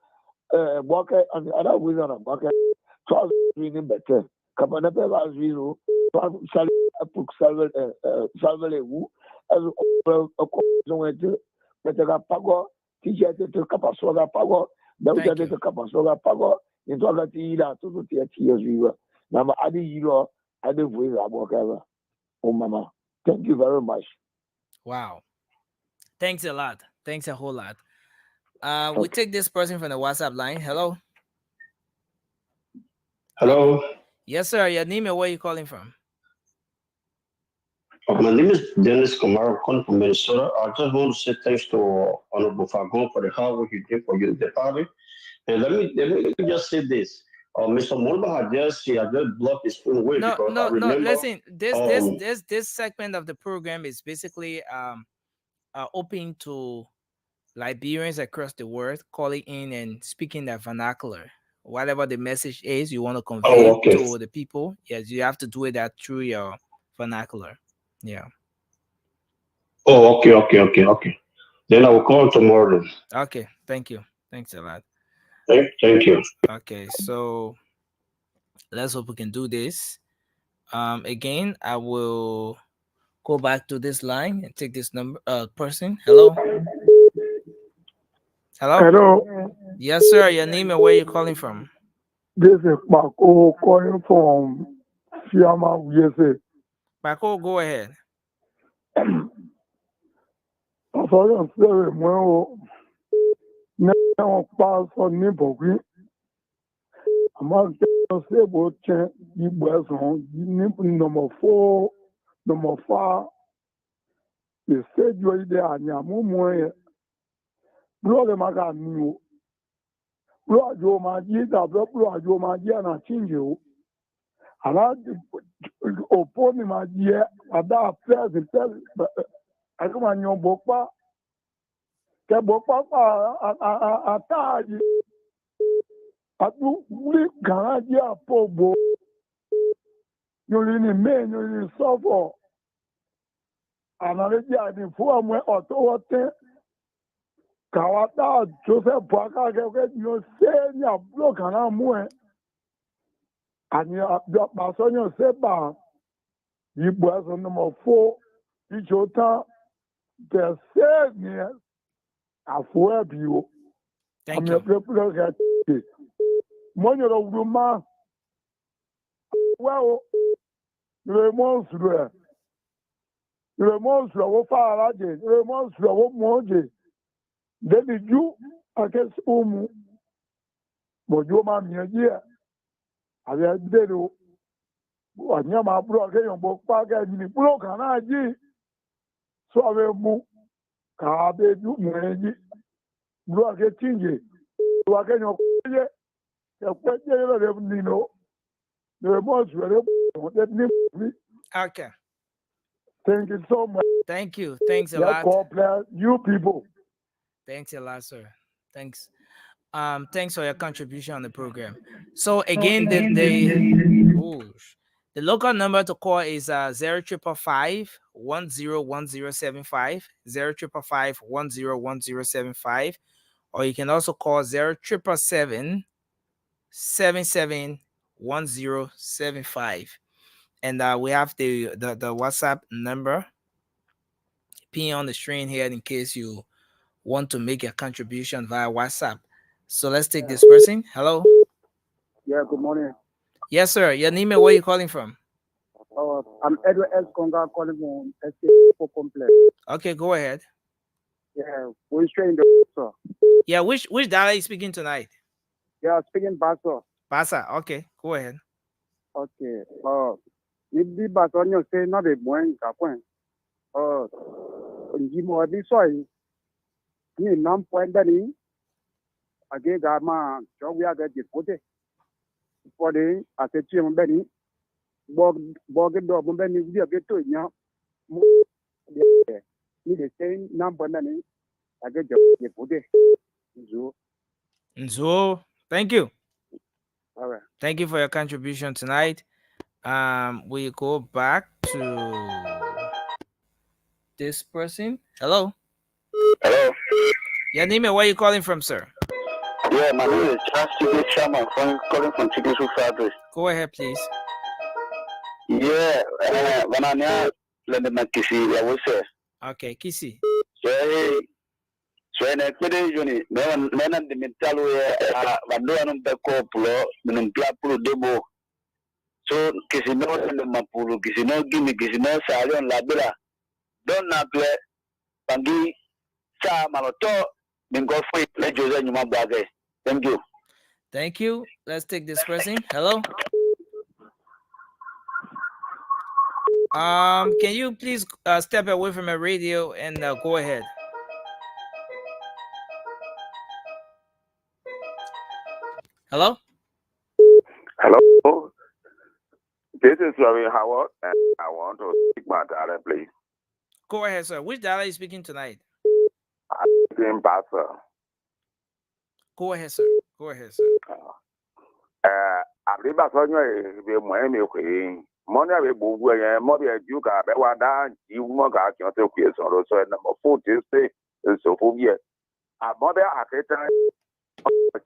Walker and the other winner of Walker, 12 winning better. Capanapa as we know, Salvalewu, as a question went to Pago, teacher to Capasoga Pago, then we to Capasoga Pago, into other Tila to the tears we were. Now, I did you, I did with a walker. Oh, Mama, thank you very much. Wow. Thanks a lot. Thanks a whole lot. We take this person from the WhatsApp line. Hello. Hello. Yes, sir. Your name and where you calling from? My name is Dennis Kamara, calling from Minnesota. I just want to say thanks to Honorable Fagon for the hard work he did for you, the party. And let me just say this. Mr. Mulba had just blocked his own way because I remember. Listen, this segment of the program is basically open to Liberians across the world calling in and speaking their vernacular. Whatever the message is you want to convey to the people, yes, you have to do it through your vernacular. Yeah. Oh, okay. Then I will call tomorrow. Okay, thank you. Thanks a lot. Thank you. Okay, so let's hope we can do this. Again, I will go back to this line and take this number person. Hello. Hello. Yes, sir. Your name and where you calling from? This is Bako calling from Fiama, USA. Bako, go ahead. I'm sorry, I'm sorry. Now, pass on Nibogi. I'm going to say about the boys on number 4, number 5. The stage where they are now, more. Brother Maganu. Brother Jomaji, brother Jomaji, and I change you. And I open my dear, at that first, I come on your bopa. The bopa, I tell you. I do Ganadia Pobo. You really mean you really suffer. And I did inform me or to Kawata Joseph Baka, you say you block and I'm more. And you have my son, you say, you was on number 4, each other, the same year, I swear to you. Thank you. Money of Ruma. Well, you're a monster. You're a monster of far again. You're a monster of Moji. Then did you against Umu? But you, mammy, a year. I had did you. I never broke a book back and you broke an idea. So I will move. Carbe, you may broke a tingy. You are going to okay. Thank you so much. Thank you. Thanks a lot. You people. Thanks a lot, sir. Thanks. Thanks for your contribution on the program. So again, the local number to call is 0555 101075, 0555 101075, or you can also call 0777 771075. And we have the WhatsApp number pin on the screen here in case you want to make a contribution via WhatsApp. So let's take this person. Hello. Yeah, good morning. Yes, sir. Your name and where you calling from? I'm Edward S. Conga calling from SK Complex. Okay, go ahead. Yeah, we're straight in the sir. Yeah, which dialect are you speaking tonight? Yeah, speaking Basa. Basa, okay, go ahead. Okay. Maybe Basa on your say not a boy Capone. You more this way. You non point Danny. Again, Gama, so we are getting put it. For the at the team Benny. Bog it dog Benny, we are get to it now. Ni the same number nani. I get the body. Nzo, thank you. All right. Thank you for your contribution tonight. We go back to this person. Hello. Hello. Your name and where you calling from, sir? Yeah, my name is Charles Chairman calling from Chicken Soup Factory. Go ahead, please. Yeah, when I know let me kisi I will say. Okay, Kisi. So na kwede joni mena de mentalo ya vando anu beko pulo menempla pulo debo. So kisi no de mapulu kisi no gimi kisi no salion labila. Don na ple pangi sa maloto mingo free le Jose nyuma bwaze. Thank you. Thank you. Let's take this person. Hello. Can you please step away from a radio and go ahead? Hello. Hello. This is Ravi Howard, and I want to speak my dialect, please. Go ahead, sir. Which dialect are you speaking tonight? I'm in Bassa. Go ahead, sir. Go ahead, sir. I'm money we bugu ya mo be juka be wada ji mo ga kyo te kwe so ro so na mo fu ti se so fu ye a mo be aketa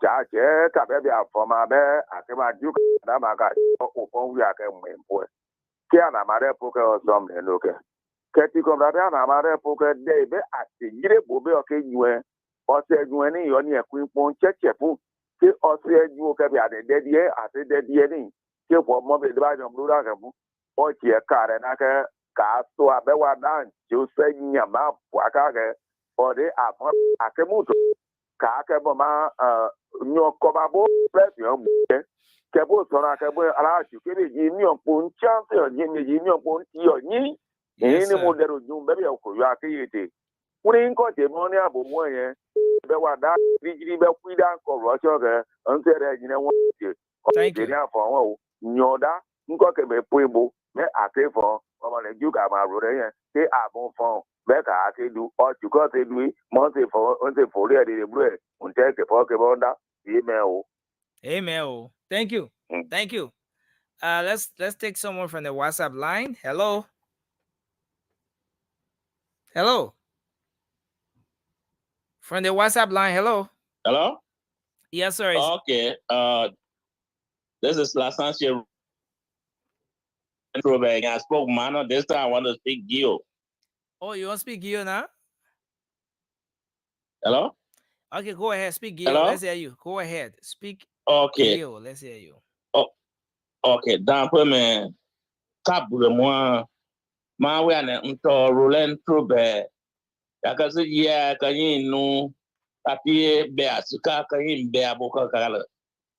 ja je ka be afọ ma be akeba juka na ma ga o fo wi ake mpo ke ana ma re po ke o so me no ke ti ko bra na ma re po ke de be ati yire bo be o ke nyue o se nyue ni yo ni e ku pon cheche fu ke o se ju ke be ade de die ate de die ni ke po mo be ba jom lu ra ke mu o ti e kare na ke ka so abe wa dan ju se nyama wa ka ke o de a mo ake mu to ka ke bo ma nyo ko ba bo pre yo mu ke bo so na ke bo ala ju ke ji ni o pon chance yo ni ni o pon ti yo ni ni mo de ro ju be be ko yo ake yete kuni ko je mo ni abo mo yen be wa da ri be ku da ko ro so ke on se re ji ne won ti thank you for won nyoda nko ke be po ebo me ake for o le ju ka ma ro re yen te abun fon be ka ake du o ju ko te du mo se for on se for re de bru e on te ke for ke bonda email email. Thank you. Thank you. Let's take someone from the WhatsApp line. Hello. Hello. From the WhatsApp line. Hello. Hello. Yes, sir. Okay. This is Lasanche. I spoke Mano. This time I want to speak Gio. Oh, you want to speak Gio now? Hello. Okay, go ahead. Speak Gio. Hello? Let's hear you. Go ahead. Speak Okay. Gio. Let's hear you. Oh, okay. Dans peu mais kabule moi ma we ane nto rolen trobe. Yakase ya kanyi no apie be asuka kanyi be aboka kala.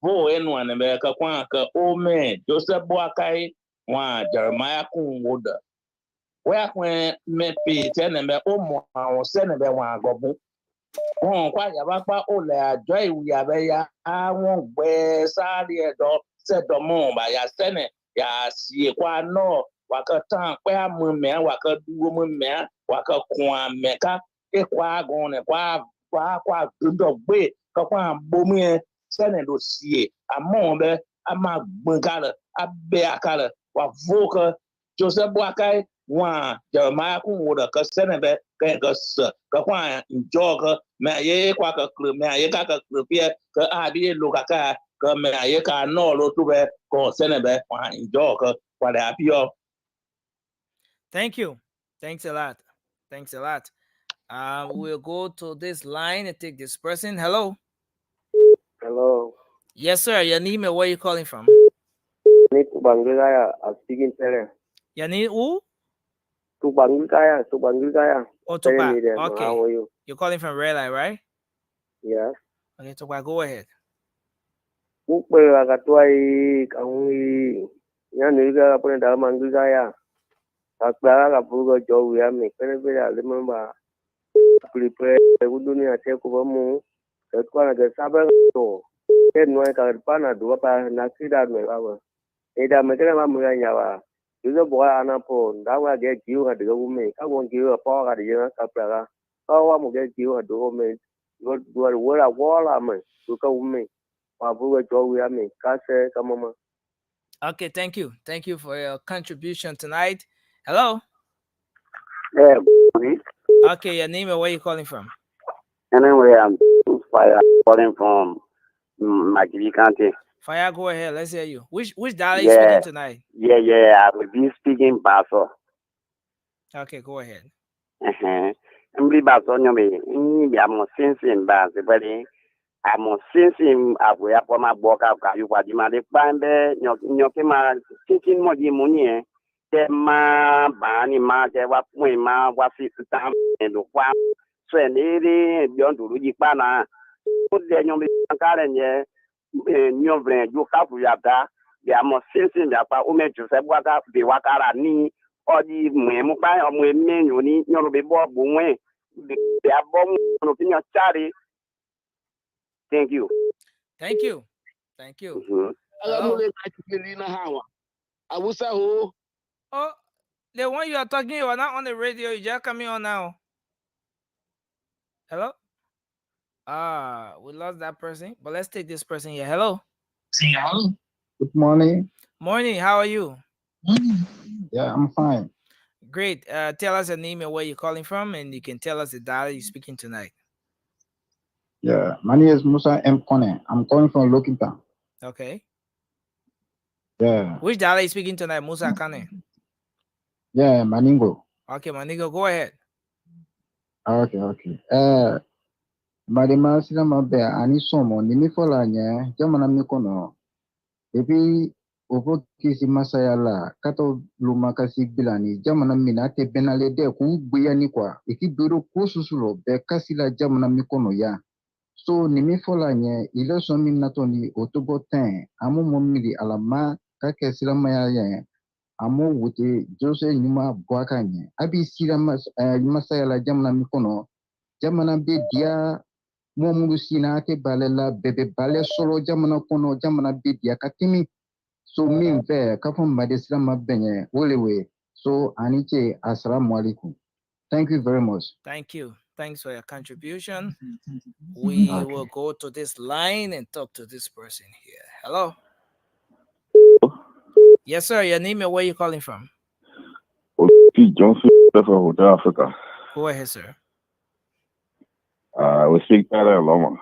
Bo enu ane be ka kwa ka o me Joseph Boakai wa Jeremiah kun woda. Where when me pe tene me o mo awon se ne be wa gobu. Won kwa ya ba pa o le ajo iwi abeya awon gbe sari edo se do mo ba ya sene ya si kwa no wa ka tan pe amu me wa ka duro mu me wa ka kun me ka e kwa gon ne kwa do gbe ka kwa bomu e sene do sie amon be ama gbon kala abe akala wa voka Joseph Boakai wa Jeremiah kun woda ka sene be ka sa ka kwa njoka me ye kwa ka kru me ye ka kru pie ka abi lo ka me ye ka no lo tu be ko sene be kwa njoka kwa da pio. Thank you. Thanks a lot. Thanks a lot. We'll go to this line and take this person. Hello. Hello. Yes, sir. Your name and where you calling from? Bangulaya, I'm speaking Tele. Your name who? To Bangulaya. Oh, Topa. Okay. How are you? You're calling from Red Eye, right? Yes. Okay, Topa, go ahead. Ukpe akatwai kawi nyaniga pone da Bangulaya. Aklara kapugo jo ya me pere remember prepare uduni ate ko mu kwa na sabe to ke no ka pana do pa na kida me ba eda me kena ma mu nya wa Juga boy anapo. Dawa get you at the woman. I won't give a power at the young capella. Oh, I'm get you at the woman. What where a wall am I? Look at woman. Mabu Joe we are me. Kase Kamama. Okay, thank you. Thank you for your contribution tonight. Hello. Yeah, Okay, your name and where you calling from? anyway, I'm calling from Magiri County. Fire, go ahead. Let's hear you. Which dialect you Yeah, speaking tonight? I will be speaking Baso. Okay, go ahead. I'm be Baso, I'm sensing Baso, but I'm sensing we are from my book. You what you might find there, Nyokima, thinking more money. The ma bani ma ke wa point ma wa fit tam and the kwa so any beyond to Luigi Pana. Put the young Karen ye, new brand, you have yata. They are more sensing that Ume Joseph Waka, the Wakara ni, or the Mupai or Mumen, you need your be Bob Bumwe. They are bomb looking at Charlie. Thank you. Thank you. Thank you. Hello. Oh, the one you are talking, you are not on the radio, you just coming on now. Hello? We lost that person, but let's take this person here. Hello. Good morning. Morning, how are you? Yeah, I'm fine. Great. Tell us your name and where you're calling from, and you can tell us the dialect you're speaking tonight. Yeah, my name is Musa M. Kone. I'm calling from Lokita. Okay. Yeah. Which dialect you speaking tonight, Musa Kane? Yeah, Maningo. Okay, Manigo, go ahead. Okay. Madema sila mabe ani somo nimi fola nye jamana mikono. Ebi opo kisi masaya la kato lumakasi bilani jamana mina te benale de ku gbeya ni kwa eki biro ko susulo be kasila jamana mikono ya. So nimi fola nye ile so min natoni otobo ten amu momili alama kake sila maya ya amo wote jose nyuma bwaka nye abi sila masaya la jamana mikono jamana be dia momulu sina te balela bebe bale solo jamana kono jamana be dia katimi so min fe kafon madesila mabenye wolewe so aniche assalamu alaikum. Thank you very much. Thank you. Thanks for your contribution. We will go to this line and talk to this person here. Hello. Yes, sir. Your name and where you calling from? Johnson from Africa. Go ahead, sir. We speak Pele and Loma.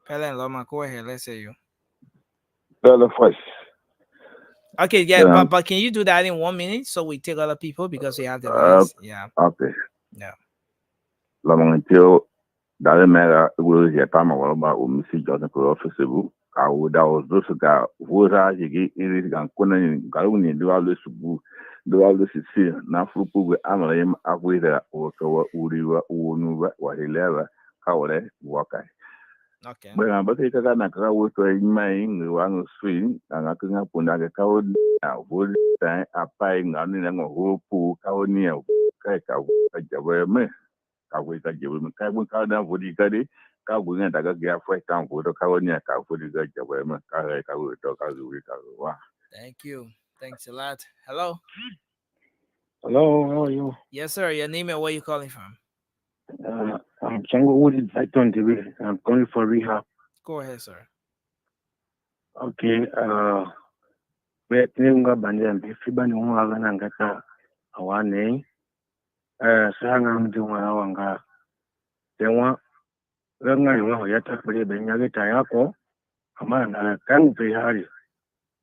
Pele and Loma, go ahead. Let's hear you. Pele first. Okay, yeah, but can you do that in 1 minute so we take other people because we have the lines? Yeah. Okay. Yeah. Loma until that matter will get time about Missy Johnson for office. I would have those guys who are getting in this gun, Galuni, do all this see now for Puga Amalim, Awida, or Uriwa, Unuva, or Hilera, Kawale, Wakai. Okay. But it got a cow to in one swing, and I couldn't put a cow now. Would a pine on a whole pool, cow near Kaka, a Javame. I wait a Javame, Kabu Kada, would you get it? Kabu and I got a fresh town for the cow near Kaw for the Javame, Karaka will talk as we go. Thank you. Thanks a lot. Hello. Hello, how are you? Yes, sir. Your name and where you calling from? I'm Chango Wood. I'm calling for rehab. Go ahead, sir. Okay. We're telling about them. If you want to get our name, I'm doing our then one. Then I will get a pretty Benyagitayako. Amanda can be hard.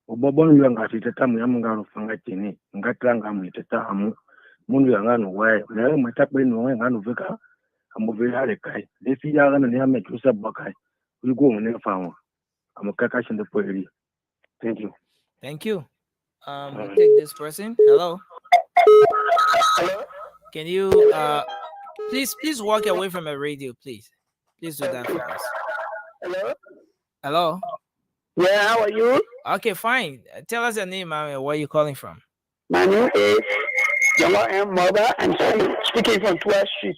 Ubobon yang kasih tetap mengambil fangatini, enggak terang kami tetap kamu, mungkin jangan way, lalu macam pun orang jangan uveka, kamu berhari kai, desi jangan ni kami cusa bakai, ugo mana faham, kamu kakak sendiri pergi. Thank you. Thank you. We'll take this person. Hello. Hello. Can you please walk away from a radio, please. Please do that for us. Hello. Hello. Yeah, how are you? Okay, fine. Tell us your name, and where you calling from. My name is Yama M. Mother, and I'm speaking from 12th Street.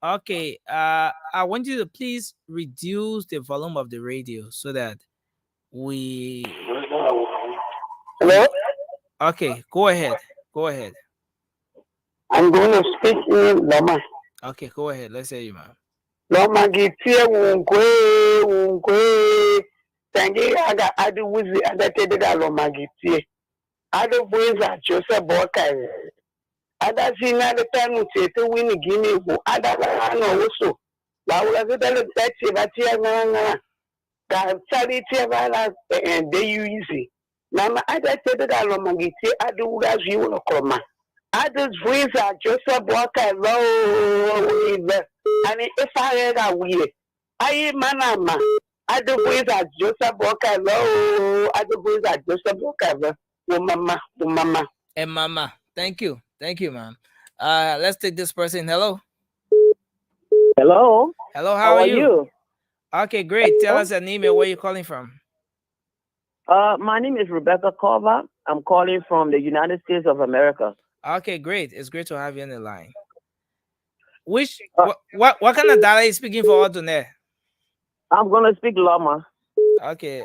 Okay, I want you to please reduce the volume of the radio so that we... Hello? Okay, go ahead. Go ahead. I'm going to speak in Loma. Okay, go ahead. Let's hear you, man. Loma gitie unkwe. Tangi aga adu wuzi aga tede da Loma gitie. Adu buiza chose boka. Ada zina de tanu tete wini gini hu. Ada ano wusu. La ula zita le tete batia nga. Ka tsari tie bala de yuizi. Nama ada tede da Loma gitie adu uga ziwa koma. Others voice are Joseph Walker low. And if I heard a weird, I manama. Other voice are Joseph Walker low. Other voice are Joseph Walker. Mama. And mama. Thank you, ma'am. Let's take this person. Hello. Hello. Hello. How are you? Okay, great. Tell us an email. Where you calling from? My name is Rebecca Carver. I'm calling from the United States of America. Okay, great. It's great to have you on the line. Which what kind of dialect are you speaking for Odune? I'm gonna speak Loma. Okay,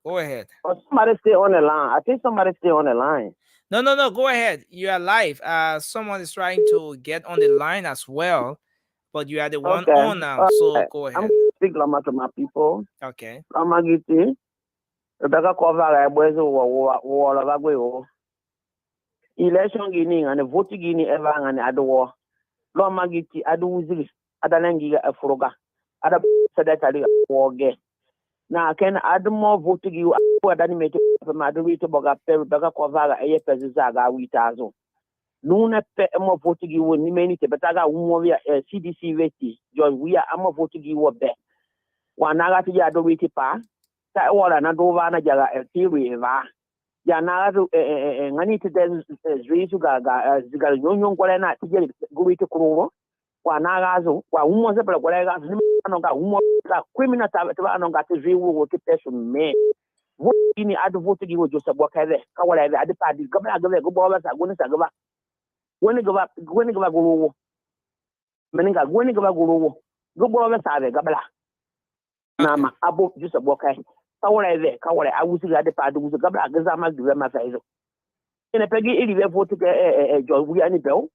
go ahead. Oh, somebody stay on the line. I think somebody stay on the line. No. Go ahead. You are live. Someone is trying to get on the line as well, but you are the one on now. So go ahead. I'm gonna speak Loma to my people. Okay. Loma Giti. Rebecca Carver. Election Guinea and the voting Guinea ever and the war. Loma Giti. Adu Wuzili. Adalangi Afroga. Ada Sadetali war game. Now, can add more vote to you? I didn't make a moderate about Rebecca Carver, a Pezaga, Witazo. Nuna pe more vote to you when you many but I got one CDC veti. John, we are more vote to you a bet. One Naga to Yadoriti Pa. That one another one a theory. Yanara and I need to then Rizuga, Zigal, Golena to get go to Kuro. Wanagazo, was a black criminal got to real person me. What in the other vote you just a walk at the party, go back, go ball as I want to go back. When you go up, go, Meninga, when you go ball as I go back. Nama, about just a walk at Kawale, I was at the party with a gabla, because I must do my face. In a peggy, if vote to a job, we any bill.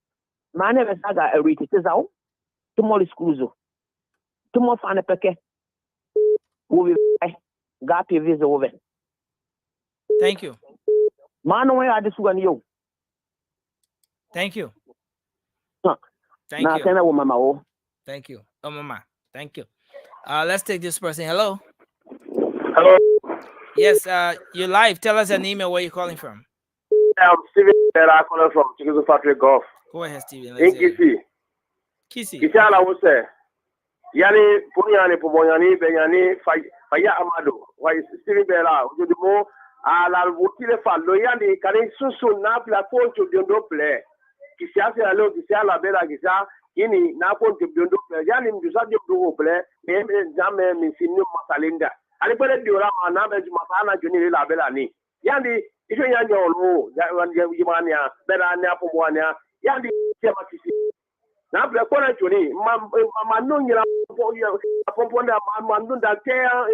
My name is Saga, a read it out. Tomorrow is cruise. Tomorrow, find a packet. We got your visa over. Thank you. Man, where are this one you? Thank you. Thank you. Mama. Thank you. Oh, Mama. Thank you. Let's take this person. Hello. Hello. Yes, you're live. Tell us an email. Where you're calling from. I'm Steven. I'm calling from Chicago Factory Golf. Go ahead, Steven. In Kisi. Kisala was there. Yani Punyani Pumoyani Benyani Faya Amado. Why Steven Bella? You more la Wukile Fallo Yani Kane Susu Napla Pont to Dundo play. Kisia Allo Kisia Bella Kisa. Ini na ponte biondo play. Yani Mjusaji Bluo play. Jame Minsinu Masalinda. Alipele Dura Manabe Masana Juni La Bella ni. Yani If you know, that one Yamania, Berania Pomoania, Yandi Yamakisi. Now, the Ponachuni, Manunia, Pomponda, Manunda,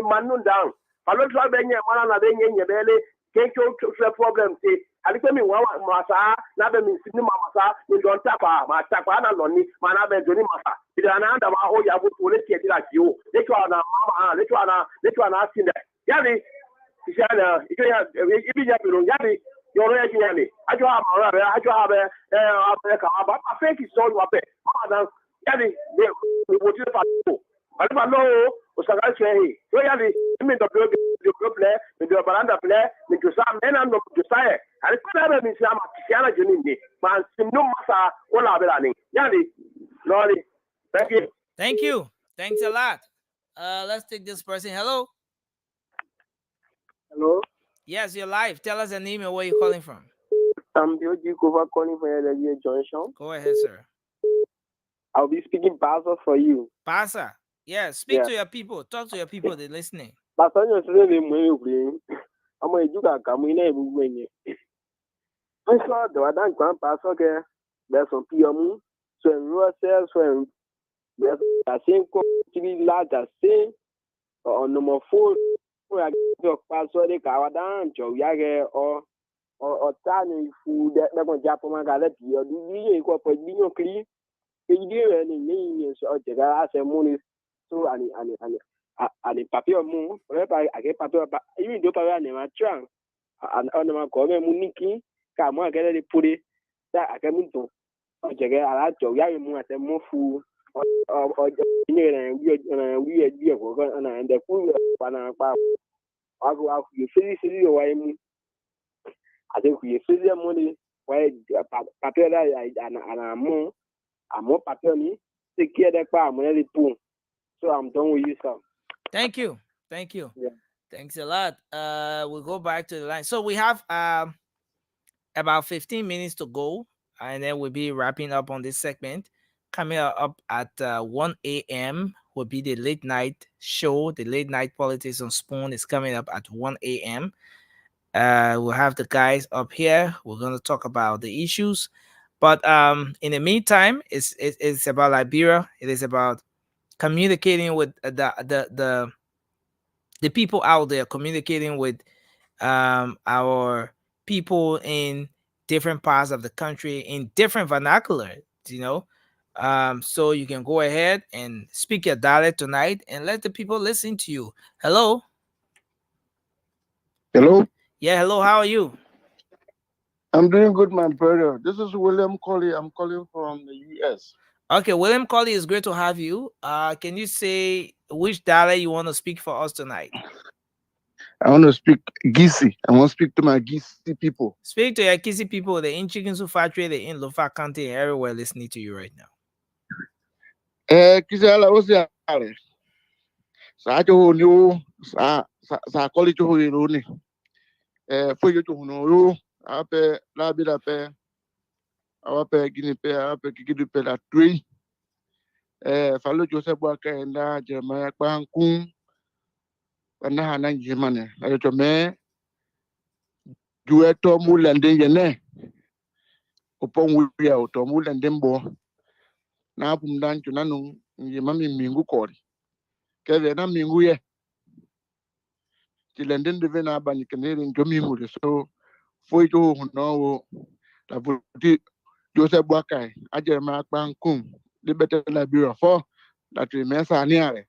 Manunda, Palota Benya, Mana Benya, Belly, can't go problem. See, I became Masa, Nabem Cinema Masa, you don't tapa, Matapana Loni, Manabe Juni Masa. It's another Oya would get like you. Let you Mama, let you asking that. Yandi. If you have Yadi, you're ready. I do have a fake is all up there. Yadi, we would do it. I don't know, was I say, so Yadi, I mean the play, with the Baranda play, with some men and desire. I never miss Yama, Junini, man, no massa, all our running. Yadi, Lolly, thank you. Thank you. Thanks a lot. Let's take this person. Hello. Hello? Yes, you're live. Tell us an email. Where you're calling from. I'm Bioji Kova calling from the Junction. Go ahead, sir. I'll be speaking Pasa for you. Pasa? Yeah, speak to your people. Talk to your people. They're listening. Pasa, you're saying, I'm going to do that. I'm going to I saw the Adan Grand Pasa. There's some PMU. So, in real sales, when there's the same quantity, large as same, or number 4. I get password Kawadan, Joyage or or tiny food that never Japan got let you do you go for dinner clean. You any means or the gas and money so and the papier moon, whatever I get papier, but even do papier name a trunk and on my comment muniki, come on, get it put it that I can do. Or the guy I like to young more at the more food or weird beer and the food I'll go out you see away. I think we see the money where papier and more. I'm more papier take care that I'm really poor. So I'm done with you, sir. Thank you. Yeah. Thanks a lot. We'll go back to the line. So we have about 15 minutes to go, and then we'll be wrapping up on this segment. Coming up at 1 a.m. will be the late night show. The late night politics on Spoon is coming up at 1 a.m. We'll have the guys up here. We're going to talk about the issues. But in the meantime, it's about Liberia. It is about communicating with the people out there, communicating with our people in different parts of the country in different vernacular, so you can go ahead and speak your dialect tonight and let the people listen to you. Hello. Yeah, hello, how are you? I'm doing good, my brother. This is William Colley. I'm calling from the US. Okay, William Colley, it's great to have you. Can you say which dialect you want to speak for us tonight? I want to speak Gisi. I want to speak to my Gisi people. Speak to your Gisi people. They're in Chicken Soup Factory, they're in Lofa County, everywhere listening to you right now. Kisi ala osi ale. Sa jo ni sa koli jo yo ni. Fo yo jo no yo. Ape la bi la pe. Ape gini pe, ape kikidu pe la tui. Falo Joseph Boaka enda Jeremiah Kwankun. Wana hana njimane. Ayo to me jueto mulende yene. Upon we are to mulende mbo. Na pumdan chunanu njimami mingu kori. Keve na mingu ye. Tilenden de vena bani kenere njomi mure so foi to no la buti Joseph Boaka a Jeremiah Kwankun. The better Liberia for that we mesa niare.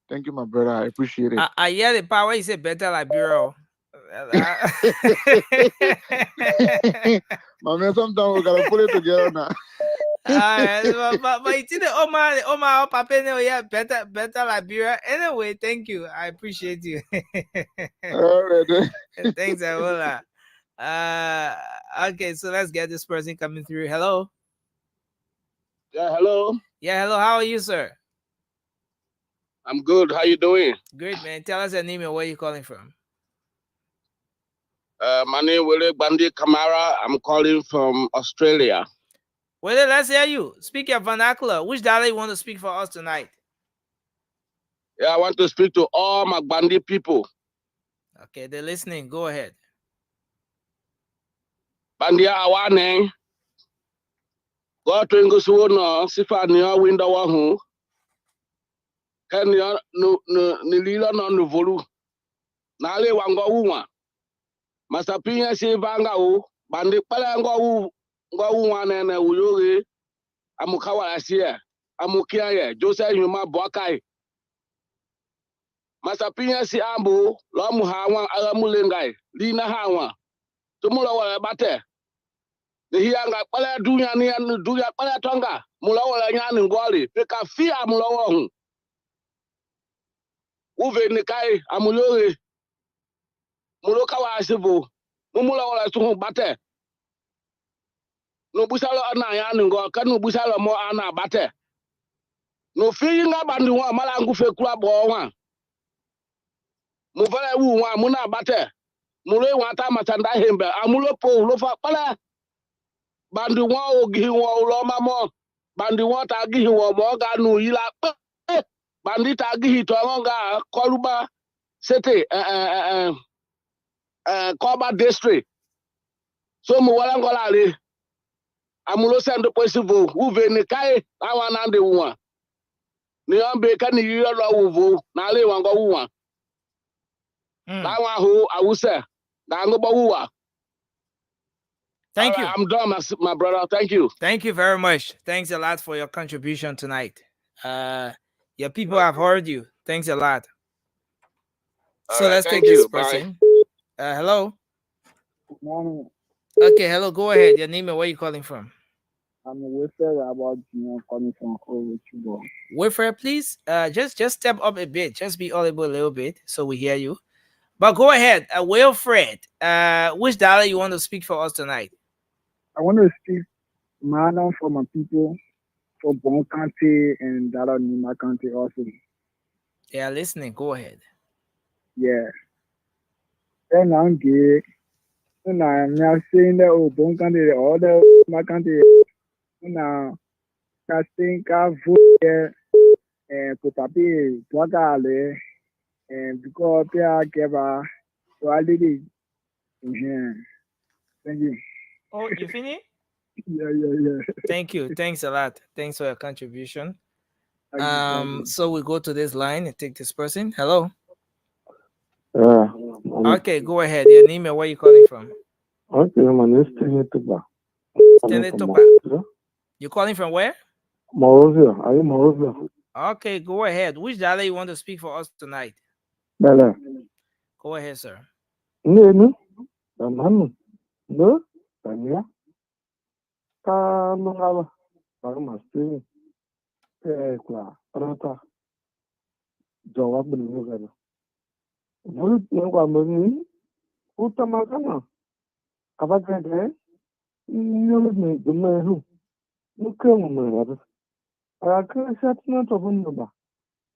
Thank you, my brother. I appreciate it. I hear the power is a better Liberia. My man, sometimes we gotta put it together now. But it's in the Oma Papa, yeah, better Liberia. Anyway, thank you. I appreciate you. All right. Thanks, Awola. Okay, so let's get this person coming through. Hello. Yeah, hello. Yeah, hello. How are you, sir? I'm good. How you doing? Great, man. Tell us your name and where you're calling from. My name is Willie Bandi Kamara. I'm calling from Australia. Willie, let's hear you. Speak your vernacular. Which dialect you want to speak for us tonight? Yeah, I want to speak to all my Bandi people. Okay, they're listening. Go ahead. Bandia awane. Go to Ingusu no sifania window wahu. Kenya nilila no nuvolu. Nale wango uwa. Masapinya si vanga u. Bandi pala ngo uwa nene uyoge. Amukawa asia. Amukia Joseph Yuma Boakai. Masapinya si ambu lo mu hawa alamulengai lina hawa tumula wala bate de hianga pala dunya ni dunya pala tonga mula wala nyani ngoli peka fia mula won uve ni kai amulore muloka wa sibu mumula wala tu bate no busalo ana yani ngo kanu busalo mo ana bate no fi nga bandu wa mala ngufe kula bo wa muvale wu wa muna bate mulo wata matanda hembe amulo po lo fa pala bandu wa ogi wa lo mamo bandu wa ta gi wa mo ga nu yila bandi ta gi to nga koluba sete Koba district so mu wala ngola le amulo sendo possible uve ni kai awa na de wa ni ambe kan ni yo lo uvu na le wa ngo wa la wa hu awuse da ngo bo wa Thank you. I'm done, my brother. Thank you. Thank you very much. Thanks a lot for your contribution tonight. Your people have heard you. Thanks a lot. So let's take this person. Hello. Good morning. Okay, hello. Go ahead. Your name and where you calling from? I'm Wilfred about coming from Oruchubo. Wilfred, please. Just step up a bit. Just be audible a little bit so we hear you. But go ahead, Wilfred. Which dialect you want to speak for us tonight? I want to speak Madam for my people for Bon County and Dala Nima County also. They are listening. Go ahead. Yeah. Then I'm gay. And I'm saying that Bon County, all the my country. Now, casting car vote and put a big plugale and because they are given. So I did it. Thank you. Oh, you finished? Yeah. Thank you. Thanks a lot. Thanks for your contribution. Thank you. So we go to this line and take this person. Hello. Okay, go ahead. Your name and where you calling from? Okay, my name is Stanley Tuba. Stanley Tuba. You calling from where? Morozia. Are you Morozia? Okay, go ahead. Which dialect you want to speak for us tonight? Bella. Go ahead, sir. No. No. Tanya. Kanungaba. Paramasti. Kwa. Rata. Jawab benar. Mulut yang kami utamakan apa kerja? Nyulut ni gemeru. Bukan gemeru. Aku siapnya tu pun lupa.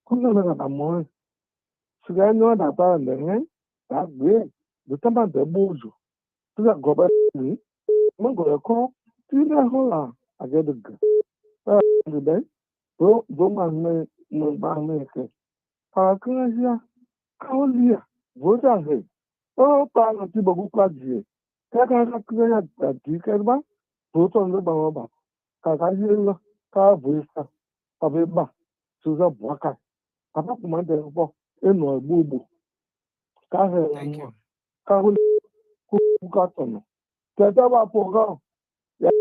Kuna nak amoy. Sekarang ni ada apa dengan? Tak boleh. Bertambah terbujuk. Tidak gobat ni. Menggolekkan tidak hola. Agak deg. Jadi, bukan membahas ke. Aku aja kau lihat. Bukan sih. Oh, pak nanti bagus lagi. Kakak kerja tadi kerja. Betul tu bawa. Kakak je kau bisa. Tapi bah, susah bukan. Apa kumanda apa? Eno bubu. Kakak lama. Kau buka tono. Kita apa program? Ya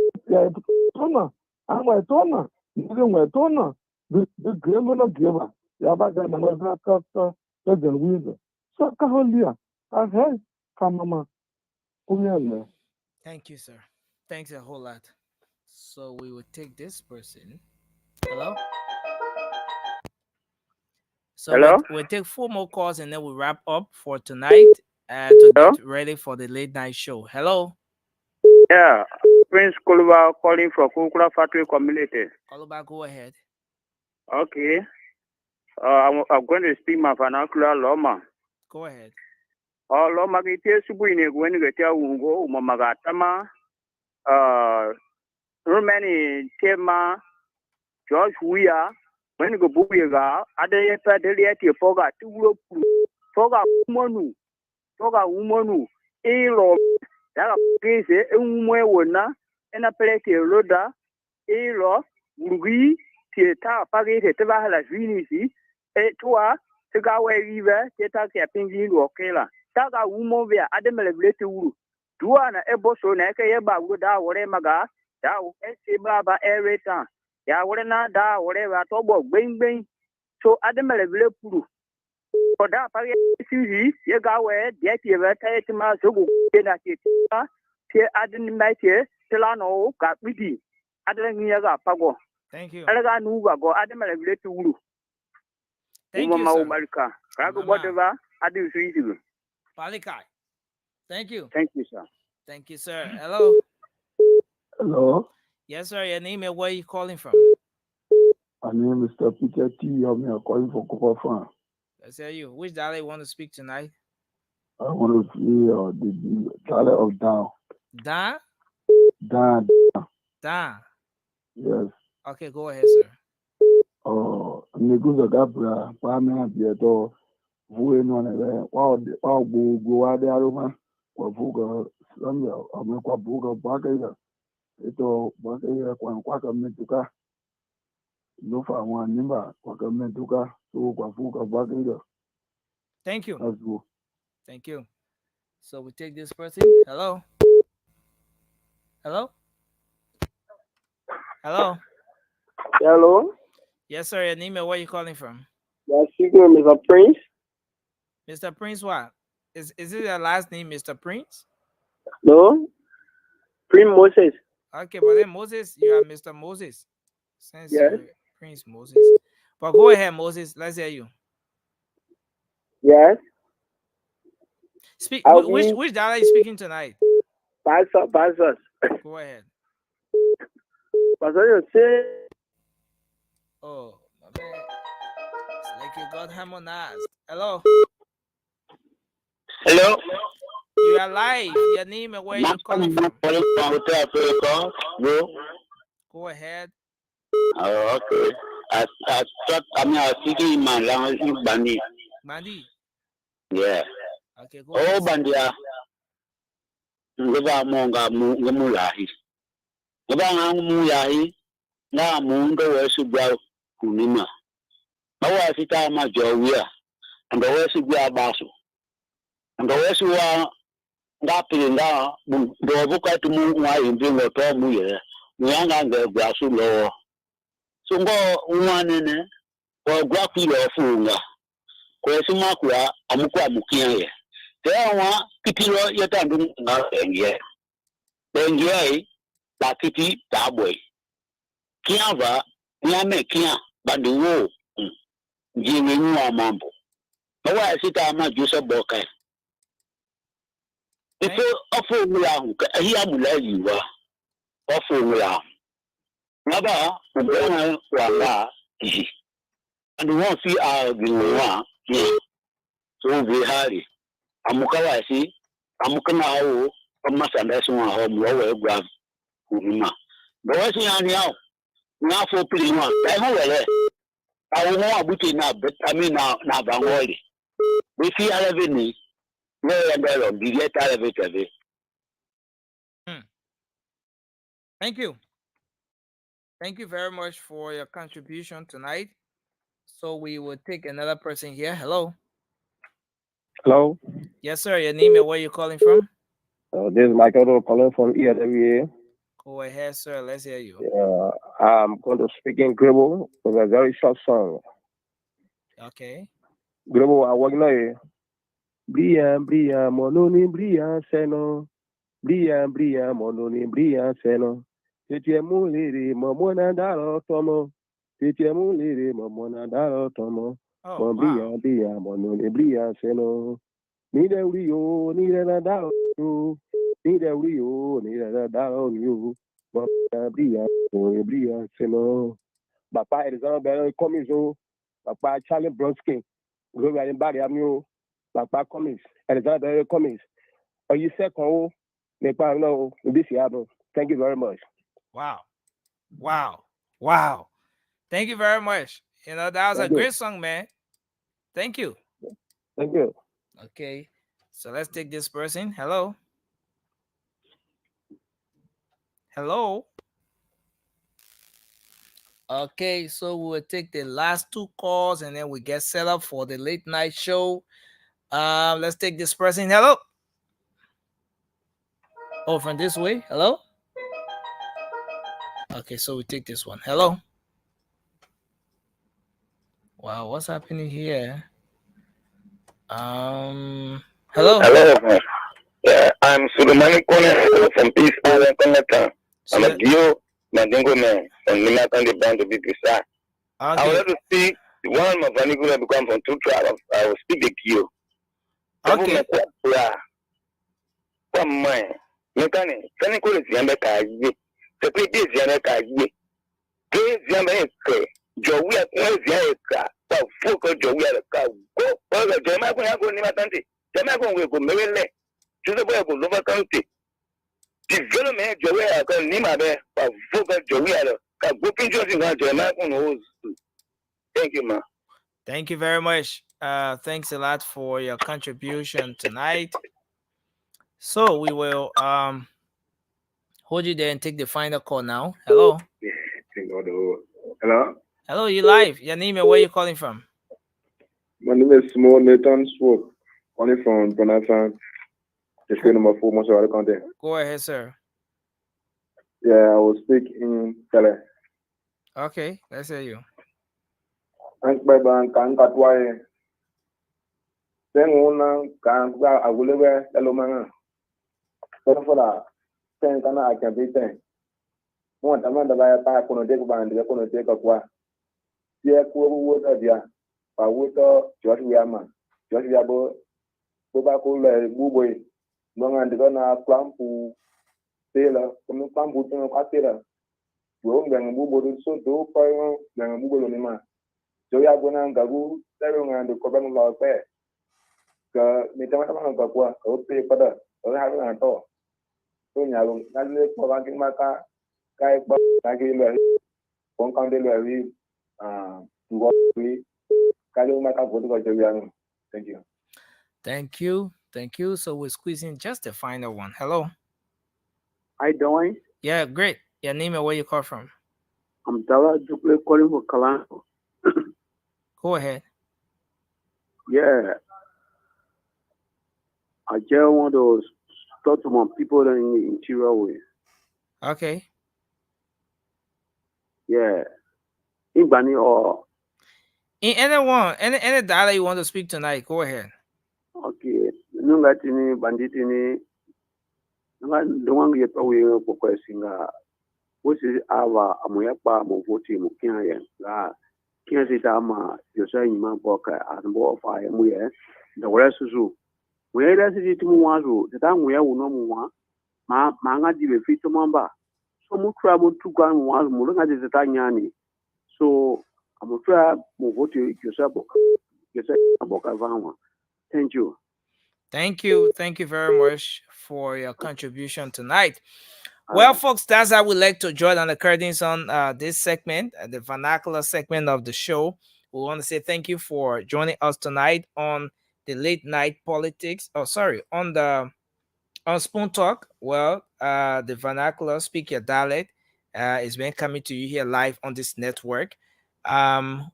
tono. Ama tono. Ni tono. The game na game. Ya ba ga na ka the window. So kau lihat. Hey, mama. Thank you, sir. Thanks a whole lot. So we will take this person. Hello? So Hello? we'll take 4 more calls and then we'll wrap up for tonight to get ready for the late night show. Hello? Yeah, Prince Koluba calling from Kukula Factory Community. Koluba, go ahead. Okay. I'm going to speak my vernacular Loma. Go ahead. Loma kite subu ine gweni getia ungo umagatama. Rumeni tema George Weah when go bubiga ade pedeliati foga tulo foga umonu ilo yaga pese umwe wona ena peleke roda ilo urugi tieta pagete teba la vinisi etwa tigawe vive tieta ke pingi lokela taga umo via ade meleblete uru duana eboso na ke yeba guda wore maga da ese baba ereta ya wore na da wore wa tobo gbengben so ademele vile puru oda pare siri ye gawe de ti be ta ti ma so go na ti ta ti adin mai ti tla no ka bidi adren ni ga pago. Thank you. Ala ga nu ga go ademele vile puru. Thank you, sir. Malika ka go whatever adi su yi. Palikai. Thank you. Thank you, sir. Thank you, sir. Hello. Hello. Yes, sir. Your name and where are you calling from? My name is Mr. Peter T. I'm calling from Copa Farm. Let's hear you. Which dialect you want to speak tonight? I want to hear the dialect of down. Da? Down. Da. Yes. Okay, go ahead, sir. Niguza Gabra, Pamela Bieto, Vuenone, wow, go out there, or Vuga, Samuel, Amekwa Buga, Baka, Eto, Baka, Quaka Metuka. No for one number, Quaka Metuka, so Quafuka Baka. Thank you. That's good. Thank you. So we take this person. Hello. Hello? Hello? Hello? Yes, sir. Your name and where you calling from? Yes, speaking with Mr. Prince. Mr. Prince what? Is it your last name, Mr. Prince? No? Prince Moses. Okay, but then Moses, you are Mr. Moses. Since Yes. you're Prince Moses. But go ahead, Moses. Let's hear you. Yes. Speak. I'll Which dialect are you speaking tonight? Pastor. Go ahead. Pastor, you say. Oh, my man. It's like you got harmonized. Hello? Hello? You are live. Your name and where you calling from? Go ahead. Oh, okay. I thought I was speaking in my language in Bandi. Bandi? Yeah. Okay, go ahead. Oh, Bandia. Ngaba monga mulahi. Ngaba mulahi. Na mundo wesu gwa kunima. Awa sita ma jowia. Ndo wesu gwa basu. Ndo wesu wa ngapi nga ndo buka tumu wa imbingo to muye. Nyanga ngwa su lo. Sungo umanene wa gwa kilo funga. Kwa sima kwa amukwa mukiye. Tewa kitilo yetandu nga engie. Engie la kiti tabwe. Kiava nyame kia banduwo. Jiwe nwa mambo. Awa sita ama jusa boka. Ifo ofo mulangu hiya mulayiwa. Ofo mulangu. Ngaba ubona wala. And won't see our gwa. So vihari. Amukawasi amukana hawo amasanda sunwa ho mwo gwa kunima bawasi yani hao na fo pilima ai wele awu mo abuti na betami na bangoli we fi aleveni no yandelo bieta alevete. Thank you. Thank you very much for your contribution tonight. So we will take another person here. Hello. Hello. Yes, sir. Your name and where you calling from? This is Michael calling from EWA. Go ahead, sir. Let's hear you. I'm going to speak in Gribble with a very short song. Okay. Gribble, I work now. Brian, mononi, Brian, seno. Brian, mononi, Brian, seno. Tetiemu liri, momona daro tomo. Tetiemu liri, momona daro tomo. Oh, wow. Brian, mononi, Brian, seno. Ni de rio, ni de la daro. Ni de rio, ni de la daro you. Bria, seno. Papa Alexander Comiso. Papa Charlie Bronsky. Gloria in Barry Amu. Papa Comis. Alexander Comis. Or you say, oh, Nepal, no, this year. Thank you very much. Wow. Wow. Wow. Thank you very much. You know, that was a great song, man. Thank you. Thank you. Okay. So let's take this person. Hello. Hello. Okay, so we'll take the last two calls and then we get set up for the late night show. Let's take this person. Hello. Oh, from this way. Hello. Okay, so we take this one. Hello. Wow, what's happening here? Hello. Hello. Yeah, I'm Suleiman Kone from Peace Island Connector. I'm a Dio Mandingo man from Minatan, the band to be precise. I would like to speak. One of my vernacular become from two tribes. I will speak the Kyo. Okay. Come mine. Mekane, vernacular is Yamaka. The place is Yamaka. Please, Yamaka. Joey at once Yamaka. But focus Joey at a car. Go for the Jamaican go Nimatante. Jamaican will go Mele. To the way of Lover County. Development Joey at Nima there. But focus Joey at a booking Josie on Jamaican. Thank you, ma. Thank you very much. Thanks a lot for your contribution tonight. So we will hold you there and take the final call now. Hello. Hello. Hello, you live. Your name and where you calling from? My name is Small Nathan Swope, calling from Jonathan. Just number 4, Monsieur Alicante. Go ahead, sir. Yeah, I will speak in Tele. Okay, let's hear you. Ang bang kan katwai. Then una kan ga agulebe elomanga. Pero fora ten kana akan ten. Mo tamanda ba ya ta kono de ko bandi kono de ko kwa. Tie ko wo ta dia. Pa wo to jot wiama. Jot wiabo bo ba ko le buboi. Mo ngandi ko na klampu tela, como klampu tena ka tela. Yo ngang bubo so do pa ngang bubo lo ni ma. So ya bona ngagu tero ngandi ko ban lo pe. Ka mi tama tama ka kwa o pe pada. O ha na to. So nya lo ngali ko ba kin ma ka kai ba ka ki lo kon kan de lo wi ngo wi ka lo ma ka go to ko ya. Thank you. Thank you. Thank you. So we're squeezing just the final one. Hello. How you doing? Yeah, great. Your name and where you call from? I'm Dara Duple calling for Kalanko. Go ahead. Yeah. I just want to talk to my people in the interior way. Okay. Yeah. In Bani or in anyone, any data you want to speak tonight, go ahead. Okay. Nungatini banditini nungang yepa we pokwesinga. Wisi awa amuyapa muvoti mukiya la kiya sita ama yosa nyima boka anbo ofa muye the rest zu we da siti tumu wazu tata muye uno muwa ma nga dibe fito mamba so mu try mu tuga mu wazu mu nga de tata nyani so amu try muvoti yosa boka vanwa. Thank you. Thank you very much for your contribution tonight. Well, folks, that's how we like to draw down the curtains on this segment, the vernacular segment of the show. We want to say thank you for joining us tonight on the late night politics. On Spoon Talk. Well, the vernacular Speak Your Dialect is been coming to you here live on this network.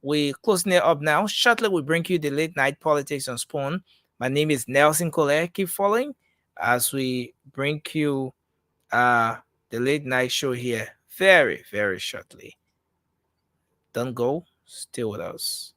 We closing it up now. Shortly, we bring you the late night politics on Spoon. My name is Nelson Collier. Keep following as we bring you the late night show here very, very shortly. Don't go. Stay with us.